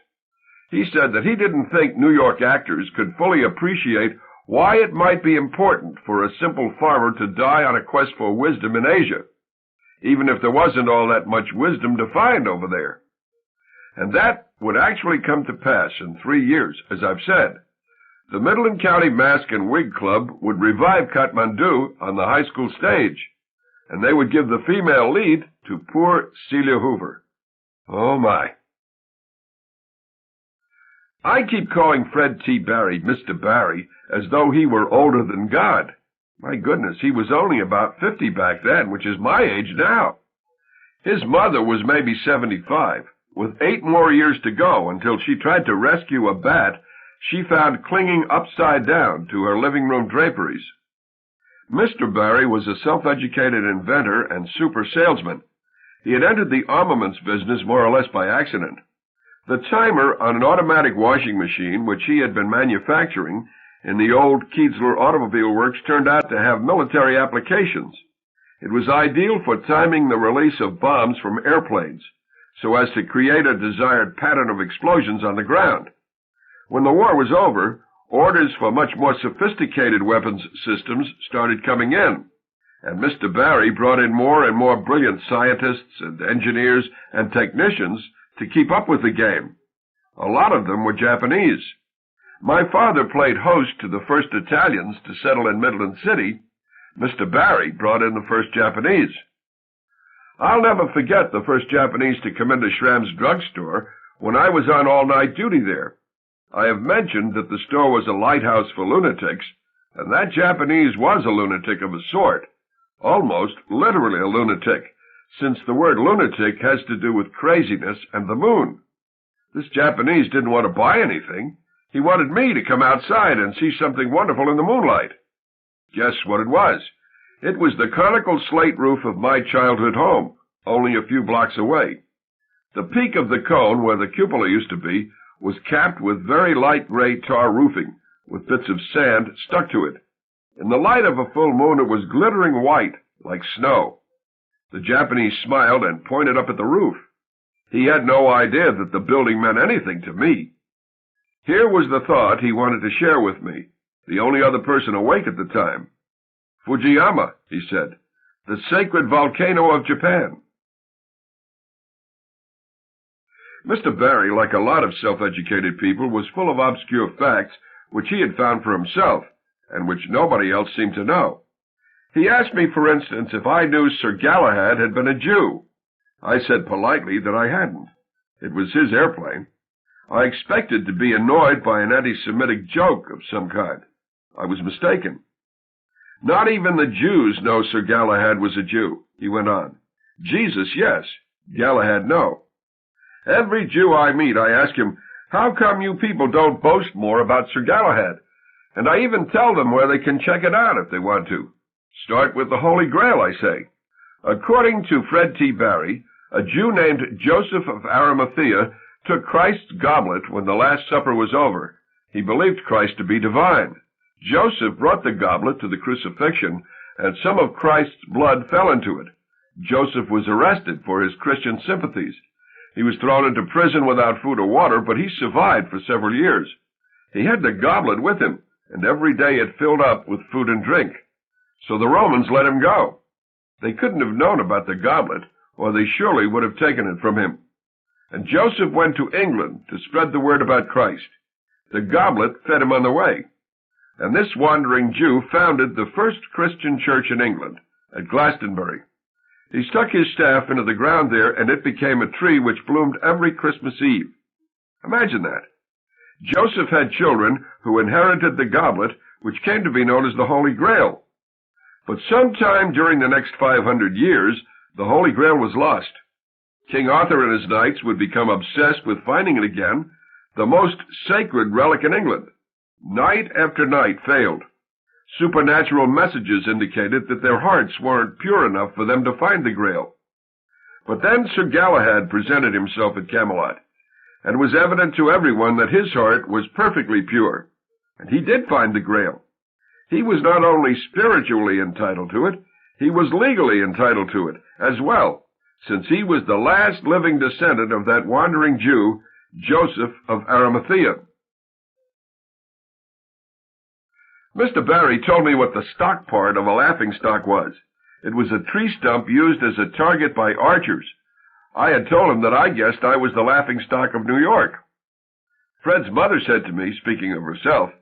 He said that he didn't think New York actors could fully appreciate why it might be important for a simple farmer to die on a quest for wisdom in Asia, even if there wasn't all that much wisdom to find over there. And that would actually come to pass in 3 years, as I've said. The Midland County Mask and Wig Club would revive Kathmandu on the high school stage, and they would give the female lead to poor Celia Hoover. Oh, my. I keep calling Fred T. Barry Mr. Barry as though he were older than God. My goodness, he was only about 50 back then, which is my age now. His mother was maybe 75, with 8 more years to go until she tried to rescue a bat she found clinging upside down to her living room draperies. Mr. Barry was a self-educated inventor and super salesman. He had entered the armaments business more or less by accident. The timer on an automatic washing machine, which he had been manufacturing in the old Keedsler Automobile Works, turned out to have military applications. It was ideal for timing the release of bombs from airplanes, so as to create a desired pattern of explosions on the ground. When the war was over, orders for much more sophisticated weapons systems started coming in, and Mr. Barry brought in more and more brilliant scientists and engineers and technicians to keep up with the game. A lot of them were Japanese. My father played host to the first Italians to settle in Midland City. Mr. Barry brought in the first Japanese. I'll never forget the first Japanese to come into Schramm's drugstore when I was on all-night duty there. I have mentioned that the store was a lighthouse for lunatics, and that Japanese was a lunatic of a sort, almost literally a lunatic, since the word lunatic has to do with craziness and the moon. This Japanese didn't want to buy anything. He wanted me to come outside and see something wonderful in the moonlight. Guess what it was? It was the conical slate roof of my childhood home, only a few blocks away. The peak of the cone, where the cupola used to be, was capped with very light gray tar roofing, with bits of sand stuck to it. In the light of a full moon, it was glittering white, like snow. The Japanese smiled and pointed up at the roof. He had no idea that the building meant anything to me. Here was the thought he wanted to share with me, the only other person awake at the time. Fujiyama, he said, the sacred volcano of Japan. Mr. Barry, like a lot of self-educated people, was full of obscure facts which he had found for himself, and which nobody else seemed to know. He asked me, for instance, if I knew Sir Galahad had been a Jew. I said politely that I hadn't. It was his airplane. I expected to be annoyed by an anti-Semitic joke of some kind. I was mistaken. Not even the Jews know Sir Galahad was a Jew, he went on. Jesus, yes. Galahad, no. Every Jew I meet, I ask him, how come you people don't boast more about Sir Galahad? And I even tell them where they can check it out if they want to. Start with the Holy Grail, I say. According to Fred T. Barry, a Jew named Joseph of Arimathea took Christ's goblet when the Last Supper was over. He believed Christ to be divine. Joseph brought the goblet to the crucifixion, and some of Christ's blood fell into it. Joseph was arrested for his Christian sympathies. He was thrown into prison without food or water, but he survived for several years. He had the goblet with him, and every day it filled up with food and drink. So the Romans let him go. They couldn't have known about the goblet, or they surely would have taken it from him. And Joseph went to England to spread the word about Christ. The goblet fed him on the way. And this wandering Jew founded the first Christian church in England, at Glastonbury. He stuck his staff into the ground there, and it became a tree which bloomed every Christmas Eve. Imagine that. Joseph had children who inherited the goblet, which came to be known as the Holy Grail. But sometime during the next 500 years, the Holy Grail was lost. King Arthur and his knights would become obsessed with finding it again, the most sacred relic in England. Night after night failed. Supernatural messages indicated that their hearts weren't pure enough for them to find the Grail. But then Sir Galahad presented himself at Camelot, and it was evident to everyone that his heart was perfectly pure, and he did find the Grail. He was not only spiritually entitled to it, he was legally entitled to it as well, since he was the last living descendant of that wandering Jew, Joseph of Arimathea. Mr. Barry told me what the stock part of a laughingstock was. It was a tree stump used as a target by archers. I had told him that I guessed I was the laughingstock of New York. Fred's mother said to me, speaking of herself,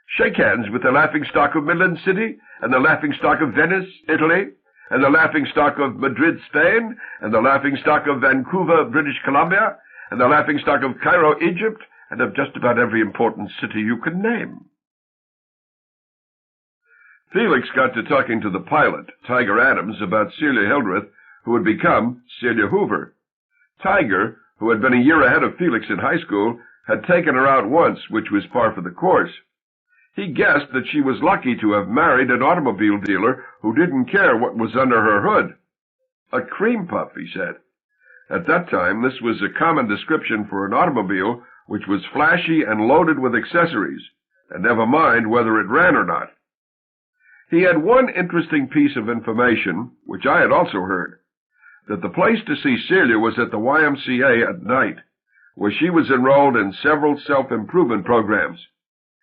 "Shake hands with the laughingstock of Midland City, and the laughingstock of Venice, Italy, and the laughingstock of Madrid, Spain, and the laughingstock of Vancouver, British Columbia, and the laughingstock of Cairo, Egypt, and of just about every important city you can name." Felix got to talking to the pilot, Tiger Adams, about Celia Hildreth, who had become Celia Hoover. Tiger, who had been a year ahead of Felix in high school, had taken her out once, which was par for the course. He guessed that she was lucky to have married an automobile dealer who didn't care what was under her hood. A cream puff, he said. At that time, this was a common description for an automobile which was flashy and loaded with accessories, and never mind whether it ran or not. He had one interesting piece of information, which I had also heard, that the place to see Celia was at the YMCA at night, where she was enrolled in several self-improvement programs,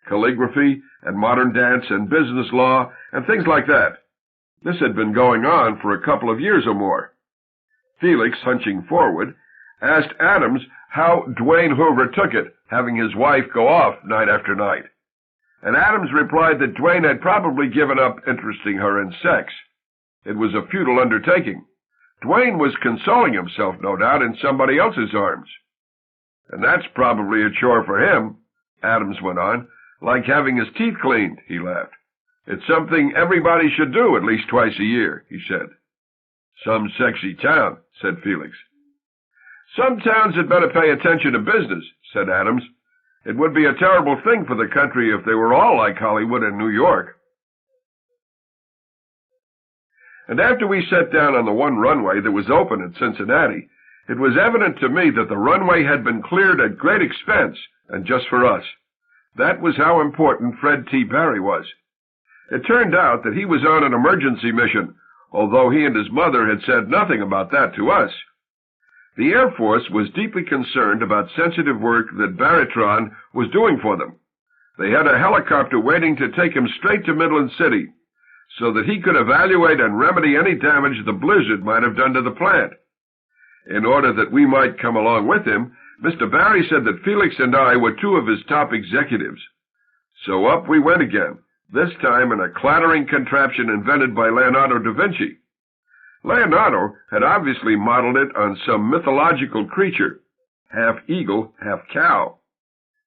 calligraphy and modern dance and business law and things like that. This had been going on for a couple of years or more. Felix, hunching forward, asked Adams how Dwayne Hoover took it, having his wife go off night after night. And Adams replied that Dwayne had probably given up interesting her in sex. It was a futile undertaking. Dwayne was consoling himself, no doubt, in somebody else's arms. And that's probably a chore for him, Adams went on, like having his teeth cleaned, he laughed. It's something everybody should do at least twice a year, he said. Some sexy town, said Felix. Some towns had better pay attention to business, said Adams. It would be a terrible thing for the country if they were all like Hollywood and New York. And after we sat down on the one runway that was open at Cincinnati, it was evident to me that the runway had been cleared at great expense, and just for us. That was how important Fred T. Barry was. It turned out that he was on an emergency mission, although he and his mother had said nothing about that to us. The Air Force was deeply concerned about sensitive work that Baritron was doing for them. They had a helicopter waiting to take him straight to Midland City, so that he could evaluate and remedy any damage the blizzard might have done to the plant. In order that we might come along with him, Mr. Barry said that Felix and I were two of his top executives. So up we went again, this time in a clattering contraption invented by Leonardo da Vinci. Leonardo had obviously modeled it on some mythological creature, half eagle, half cow.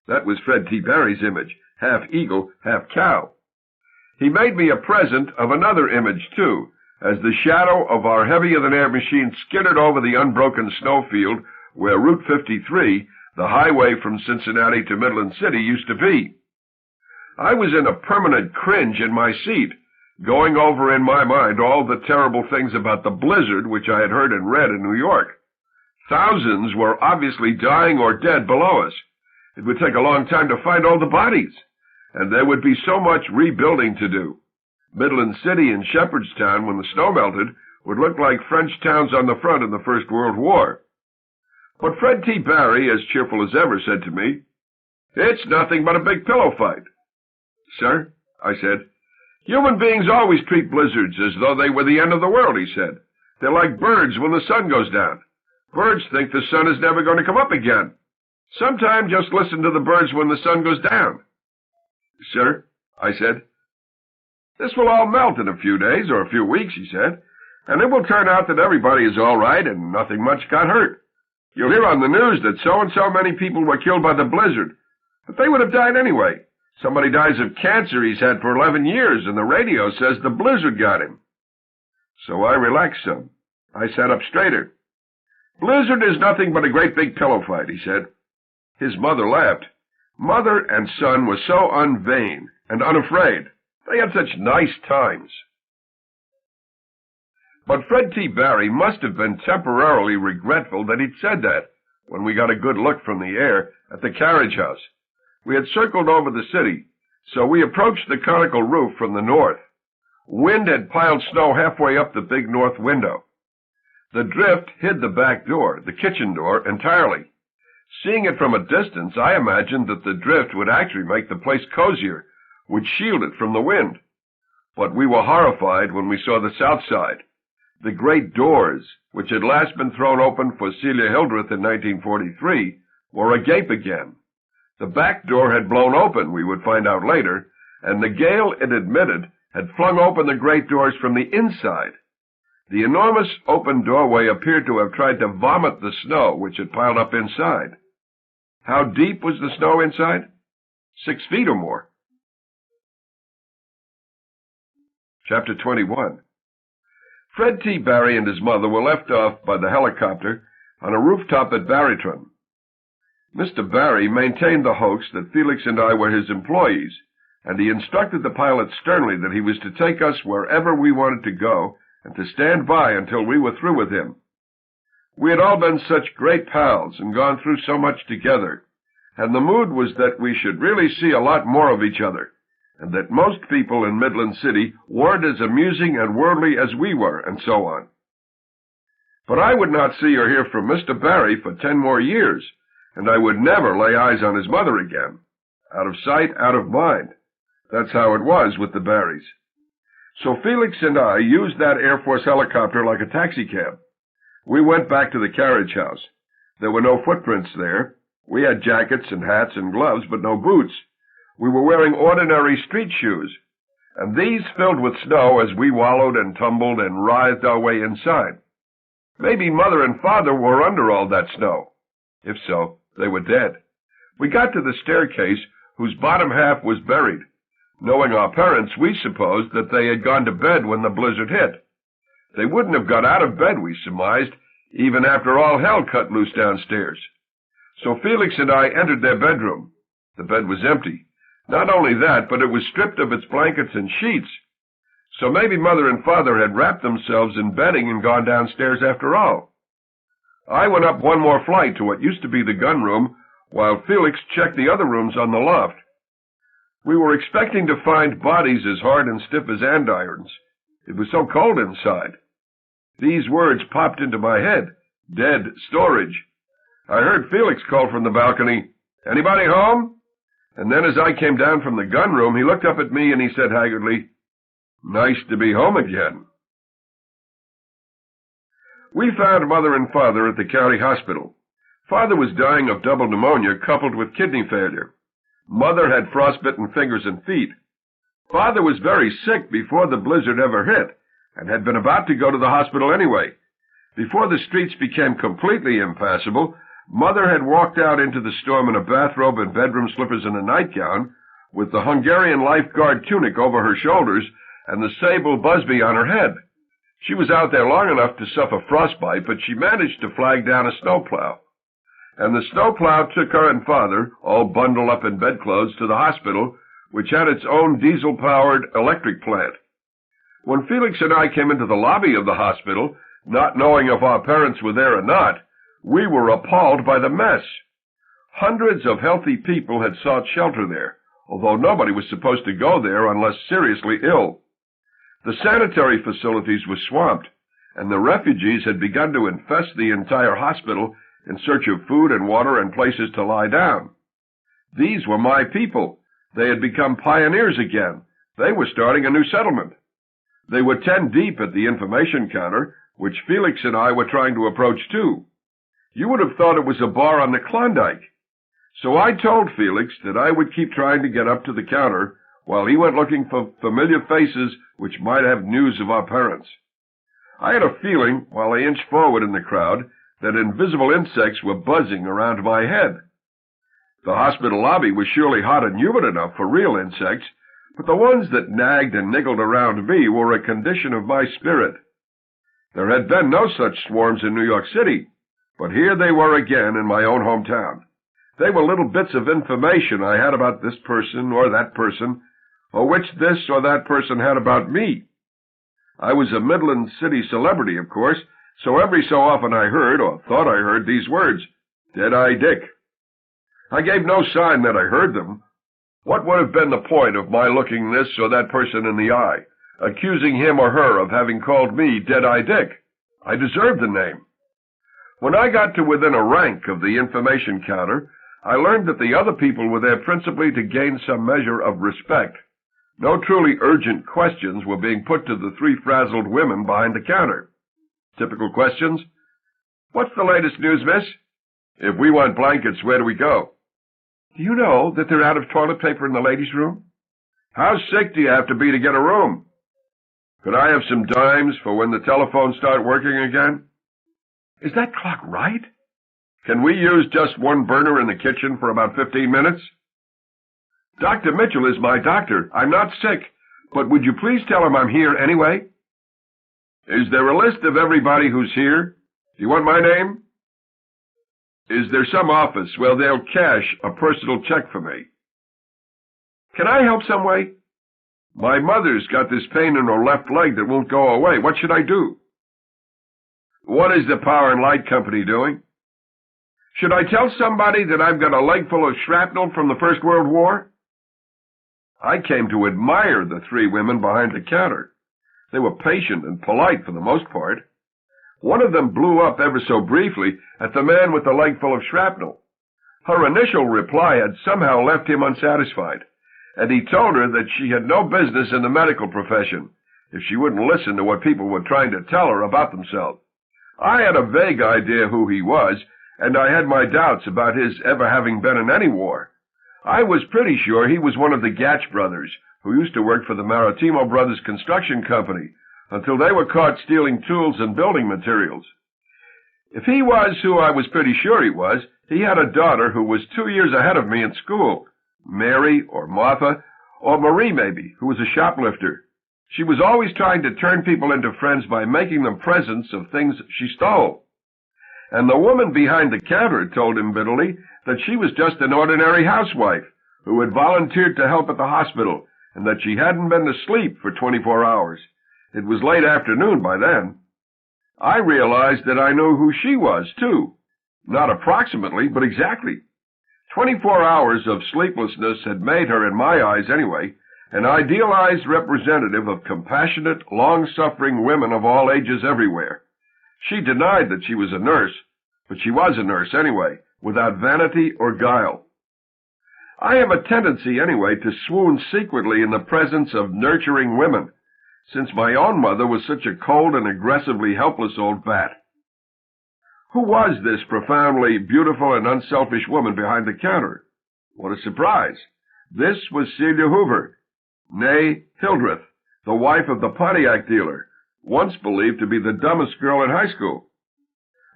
That was Fred T. Barry's image, half eagle, half cow. He made me a present of another image, too, as the shadow of our heavier-than-air machine skittered over the unbroken snowfield where Route 53, the highway from Cincinnati to Midland City, used to be. I was in a permanent cringe in my seat, going over in my mind all the terrible things about the blizzard which I had heard and read in New York. Thousands were obviously dying or dead below us. It would take a long time to find all the bodies, and there would be so much rebuilding to do. Midland City and Shepherdstown, when the snow melted, would look like French towns on the front in the First World War. But Fred T. Barry, as cheerful as ever, said to me, "It's nothing but a big pillow fight." "Sir," I said. "Human beings always treat blizzards as though they were the end of the world," he said. "They're like birds when the sun goes down. Birds think the sun is never going to come up again. Sometime just listen to the birds when the sun goes down." "Sir," I said. "This will all melt in a few days or a few weeks," he said, "and it will turn out that everybody is all right and nothing much got hurt. You'll hear on the news that so-and-so many people were killed by the blizzard, but they would have died anyway. Somebody dies of cancer he's had for 11 years, and the radio says the blizzard got him." So I relaxed some. I sat up straighter. "Blizzard is nothing but a great big pillow fight," he said. His mother laughed. Mother and son were so unvain and unafraid. They had such nice times. But Fred T. Barry must have been temporarily regretful that he'd said that when we got a good look from the air at the carriage house. We had circled over the city, so we approached the conical roof from the north. Wind had piled snow halfway up the big north window. The drift hid the back door, the kitchen door, entirely. Seeing it from a distance, I imagined that the drift would actually make the place cozier, would shield it from the wind. But we were horrified when we saw the south side. The great doors, which had last been thrown open for Celia Hildreth in 1943, were agape again. The back door had blown open, we would find out later, and the gale, it admitted, had flung open the great doors from the inside. The enormous open doorway appeared to have tried to vomit the snow which had piled up inside. How deep was the snow inside? 6 feet or more. Chapter 21. Fred T. Barry and his mother were left off by the helicopter on a rooftop at Baritron. Mr. Barry maintained the hoax that Felix and I were his employees, and he instructed the pilot sternly that he was to take us wherever we wanted to go and to stand by until we were through with him. We had all been such great pals and gone through so much together, and the mood was that we should really see a lot more of each other, and that most people in Midland City weren't as amusing and worldly as we were, and so on. But I would not see or hear from Mr. Barry for 10 more years, and I would never lay eyes on his mother again. Out of sight, out of mind. That's how it was with the Barrys. So Felix and I used that Air Force helicopter like a taxicab. We went back to the carriage house. There were no footprints there. We had jackets and hats and gloves, but no boots. We were wearing ordinary street shoes, and these filled with snow as we wallowed and tumbled and writhed our way inside. Maybe Mother and Father were under all that snow. If so, they were dead. We got to the staircase, whose bottom half was buried. Knowing our parents, we supposed that they had gone to bed when the blizzard hit. They wouldn't have got out of bed, we surmised, even after all hell cut loose downstairs. So Felix and I entered their bedroom. The bed was empty. Not only that, but it was stripped of its blankets and sheets. So maybe Mother and Father had wrapped themselves in bedding and gone downstairs after all. I went up one more flight to what used to be the gun room, while Felix checked the other rooms on the loft. We were expecting to find bodies as hard and stiff as andirons. It was so cold inside. These words popped into my head. Dead storage. I heard Felix call from the balcony, "Anybody home?" And then as I came down from the gun room, he looked up at me and he said haggardly, "Nice to be home again." We found Mother and Father at the county hospital. Father was dying of double pneumonia coupled with kidney failure. Mother had frostbitten fingers and feet. Father was very sick before the blizzard ever hit, and had been about to go to the hospital anyway. Before the streets became completely impassable, Mother had walked out into the storm in a bathrobe and bedroom slippers and a nightgown, with the Hungarian lifeguard tunic over her shoulders and the sable busby on her head. She was out there long enough to suffer frostbite, but she managed to flag down a snowplow. And the snowplow took her and Father, all bundled up in bedclothes, to the hospital, which had its own diesel-powered electric plant. When Felix and I came into the lobby of the hospital, not knowing if our parents were there or not, we were appalled by the mess. Hundreds of healthy people had sought shelter there, although nobody was supposed to go there unless seriously ill. The sanitary facilities were swamped, and the refugees had begun to infest the entire hospital in search of food and water and places to lie down. These were my people. They had become pioneers again. They were starting a new settlement. They were 10 deep at the information counter, which Felix and I were trying to approach too. You would have thought it was a bar on the Klondike. So I told Felix that I would keep trying to get up to the counter while he went looking for familiar faces which might have news of our parents. I had a feeling, while I inched forward in the crowd, that invisible insects were buzzing around my head. The hospital lobby was surely hot and humid enough for real insects, but the ones that nagged and niggled around me were a condition of my spirit. There had been no such swarms in New York City, but here they were again in my own hometown. They were little bits of information I had about this person or that person, or which this or that person had about me. I was a Midland city celebrity, of course, so every so often I heard, or thought I heard, these words, "Deadeye Dick." I gave no sign that I heard them. What would have been the point of my looking this or that person in the eye, accusing him or her of having called me Deadeye Dick? I deserved the name. When I got to within a rank of the information counter, I learned that the other people were there principally to gain some measure of respect. No truly urgent questions were being put to the 3 frazzled women behind the counter. Typical questions. "What's the latest news, miss?" "If we want blankets, where do we go?" "Do you know that they're out of toilet paper in the ladies' room?" "How sick do you have to be to get a room?" "Could I have some dimes for when the telephones start working again?" "Is that clock right?" "Can we use just one burner in the kitchen for about 15 minutes?" "Dr. Mitchell is my doctor. I'm not sick, but would you please tell him I'm here anyway?" "Is there a list of everybody who's here? Do you want my name?" "Is there some office where they'll cash a personal check for me?" "Can I help some way?" "My mother's got this pain in her left leg that won't go away. What should I do?" "What is the Power and Light Company doing?" "Should I tell somebody that I've got a leg full of shrapnel from the First World War?" I came to admire the 3 women behind the counter. They were patient and polite for the most part. One of them blew up ever so briefly at the man with the leg full of shrapnel. Her initial reply had somehow left him unsatisfied, and he told her that she had no business in the medical profession if she wouldn't listen to what people were trying to tell her about themselves. I had a vague idea who he was, and I had my doubts about his ever having been in any war. I was pretty sure he was one of the Gatch brothers, who used to work for the Maritimo Brothers Construction Company, until they were caught stealing tools and building materials. If he was who I was pretty sure he was, he had a daughter who was 2 years ahead of me in school, Mary or Martha, or Marie maybe, who was a shoplifter. She was always trying to turn people into friends by making them presents of things she stole. And the woman behind the counter told him bitterly that she was just an ordinary housewife who had volunteered to help at the hospital, and that she hadn't been to sleep for 24 hours. It was late afternoon by then. I realized that I knew who she was, too. Not approximately, but exactly. 24 hours of sleeplessness had made her, in my eyes anyway, an idealized representative of compassionate, long-suffering women of all ages everywhere. She denied that she was a nurse, but she was a nurse anyway, without vanity or guile. I have a tendency anyway to swoon secretly in the presence of nurturing women, since my own mother was such a cold and aggressively helpless old bat. Who was this profoundly beautiful and unselfish woman behind the counter? What a surprise! This was Celia Hoover, née Hildreth, the wife of the Pontiac dealer, once believed to be the dumbest girl in high school.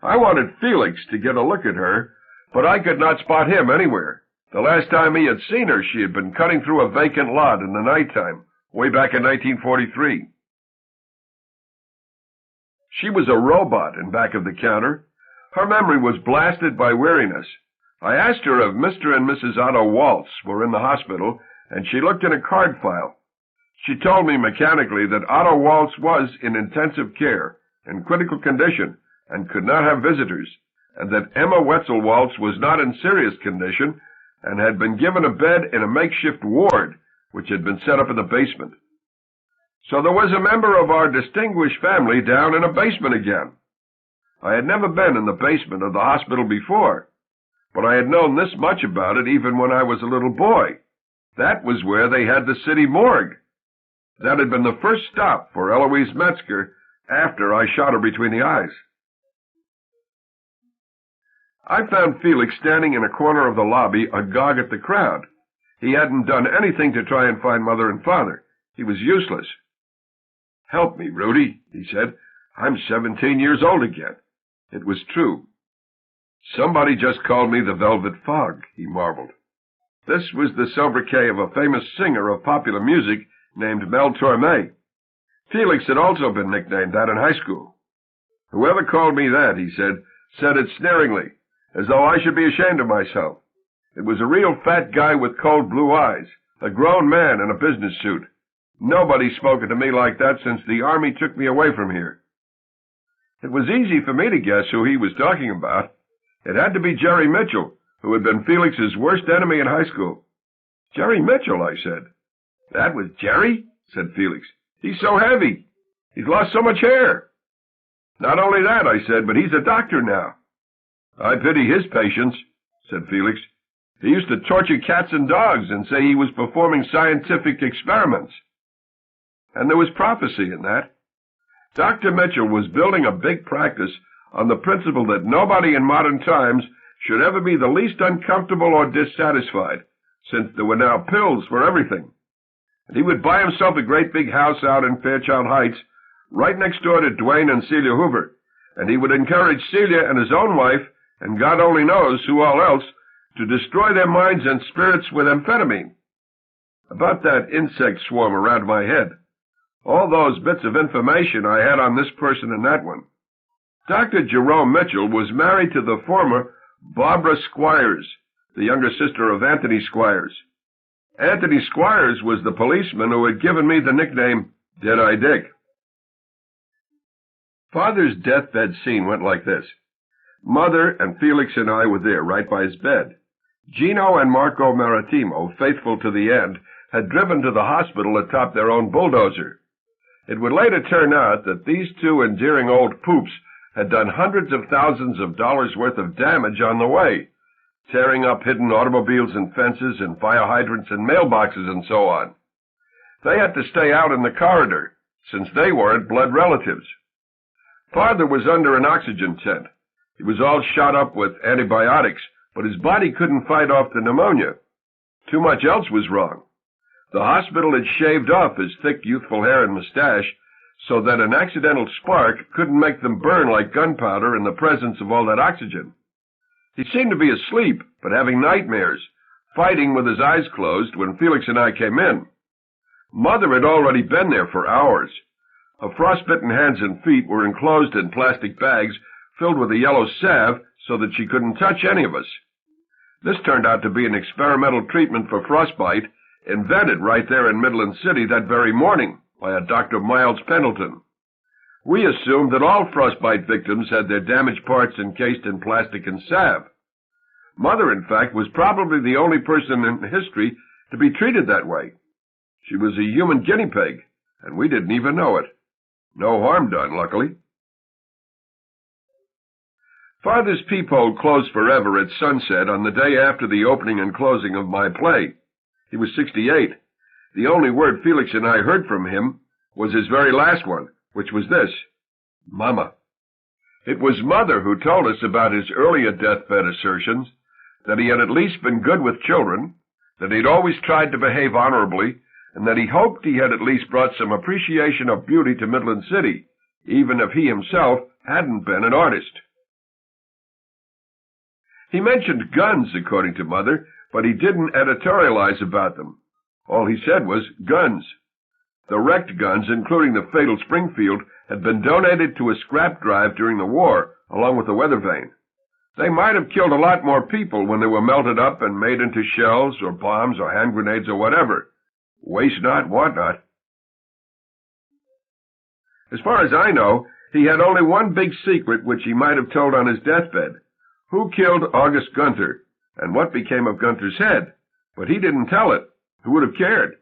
I wanted Felix to get a look at her, but I could not spot him anywhere. The last time he had seen her, she had been cutting through a vacant lot in the nighttime, way back in 1943. She was a robot in back of the counter. Her memory was blasted by weariness. I asked her if Mr. and Mrs. Otto Waltz were in the hospital, and she looked in a card file. She told me mechanically that Otto Waltz was in intensive care, in critical condition, and could not have visitors, and that Emma Wetzel Waltz was not in serious condition, and had been given a bed in a makeshift ward, which had been set up in the basement. So there was a member of our distinguished family down in a basement again. I had never been in the basement of the hospital before, but I had known this much about it even when I was a little boy. That was where they had the city morgue. That had been the first stop for Eloise Metzger after I shot her between the eyes. I found Felix standing in a corner of the lobby, agog at the crowd. He hadn't done anything to try and find Mother and Father. He was useless. "Help me, Rudy," he said. "I'm 17 years old again." It was true. "Somebody just called me the Velvet Fog," he marveled. This was the sobriquet of a famous singer of popular music named Mel Torme. Felix had also been nicknamed that in high school. "Whoever called me that," he said it sneeringly, as though I should be ashamed of myself. It was a real fat guy with cold blue eyes, a grown man in a business suit. Nobody's spoken to me like that since the Army took me away from here. It was easy for me to guess who he was talking about. It had to be Jerry Mitchell, who had been Felix's worst enemy in high school. "Jerry Mitchell," I said. "That was Jerry?" said Felix. "He's so heavy. He's lost so much hair." "Not only that," I said, "but he's a doctor now." "I pity his patients," said Felix. "He used to torture cats and dogs and say he was performing scientific experiments." And there was prophecy in that. Dr. Mitchell was building a big practice on the principle that nobody in modern times should ever be the least uncomfortable or dissatisfied, since there were now pills for everything. And he would buy himself a great big house out in Fairchild Heights, right next door to Dwayne and Celia Hoover, and he would encourage Celia and his own wife, and God only knows who all else, to destroy their minds and spirits with amphetamine. About that insect swarm around my head. All those bits of information I had on this person and that one. Dr. Jerome Mitchell was married to the former Barbara Squires, the younger sister of Anthony Squires. Anthony Squires was the policeman who had given me the nickname Deadeye Dick. Father's deathbed scene went like this. Mother and Felix and I were there right by his bed. Gino and Marco Maritimo, faithful to the end, had driven to the hospital atop their own bulldozer. It would later turn out that these two endearing old poops had done hundreds of thousands of dollars worth of damage on the way, tearing up hidden automobiles and fences and fire hydrants and mailboxes and so on. They had to stay out in the corridor, since they weren't blood relatives. Father was under an oxygen tent. He was all shot up with antibiotics, but his body couldn't fight off the pneumonia. Too much else was wrong. The hospital had shaved off his thick, youthful hair and mustache so that an accidental spark couldn't make them burn like gunpowder in the presence of all that oxygen. He seemed to be asleep, but having nightmares, fighting with his eyes closed when Felix and I came in. Mother had already been there for hours. Her frostbitten hands and feet were enclosed in plastic bags filled with a yellow salve so that she couldn't touch any of us. This turned out to be an experimental treatment for frostbite invented right there in Midland City that very morning by a Dr. Miles Pendleton. We assumed that all frostbite victims had their damaged parts encased in plastic and salve. Mother, in fact, was probably the only person in history to be treated that way. She was a human guinea pig, and we didn't even know it. No harm done, luckily. Father's peephole closed forever at sunset on the day after the opening and closing of my play. He was 68. The only word Felix and I heard from him was his very last one, which was this: Mama. It was Mother who told us about his earlier deathbed assertions, that he had at least been good with children, that he'd always tried to behave honorably, and that he hoped he had at least brought some appreciation of beauty to Midland City, even if he himself hadn't been an artist. He mentioned guns, according to Mother, but he didn't editorialize about them. All he said was guns. The wrecked guns, including the fatal Springfield, had been donated to a scrap drive during the war, along with the weather vane. They might have killed a lot more people when they were melted up and made into shells or bombs or hand grenades or whatever. Waste not, want not. As far as I know, he had only one big secret which he might have told on his deathbed. Who killed August Gunter, and what became of Gunter's head? But he didn't tell it. Who would have cared?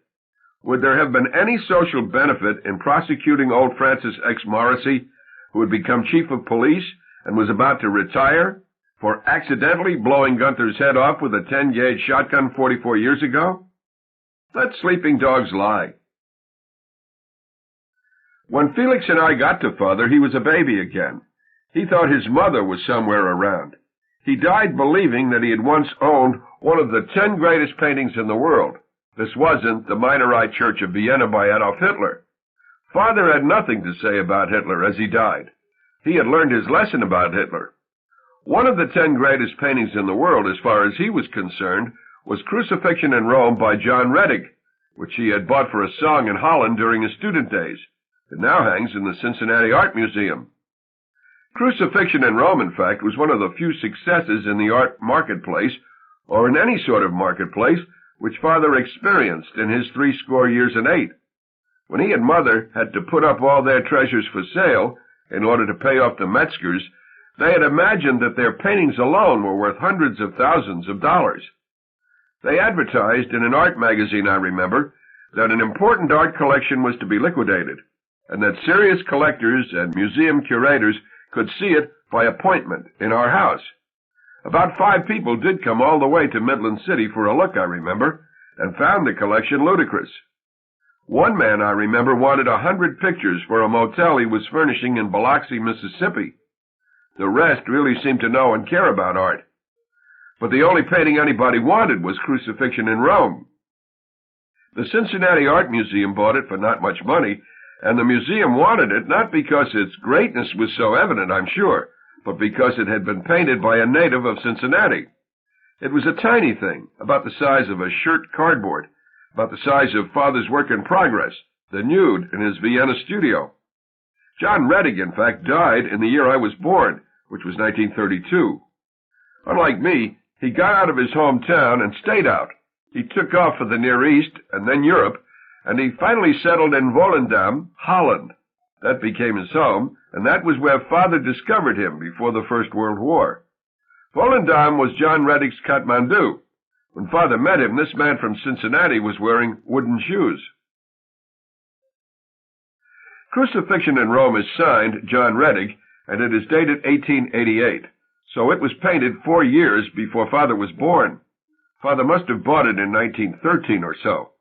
Would there have been any social benefit in prosecuting old Francis X. Morrissey, who had become chief of police and was about to retire, for accidentally blowing Gunter's head off with a 10-gauge shotgun 44 years ago? Let sleeping dogs lie. When Felix and I got to Father, he was a baby again. He thought his mother was somewhere around. He died believing that he had once owned one of the 10 greatest paintings in the world. This wasn't the Minorite Church of Vienna by Adolf Hitler. Father had nothing to say about Hitler as he died. He had learned his lesson about Hitler. One of the 10 greatest paintings in the world, as far as he was concerned, was Crucifixion in Rome by John Reddig, which he had bought for a song in Holland during his student days. It now hangs in the Cincinnati Art Museum. Crucifixion in Rome, in fact, was one of the few successes in the art marketplace, or in any sort of marketplace, which Father experienced in his 80 years. When he and Mother had to put up all their treasures for sale in order to pay off the Metzgers, they had imagined that their paintings alone were worth hundreds of thousands of dollars. They advertised in an art magazine, I remember, that an important art collection was to be liquidated, and that serious collectors and museum curators could see it by appointment in our house. About 5 people did come all the way to Midland City for a look, I remember, and found the collection ludicrous. One man, I remember, wanted 100 pictures for a motel he was furnishing in Biloxi, Mississippi. The rest really seemed to know and care about art. But the only painting anybody wanted was Crucifixion in Rome. The Cincinnati Art Museum bought it for not much money, and the museum wanted it not because its greatness was so evident, I'm sure, but because it had been painted by a native of Cincinnati. It was a tiny thing, about the size of a shirt cardboard, about the size of Father's work in progress, the nude in his Vienna studio. John Reddig, in fact, died in the year I was born, which was 1932. Unlike me, he got out of his hometown and stayed out. He took off for the Near East and then Europe, and he finally settled in Volendam, Holland. That became his home, and that was where Father discovered him before the First World War. Volendam was John Reddig's Kathmandu. When Father met him, this man from Cincinnati was wearing wooden shoes. Crucifixion in Rome is signed John Reddig, and it is dated 1888, so it was painted 4 years before Father was born. Father must have bought it in 1913 or so.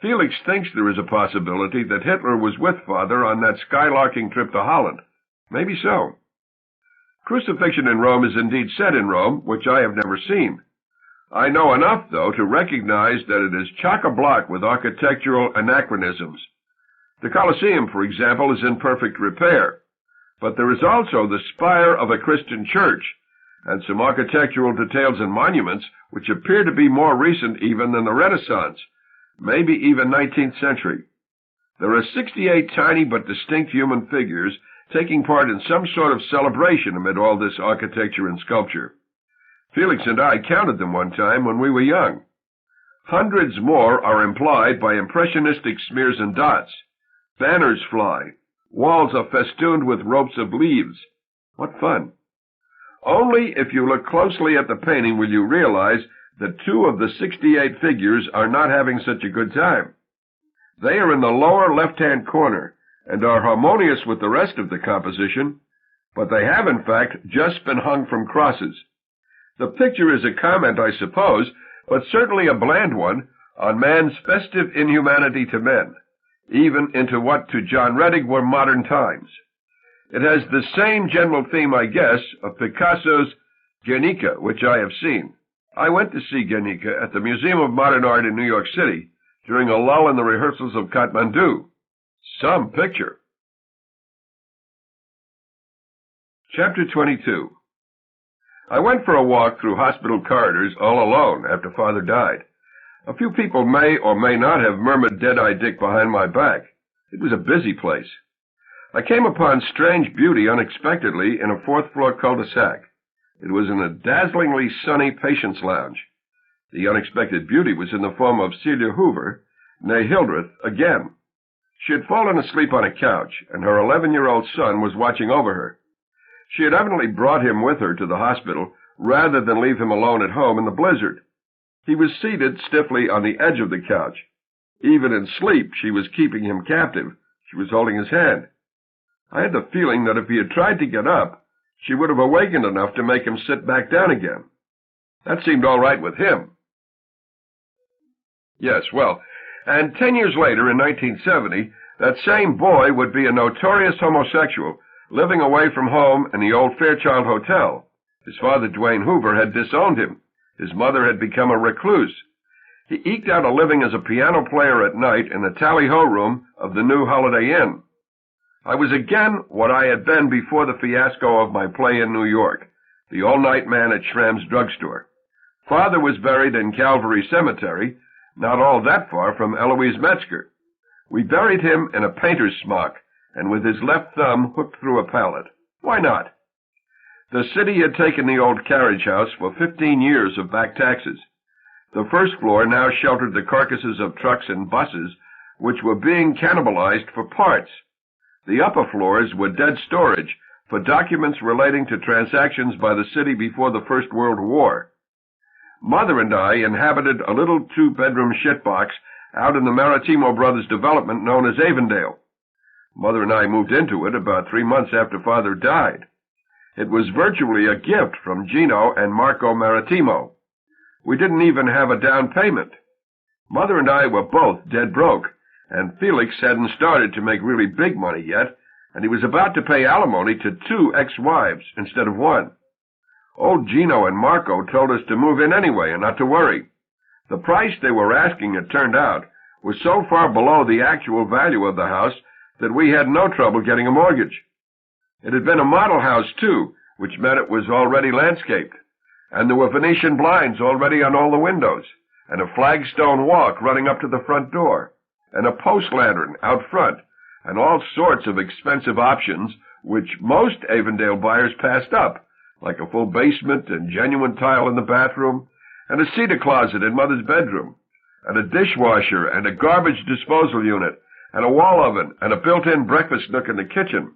Felix thinks there is a possibility that Hitler was with Father on that skylarking trip to Holland. Maybe so. Crucifixion in Rome is indeed set in Rome, which I have never seen. I know enough, though, to recognize that it is chock-a-block with architectural anachronisms. The Colosseum, for example, is in perfect repair, but there is also the spire of a Christian church, and some architectural details and monuments which appear to be more recent even than the Renaissance, maybe even 19th century. There are 68 tiny but distinct human figures taking part in some sort of celebration amid all this architecture and sculpture. Felix and I counted them one time when we were young. Hundreds more are implied by impressionistic smears and dots. Banners fly. Walls are festooned with ropes of leaves. What fun! Only if you look closely at the painting will you realize that 2 of the 68 figures are not having such a good time. They are in the lower left-hand corner and are harmonious with the rest of the composition, but they have, in fact, just been hung from crosses. The picture is a comment, I suppose, but certainly a bland one, on man's festive inhumanity to men, even into what to John Reddig were modern times. It has the same general theme, I guess, of Picasso's Guernica, which I have seen. I went to see Guernica at the Museum of Modern Art in New York City during a lull in the rehearsals of Kathmandu. Some picture. Chapter 22. I went for a walk through hospital corridors all alone after Father died. A few people may or may not have murmured Deadeye Dick behind my back. It was a busy place. I came upon strange beauty unexpectedly in a 4th-floor cul-de-sac. It was in a dazzlingly sunny patient's lounge. The unexpected beauty was in the form of Celia Hoover, née Hildreth, again. She had fallen asleep on a couch, and her 11-year-old son was watching over her. She had evidently brought him with her to the hospital rather than leave him alone at home in the blizzard. He was seated stiffly on the edge of the couch. Even in sleep, she was keeping him captive. She was holding his hand. I had the feeling that if he had tried to get up, she would have awakened enough to make him sit back down again. That seemed all right with him. Yes, well, and 10 years later, in 1970, that same boy would be a notorious homosexual, living away from home in the old Fairchild Hotel. His father, Dwayne Hoover, had disowned him. His mother had become a recluse. He eked out a living as a piano player at night in the tally-ho room of the new Holiday Inn. I was again what I had been before the fiasco of my play in New York, the all-night man at Schramm's drugstore. Father was buried in Calvary Cemetery, not all that far from Eloise Metzger. We buried him in a painter's smock, and with his left thumb hooked through a pallet. Why not? The city had taken the old carriage house for 15 years of back taxes. The first floor now sheltered the carcasses of trucks and buses, which were being cannibalized for parts. The upper floors were dead storage for documents relating to transactions by the city before the First World War. Mother and I inhabited a little 2-bedroom shitbox out in the Maritimo Brothers development known as Avondale. Mother and I moved into it about 3 months after Father died. It was virtually a gift from Gino and Marco Maritimo. We didn't even have a down payment. Mother and I were both dead broke, and Felix hadn't started to make really big money yet, and he was about to pay alimony to 2 ex-wives instead of 1. Old Gino and Marco told us to move in anyway and not to worry. The price they were asking, it turned out, was so far below the actual value of the house that we had no trouble getting a mortgage. It had been a model house, too, which meant it was already landscaped, and there were Venetian blinds already on all the windows, and a flagstone walk running up to the front door, and a post lantern out front, and all sorts of expensive options which most Avondale buyers passed up, like a full basement and genuine tile in the bathroom, and a cedar closet in Mother's bedroom, and a dishwasher and a garbage disposal unit, and a wall oven and a built-in breakfast nook in the kitchen,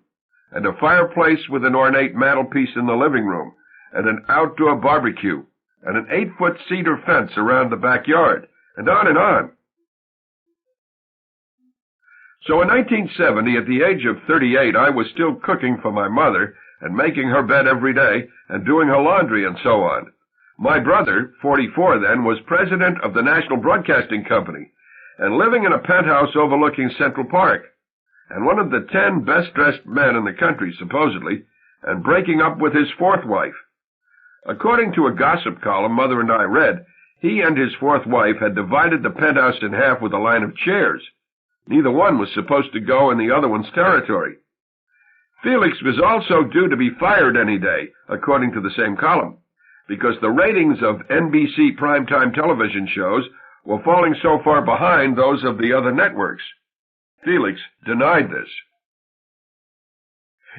and a fireplace with an ornate mantelpiece in the living room, and an outdoor barbecue, and an 8-foot cedar fence around the backyard, and on and on. So in 1970, at the age of 38, I was still cooking for my mother and making her bed every day and doing her laundry and so on. My brother, 44 then, was president of the National Broadcasting Company and living in a penthouse overlooking Central Park, and one of the 10 best-dressed men in the country, supposedly, and breaking up with his fourth wife. According to a gossip column Mother and I read, he and his fourth wife had divided the penthouse in half with a line of chairs. Neither one was supposed to go in the other one's territory. Felix was also due to be fired any day, according to the same column, because the ratings of NBC primetime television shows were falling so far behind those of the other networks. Felix denied this.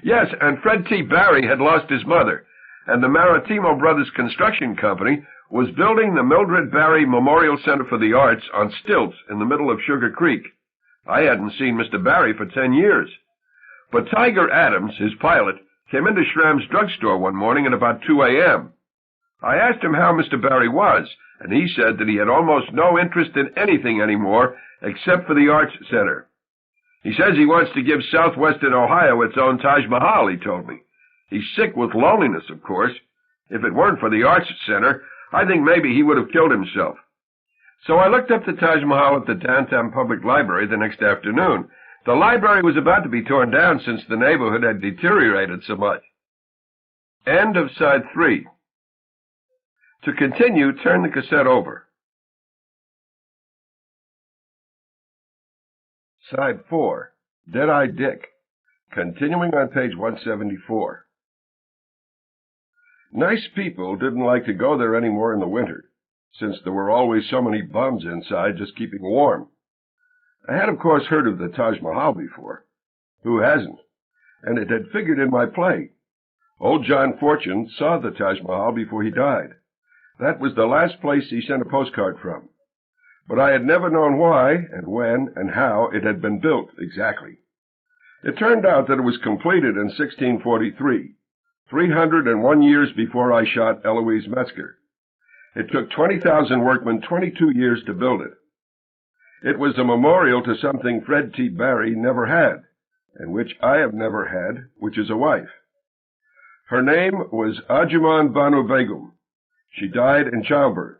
Yes, and Fred T. Barry had lost his mother, and the Maritimo Brothers Construction Company was building the Mildred Barry Memorial Center for the Arts on stilts in the middle of Sugar Creek. I hadn't seen Mr. Barry for 10 years. But Tiger Adams, his pilot, came into Schramm's drugstore one morning at about 2 a.m. I asked him how Mr. Barry was, and he said that he had almost no interest in anything anymore except for the Arts Center. He says he wants to give southwestern Ohio its own Taj Mahal, he told me. He's sick with loneliness, of course. If it weren't for the Arts Center, I think maybe he would have killed himself. So I looked up the Taj Mahal at the downtown public library the next afternoon. The library was about to be torn down since the neighborhood had deteriorated so much. End of side 3. To continue, turn the cassette over. Side 4, Deadeye Dick, continuing on page 174. Nice people didn't like to go there any more in the winter, since there were always so many bums inside just keeping warm. I had, of course, heard of the Taj Mahal before. Who hasn't? And it had figured in my play. Old John Fortune saw the Taj Mahal before he died. That was the last place he sent a postcard from. But I had never known why and when and how it had been built exactly. It turned out that it was completed in 1643, 301 years before I shot Eloise Metzger. It took 20,000 workmen 22 years to build it. It was a memorial to something Fred T. Barry never had, and which I have never had, which is a wife. Her name was Ajuman Banu Begum. She died in childbirth.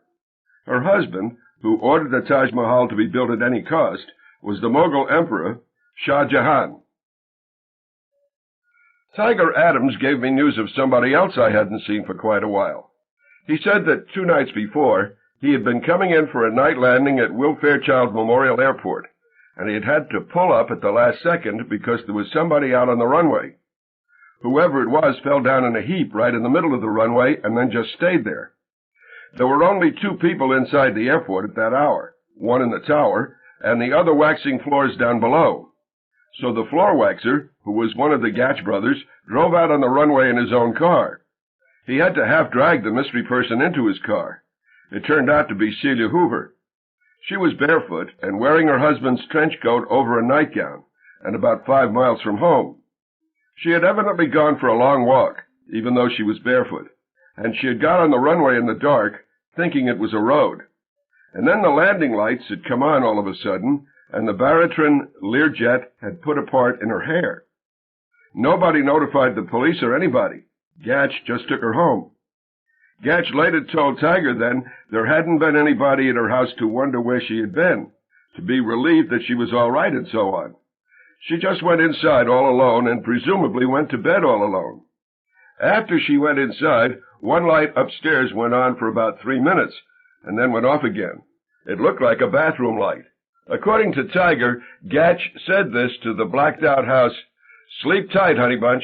Her husband, who ordered the Taj Mahal to be built at any cost, was the Mughal Emperor, Shah Jahan. Tiger Adams gave me news of somebody else I hadn't seen for quite a while. He said that 2 nights before, he had been coming in for a night landing at Will Fairchild Memorial Airport, and he had had to pull up at the last second because there was somebody out on the runway. Whoever it was fell down in a heap right in the middle of the runway and then just stayed there. There were only 2 people inside the airport at that hour, one in the tower, and the other waxing floors down below. So the floor waxer, who was one of the Gatch brothers, drove out on the runway in his own car. He had to half-drag the mystery person into his car. It turned out to be Celia Hoover. She was barefoot and wearing her husband's trench coat over a nightgown, and about 5 miles from home. She had evidently gone for a long walk, even though she was barefoot, and she had got on the runway in the dark, thinking it was a road. And then the landing lights had come on all of a sudden, and the Baratron Learjet had put a part in her hair. Nobody notified the police or anybody. Gatch just took her home. Gatch later told Tiger then there hadn't been anybody at her house to wonder where she had been, to be relieved that she was all right and so on. She just went inside all alone and presumably went to bed all alone. After she went inside, one light upstairs went on for about 3 minutes and then went off again. It looked like a bathroom light. According to Tiger, Gatch said this to the blacked-out house, "Sleep tight, honey bunch."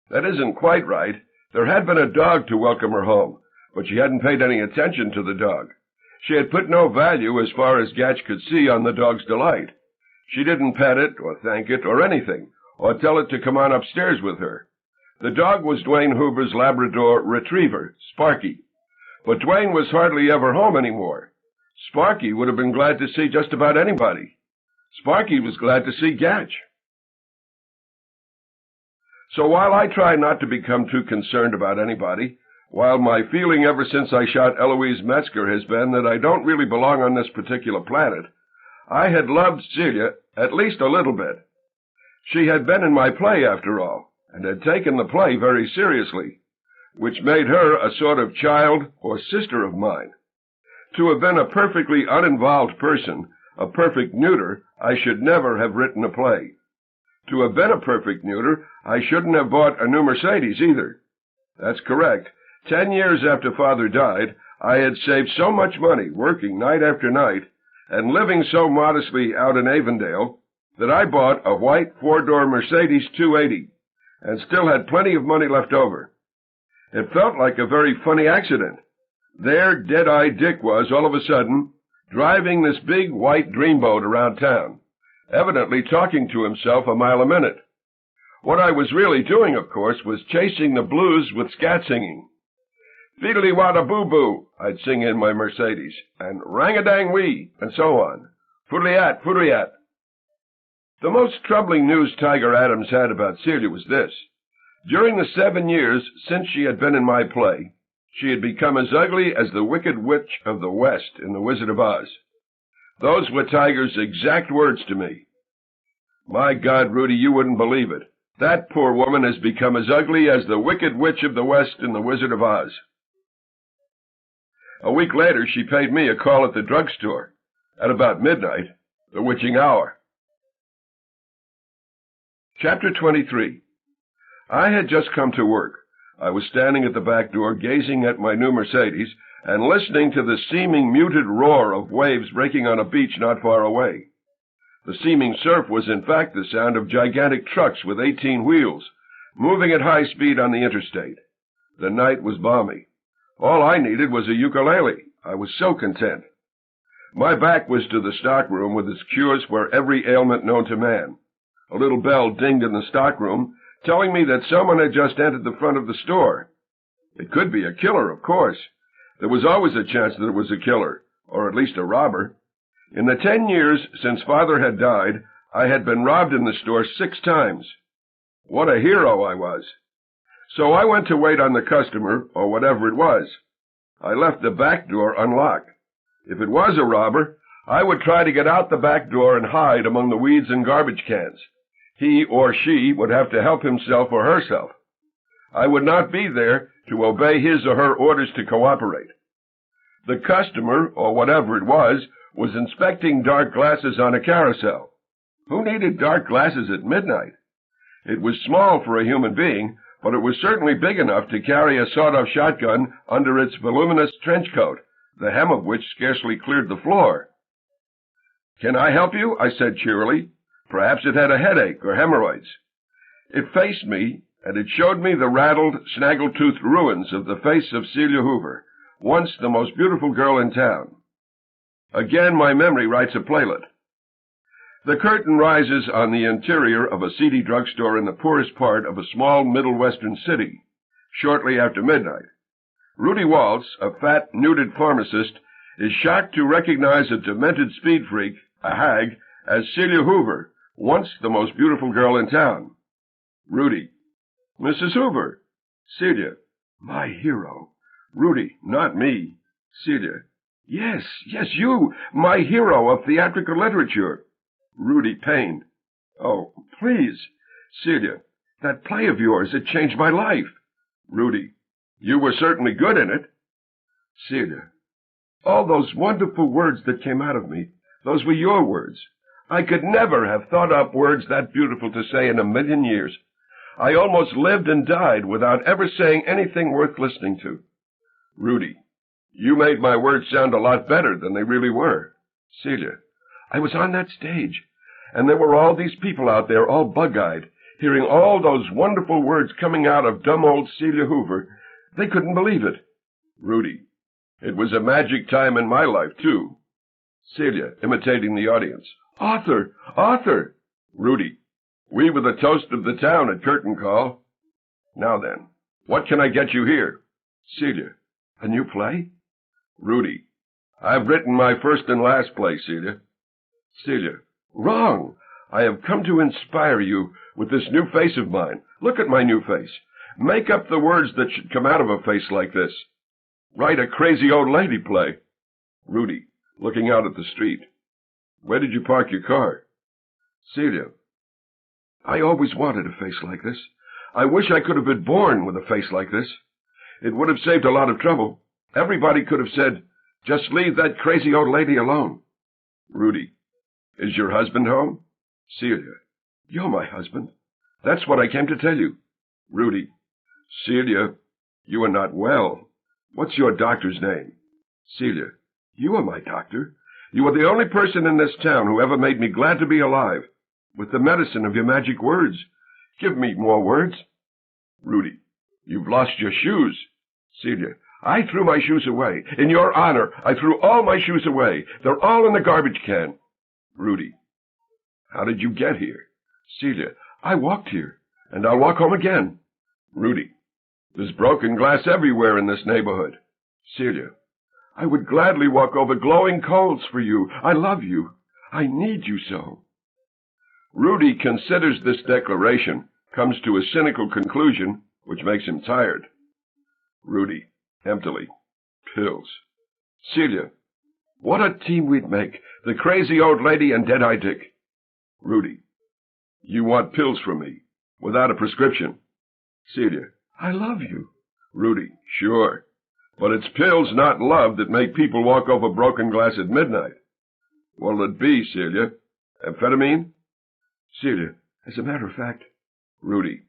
That isn't quite right. There had been a dog to welcome her home, but she hadn't paid any attention to the dog. She had put no value, as far as Gatch could see, on the dog's delight. She didn't pet it, or thank it, or anything, or tell it to come on upstairs with her. The dog was Dwayne Hoover's Labrador retriever, Sparky. But Dwayne was hardly ever home anymore. Sparky would have been glad to see just about anybody. Sparky was glad to see Gatch. So while I try not to become too concerned about anybody, while my feeling ever since I shot Eloise Metzger has been that I don't really belong on this particular planet, I had loved Celia at least a little bit. She had been in my play, after all, and had taken the play very seriously, which made her a sort of child or sister of mine. To have been a perfectly uninvolved person, a perfect neuter, I should never have written a play. To have been a perfect neuter, I shouldn't have bought a new Mercedes either. That's correct. 10 years after Father died, I had saved so much money, working night after night, and living so modestly out in Avondale, that I bought a white four-door Mercedes 280, and still had plenty of money left over. It felt like a very funny accident. There Deadeye Dick was, all of a sudden, driving this big white dreamboat around town, evidently talking to himself a mile a minute. What I was really doing, of course, was chasing the blues with scat singing. Fiddly-wada-boo-boo, I'd sing in my Mercedes, and rang-a-dang-wee, and so on. Foodly-at, foodly-at. The most troubling news Tiger Adams had about Celia was this. During the 7 years since she had been in my play, she had become as ugly as the Wicked Witch of the West in The Wizard of Oz. Those were Tiger's exact words to me. My God, Rudy, you wouldn't believe it. That poor woman has become as ugly as the Wicked Witch of the West in The Wizard of Oz. A week later, she paid me a call at the drugstore, at about midnight, the witching hour. Chapter 23. I had just come to work. I was standing at the back door, gazing at my new Mercedes, and listening to the seeming muted roar of waves breaking on a beach not far away. The seeming surf was in fact the sound of gigantic trucks with 18 wheels, moving at high speed on the interstate. The night was balmy. All I needed was a ukulele. I was so content. My back was to the stockroom with its cures for every ailment known to man. A little bell dinged in the stockroom, telling me that someone had just entered the front of the store. It could be a killer, of course. There was always a chance that it was a killer, or at least a robber. In the 10 years since Father had died, I had been robbed in the store 6 times. What a hero I was. So I went to wait on the customer, or whatever it was. I left the back door unlocked. If it was a robber, I would try to get out the back door and hide among the weeds and garbage cans. He or she would have to help himself or herself. I would not be there to obey his or her orders to cooperate. The customer, or whatever it was inspecting dark glasses on a carousel. Who needed dark glasses at midnight? It was small for a human being, but it was certainly big enough to carry a sawed-off shotgun under its voluminous trench coat, the hem of which scarcely cleared the floor. "Can I help you?" I said cheerily. Perhaps it had a headache or hemorrhoids. It faced me, and it showed me the rattled, snaggle-toothed ruins of the face of Celia Hoover, once the most beautiful girl in town. Again, my memory writes a playlet. The curtain rises on the interior of a seedy drugstore in the poorest part of a small Middle Western city, shortly after midnight. Rudy Waltz, a fat, nuded pharmacist, is shocked to recognize a demented speed freak, a hag, as Celia Hoover, once the most beautiful girl in town. Rudy. "Mrs. Hoover." Celia. "My hero." Rudy. "Not me." Celia. Yes, you, my hero of theatrical literature." Rudy, pained. "Oh, please." Celia. "That play of yours, it changed my life." Rudy. "You were certainly good in it." Celia. "All those wonderful words that came out of me, those were your words. I could never have thought up words that beautiful to say in a million years. I almost lived and died without ever saying anything worth listening to." Rudy. "You made my words sound a lot better than they really were." Celia. "I was on that stage, and there were all these people out there, all bug-eyed, hearing all those wonderful words coming out of dumb old Celia Hoover. They couldn't believe it." Rudy. "It was a magic time in my life, too." Celia, imitating the audience. "Arthur! Arthur!" Rudy. "We were the toast of the town at curtain call. Now then, what can I get you here?" Celia. "A new play?" Rudy. "I've written my first and last play, Celia." Celia. "Wrong. I have come to inspire you with this new face of mine. Look at my new face. Make up the words that should come out of a face like this. Write a crazy old lady play." Rudy, looking out at the street. "Where did you park your car?" Celia. "I always wanted a face like this. I wish I could have been born with a face like this. It would have saved a lot of trouble. Everybody could have said, 'Just leave that crazy old lady alone.'" Rudy. "Is your husband home?" Celia. You're my husband. That's what I came to tell you. Rudy. Celia, you are not well. What's your doctor's name? Celia. You are my doctor. You are the only person in this town who ever made me glad to be alive. With the medicine of your magic words. Give me more words. Rudy. You've lost your shoes. Celia. I threw my shoes away. In your honor, I threw all my shoes away. They're all in the garbage can. Rudy. How did you get here? Celia. I walked here, and I'll walk home again. Rudy. There's broken glass everywhere in this neighborhood. Celia. I would gladly walk over glowing coals for you. I love you. I need you so. Rudy considers this declaration, comes to a cynical conclusion, which makes him tired. Rudy, emptily. Pills. Celia. What a team we'd make, the crazy old lady and Deadeye Dick. Rudy. You want pills from me, without a prescription. Celia. I love you. Rudy. Sure. But it's pills, not love, that make people walk over broken glass at midnight. What'll it be, Celia? Amphetamine? Celia. As a matter of fact. Rudy.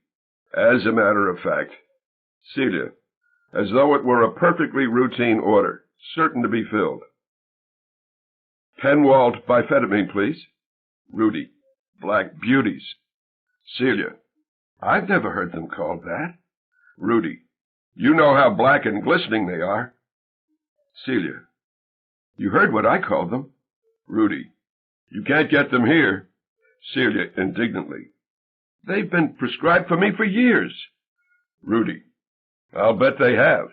As a matter of fact. Celia. As though it were a perfectly routine order, certain to be filled. Penwald biphetamine, please. Rudy. Black beauties. Celia. I've never heard them called that. Rudy. You know how black and glistening they are. Celia. You heard what I called them. Rudy. You can't get them here. Celia, indignantly. They've been prescribed for me for years. Rudy. I'll bet they have.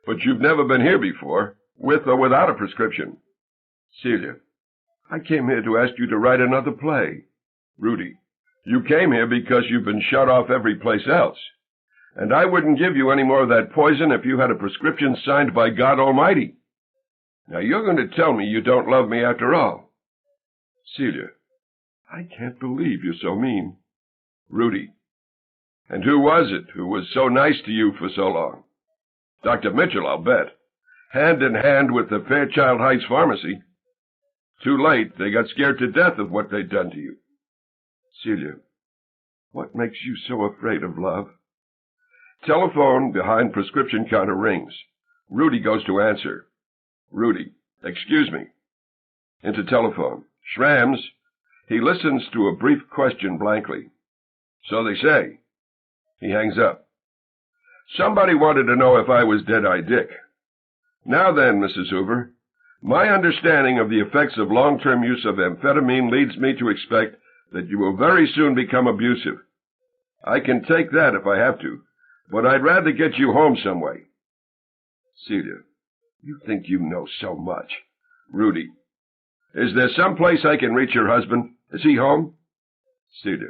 But you've never been here before, with or without a prescription. Celia. I came here to ask you to write another play. Rudy. You came here because you've been shut off every place else. And I wouldn't give you any more of that poison if you had a prescription signed by God Almighty. Now you're going to tell me you don't love me after all. Celia. I can't believe you're so mean. Rudy. And who was it who was so nice to you for so long? Dr. Mitchell, I'll bet. Hand in hand with the Fairchild Heights Pharmacy. Too late, they got scared to death of what they'd done to you. Celia. What makes you so afraid of love? Telephone behind prescription counter rings. Rudy goes to answer. Rudy. Excuse me. Into telephone. Schramm's. He listens to a brief question blankly. So they say. He hangs up. Somebody wanted to know if I was Deadeye Dick. Now then, Mrs. Hoover, my understanding of the effects of long-term use of amphetamine leads me to expect that you will very soon become abusive. I can take that if I have to, but I'd rather get you home some way. Celia. You think you know so much. Rudy. Is there some place I can reach your husband? Is he home? Celia.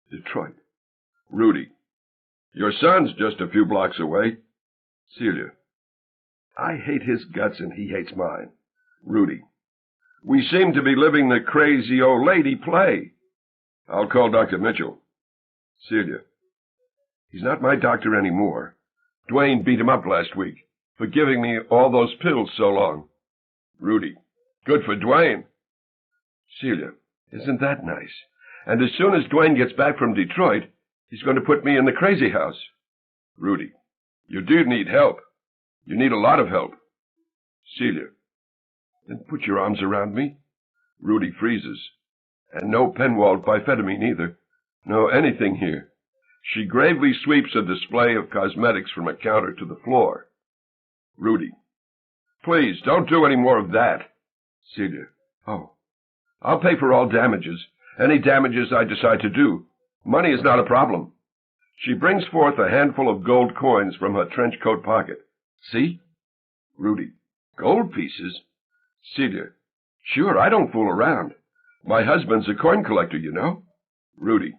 Detroit. Rudy. Your son's just a few blocks away. Celia. I hate his guts and he hates mine. Rudy. We seem to be living the crazy old lady play. I'll call Dr. Mitchell. Celia. He's not my doctor anymore. Dwayne beat him up last week for giving me all those pills so long. Rudy. Good for Dwayne. Celia. Isn't that nice? And as soon as Dwayne gets back from Detroit, he's going to put me in the crazy house. Rudy. You do need help. You need a lot of help. Celia. Then put your arms around me. Rudy freezes. And no Penwald biphetamine either. No anything here. She gravely sweeps a display of cosmetics from a counter to the floor. Rudy. Please, don't do any more of that. Celia. Oh. I'll pay for all damages. Any damages I decide to do. Money is not a problem. She brings forth a handful of gold coins from her trench coat pocket. See? Rudy. Gold pieces? Celia. Sure, I don't fool around. My husband's a coin collector, you know. Rudy.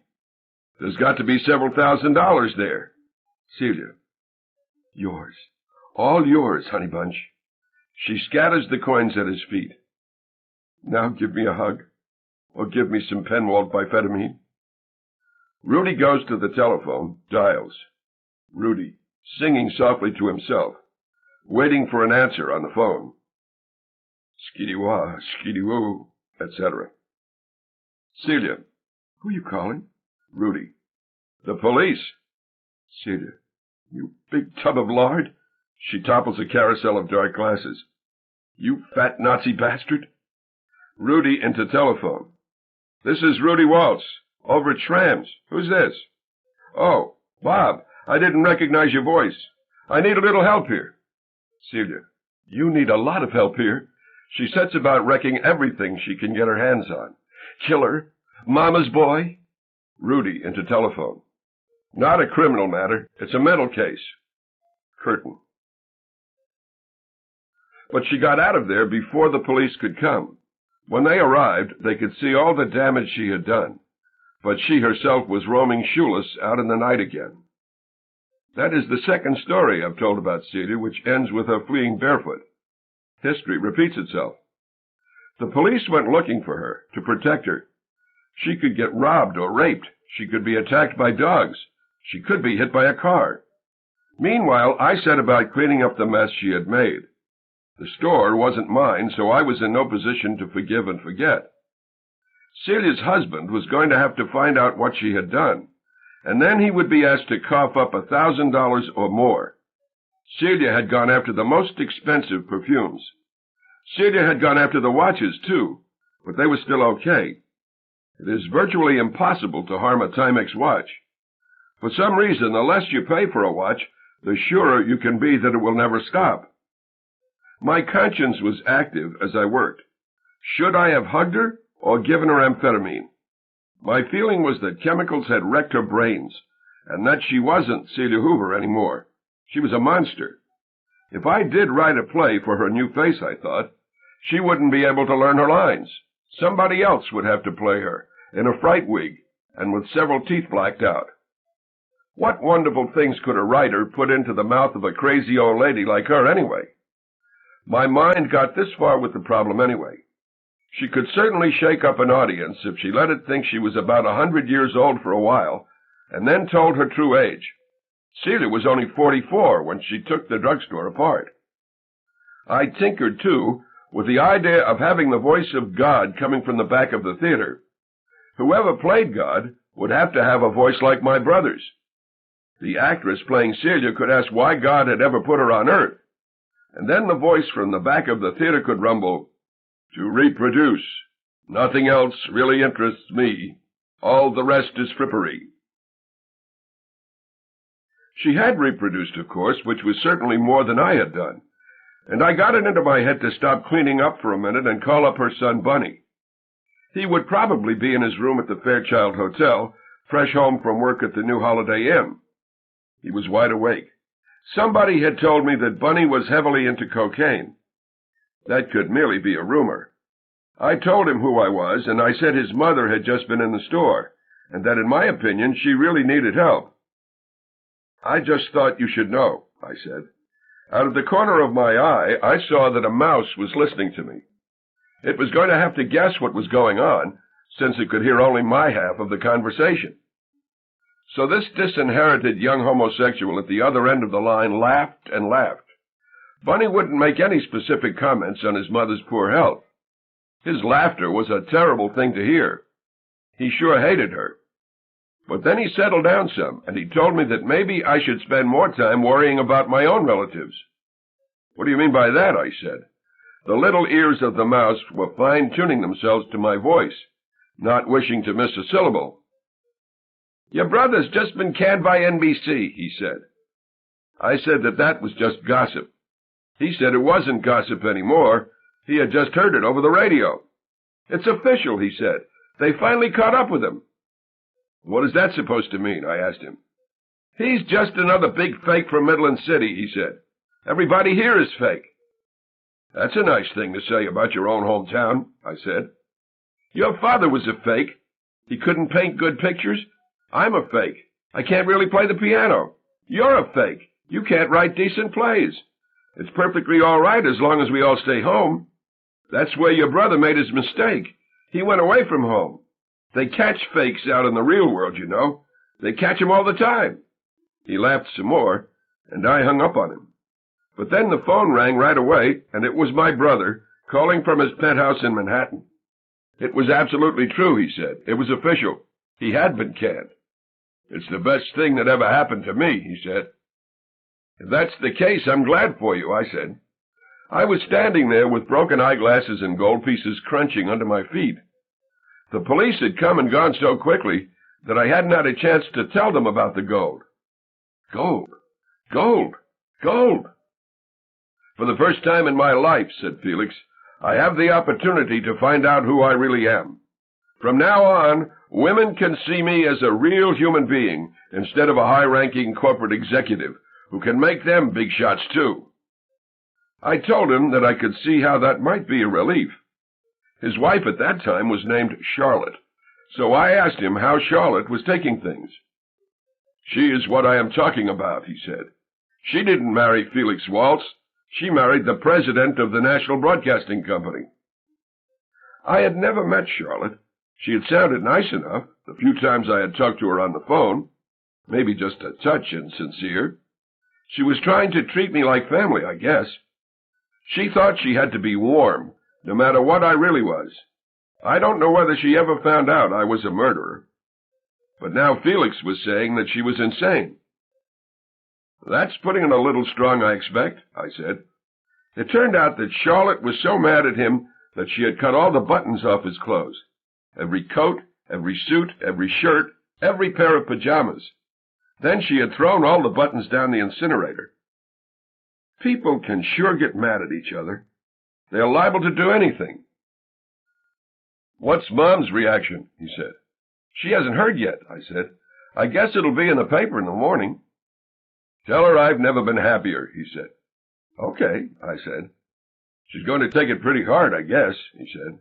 There's got to be several $1,000s there. Celia. Yours. All yours, honey bunch. She scatters the coins at his feet. Now give me a hug. Or give me some Penwald biphetamine. Rudy goes to the telephone, dials. Rudy, singing softly to himself, waiting for an answer on the phone. Skiddy-wah, skiddy-woo, etc. Celia. Who are you calling? Rudy. The police. Celia. You big tub of lard. She topples a carousel of dark glasses. You fat Nazi bastard. Rudy into telephone. This is Rudy Waltz, over at Schramm's. Who's this? Oh, Bob, I didn't recognize your voice. I need a little help here. Celia. You need a lot of help here. She sets about wrecking everything she can get her hands on. Killer. Mama's boy. Rudy into telephone. Not a criminal matter. It's a mental case. Curtain. But she got out of there before the police could come. When they arrived, they could see all the damage she had done. But she herself was roaming shoeless out in the night again. That is the second story I've told about Celia, which ends with her fleeing barefoot. History repeats itself. The police went looking for her, to protect her. She could get robbed or raped. She could be attacked by dogs. She could be hit by a car. Meanwhile, I set about cleaning up the mess she had made. The store wasn't mine, so I was in no position to forgive and forget. Celia's husband was going to have to find out what she had done, and then he would be asked to cough up $1,000 or more. Celia had gone after the most expensive perfumes. Celia had gone after the watches, too, but they were still okay. It is virtually impossible to harm a Timex watch. For some reason, the less you pay for a watch, the surer you can be that it will never stop. My conscience was active as I worked. Should I have hugged her or given her amphetamine? My feeling was that chemicals had wrecked her brains, and that she wasn't Celia Hoover anymore. She was a monster. If I did write a play for her new face, I thought, she wouldn't be able to learn her lines. Somebody else would have to play her, in a fright wig, and with several teeth blacked out. What wonderful things could a writer put into the mouth of a crazy old lady like her anyway? My mind got this far with the problem anyway. She could certainly shake up an audience if she let it think she was about 100 years old for a while, and then told her true age. Celia was only 44 when she took the drugstore apart. I tinkered, too, with the idea of having the voice of God coming from the back of the theater. Whoever played God would have to have a voice like my brother's. The actress playing Celia could ask why God had ever put her on earth, and then the voice from the back of the theater could rumble, "To reproduce. Nothing else really interests me. All the rest is frippery." She had reproduced, of course, which was certainly more than I had done, and I got it into my head to stop cleaning up for a minute and call up her son Bunny. He would probably be in his room at the Fairchild Hotel, fresh home from work at the new Holiday Inn. He was wide awake. Somebody had told me that Bunny was heavily into cocaine. That could merely be a rumor. I told him who I was, and I said his mother had just been in the store, and that in my opinion she really needed help. "I just thought you should know," I said. Out of the corner of my eye, I saw that a mouse was listening to me. It was going to have to guess what was going on, since it could hear only my half of the conversation. So this disinherited young homosexual at the other end of the line laughed and laughed. Bunny wouldn't make any specific comments on his mother's poor health. His laughter was a terrible thing to hear. He sure hated her. But then he settled down some, and he told me that maybe I should spend more time worrying about my own relatives. "What do you mean by that?" I said. The little ears of the mouse were fine-tuning themselves to my voice, not wishing to miss a syllable. "Your brother's just been canned by NBC, he said. I said that was just gossip. He said it wasn't gossip anymore. He had just heard it over the radio. "It's official," he said. "They finally caught up with him." "What is that supposed to mean?" I asked him. "He's just another big fake from Midland City," he said. "Everybody here is fake." "That's a nice thing to say about your own hometown," I said. "Your father was a fake. He couldn't paint good pictures. I'm a fake. I can't really play the piano. You're a fake. You can't write decent plays. It's perfectly all right as long as we all stay home. That's where your brother made his mistake. He went away from home. They catch fakes out in the real world, you know. They catch 'em all the time." He laughed some more, and I hung up on him. But then the phone rang right away, and it was my brother, calling from his penthouse in Manhattan. It was absolutely true, he said. It was official. He had been canned. It's the best thing that ever happened to me, he said. If that's the case, I'm glad for you, I said. I was standing there with broken eyeglasses and gold pieces crunching under my feet. The police had come and gone so quickly that I hadn't had a chance to tell them about the gold. Gold, gold, gold. For the first time in my life, said Felix, I have the opportunity to find out who I really am. From now on, women can see me as a real human being instead of a high-ranking corporate executive who can make them big shots too. I told him that I could see how that might be a relief. His wife at that time was named Charlotte, so I asked him how Charlotte was taking things. She is what I am talking about, he said. She didn't marry Felix Waltz. She married the president of the National Broadcasting Company. I had never met Charlotte. She had sounded nice enough the few times I had talked to her on the phone, maybe just a touch insincere. She was trying to treat me like family, I guess. She thought she had to be warm, no matter what I really was. I don't know whether she ever found out I was a murderer. But now Felix was saying that she was insane. That's putting it a little strong, I expect, I said. It turned out that Charlotte was so mad at him that she had cut all the buttons off his clothes. Every coat, every suit, every shirt, every pair of pajamas. Then she had thrown all the buttons down the incinerator. People can sure get mad at each other. They're liable to do anything. What's Mom's reaction? He said. She hasn't heard yet, I said. I guess it'll be in the paper in the morning. Tell her I've never been happier, he said. Okay, I said. She's going to take it pretty hard, I guess, he said.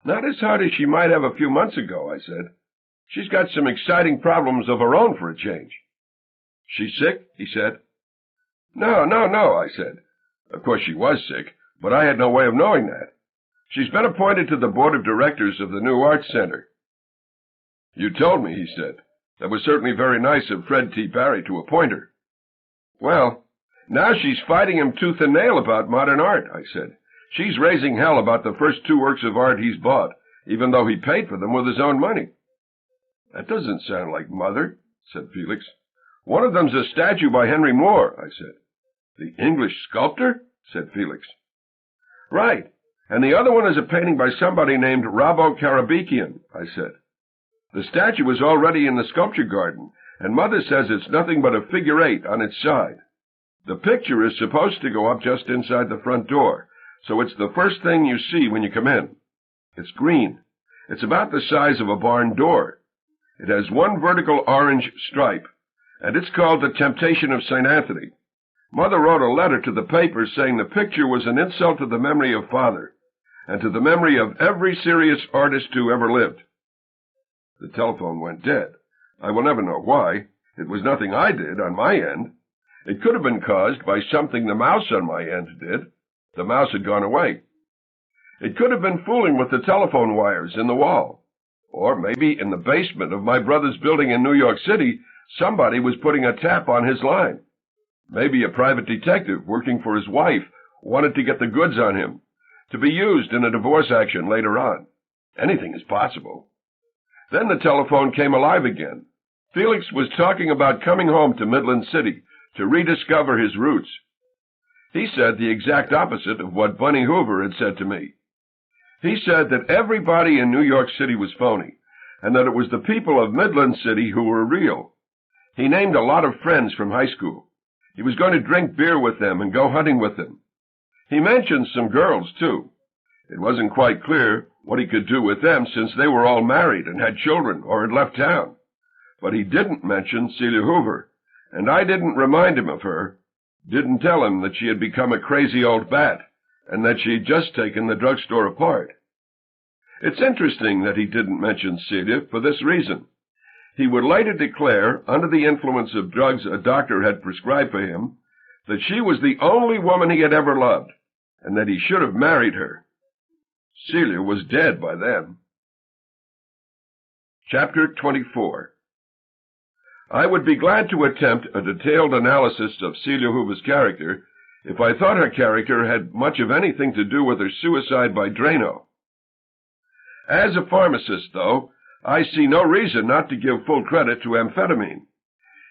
Not as hard as she might have a few months ago, I said. She's got some exciting problems of her own for a change. She's sick, he said. No, I said. Of course she was sick, but I had no way of knowing that. She's been appointed to the board of directors of the New Arts Center. You told me, he said. That was certainly very nice of Fred T. Barry to appoint her. Well, now she's fighting him tooth and nail about modern art, I said. She's raising hell about the first 2 works of art he's bought, even though he paid for them with his own money. That doesn't sound like Mother, said Felix. One of them's a statue by Henry Moore, I said. The English sculptor? Said Felix. Right, and the other one is a painting by somebody named Robbo Karabekian, I said. The statue is already in the sculpture garden, and Mother says it's nothing but a figure 8 on its side. The picture is supposed to go up just inside the front door, so it's the first thing you see when you come in. It's green. It's about the size of a barn door. It has 1 vertical orange stripe, and it's called The Temptation of St. Anthony. Mother wrote a letter to the paper saying the picture was an insult to the memory of Father, and to the memory of every serious artist who ever lived. The telephone went dead. I will never know why. It was nothing I did on my end. It could have been caused by something the mouse on my end did. The mouse had gone away. It could have been fooling with the telephone wires in the wall. Or maybe in the basement of my brother's building in New York City, somebody was putting a tap on his line. Maybe a private detective working for his wife wanted to get the goods on him, to be used in a divorce action later on. Anything is possible. Then the telephone came alive again. Felix was talking about coming home to Midland City to rediscover his roots. He said the exact opposite of what Bunny Hoover had said to me. He said that everybody in New York City was phony, and that it was the people of Midland City who were real. He named a lot of friends from high school. He was going to drink beer with them and go hunting with them. He mentioned some girls, too. It wasn't quite clear what he could do with them since they were all married and had children or had left town. But he didn't mention Celia Hoover, and I didn't remind him of her, didn't tell him that she had become a crazy old bat, and that she had just taken the drugstore apart. It's interesting that he didn't mention Celia for this reason. He would later declare, under the influence of drugs a doctor had prescribed for him, that she was the only woman he had ever loved, and that he should have married her. Celia was dead by then. Chapter 24. I would be glad to attempt a detailed analysis of Celia Hoover's character if I thought her character had much of anything to do with her suicide by Drano. As a pharmacist, though, I see no reason not to give full credit to amphetamine.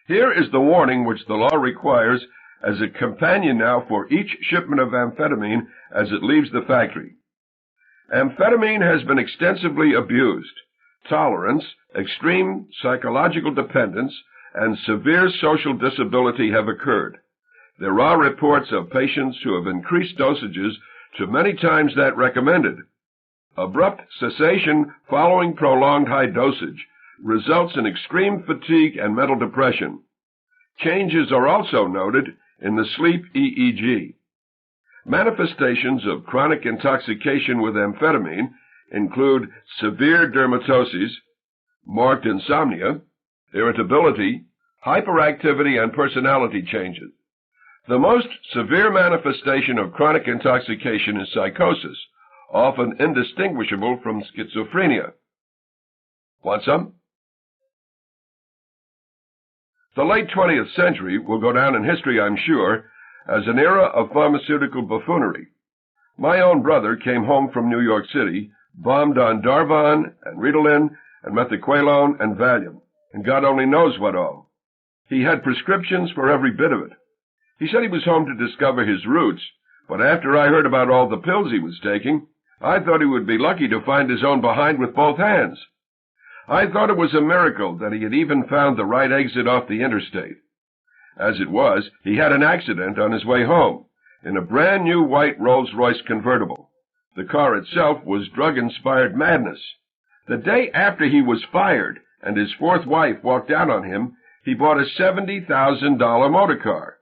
Here is the warning which the law requires as a companion now for each shipment of amphetamine as it leaves the factory. Amphetamine has been extensively abused. Tolerance, extreme psychological dependence, and severe social disability have occurred. There are reports of patients who have increased dosages to many times that recommended. Abrupt cessation following prolonged high dosage results in extreme fatigue and mental depression. Changes are also noted in the sleep EEG. Manifestations of chronic intoxication with amphetamine include severe dermatoses, marked insomnia, irritability, hyperactivity, and personality changes. The most severe manifestation of chronic intoxication is psychosis, often indistinguishable from schizophrenia. Want some? The late 20th century will go down in history, I'm sure, as an era of pharmaceutical buffoonery. My own brother came home from New York City, bombed on Darvon and Ritalin and methaqualone and Valium, and God only knows what all. He had prescriptions for every bit of it. He said he was home to discover his roots, but after I heard about all the pills he was taking, I thought he would be lucky to find his own behind with both hands. I thought it was a miracle that he had even found the right exit off the interstate. As it was, he had an accident on his way home, in a brand-new white Rolls-Royce convertible. The car itself was drug-inspired madness. The day after he was fired and his fourth wife walked out on him, he bought a $70,000 motor car.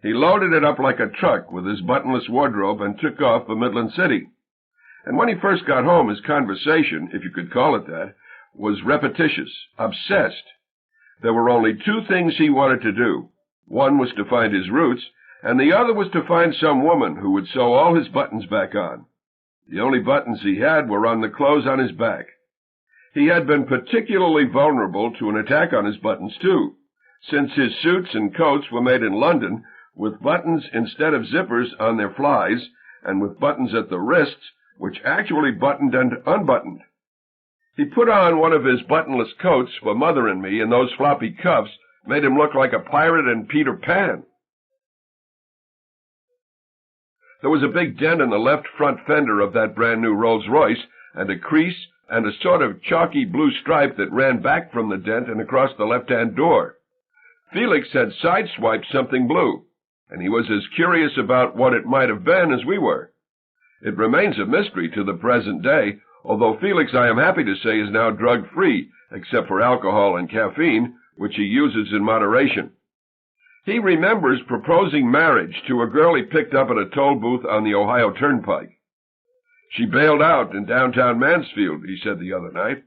He loaded it up like a truck with his buttonless wardrobe and took off for Midland City. And when he first got home, his conversation, if you could call it that, was repetitious, obsessed. There were only two things he wanted to do. One was to find his roots, and the other was to find some woman who would sew all his buttons back on. The only buttons he had were on the clothes on his back. He had been particularly vulnerable to an attack on his buttons, too, since his suits and coats were made in London with buttons instead of zippers on their flies, and with buttons at the wrists, which actually buttoned and unbuttoned. He put on one of his buttonless coats for Mother and me, and those floppy cuffs made him look like a pirate in Peter Pan. There was a big dent in the left front fender of that brand-new Rolls-Royce, and a crease and a sort of chalky blue stripe that ran back from the dent and across the left-hand door. Felix had sideswiped something blue, and he was as curious about what it might have been as we were. It remains a mystery to the present day, although Felix, I am happy to say, is now drug-free, except for alcohol and caffeine, which he uses in moderation. He remembers proposing marriage to a girl he picked up at a toll booth on the Ohio Turnpike. She bailed out in downtown Mansfield, he said the other night.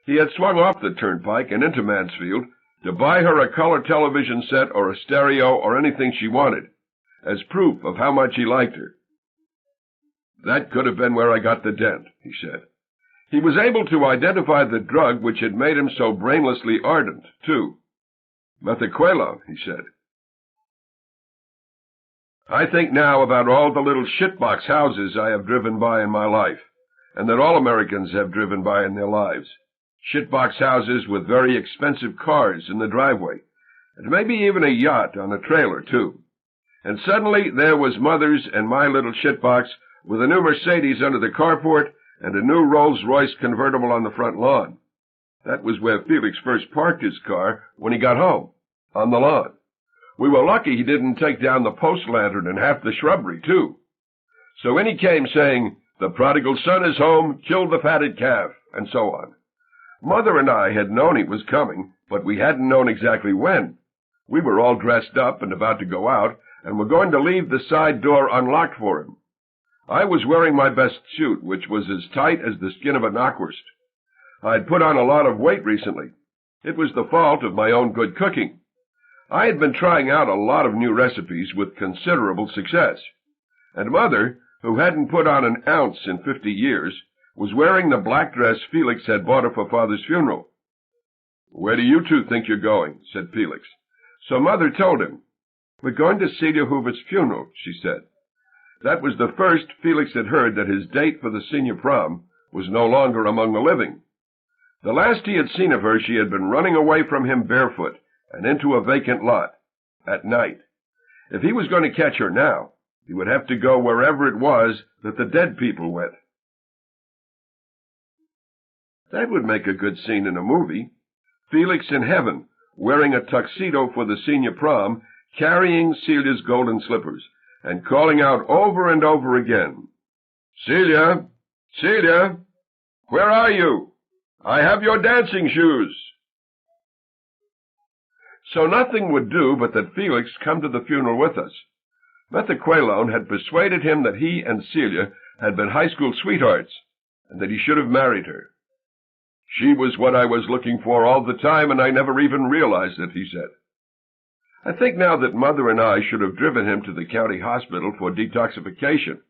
He had swung off the turnpike and into Mansfield to buy her a color television set or a stereo or anything she wanted, as proof of how much he liked her. That could have been where I got the dent, he said. He was able to identify the drug which had made him so brainlessly ardent, too. Methaqualone, he said. I think now about all the little shitbox houses I have driven by in my life, and that all Americans have driven by in their lives. Shitbox houses with very expensive cars in the driveway, and maybe even a yacht on a trailer, too. And suddenly there was Mother's and my little shitbox with a new Mercedes under the carport and a new Rolls-Royce convertible on the front lawn. That was where Felix first parked his car when he got home, on the lawn. We were lucky he didn't take down the post lantern and half the shrubbery, too. So in he came saying, "The prodigal son is home, kill the fatted calf," and so on. Mother and I had known he was coming, but we hadn't known exactly when. We were all dressed up and about to go out, and were going to leave the side door unlocked for him. I was wearing my best suit, which was as tight as the skin of a knockwurst. I'd put on a lot of weight recently. It was the fault of my own good cooking. I had been trying out a lot of new recipes with considerable success. And Mother, who hadn't put on an ounce in 50 years, was wearing the black dress Felix had bought her for Father's funeral. "Where do you two think you're going?" said Felix. So Mother told him. "We're going to Celia Hoover's funeral," she said. That was the first Felix had heard that his date for the senior prom was no longer among the living. The last he had seen of her, she had been running away from him barefoot and into a vacant lot at night. If he was going to catch her now, he would have to go wherever it was that the dead people went. That would make a good scene in a movie. Felix in heaven, wearing a tuxedo for the senior prom, carrying Celia's golden slippers, and calling out over and over again, "Celia! Celia! Where are you? I have your dancing shoes!" So nothing would do but that Felix come to the funeral with us. Methaqualone had persuaded him that he and Celia had been high school sweethearts, and that he should have married her. "She was what I was looking for all the time, and I never even realized it," he said. I think now that Mother and I should have driven him to the county hospital for detoxification.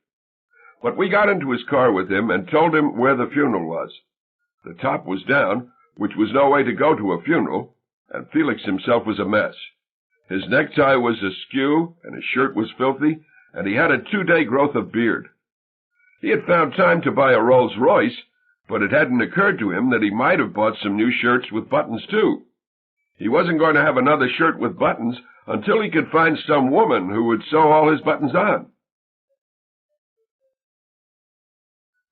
But we got into his car with him and told him where the funeral was. The top was down, which was no way to go to a funeral, and Felix himself was a mess. His necktie was askew, and his shirt was filthy, and he had a 2-day growth of beard. He had found time to buy a Rolls-Royce, but it hadn't occurred to him that he might have bought some new shirts with buttons, too. He wasn't going to have another shirt with buttons until he could find some woman who would sew all his buttons on.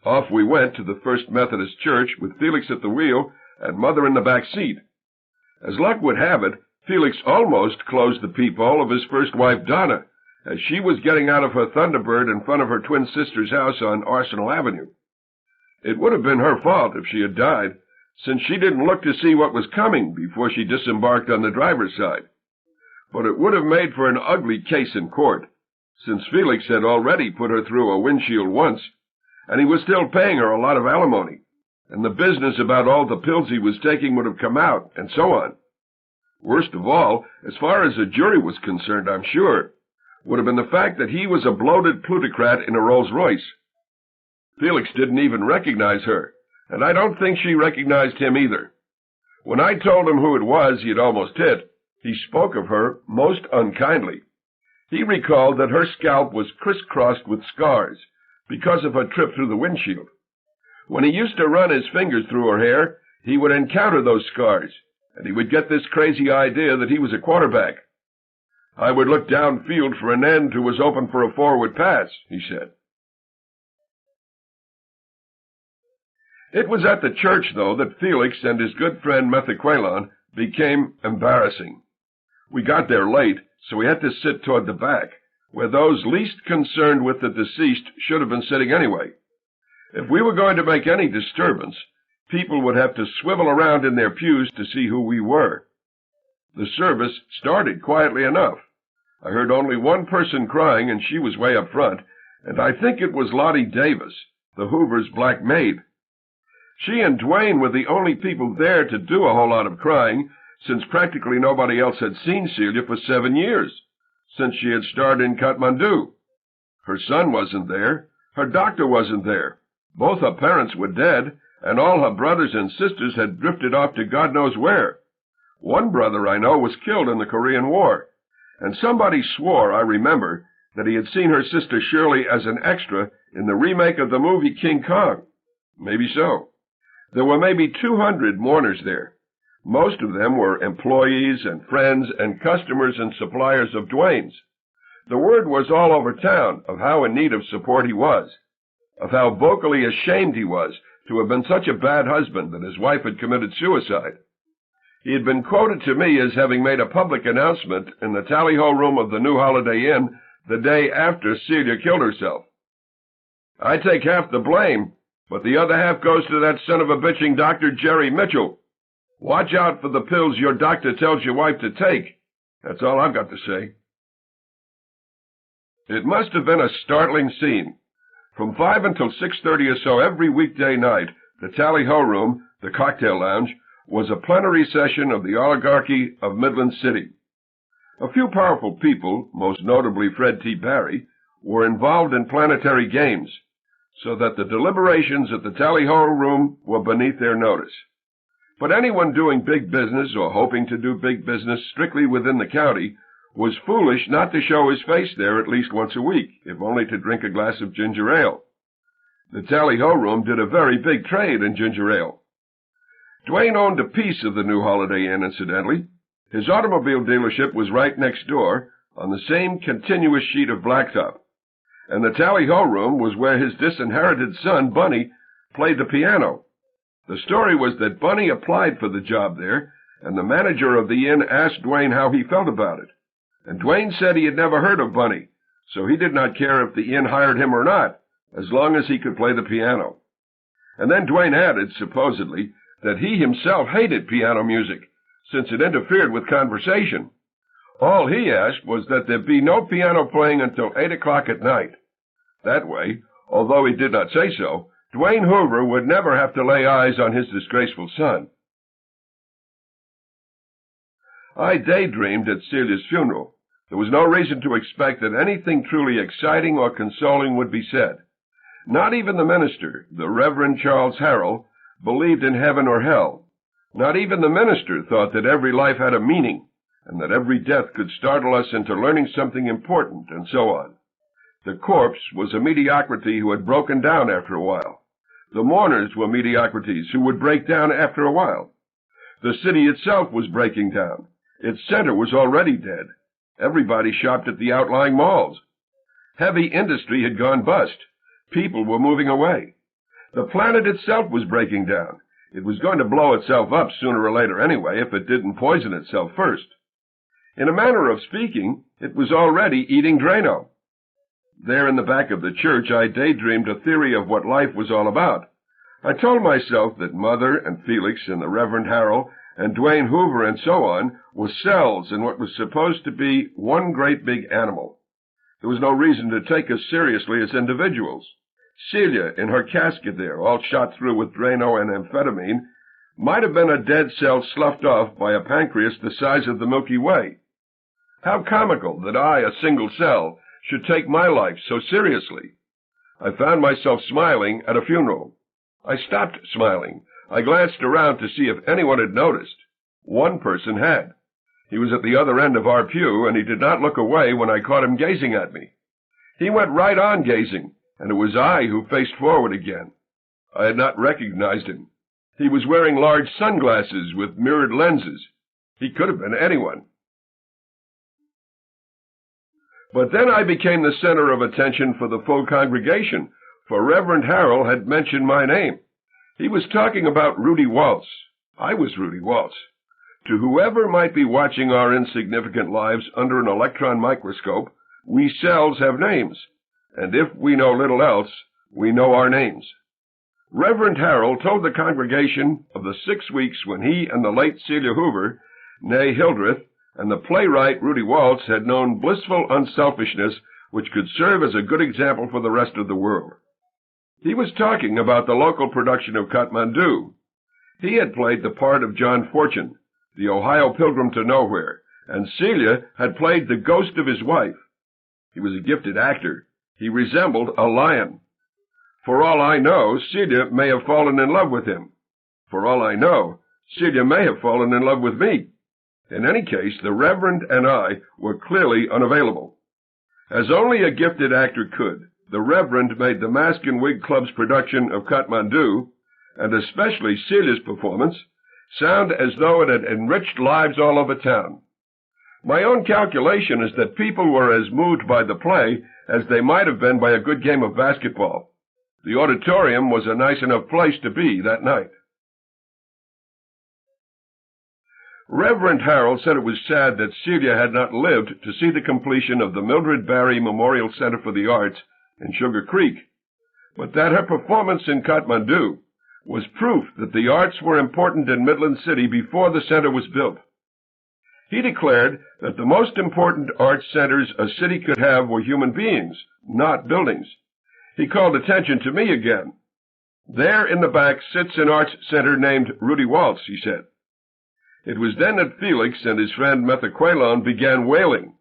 Off we went to the First Methodist Church with Felix at the wheel and Mother in the back seat. As luck would have it, Felix almost closed the peephole of his first wife, Donna, as she was getting out of her Thunderbird in front of her twin sister's house on Arsenal Avenue. It would have been her fault if she had died, since she didn't look to see what was coming before she disembarked on the driver's side. But it would have made for an ugly case in court, since Felix had already put her through a windshield once, and he was still paying her a lot of alimony, and the business about all the pills he was taking would have come out, and so on. Worst of all, as far as the jury was concerned, I'm sure, would have been the fact that he was a bloated plutocrat in a Rolls-Royce. Felix didn't even recognize her, and I don't think she recognized him either. When I told him who it was he had almost hit, he spoke of her most unkindly. He recalled that her scalp was crisscrossed with scars because of her trip through the windshield. When he used to run his fingers through her hair, he would encounter those scars, and he would get this crazy idea that he was a quarterback. "I would look downfield for an end who was open for a forward pass," he said. It was at the church, though, that Felix and his good friend Methaqualone became embarrassing. We got there late, so we had to sit toward the back, where those least concerned with the deceased should have been sitting anyway. If we were going to make any disturbance, people would have to swivel around in their pews to see who we were. The service started quietly enough. I heard only one person crying, and she was way up front, and I think it was Lottie Davis, the Hoovers' black maid. She and Dwayne were the only people there to do a whole lot of crying, since practically nobody else had seen Celia for 7 years, since she had starred in Kathmandu. Her son wasn't there. Her doctor wasn't there. Both her parents were dead, and all her brothers and sisters had drifted off to God knows where. One brother I know was killed in the Korean War, and somebody swore, I remember, that he had seen her sister Shirley as an extra in the remake of the movie King Kong. Maybe so. There were maybe 200 mourners there. Most of them were employees and friends and customers and suppliers of Dwayne's. The word was all over town of how in need of support he was, of how vocally ashamed he was to have been such a bad husband that his wife had committed suicide. He had been quoted to me as having made a public announcement in the tally-ho room of the new Holiday Inn the day after Celia killed herself. "I take half the blame, but the other half goes to that son of a bitching Dr. Jerry Mitchell. Watch out for the pills your doctor tells your wife to take." That's all I've got to say. It must have been a startling scene. From 5 until 6:30 or so every weekday night, the tally-ho room, the cocktail lounge, was a plenary session of the oligarchy of Midland City. A few powerful people, most notably Fred T. Barry, were involved in planetary games, so that the deliberations at the tally-ho room were beneath their notice. But anyone doing big business or hoping to do big business strictly within the county was foolish not to show his face there at least once a week, if only to drink a glass of ginger ale. The tally-ho room did a very big trade in ginger ale. Dwayne owned a piece of the new Holiday Inn, incidentally. His automobile dealership was right next door, on the same continuous sheet of blacktop. And the tally-ho room was where his disinherited son, Bunny, played the piano. The story was that Bunny applied for the job there, and the manager of the inn asked Dwayne how he felt about it. And Dwayne said he had never heard of Bunny, so he did not care if the inn hired him or not, as long as he could play the piano. And then Dwayne added, supposedly, that he himself hated piano music, since it interfered with conversation. All he asked was that there be no piano playing until 8 o'clock at night. That way, although he did not say so, Dwayne Hoover would never have to lay eyes on his disgraceful son. I daydreamed at Celia's funeral. There was no reason to expect that anything truly exciting or consoling would be said. Not even the minister, the Reverend Charles Harrell, believed in heaven or hell. Not even the minister thought that every life had a meaning, and that every death could startle us into learning something important, and so on. The corpse was a mediocrity who had broken down after a while. The mourners were mediocrities who would break down after a while. The city itself was breaking down. Its center was already dead. Everybody shopped at the outlying malls. Heavy industry had gone bust. People were moving away. The planet itself was breaking down. It was going to blow itself up sooner or later anyway, if it didn't poison itself first. In a manner of speaking, it was already eating Drano. There in the back of the church, I daydreamed a theory of what life was all about. I told myself that Mother and Felix and the Reverend Harrell and Dwayne Hoover and so on were cells in what was supposed to be one great big animal. There was no reason to take us seriously as individuals. Celia, in her casket there, all shot through with Drano and amphetamine, might have been a dead cell sloughed off by a pancreas the size of the Milky Way. How comical that I, a single cell, should take my life so seriously. I found myself smiling at a funeral. I stopped smiling. I glanced around to see if anyone had noticed. One person had. He was at the other end of our pew, and he did not look away when I caught him gazing at me. He went right on gazing, and it was I who faced forward again. I had not recognized him. He was wearing large sunglasses with mirrored lenses. He could have been anyone. But then I became the center of attention for the full congregation, for Reverend Harrell had mentioned my name. He was talking about Rudy Waltz. I was Rudy Waltz. To whoever might be watching our insignificant lives under an electron microscope, we cells have names, and if we know little else, we know our names. Reverend Harrell told the congregation of the 6 weeks when he and the late Celia Hoover, née Hildreth, and the playwright Rudy Waltz had known blissful unselfishness which could serve as a good example for the rest of the world. He was talking about the local production of Kathmandu. He had played the part of John Fortune, the Ohio Pilgrim to Nowhere, and Celia had played the ghost of his wife. He was a gifted actor. He resembled a lion. For all I know, Celia may have fallen in love with him. For all I know, Celia may have fallen in love with me. In any case, the Reverend and I were clearly unavailable. As only a gifted actor could, the Reverend made the Mask and Wig Club's production of Kathmandu, and especially Celia's performance, sound as though it had enriched lives all over town. My own calculation is that people were as moved by the play as they might have been by a good game of basketball. The auditorium was a nice enough place to be that night. Reverend Harrell said it was sad that Celia had not lived to see the completion of the Mildred Barry Memorial Center for the Arts in Sugar Creek, but that her performance in Kathmandu was proof that the arts were important in Midland City before the center was built. He declared that the most important arts centers a city could have were human beings, not buildings. He called attention to me again. There in the back sits an arts center named Rudy Waltz, he said. It was then that Felix and his friend Methaqualone began wailing.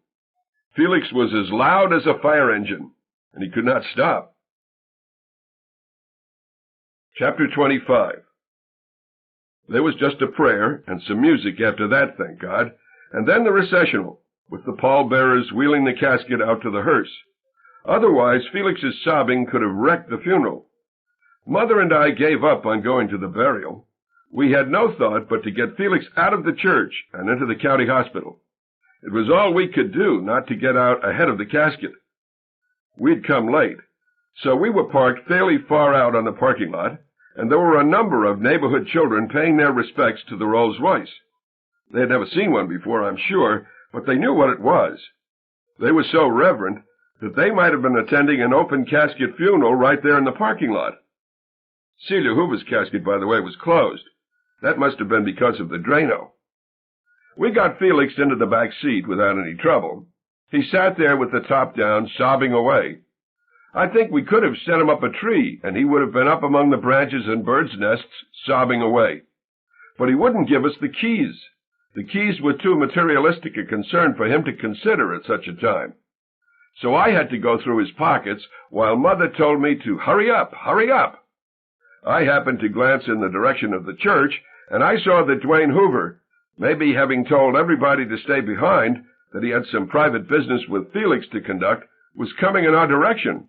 Felix was as loud as a fire engine, and he could not stop. Chapter 25. There was just a prayer and some music after that, thank God, and then the recessional, with the pallbearers wheeling the casket out to the hearse. Otherwise, Felix's sobbing could have wrecked the funeral. Mother and I gave up on going to the burial. We had no thought but to get Felix out of the church and into the county hospital. It was all we could do not to get out ahead of the casket. We'd come late, so we were parked fairly far out on the parking lot, and there were a number of neighborhood children paying their respects to the Rolls-Royce. They had never seen one before, I'm sure, but they knew what it was. They were so reverent that they might have been attending an open casket funeral right there in the parking lot. Celia Hoover's casket, by the way, was closed. That must have been because of the Drano. We got Felix into the back seat without any trouble. He sat there with the top down, sobbing away. I think we could have set him up a tree, and he would have been up among the branches and birds' nests, sobbing away. But he wouldn't give us the keys. The keys were too materialistic a concern for him to consider at such a time. So I had to go through his pockets, while Mother told me to hurry up, hurry up. I happened to glance in the direction of the church, and I saw that Dwayne Hoover, maybe having told everybody to stay behind, that he had some private business with Felix to conduct, was coming in our direction.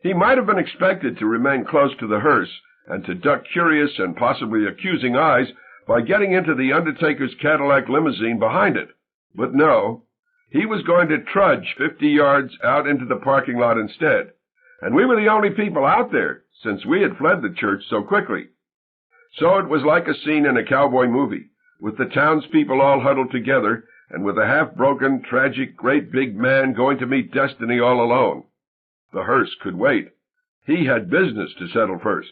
He might have been expected to remain close to the hearse and to duck curious and possibly accusing eyes by getting into the undertaker's Cadillac limousine behind it. But no, he was going to trudge 50 yards out into the parking lot instead, and we were the only people out there, since we had fled the church so quickly. So it was like a scene in a cowboy movie, with the townspeople all huddled together, and with a half-broken, tragic, great big man going to meet destiny all alone. The hearse could wait. He had business to settle first.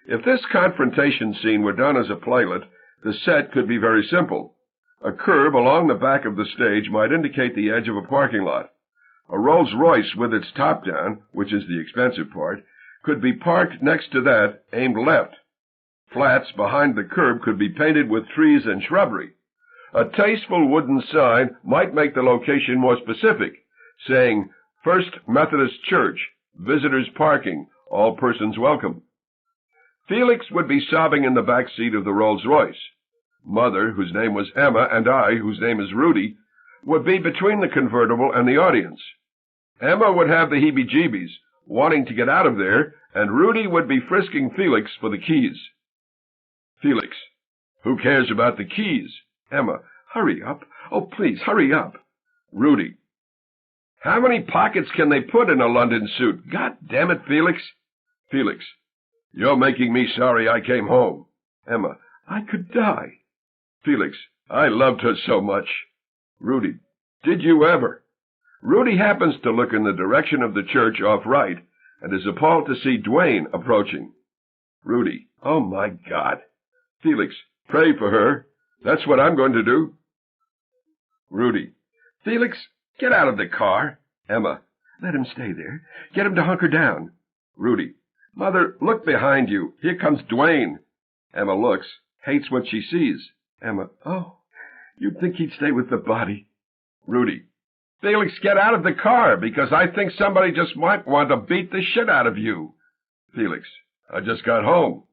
If this confrontation scene were done as a playlet, the set could be very simple. A curb along the back of the stage might indicate the edge of a parking lot. A Rolls-Royce with its top down, which is the expensive part, could be parked next to that, aimed left. Flats behind the curb could be painted with trees and shrubbery. A tasteful wooden sign might make the location more specific, saying, First Methodist Church, visitors parking, all persons welcome. Felix would be sobbing in the back seat of the Rolls-Royce. Mother, whose name was Emma, and I, whose name is Rudy, would be between the convertible and the audience. Emma would have the heebie-jeebies, wanting to get out of there, and Rudy would be frisking Felix for the keys. Felix, who cares about the keys? Emma, hurry up. Oh, please, hurry up. Rudy, how many pockets can they put in a London suit? God damn it, Felix. Felix, you're making me sorry I came home. Emma, I could die. Felix, I loved her so much. Rudy, did you ever? Rudy happens to look in the direction of the church off right, and is appalled to see Dwayne approaching. Rudy, oh my God. Felix, pray for her. That's what I'm going to do. Rudy, Felix, get out of the car. Emma, let him stay there. Get him to hunker down. Rudy, Mother, look behind you. Here comes Dwayne. Emma looks, hates what she sees. Emma, oh, you'd think he'd stay with the body. Rudy, Felix, get out of the car, because I think somebody just might want to beat the shit out of you. Felix, I just got home.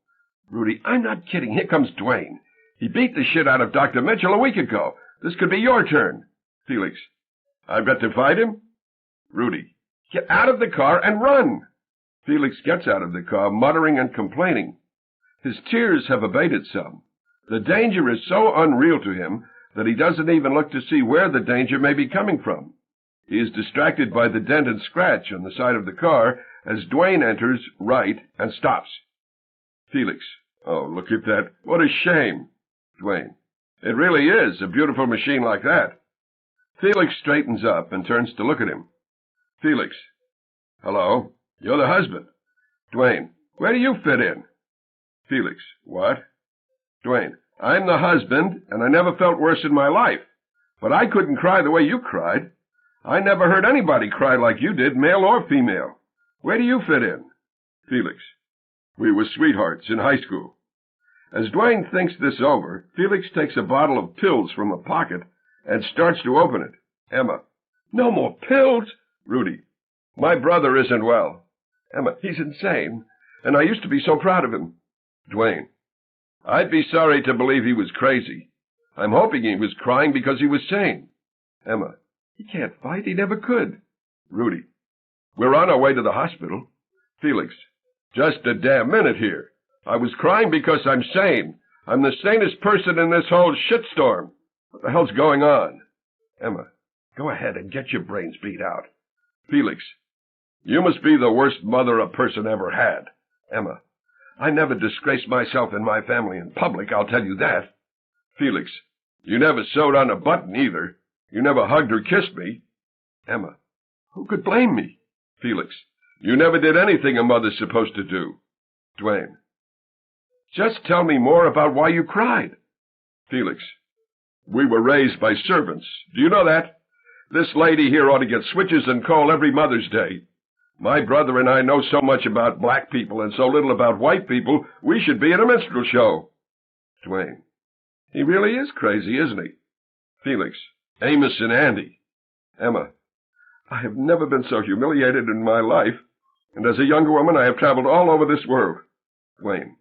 Rudy, I'm not kidding. Here comes Dwayne. He beat the shit out of Dr. Mitchell a week ago. This could be your turn. Felix, I've got to fight him? Rudy, get out of the car and run. Felix gets out of the car, muttering and complaining. His tears have abated some. The danger is so unreal to him that he doesn't even look to see where the danger may be coming from. He is distracted by the dent and scratch on the side of the car as Dwayne enters right and stops. Felix, oh, look at that. What a shame. Dwayne, it really is a beautiful machine like that. Felix straightens up and turns to look at him. Felix, hello, you're the husband. Dwayne, where do you fit in? Felix, what? Dwayne, I'm the husband, and I never felt worse in my life. But I couldn't cry the way you cried. I never heard anybody cry like you did, male or female. Where do you fit in? Felix, we were sweethearts in high school. As Dwayne thinks this over, Felix takes a bottle of pills from a pocket and starts to open it. Emma, no more pills? Rudy, my brother isn't well. Emma, he's insane, and I used to be so proud of him. Dwayne, I'd be sorry to believe he was crazy. I'm hoping he was crying because he was sane. Emma, he can't fight. He never could. Rudy, we're on our way to the hospital. Felix, Just a damn minute here. I was crying because I'm sane. I'm the sanest person in this whole shitstorm. What the hell's going on? Emma, go ahead and get your brains beat out. Felix, you must be the worst mother a person ever had. Emma, I never disgraced myself and my family in public, I'll tell you that. Felix, you never sewed on a button either. You never hugged or kissed me. Emma, who could blame me? Felix, you never did anything a mother's supposed to do. Duane, just tell me more about why you cried. Felix, we were raised by servants. Do you know that? This lady here ought to get switches and coal every Mother's Day. My brother and I know so much about black people and so little about white people, we should be in a minstrel show. Duane, he really is crazy, isn't he? Felix, Amos and Andy. Emma, I have never been so humiliated in my life, and as a younger woman I have traveled all over this world. Duane,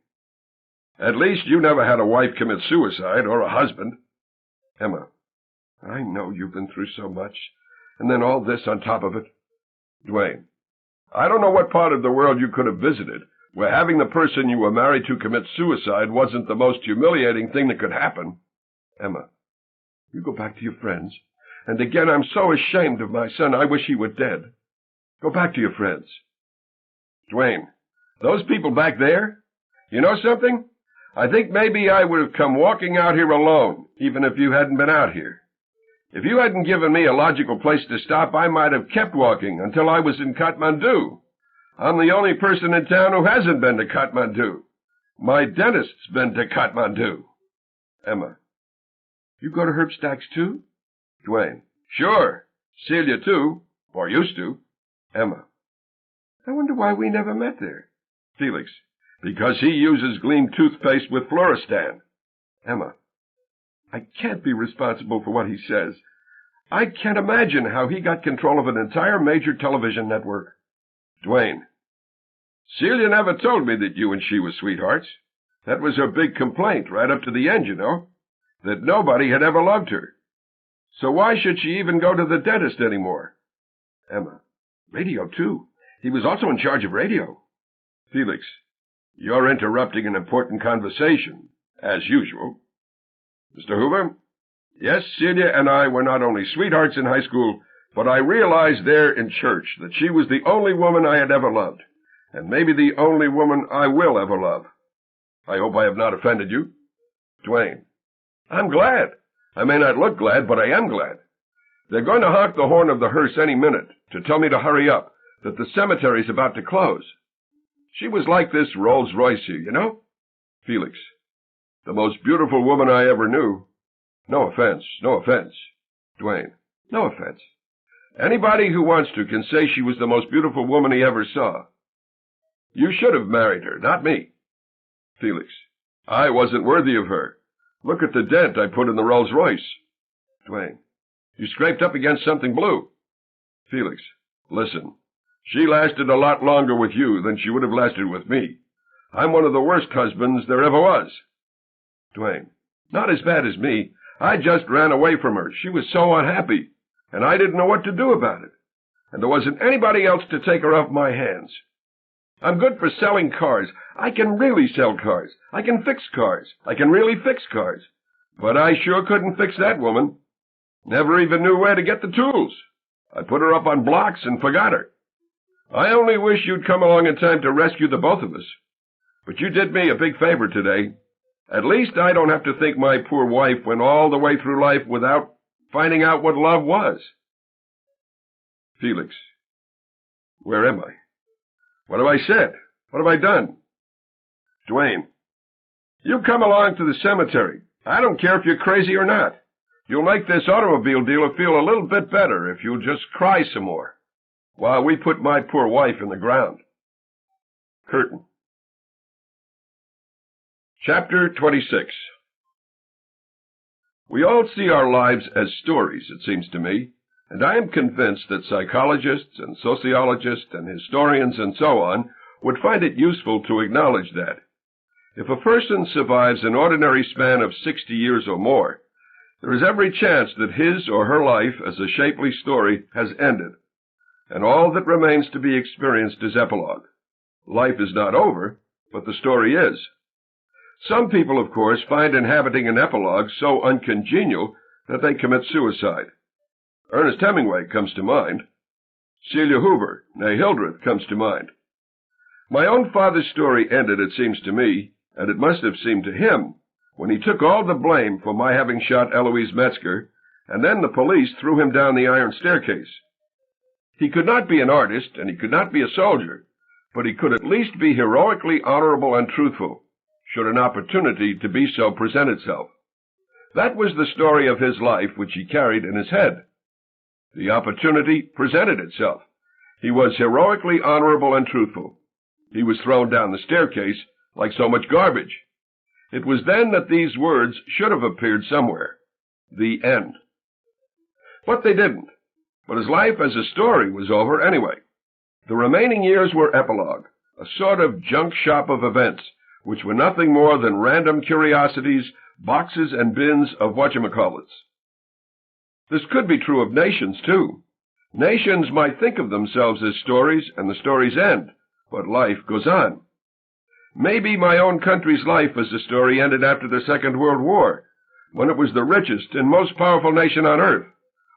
at least you never had a wife commit suicide or a husband. Emma, I know you've been through so much, and then all this on top of it. Duane, I don't know what part of the world you could have visited where having the person you were married to commit suicide wasn't the most humiliating thing that could happen. Emma, you go back to your friends. And again, I'm so ashamed of my son, I wish he were dead. Go back to your friends. Duane, those people back there? You know something? I think maybe I would have come walking out here alone, even if you hadn't been out here. If you hadn't given me a logical place to stop, I might have kept walking until I was in Kathmandu. I'm the only person in town who hasn't been to Kathmandu. My dentist's been to Kathmandu. Emma, you go to Herbstacks too? Duane, sure. Celia too, or used to. Emma, I wonder why we never met there. Felix, because he uses Gleam toothpaste with Floristan. Emma, I can't be responsible for what he says. I can't imagine how he got control of an entire major television network. Duane, Celia never told me that you and she were sweethearts. That was her big complaint right up to the end, you know, that nobody had ever loved her. So why should she even go to the dentist anymore? Emma, radio, too. He was also in charge of radio. Felix, you're interrupting an important conversation, as usual. Mr. Hoover? Yes, Celia and I were not only sweethearts in high school, but I realized there in church that she was the only woman I had ever loved, and maybe the only woman I will ever love. I hope I have not offended you. Duane, I'm glad. I may not look glad, but I am glad. They're going to honk the horn of the hearse any minute to tell me to hurry up, that the cemetery's about to close. She was like this Rolls-Royce here, you know? Felix, the most beautiful woman I ever knew. No offense, no offense. Duane, no offense. Anybody who wants to can say she was the most beautiful woman he ever saw. You should have married her, not me. Felix, I wasn't worthy of her. Look at the dent I put in the Rolls-Royce. Duane, you scraped up against something blue. Felix, listen, she lasted a lot longer with you than she would have lasted with me. I'm one of the worst husbands there ever was. Duane, not as bad as me. I just ran away from her. She was so unhappy, and I didn't know what to do about it. And there wasn't anybody else to take her off my hands. I'm good for selling cars. I can really sell cars. I can fix cars. I can really fix cars. But I sure couldn't fix that woman. Never even knew where to get the tools. I put her up on blocks and forgot her. I only wish you'd come along in time to rescue the both of us. But you did me a big favor today. At least I don't have to think my poor wife went all the way through life without finding out what love was. Felix, where am I? What have I said? What have I done? Duane, you come along to the cemetery. I don't care if you're crazy or not. You'll make this automobile dealer feel a little bit better if you'll just cry some more, while we put my poor wife in the ground. Curtain. Chapter 26. We all see our lives as stories, it seems to me, and I am convinced that psychologists and sociologists and historians and so on would find it useful to acknowledge that. If a person survives an ordinary span of 60 years or more, there is every chance that his or her life as a shapely story has ended, and all that remains to be experienced is epilogue. Life is not over, but the story is. Some people, of course, find inhabiting an epilogue so uncongenial that they commit suicide. Ernest Hemingway comes to mind. Celia Hoover, née Hildreth, comes to mind. My own father's story ended, it seems to me, and it must have seemed to him, when he took all the blame for my having shot Eloise Metzger, and then the police threw him down the iron staircase. He could not be an artist, and he could not be a soldier, but he could at least be heroically honorable and truthful, should an opportunity to be so present itself. That was the story of his life which he carried in his head. The opportunity presented itself. He was heroically honorable and truthful. He was thrown down the staircase like so much garbage. It was then that these words should have appeared somewhere. The end. But they didn't. But his life as a story was over anyway. The remaining years were epilogue, a sort of junk shop of events, which were nothing more than random curiosities, boxes and bins of whatchamacallits. This could be true of nations, too. Nations might think of themselves as stories, and the stories end, but life goes on. Maybe my own country's life as a story ended after the Second World War, when it was the richest and most powerful nation on earth,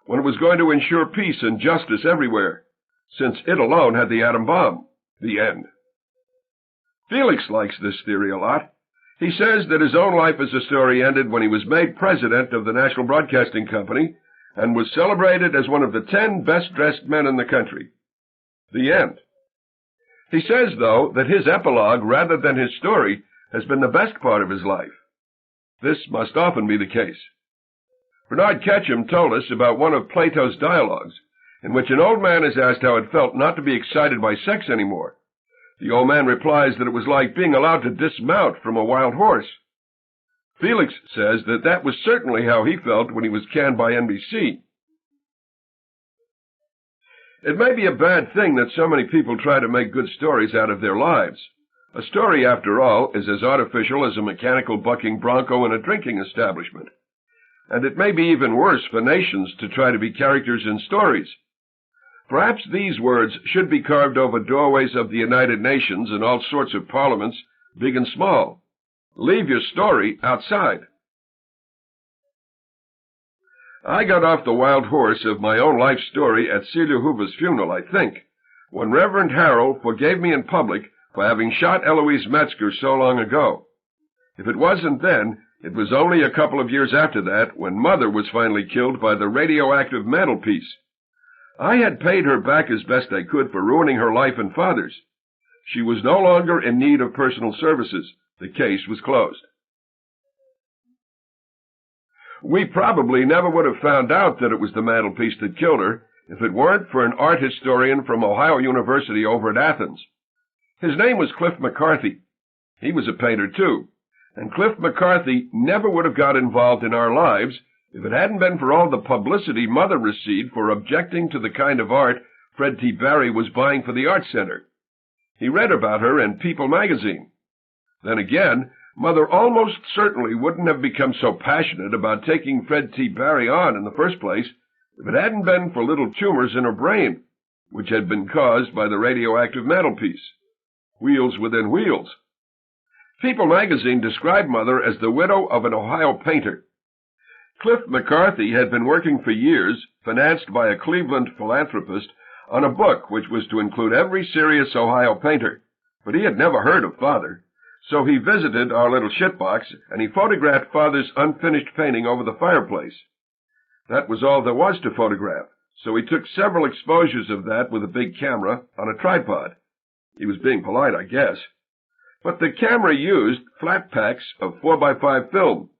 when it was going to ensure peace and justice everywhere, since it alone had the atom bomb. The end. Felix likes this theory a lot. He says that his own life as a story ended when he was made president of the National Broadcasting Company and was celebrated as one of the 10 best-dressed men in the country. The end. He says, though, that his epilogue, rather than his story, has been the best part of his life. This must often be the case. Bernard Ketchum told us about one of Plato's dialogues, in which an old man is asked how it felt not to be excited by sex anymore. The old man replies that it was like being allowed to dismount from a wild horse. Felix says that that was certainly how he felt when he was canned by NBC. It may be a bad thing that so many people try to make good stories out of their lives. A story, after all, is as artificial as a mechanical bucking bronco in a drinking establishment. And it may be even worse for nations to try to be characters in stories. Perhaps these words should be carved over doorways of the United Nations and all sorts of parliaments, big and small. Leave your story outside. I got off the wild horse of my own life story at Celia Hoover's funeral, I think, when Reverend Harold forgave me in public for having shot Eloise Metzger so long ago. If it wasn't then, it was only a couple of years after that when Mother was finally killed by the radioactive mantelpiece. I had paid her back as best I could for ruining her life and Father's. She was no longer in need of personal services. The case was closed. We probably never would have found out that it was the mantelpiece that killed her if it weren't for an art historian from Ohio University over at Athens. His name was Cliff McCarthy. He was a painter, too, and Cliff McCarthy never would have got involved in our lives if it hadn't been for all the publicity Mother received for objecting to the kind of art Fred T. Barry was buying for the Art Center. He read about her in People magazine. Then again, Mother almost certainly wouldn't have become so passionate about taking Fred T. Barry on in the first place if it hadn't been for little tumors in her brain, which had been caused by the radioactive mantelpiece. Wheels within wheels. People magazine described Mother as the widow of an Ohio painter. Cliff McCarthy had been working for years, financed by a Cleveland philanthropist, on a book which was to include every serious Ohio painter, but he had never heard of Father. So he visited our little shitbox, and he photographed Father's unfinished painting over the fireplace. That was all there was to photograph, so he took several exposures of that with a big camera on a tripod. He was being polite, I guess. But the camera used flat packs of 4x5 film,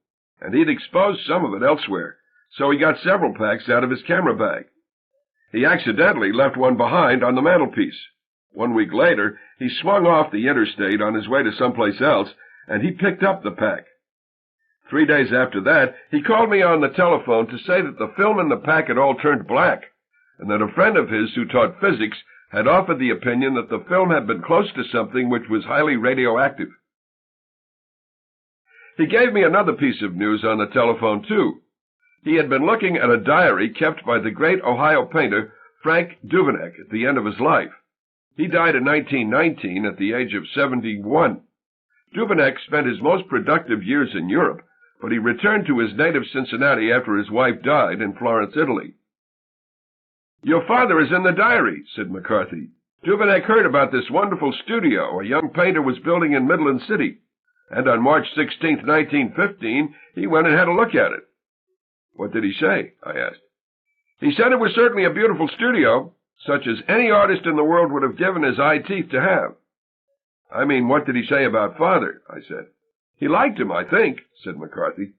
and he'd exposed some of it elsewhere, so he got several packs out of his camera bag. He accidentally left one behind on the mantelpiece. 1 week later, he swung off the interstate on his way to someplace else, and he picked up the pack. 3 days after that, he called me on the telephone to say that the film in the pack had all turned black, and that a friend of his who taught physics had offered the opinion that the film had been close to something which was highly radioactive. He gave me another piece of news on the telephone, too. He had been looking at a diary kept by the great Ohio painter Frank Duveneck at the end of his life. He died in 1919 at the age of 71. Duveneck spent his most productive years in Europe, but he returned to his native Cincinnati after his wife died in Florence, Italy. "Your father is in the diary," said McCarthy. "Duveneck heard about this wonderful studio a young painter was building in Midland City, and on March 16, 1915, he went and had a look at it." "What did he say?" I asked. "He said it was certainly a beautiful studio, such as any artist in the world would have given his eye teeth to have." "I mean, what did he say about Father?" I said. "He liked him, I think," said McCarthy.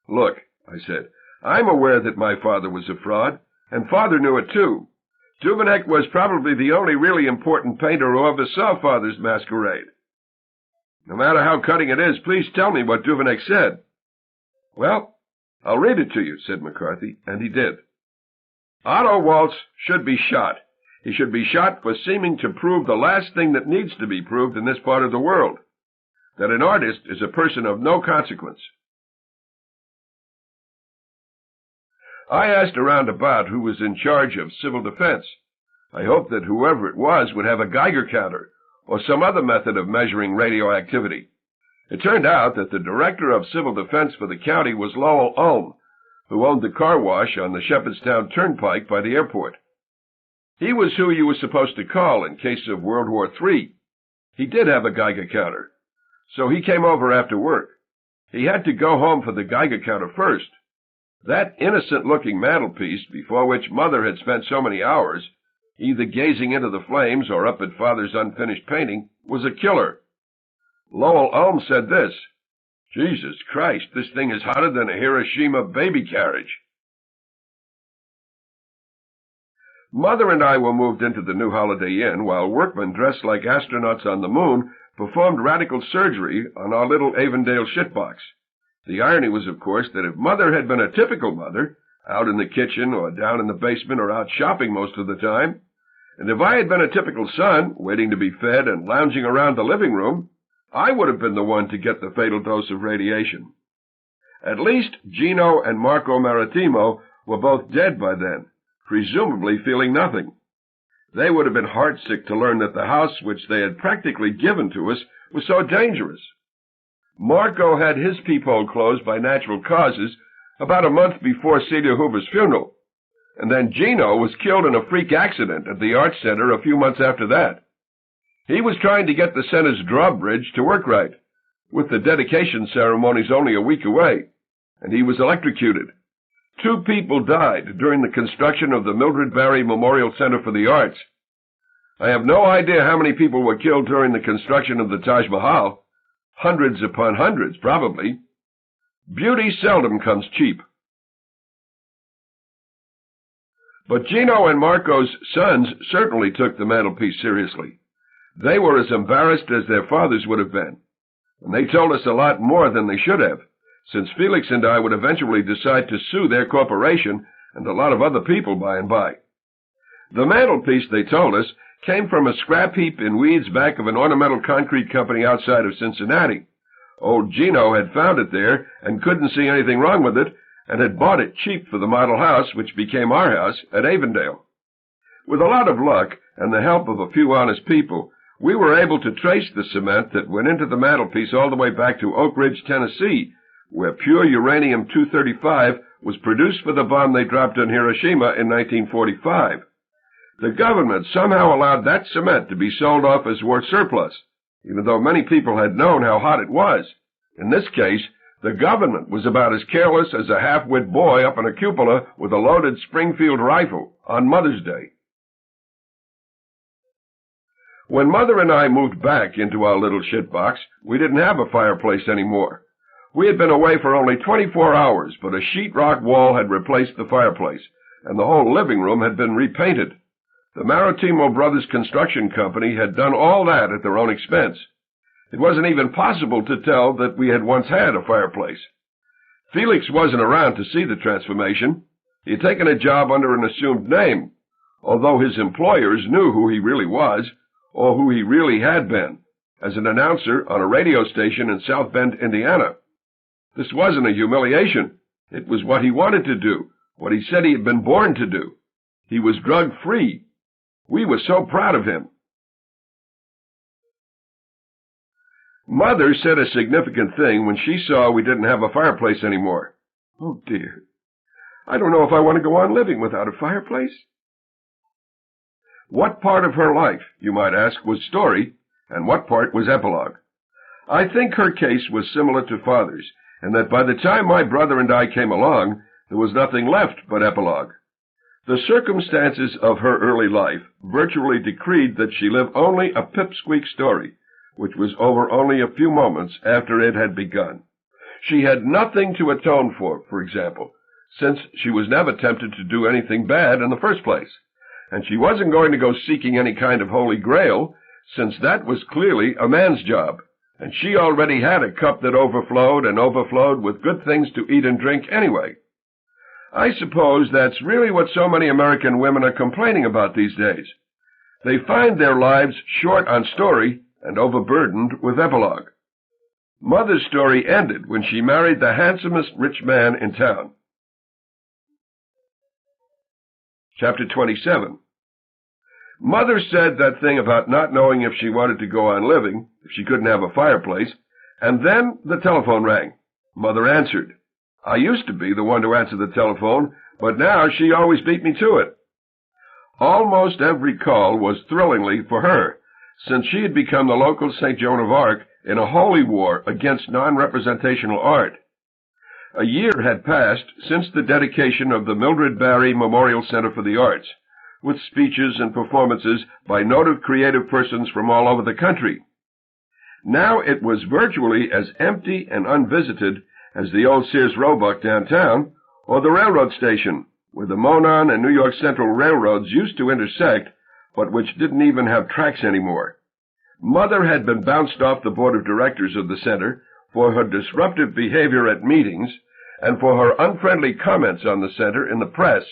"Look," I said, "I'm aware that my father was a fraud, and Father knew it too. Duveneck was probably the only really important painter who ever saw Father's masquerade." "No matter how cutting it is, please tell me what Duveneck said." "Well, I'll read it to you," said McCarthy, and he did. "Otto Waltz should be shot. He should be shot for seeming to prove the last thing that needs to be proved in this part of the world, that an artist is a person of no consequence." I asked around about who was in charge of civil defense. I hoped that whoever it was would have a Geiger counter or some other method of measuring radioactivity. It turned out that the director of civil defense for the county was Lowell Ulm, who owned the car wash on the Shepherdstown Turnpike by the airport. He was who you were supposed to call in case of World War III. He did have a Geiger counter, so he came over after work. He had to go home for the Geiger counter first. That innocent-looking mantelpiece, before which Mother had spent so many hours, either gazing into the flames or up at Father's unfinished painting, was a killer. Lowell Ulm said this: "Jesus Christ, this thing is hotter than a Hiroshima baby carriage." Mother and I were moved into the new Holiday Inn while workmen dressed like astronauts on the moon performed radical surgery on our little Avondale shitbox. The irony was, of course, that if Mother had been a typical mother, out in the kitchen or down in the basement or out shopping most of the time, and if I had been a typical son, waiting to be fed and lounging around the living room, I would have been the one to get the fatal dose of radiation. At least Gino and Marco Maritimo were both dead by then, presumably feeling nothing. They would have been heartsick to learn that the house which they had practically given to us was so dangerous. Marco had his peephole closed by natural causes about a month before Celia Hoover's funeral, and then Gino was killed in a freak accident at the Arts Center a few months after that. He was trying to get the center's drawbridge to work right, with the dedication ceremonies only a week away, and he was electrocuted. 2 people died during the construction of the Mildred Barry Memorial Center for the Arts. I have no idea how many people were killed during the construction of the Taj Mahal. Hundreds upon hundreds, probably. Beauty seldom comes cheap. But Gino and Marco's sons certainly took the mantelpiece seriously. They were as embarrassed as their fathers would have been, and they told us a lot more than they should have, since Felix and I would eventually decide to sue their corporation and a lot of other people by and by. The mantelpiece, they told us, came from a scrap heap in weeds back of an ornamental concrete company outside of Cincinnati. Old Gino had found it there and couldn't see anything wrong with it, and had bought it cheap for the model house, which became our house, at Avondale. With a lot of luck and the help of a few honest people, we were able to trace the cement that went into the mantelpiece all the way back to Oak Ridge, Tennessee, where pure uranium-235 was produced for the bomb they dropped on Hiroshima in 1945. The government somehow allowed that cement to be sold off as war surplus, even though many people had known how hot it was. In this case, the government was about as careless as a half-wit boy up in a cupola with a loaded Springfield rifle on Mother's Day. When Mother and I moved back into our little shitbox, we didn't have a fireplace anymore. We had been away for only 24 hours, but a sheetrock wall had replaced the fireplace, and the whole living room had been repainted. The Maritimo Brothers Construction Company had done all that at their own expense. It wasn't even possible to tell that we had once had a fireplace. Felix wasn't around to see the transformation. He had taken a job under an assumed name, although his employers knew who he really was, or who he really had been, as an announcer on a radio station in South Bend, Indiana. This wasn't a humiliation. It was what he wanted to do, what he said he had been born to do. He was drug-free. We were so proud of him. Mother said a significant thing when she saw we didn't have a fireplace anymore. Oh, dear. I don't know if I want to go on living without a fireplace. What part of her life, you might ask, was story, and what part was epilogue? I think her case was similar to Father's, and that by the time my brother and I came along, there was nothing left but epilogue. The circumstances of her early life virtually decreed that she live only a pipsqueak story, which was over only a few moments after it had begun. She had nothing to atone for example, since she was never tempted to do anything bad in the first place, and she wasn't going to go seeking any kind of holy grail, since that was clearly a man's job, and she already had a cup that overflowed and overflowed with good things to eat and drink anyway. I suppose that's really what so many American women are complaining about these days. They find their lives short on story and overburdened with epilogue. Mother's story ended when she married the handsomest rich man in town. Chapter 27. Mother said that thing about not knowing if she wanted to go on living, if she couldn't have a fireplace, and then the telephone rang. Mother answered. I used to be the one to answer the telephone, but now she always beat me to it. Almost every call was thrillingly for her, since she had become the local St. Joan of Arc in a holy war against non-representational art. A year had passed since the dedication of the Mildred Barry Memorial Center for the Arts, with speeches and performances by noted creative persons from all over the country. Now it was virtually as empty and unvisited as the old Sears Roebuck downtown, or the railroad station, where the Monon and New York Central railroads used to intersect, but which didn't even have tracks anymore. Mother had been bounced off the board of directors of the center for her disruptive behavior at meetings and for her unfriendly comments on the center in the press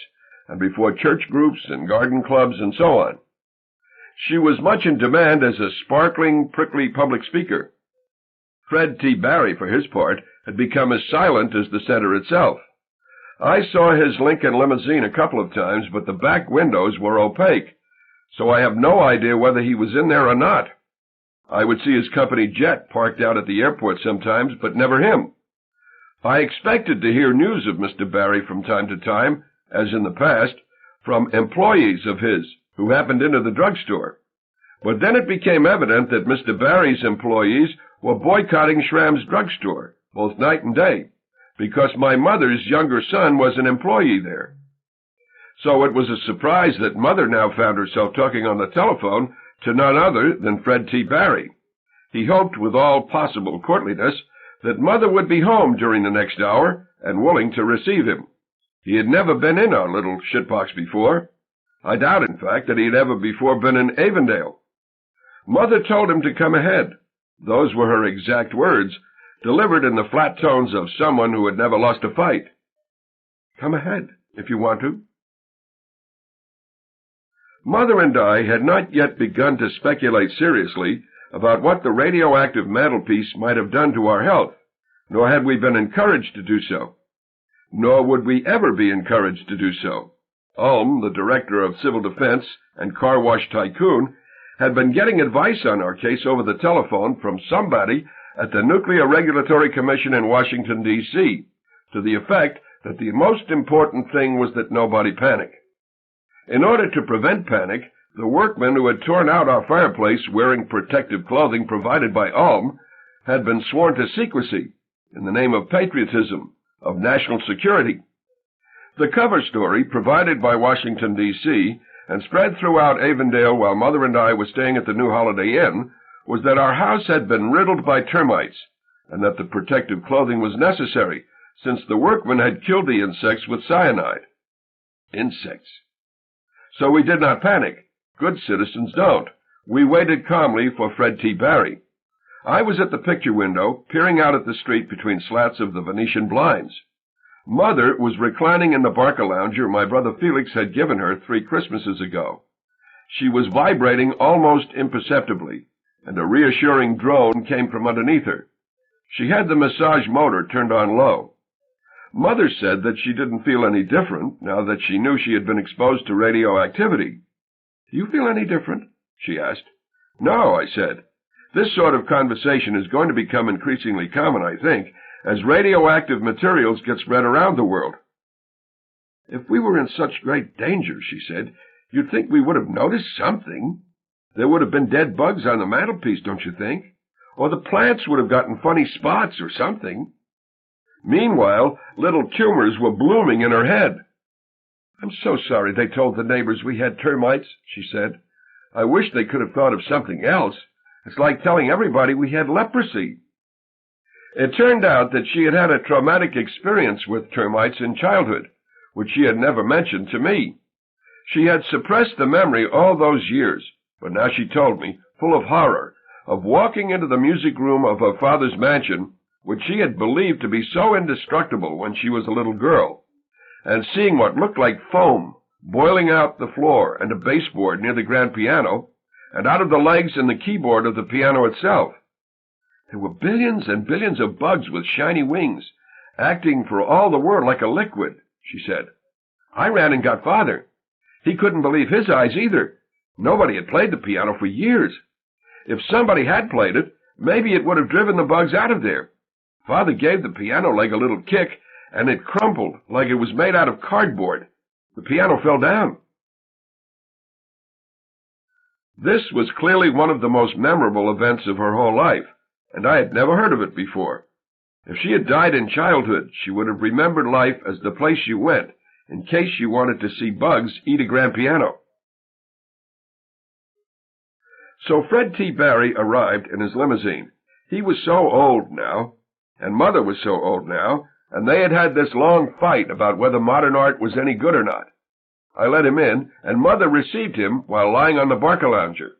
and before church groups and garden clubs and so on. She was much in demand as a sparkling, prickly public speaker. Fred T. Barry, for his part, had become as silent as the center itself. I saw his Lincoln limousine a couple of times, but the back windows were opaque, so I have no idea whether he was in there or not. I would see his company jet parked out at the airport sometimes, but never him. I expected to hear news of Mr. Barry from time to time, as in the past, from employees of his who happened into the drugstore. But then it became evident that Mr. Barry's employees were boycotting Schramm's drugstore, both night and day, because my mother's younger son was an employee there. So it was a surprise that Mother now found herself talking on the telephone to none other than Fred T. Barry. He hoped with all possible courtliness that Mother would be home during the next hour and willing to receive him. He had never been in our little shitbox before. I doubt, in fact, that he had ever before been in Avondale. Mother told him to come ahead. Those were her exact words, delivered in the flat tones of someone who had never lost a fight. Come ahead, if you want to. Mother and I had not yet begun to speculate seriously about what the radioactive mantelpiece might have done to our health, nor had we been encouraged to do so. Nor would we ever be encouraged to do so. Ulm, the director of civil defense and car wash tycoon, had been getting advice on our case over the telephone from somebody at the Nuclear Regulatory Commission in Washington, D.C., to the effect that the most important thing was that nobody panic. In order to prevent panic, the workmen who had torn out our fireplace wearing protective clothing provided by Ulm had been sworn to secrecy in the name of patriotism, of national security. The cover story, provided by Washington, D.C., and spread throughout Avondale while Mother and I were staying at the new Holiday Inn, was that our house had been riddled by termites, and that the protective clothing was necessary, since the workmen had killed the insects with cyanide. Insects. So we did not panic. Good citizens don't. We waited calmly for Fred T. Barry. I was at the picture window, peering out at the street between slats of the Venetian blinds. Mother was reclining in the Barker lounger my brother Felix had given her 3 Christmases ago. She was vibrating almost imperceptibly, and a reassuring drone came from underneath her. She had the massage motor turned on low. Mother said that she didn't feel any different now that she knew she had been exposed to radioactivity. Do you feel any different? She asked. No, I said. This sort of conversation is going to become increasingly common, I think, as radioactive materials get spread around the world. If we were in such great danger, she said, you'd think we would have noticed something. There would have been dead bugs on the mantelpiece, don't you think? Or the plants would have gotten funny spots or something. Meanwhile, little tumors were blooming in her head. I'm so sorry they told the neighbors we had termites, she said. I wish they could have thought of something else. It's like telling everybody we had leprosy. It turned out that she had had a traumatic experience with termites in childhood, which she had never mentioned to me. She had suppressed the memory all those years, but now she told me, full of horror, of walking into the music room of her father's mansion, which she had believed to be so indestructible when she was a little girl, and seeing what looked like foam boiling out the floor and a baseboard near the grand piano, and out of the legs and the keyboard of the piano itself. There were billions and billions of bugs with shiny wings, acting for all the world like a liquid, she said. I ran and got Father. He couldn't believe his eyes either. Nobody had played the piano for years. If somebody had played it, maybe it would have driven the bugs out of there. Father gave the piano leg a little kick, and it crumpled like it was made out of cardboard. The piano fell down. This was clearly one of the most memorable events of her whole life, and I had never heard of it before. If she had died in childhood, she would have remembered life as the place she went, in case she wanted to see bugs eat a grand piano. So Fred T. Barry arrived in his limousine. He was so old now, and Mother was so old now, and they had had this long fight about whether modern art was any good or not. I let him in, and Mother received him while lying on the Barcalounger.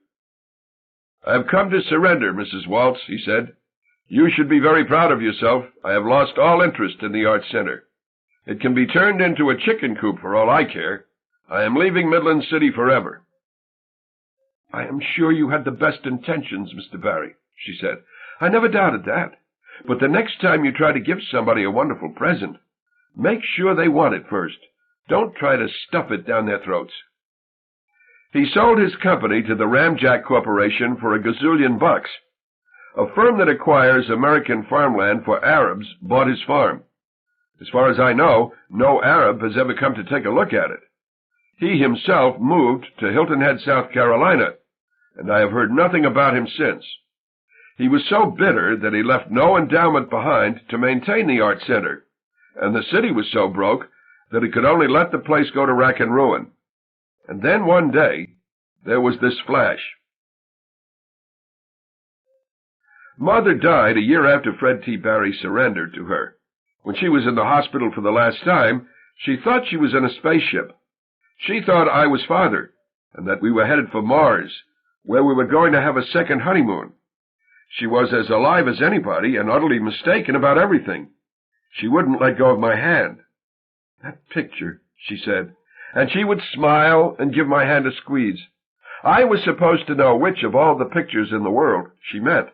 I have come to surrender, Mrs. Waltz, he said. You should be very proud of yourself. I have lost all interest in the Art Center. It can be turned into a chicken coop for all I care. I am leaving Midland City forever. I am sure you had the best intentions, Mr. Barry, she said. I never doubted that. But the next time you try to give somebody a wonderful present, make sure they want it first. Don't try to stuff it down their throats. He sold his company to the Ramjack Corporation for $1 gazillion. A firm that acquires American farmland for Arabs bought his farm. As far as I know, no Arab has ever come to take a look at it. He himself moved to Hilton Head, South Carolina, and I have heard nothing about him since. He was so bitter that he left no endowment behind to maintain the Art Center, and the city was so broke that it could only let the place go to rack and ruin. And then one day, there was this flash. Mother died a year after Fred T. Barry surrendered to her. When she was in the hospital for the last time, she thought she was in a spaceship. She thought I was Father, and that we were headed for Mars, where we were going to have a second honeymoon. She was as alive as anybody and utterly mistaken about everything. She wouldn't let go of my hand. That picture, she said, and she would smile and give my hand a squeeze. I was supposed to know which of all the pictures in the world she meant.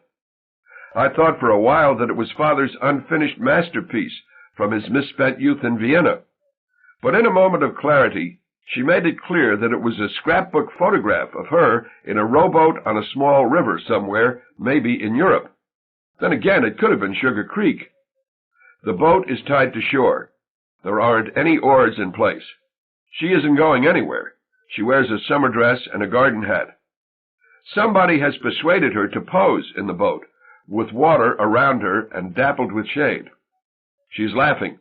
I thought for a while that it was Father's unfinished masterpiece from his misspent youth in Vienna. But in a moment of clarity, she made it clear that it was a scrapbook photograph of her in a rowboat on a small river somewhere, maybe in Europe. Then again, it could have been Sugar Creek. The boat is tied to shore. There aren't any oars in place. She isn't going anywhere. She wears a summer dress and a garden hat. Somebody has persuaded her to pose in the boat, with water around her and dappled with shade. She's laughing.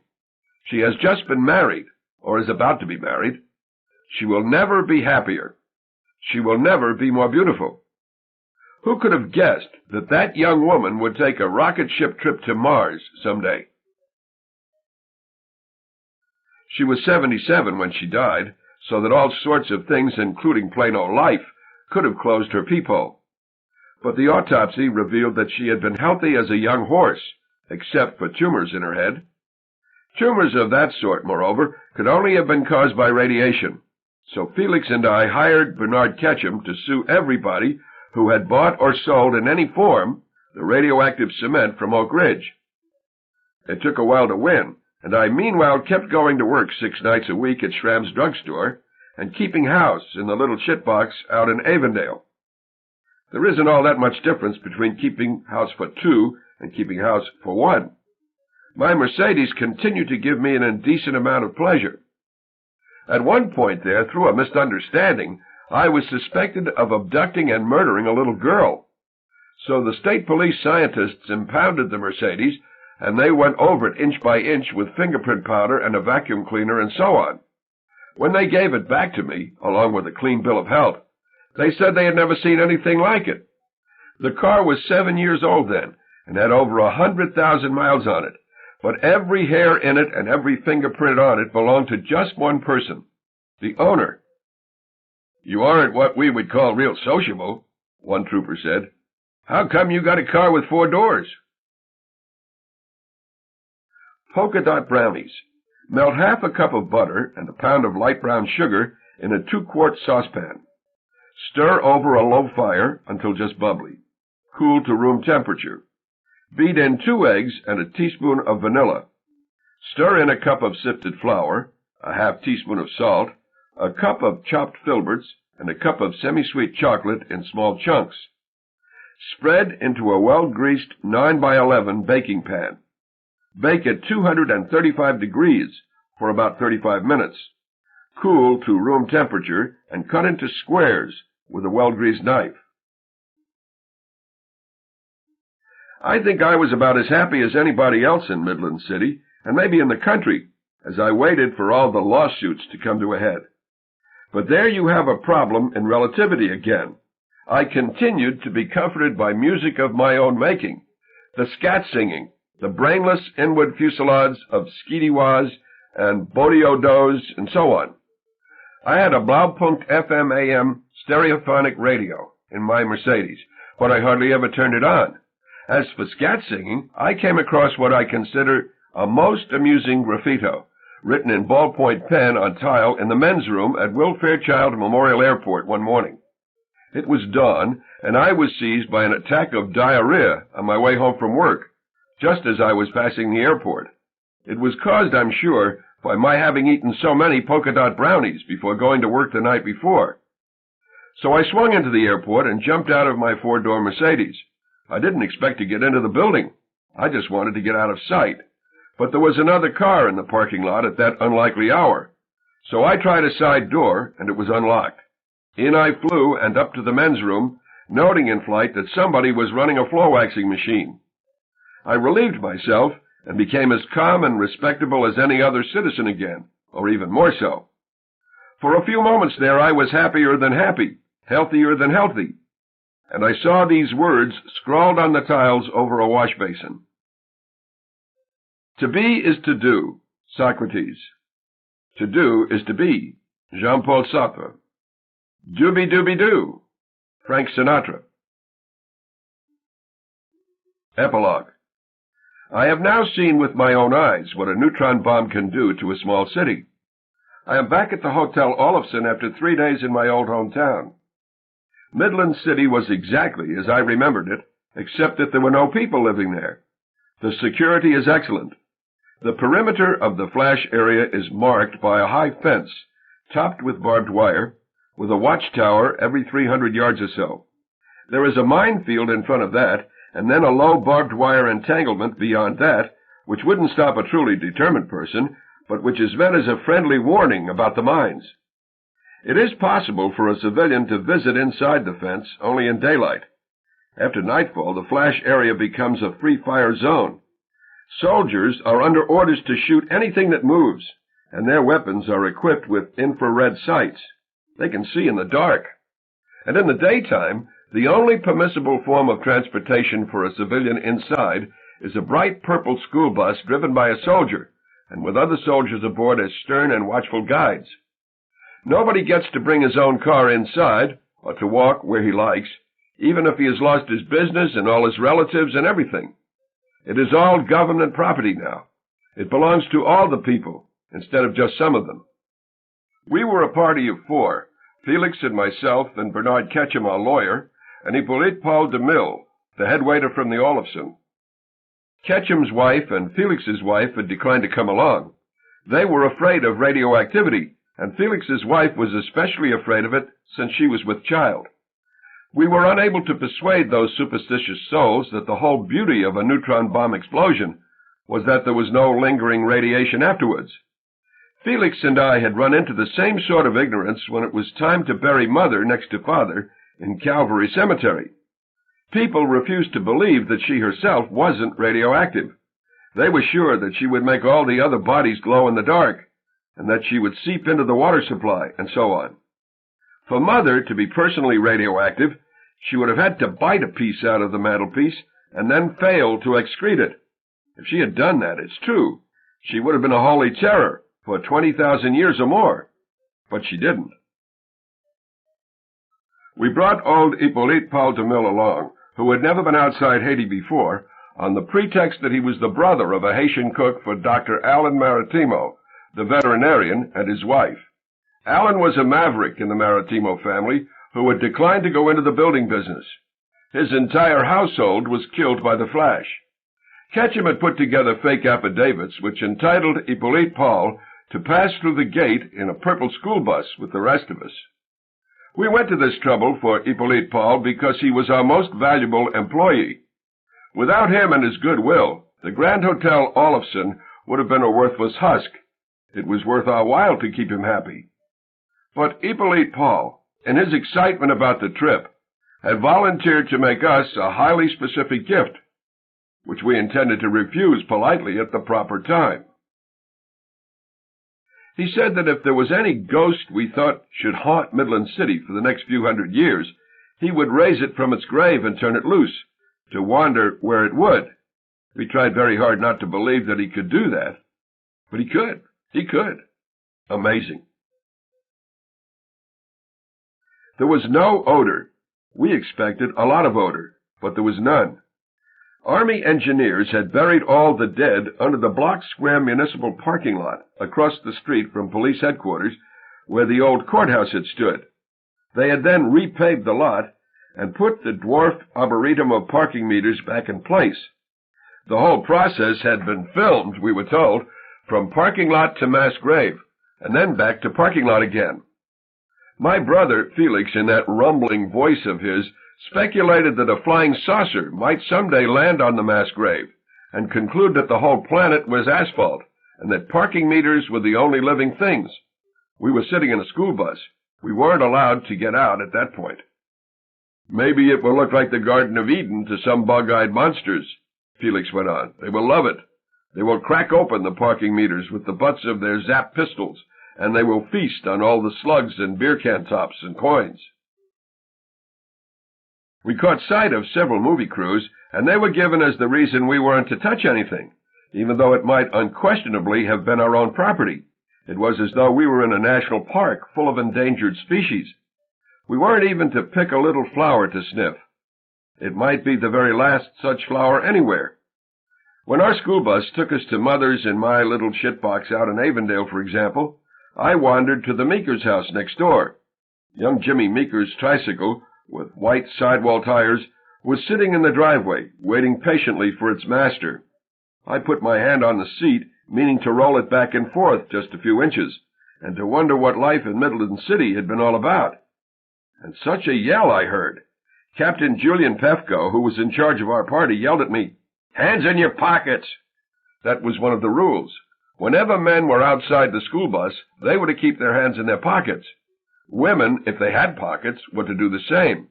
She has just been married, or is about to be married. She will never be happier. She will never be more beautiful. Who could have guessed that that young woman would take a rocket ship trip to Mars someday? She was 77 when she died, so that all sorts of things, including plain old life, could have closed her peephole. But the autopsy revealed that she had been healthy as a young horse, except for tumors in her head. Tumors of that sort, moreover, could only have been caused by radiation. So Felix and I hired Bernard Ketchum to sue everybody who had bought or sold in any form the radioactive cement from Oak Ridge. It took a while to win, and I meanwhile kept going to work 6 nights a week at Schramm's drugstore and keeping house in the little shitbox out in Avondale. There isn't all that much difference between keeping house for two and keeping house for one. My Mercedes continued to give me an indecent amount of pleasure. At one point there, through a misunderstanding, I was suspected of abducting and murdering a little girl. So the state police scientists impounded the Mercedes, and they went over it inch by inch with fingerprint powder and a vacuum cleaner and so on. When they gave it back to me, along with a clean bill of health, they said they had never seen anything like it. The car was 7 years old then, and had over 100,000 miles on it, but every hair in it and every fingerprint on it belonged to just one person, the owner. "You aren't what we would call real sociable," one trooper said. "How come you got a car with 4 doors? Polka dot brownies. Melt half a cup of butter and a pound of light brown sugar in a 2-quart saucepan. Stir over a low fire until just bubbly. Cool to room temperature. Beat in 2 eggs and a teaspoon of vanilla. Stir in a cup of sifted flour, a half teaspoon of salt, a cup of chopped filberts, and a cup of semi-sweet chocolate in small chunks. Spread into a well-greased 9 by 11 baking pan. Bake at 235 degrees for about 35 minutes. Cool to room temperature and cut into squares with a well-greased knife. I think I was about as happy as anybody else in Midland City, and maybe in the country, as I waited for all the lawsuits to come to a head. But there you have a problem in relativity again. I continued to be comforted by music of my own making, the scat singing, the brainless inward fusillades of skeety-wahs and bodiodos, and so on. I had a Blaupunkt FM/AM stereophonic radio in my Mercedes, but I hardly ever turned it on. As for scat singing, I came across what I consider a most amusing graffito, written in ballpoint pen on tile in the men's room at Will Fairchild Memorial Airport one morning. It was dawn, and I was seized by an attack of diarrhea on my way home from work, just as I was passing the airport. It was caused, I'm sure, by my having eaten so many polka dot brownies before going to work the night before. So I swung into the airport and jumped out of my 4-door Mercedes. I didn't expect to get into the building. I just wanted to get out of sight. But there was another car in the parking lot at that unlikely hour. So I tried a side door, and it was unlocked. In I flew and up to the men's room, noting in flight that somebody was running a floor waxing machine. I relieved myself and became as calm and respectable as any other citizen again, or even more so. For a few moments there I was happier than happy, healthier than healthy, and I saw these words scrawled on the tiles over a wash basin. To be is to do, Socrates. To do is to be, Jean-Paul Sartre. Dooby-dooby-doo, Frank Sinatra. Epilogue. I have now seen with my own eyes what a neutron bomb can do to a small city. I am back at the Hotel Olafson after 3 days in my old hometown. Midland City was exactly as I remembered it, except that there were no people living there. The security is excellent. The perimeter of the flash area is marked by a high fence, topped with barbed wire, with a watchtower every 300 yards or so. There is a minefield in front of that, and then a low barbed wire entanglement beyond that, which wouldn't stop a truly determined person, but which is meant as a friendly warning about the mines. It is possible for a civilian to visit inside the fence only in daylight. After nightfall, the flash area becomes a free-fire zone. Soldiers are under orders to shoot anything that moves, and their weapons are equipped with infrared sights. They can see in the dark. And in the daytime, the only permissible form of transportation for a civilian inside is a bright purple school bus driven by a soldier, and with other soldiers aboard as stern and watchful guides. Nobody gets to bring his own car inside, or to walk where he likes, even if he has lost his business and all his relatives and everything. It is all government property now. It belongs to all the people, instead of just some of them. We were a party of 4, Felix and myself and Bernard Ketchum, our lawyer, and Hippolyte Paul de Mille, the head waiter from the Olafson. Ketchum's wife and Felix's wife had declined to come along. They were afraid of radioactivity, and Felix's wife was especially afraid of it since she was with child. We were unable to persuade those superstitious souls that the whole beauty of a neutron bomb explosion was that there was no lingering radiation afterwards. Felix and I had run into the same sort of ignorance when it was time to bury Mother next to Father in Calvary Cemetery. People refused to believe that she herself wasn't radioactive. They were sure that she would make all the other bodies glow in the dark, and that she would seep into the water supply, and so on. For Mother to be personally radioactive, she would have had to bite a piece out of the mantelpiece and then fail to excrete it. If she had done that, it's true, she would have been a holy terror for 20,000 years or more. But she didn't. We brought old Hippolyte Paul de Mille along, who had never been outside Haiti before, on the pretext that he was the brother of a Haitian cook for Dr. Alan Maritimo, the veterinarian, and his wife. Alan was a maverick in the Maritimo family who had declined to go into the building business. His entire household was killed by the flash. Ketchum had put together fake affidavits which entitled Hippolyte Paul to pass through the gate in a purple school bus with the rest of us. We went to this trouble for Hippolyte Paul because he was our most valuable employee. Without him and his goodwill, the Grand Hotel Olofsen would have been a worthless husk. It was worth our while to keep him happy. But Hippolyte Paul, in his excitement about the trip, had volunteered to make us a highly specific gift, which we intended to refuse politely at the proper time. He said that if there was any ghost we thought should haunt Midland City for the next few hundred years, he would raise it from its grave and turn it loose, to wander where it would. We tried very hard not to believe that he could do that, but he could. He could. Amazing. There was no odor. We expected a lot of odor, but there was none. Army engineers had buried all the dead under the block-square municipal parking lot across the street from police headquarters where the old courthouse had stood. They had then repaved the lot and put the dwarfed arboretum of parking meters back in place. The whole process had been filmed, we were told, from parking lot to mass grave, and then back to parking lot again. My brother, Felix, in that rumbling voice of his, speculated that a flying saucer might someday land on the mass grave, and conclude that the whole planet was asphalt, and that parking meters were the only living things. We were sitting in a school bus. We weren't allowed to get out at that point. Maybe it will look like the Garden of Eden to some bug-eyed monsters, Felix went on. They will love it. They will crack open the parking meters with the butts of their Zap pistols, and they will feast on all the slugs and beer can tops and coins. We caught sight of several movie crews, and they were given as the reason we weren't to touch anything, even though it might unquestionably have been our own property. It was as though we were in a national park full of endangered species. We weren't even to pick a little flower to sniff. It might be the very last such flower anywhere. When our school bus took us to Mother's and my little shitbox out in Avondale, for example, I wandered to the Meeker's house next door. Young Jimmy Meeker's tricycle, with white sidewall tires, was sitting in the driveway, waiting patiently for its master. I put my hand on the seat, meaning to roll it back and forth just a few inches, and to wonder what life in Midland City had been all about. And such a yell I heard. Captain Julian Pefko, who was in charge of our party, yelled at me, "Hands in your pockets!" That was one of the rules. Whenever men were outside the school bus, they were to keep their hands in their pockets. Women, if they had pockets, were to do the same.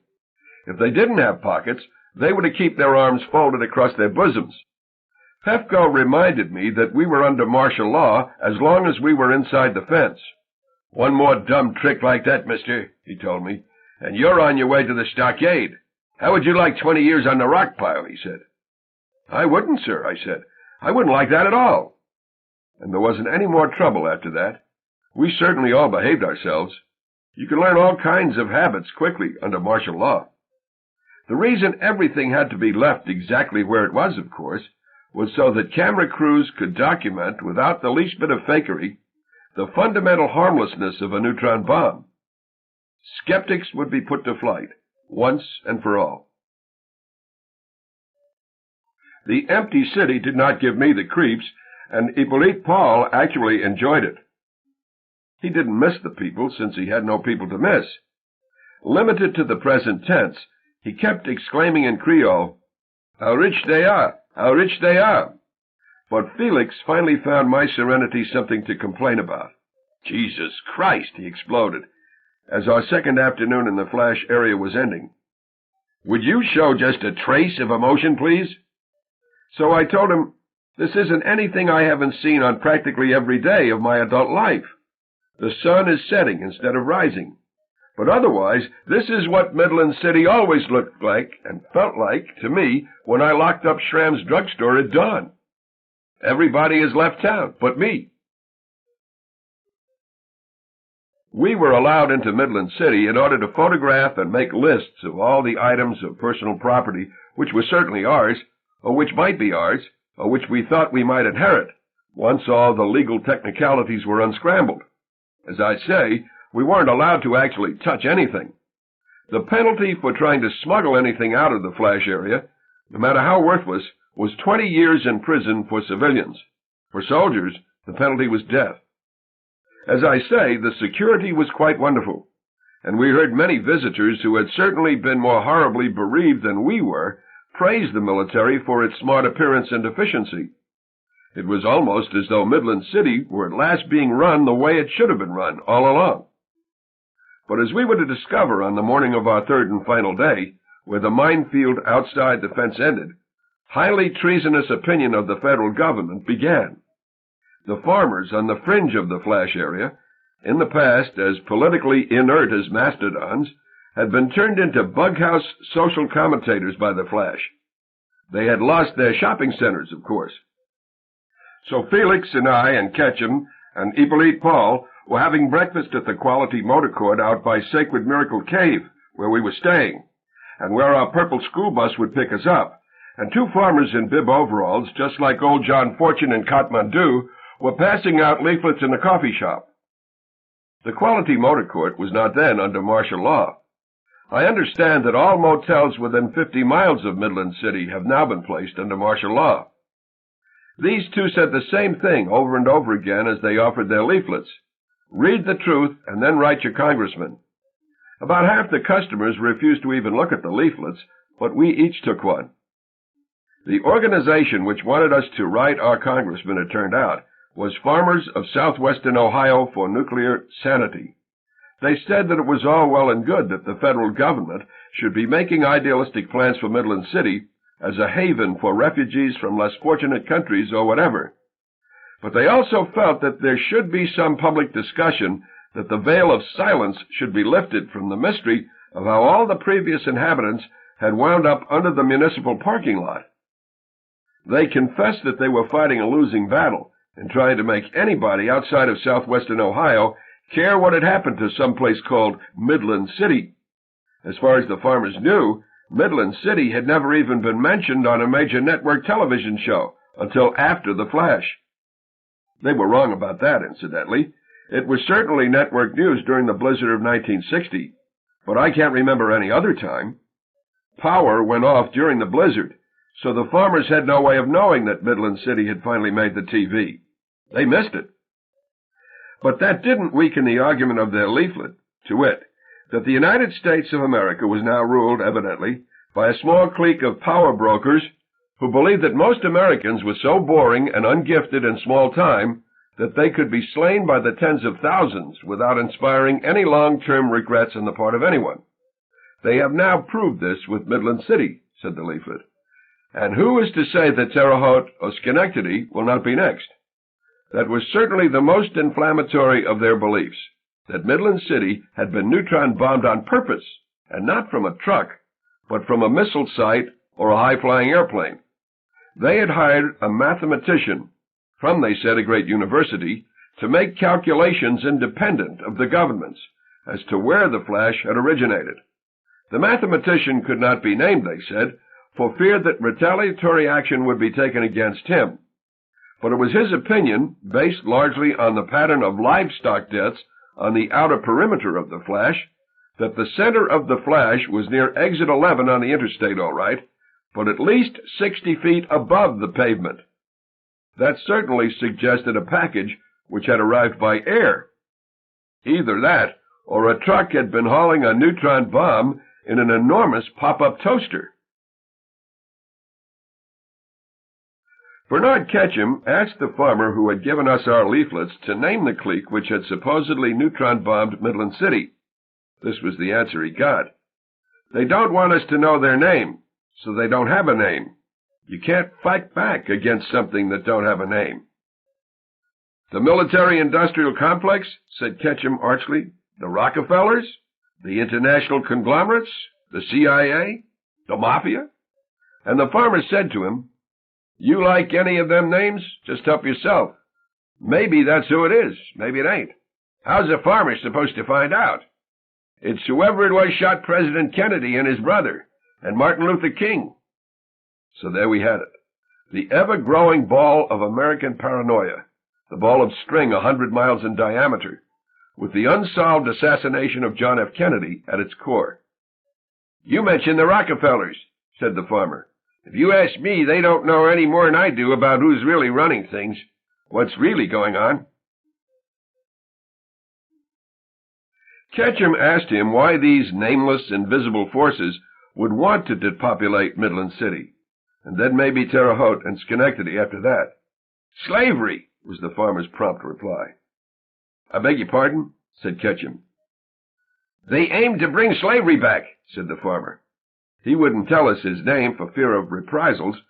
If they didn't have pockets, they were to keep their arms folded across their bosoms. Pefko reminded me that we were under martial law as long as we were inside the fence. "One more dumb trick like that, mister," he told me, "and you're on your way to the stockade. How would you like 20 years on the rock pile?" he said. "I wouldn't, sir," I said. "I wouldn't like that at all." And there wasn't any more trouble after that. We certainly all behaved ourselves. You can learn all kinds of habits quickly under martial law. The reason everything had to be left exactly where it was, of course, was so that camera crews could document, without the least bit of fakery, the fundamental harmlessness of a neutron bomb. Skeptics would be put to flight, once and for all. The empty city did not give me the creeps, and Hippolyte Paul actually enjoyed it. He didn't miss the people, since he had no people to miss. Limited to the present tense, he kept exclaiming in Creole, "How rich they are! How rich they are!" But Felix finally found my serenity something to complain about. "Jesus Christ!" he exploded, as our second afternoon in the Flash area was ending. "Would you show just a trace of emotion, please?" So I told him, this isn't anything I haven't seen on practically every day of my adult life. The sun is setting instead of rising. But otherwise, this is what Midland City always looked like and felt like to me when I locked up Schramm's drugstore at dawn. Everybody has left town, but me. We were allowed into Midland City in order to photograph and make lists of all the items of personal property which were certainly ours, or which might be ours, or which we thought we might inherit, once all the legal technicalities were unscrambled. As I say, we weren't allowed to actually touch anything. The penalty for trying to smuggle anything out of the Flash area, no matter how worthless, was 20 years in prison for civilians. For soldiers, the penalty was death. As I say, the security was quite wonderful, and we heard many visitors who had certainly been more horribly bereaved than we were praise the military for its smart appearance and efficiency. It was almost as though Midland City were at last being run the way it should have been run all along. But as we were to discover on the morning of our third and final day, where the minefield outside the fence ended, highly treasonous opinion of the federal government began. The farmers on the fringe of the Flash area, in the past as politically inert as mastodons, had been turned into bughouse social commentators by the Flash. They had lost their shopping centers, of course. So Felix and I and Ketchum and Hippolyte Paul were having breakfast at the Quality Motor Court out by Sacred Miracle Cave, where we were staying, and where our purple school bus would pick us up, and two farmers in bib overalls, just like old John Fortune in Kathmandu, were passing out leaflets in the coffee shop. The Quality Motor Court was not then under martial law. I understand that all motels within 50 miles of Midland City have now been placed under martial law. These two said the same thing over and over again as they offered their leaflets. Read the truth and then write your congressman. About half the customers refused to even look at the leaflets, but we each took one. The organization which wanted us to write our congressman, it turned out, was Farmers of Southwestern Ohio for Nuclear Sanity. They said that it was all well and good that the federal government should be making idealistic plans for Midland City as a haven for refugees from less fortunate countries or whatever. But they also felt that there should be some public discussion, that the veil of silence should be lifted from the mystery of how all the previous inhabitants had wound up under the municipal parking lot. They confessed that they were fighting a losing battle and trying to make anybody outside of southwestern Ohio care what had happened to some place called Midland City. As far as the farmers knew, Midland City had never even been mentioned on a major network television show until after the Flash. They were wrong about that, incidentally. It was certainly network news during the blizzard of 1960, but I can't remember any other time. Power went off during the blizzard, so the farmers had no way of knowing that Midland City had finally made the TV. They missed it. But that didn't weaken the argument of their leaflet, to wit, that the United States of America was now ruled, evidently, by a small clique of power brokers who believed that most Americans were so boring and ungifted in small time that they could be slain by the tens of thousands without inspiring any long-term regrets on the part of anyone. They have now proved this with Midland City, said the leaflet. And who is to say that Terre Haute or Schenectady will not be next? That was certainly the most inflammatory of their beliefs, that Midland City had been neutron-bombed on purpose, and not from a truck, but from a missile site or a high-flying airplane. They had hired a mathematician from, they said, a great university, to make calculations independent of the governments as to where the Flash had originated. The mathematician could not be named, they said, for fear that retaliatory action would be taken against him. But it was his opinion, based largely on the pattern of livestock deaths on the outer perimeter of the Flash, that the center of the Flash was near exit 11 on the interstate, all right, but at least 60 feet above the pavement. That certainly suggested a package which had arrived by air. Either that, or a truck had been hauling a neutron bomb in an enormous pop-up toaster. Bernard Ketchum asked the farmer who had given us our leaflets to name the clique which had supposedly neutron-bombed Midland City. This was the answer he got. They don't want us to know their name, so they don't have a name. You can't fight back against something that don't have a name. The military-industrial complex, said Ketchum archly. The Rockefellers? The international conglomerates? The CIA? The Mafia? And the farmer said to him, "You like any of them names? Just help yourself. Maybe that's who it is. Maybe it ain't. How's a farmer supposed to find out? It's whoever it was shot President Kennedy and his brother, and Martin Luther King." So there we had it. The ever-growing ball of American paranoia, the ball of string 100 miles in diameter, with the unsolved assassination of John F. Kennedy at its core. "You mentioned the Rockefellers," said the farmer. "If you ask me, they don't know any more than I do about who's really running things, what's really going on." Ketchum asked him why these nameless, invisible forces would want to depopulate Midland City, and then maybe Terre Haute and Schenectady after that. "Slavery," was the farmer's prompt reply. "I beg your pardon?" said Ketchum. "They aim to bring slavery back," said the farmer. He wouldn't tell us his name for fear of reprisals,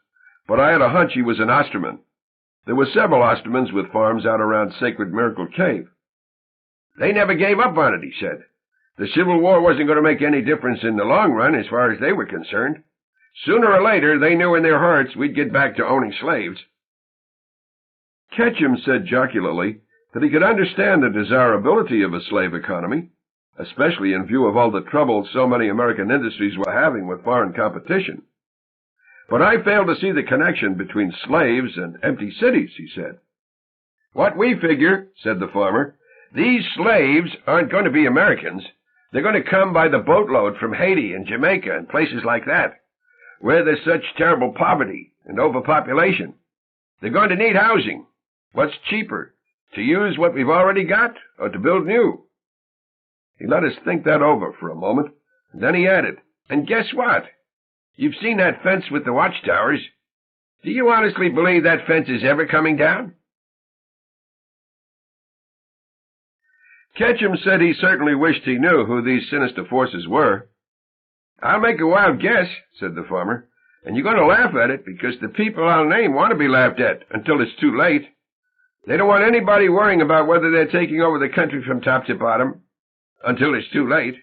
but I had a hunch he was an Osterman. There were several Ostermans with farms out around Sacred Miracle Cave. "They never gave up on it," he said. "The Civil War wasn't going to make any difference in the long run as far as they were concerned. Sooner or later, they knew in their hearts we'd get back to owning slaves." Ketchum said jocularly that he could understand the desirability of a slave economy, especially in view of all the trouble so many American industries were having with foreign competition. "But I fail to see the connection between slaves and empty cities," he said. "What we figure," said the farmer, "these slaves aren't going to be Americans. They're going to come by the boatload from Haiti and Jamaica and places like that, where there's such terrible poverty and overpopulation. They're going to need housing. What's cheaper, to use what we've already got or to build new?" He let us think that over for a moment, and then he added, "And guess what? You've seen that fence with the watchtowers. Do you honestly believe that fence is ever coming down?" Ketchum said he certainly wished he knew who these sinister forces were. "I'll make a wild guess," said the farmer, "and you're going to laugh at it because the people I'll name want to be laughed at until it's too late. They don't want anybody worrying about whether they're taking over the country from top to bottom until it's too late."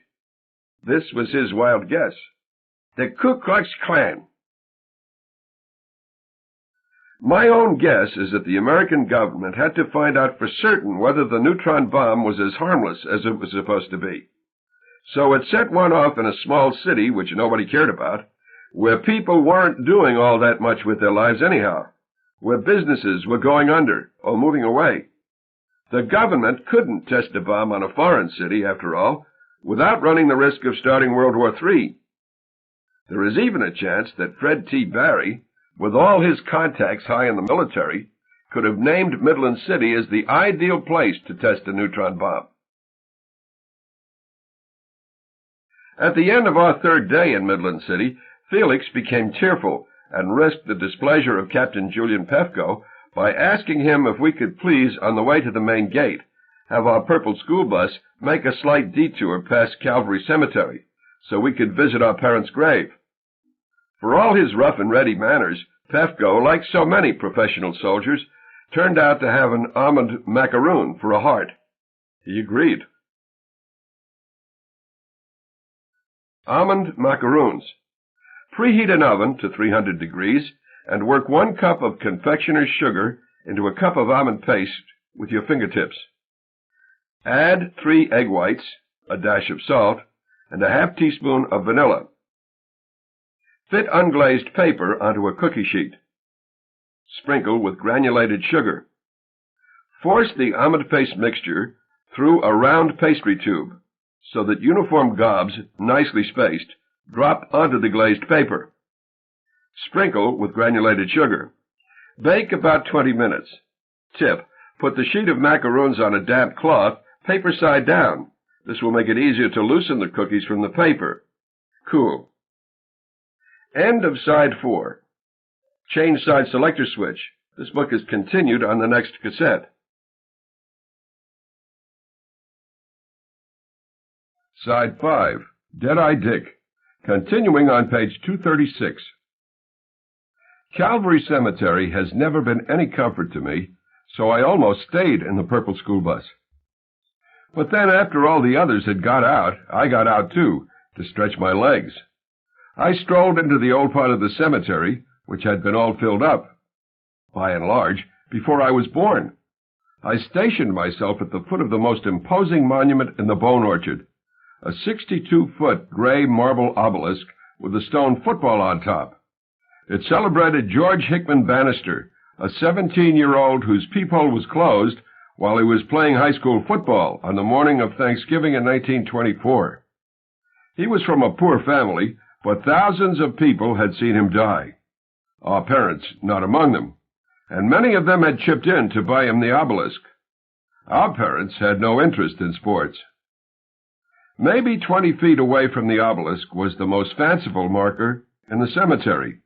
This was his wild guess. "The Ku Klux Klan." My own guess is that the American government had to find out for certain whether the neutron bomb was as harmless as it was supposed to be. So it set one off in a small city, which nobody cared about, where people weren't doing all that much with their lives anyhow, where businesses were going under or moving away. The government couldn't test a bomb on a foreign city, after all, without running the risk of starting World War III. There is even a chance that Fred T. Barry, with all his contacts high in the military, could have named Midland City as the ideal place to test a neutron bomb. At the end of our third day in Midland City, Felix became tearful and risked the displeasure of Captain Julian Pefko by asking him if we could please, on the way to the main gate, have our purple school bus make a slight detour past Calvary Cemetery, so we could visit our parents' grave. For all his rough and ready manners, Pefko, like so many professional soldiers, turned out to have an almond macaroon for a heart. He agreed. Almond macaroons. Preheat an oven to 300 degrees and work 1 cup of confectioner's sugar into a cup of almond paste with your fingertips. Add 3 egg whites, a dash of salt, and a half teaspoon of vanilla. Fit unglazed paper onto a cookie sheet. Sprinkle with granulated sugar. Force the almond paste mixture through a round pastry tube so that uniform gobs, nicely spaced, drop onto the glazed paper. Sprinkle with granulated sugar. Bake about 20 minutes. Tip: put the sheet of macaroons on a damp cloth, paper side down, This will make it easier to loosen the cookies from the paper. Cool. End of side 4. Change side selector switch. This book is continued on the next cassette. Side 5. Deadeye Dick. Continuing on page 236. Calvary Cemetery has never been any comfort to me, so I almost stayed in the purple school bus. But then after all the others had got out, I got out too, to stretch my legs. I strolled into the old part of the cemetery, which had been all filled up, by and large, before I was born. I stationed myself at the foot of the most imposing monument in the Bone Orchard, a 62-foot gray marble obelisk with a stone football on top. It celebrated George Hickman Bannister, a 17-year-old whose peephole was closed while he was playing high school football on the morning of Thanksgiving in 1924. He was from a poor family, but thousands of people had seen him die. Our parents not among them, and many of them had chipped in to buy him the obelisk. Our parents had no interest in sports. Maybe 20 feet away from the obelisk was the most fanciful marker in the cemetery,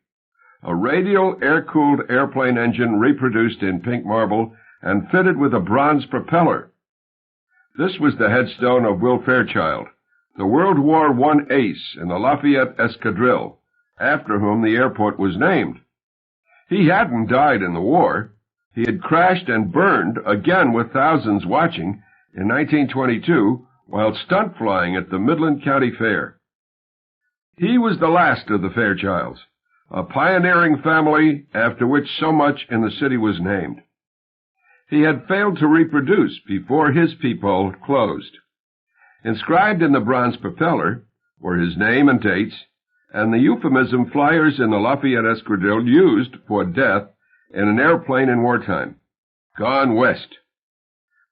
a radial air-cooled airplane engine reproduced in pink marble and fitted with a bronze propeller. This was the headstone of Will Fairchild, the World War I ace in the Lafayette Escadrille, after whom the airport was named. He hadn't died in the war. He had crashed and burned, again with thousands watching, in 1922, while stunt flying at the Midland County Fair. He was the last of the Fairchilds, a pioneering family after which so much in the city was named. He had failed to reproduce before his peephole closed. Inscribed in the bronze propeller were his name and dates, and the euphemism flyers in the Lafayette Escadrille used for death in an airplane in wartime: "Gone West."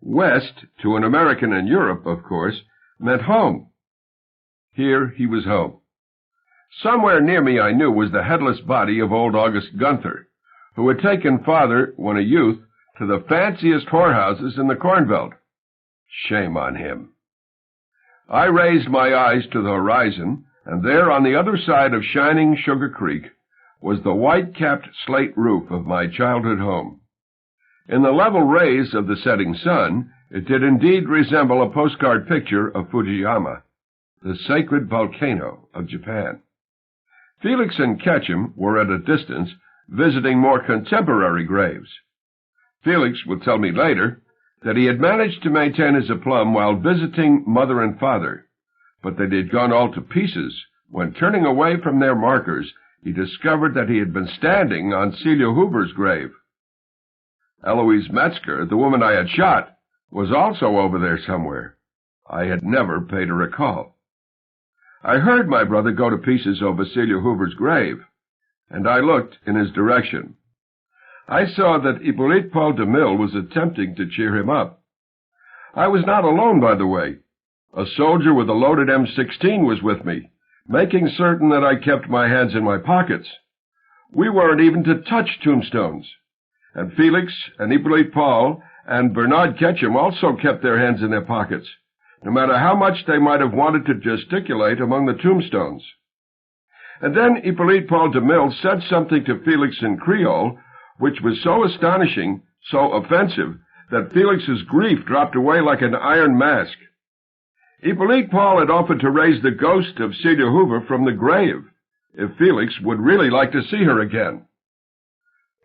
West, to an American in Europe, of course, meant home. Here he was home. Somewhere near me, I knew, was the headless body of old August Gunther, who had taken father, when a youth, to the fanciest whorehouses in the Corn Belt. Shame on him. I raised my eyes to the horizon, and there, on the other side of shining Sugar Creek, was the white-capped slate roof of my childhood home. In the level rays of the setting sun, it did indeed resemble a postcard picture of Fujiyama, the sacred volcano of Japan. Felix and Ketchum were at a distance, visiting more contemporary graves. Felix would tell me later that he had managed to maintain his aplomb while visiting mother and father, but that he had gone all to pieces when, turning away from their markers, he discovered that he had been standing on Celia Hoover's grave. Eloise Metzger, the woman I had shot, was also over there somewhere. I had never paid her a call. I heard my brother go to pieces over Celia Hoover's grave, and I looked in his direction. I saw that Hippolyte Paul DeMille was attempting to cheer him up. I was not alone, by the way. A soldier with a loaded M16 was with me, making certain that I kept my hands in my pockets. We weren't even to touch tombstones, and Felix and Hippolyte Paul and Bernard Ketchum also kept their hands in their pockets, no matter how much they might have wanted to gesticulate among the tombstones. And then Hippolyte Paul DeMille said something to Felix in Creole, which was so astonishing, so offensive, that Felix's grief dropped away like an iron mask. Hippolyte Paul had offered to raise the ghost of Celia Hoover from the grave, if Felix would really like to see her again.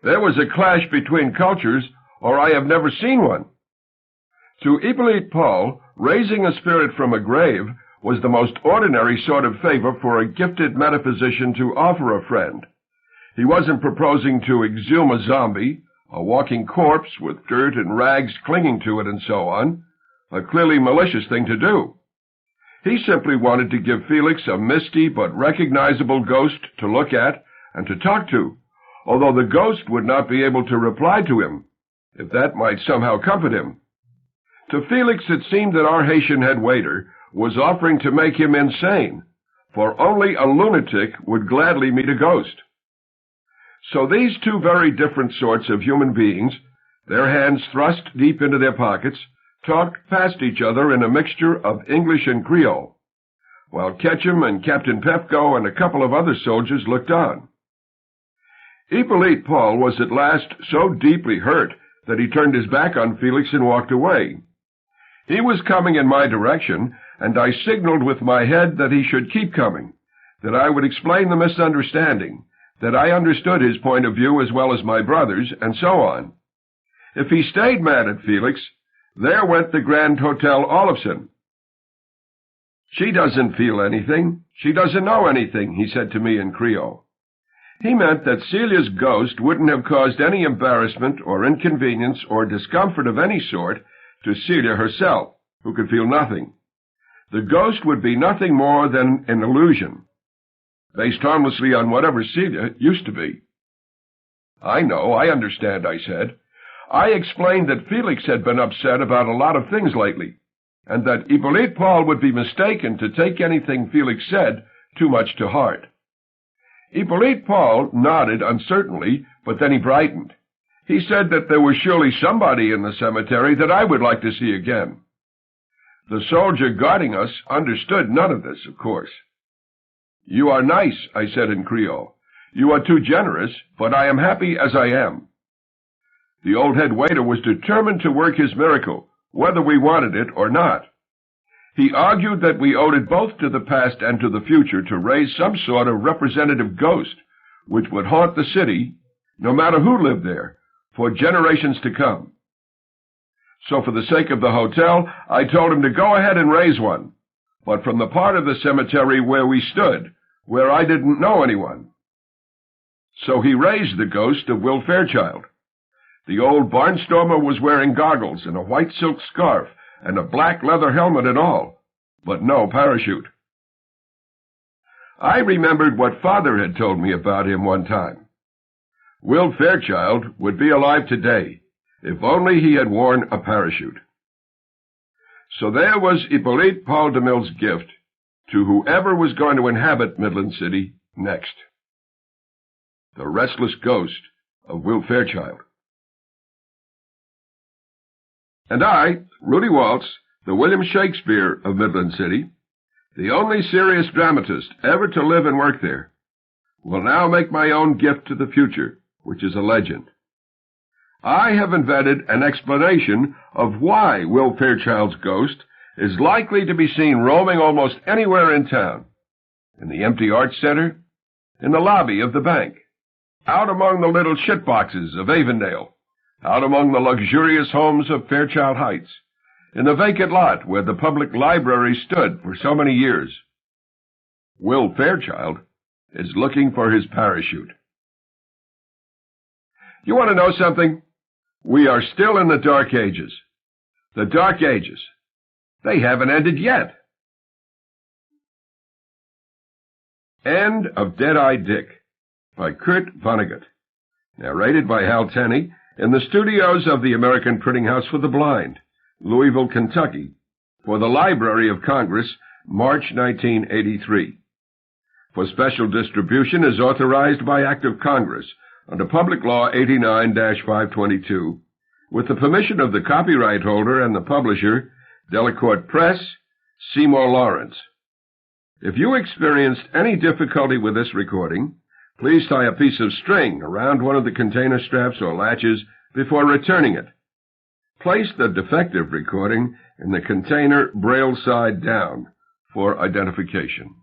There was a clash between cultures, or I have never seen one. To Hippolyte Paul, raising a spirit from a grave was the most ordinary sort of favor for a gifted metaphysician to offer a friend. He wasn't proposing to exhume a zombie, a walking corpse with dirt and rags clinging to it and so on, a clearly malicious thing to do. He simply wanted to give Felix a misty but recognizable ghost to look at and to talk to, although the ghost would not be able to reply to him, if that might somehow comfort him. To Felix it seemed that our Haitian head waiter was offering to make him insane, for only a lunatic would gladly meet a ghost. So these two very different sorts of human beings, their hands thrust deep into their pockets, talked past each other in a mixture of English and Creole, while Ketchum and Captain Pefko and a couple of other soldiers looked on. Hippolyte Paul was at last so deeply hurt that he turned his back on Felix and walked away. He was coming in my direction, and I signaled with my head that he should keep coming, that I would explain the misunderstanding, that I understood his point of view as well as my brother's, and so on. If he stayed mad at Felix, there went the Grand Hotel Olofsen. "She doesn't feel anything. She doesn't know anything," he said to me in Creole. He meant that Celia's ghost wouldn't have caused any embarrassment or inconvenience or discomfort of any sort to Celia herself, who could feel nothing. The ghost would be nothing more than an illusion, based harmlessly on whatever Celia used to be. "I know, I understand," I said. I explained that Felix had been upset about a lot of things lately, and that Hippolyte Paul would be mistaken to take anything Felix said too much to heart. Hippolyte Paul nodded uncertainly, but then he brightened. He said that there was surely somebody in the cemetery that I would like to see again. The soldier guarding us understood none of this, of course. "You are nice," I said in Creole. "You are too generous, but I am happy as I am." The old head waiter was determined to work his miracle, whether we wanted it or not. He argued that we owed it both to the past and to the future to raise some sort of representative ghost, which would haunt the city, no matter who lived there, for generations to come. So for the sake of the hotel, I told him to go ahead and raise one, but from the part of the cemetery where we stood, where I didn't know anyone. So he raised the ghost of Will Fairchild. The old barnstormer was wearing goggles and a white silk scarf and a black leather helmet and all, but no parachute. I remembered what Father had told me about him one time. Will Fairchild would be alive today, if only he had worn a parachute. So there was Hippolyte Paul DeMille's gift to whoever was going to inhabit Midland City next. The restless ghost of Will Fairchild. And I, Rudy Waltz, the William Shakespeare of Midland City, the only serious dramatist ever to live and work there, will now make my own gift to the future, which is a legend. I have invented an explanation of why Will Fairchild's ghost is likely to be seen roaming almost anywhere in town. In the empty Arts Center, in the lobby of the bank, out among the little shitboxes of Avondale, out among the luxurious homes of Fairchild Heights, in the vacant lot where the public library stood for so many years. Will Fairchild is looking for his parachute. You want to know something? We are still in the Dark Ages. The Dark Ages. They haven't ended yet. End of Deadeye Dick by Kurt Vonnegut. Narrated by Hal Tenney in the studios of the American Printing House for the Blind, Louisville, Kentucky, for the Library of Congress, March 1983. For special distribution as authorized by Act of Congress under Public Law 89-522, with the permission of the copyright holder and the publisher, Delacorte Press, Seymour Lawrence. If you experienced any difficulty with this recording, please tie a piece of string around one of the container straps or latches before returning it. Place the defective recording in the container braille side down for identification.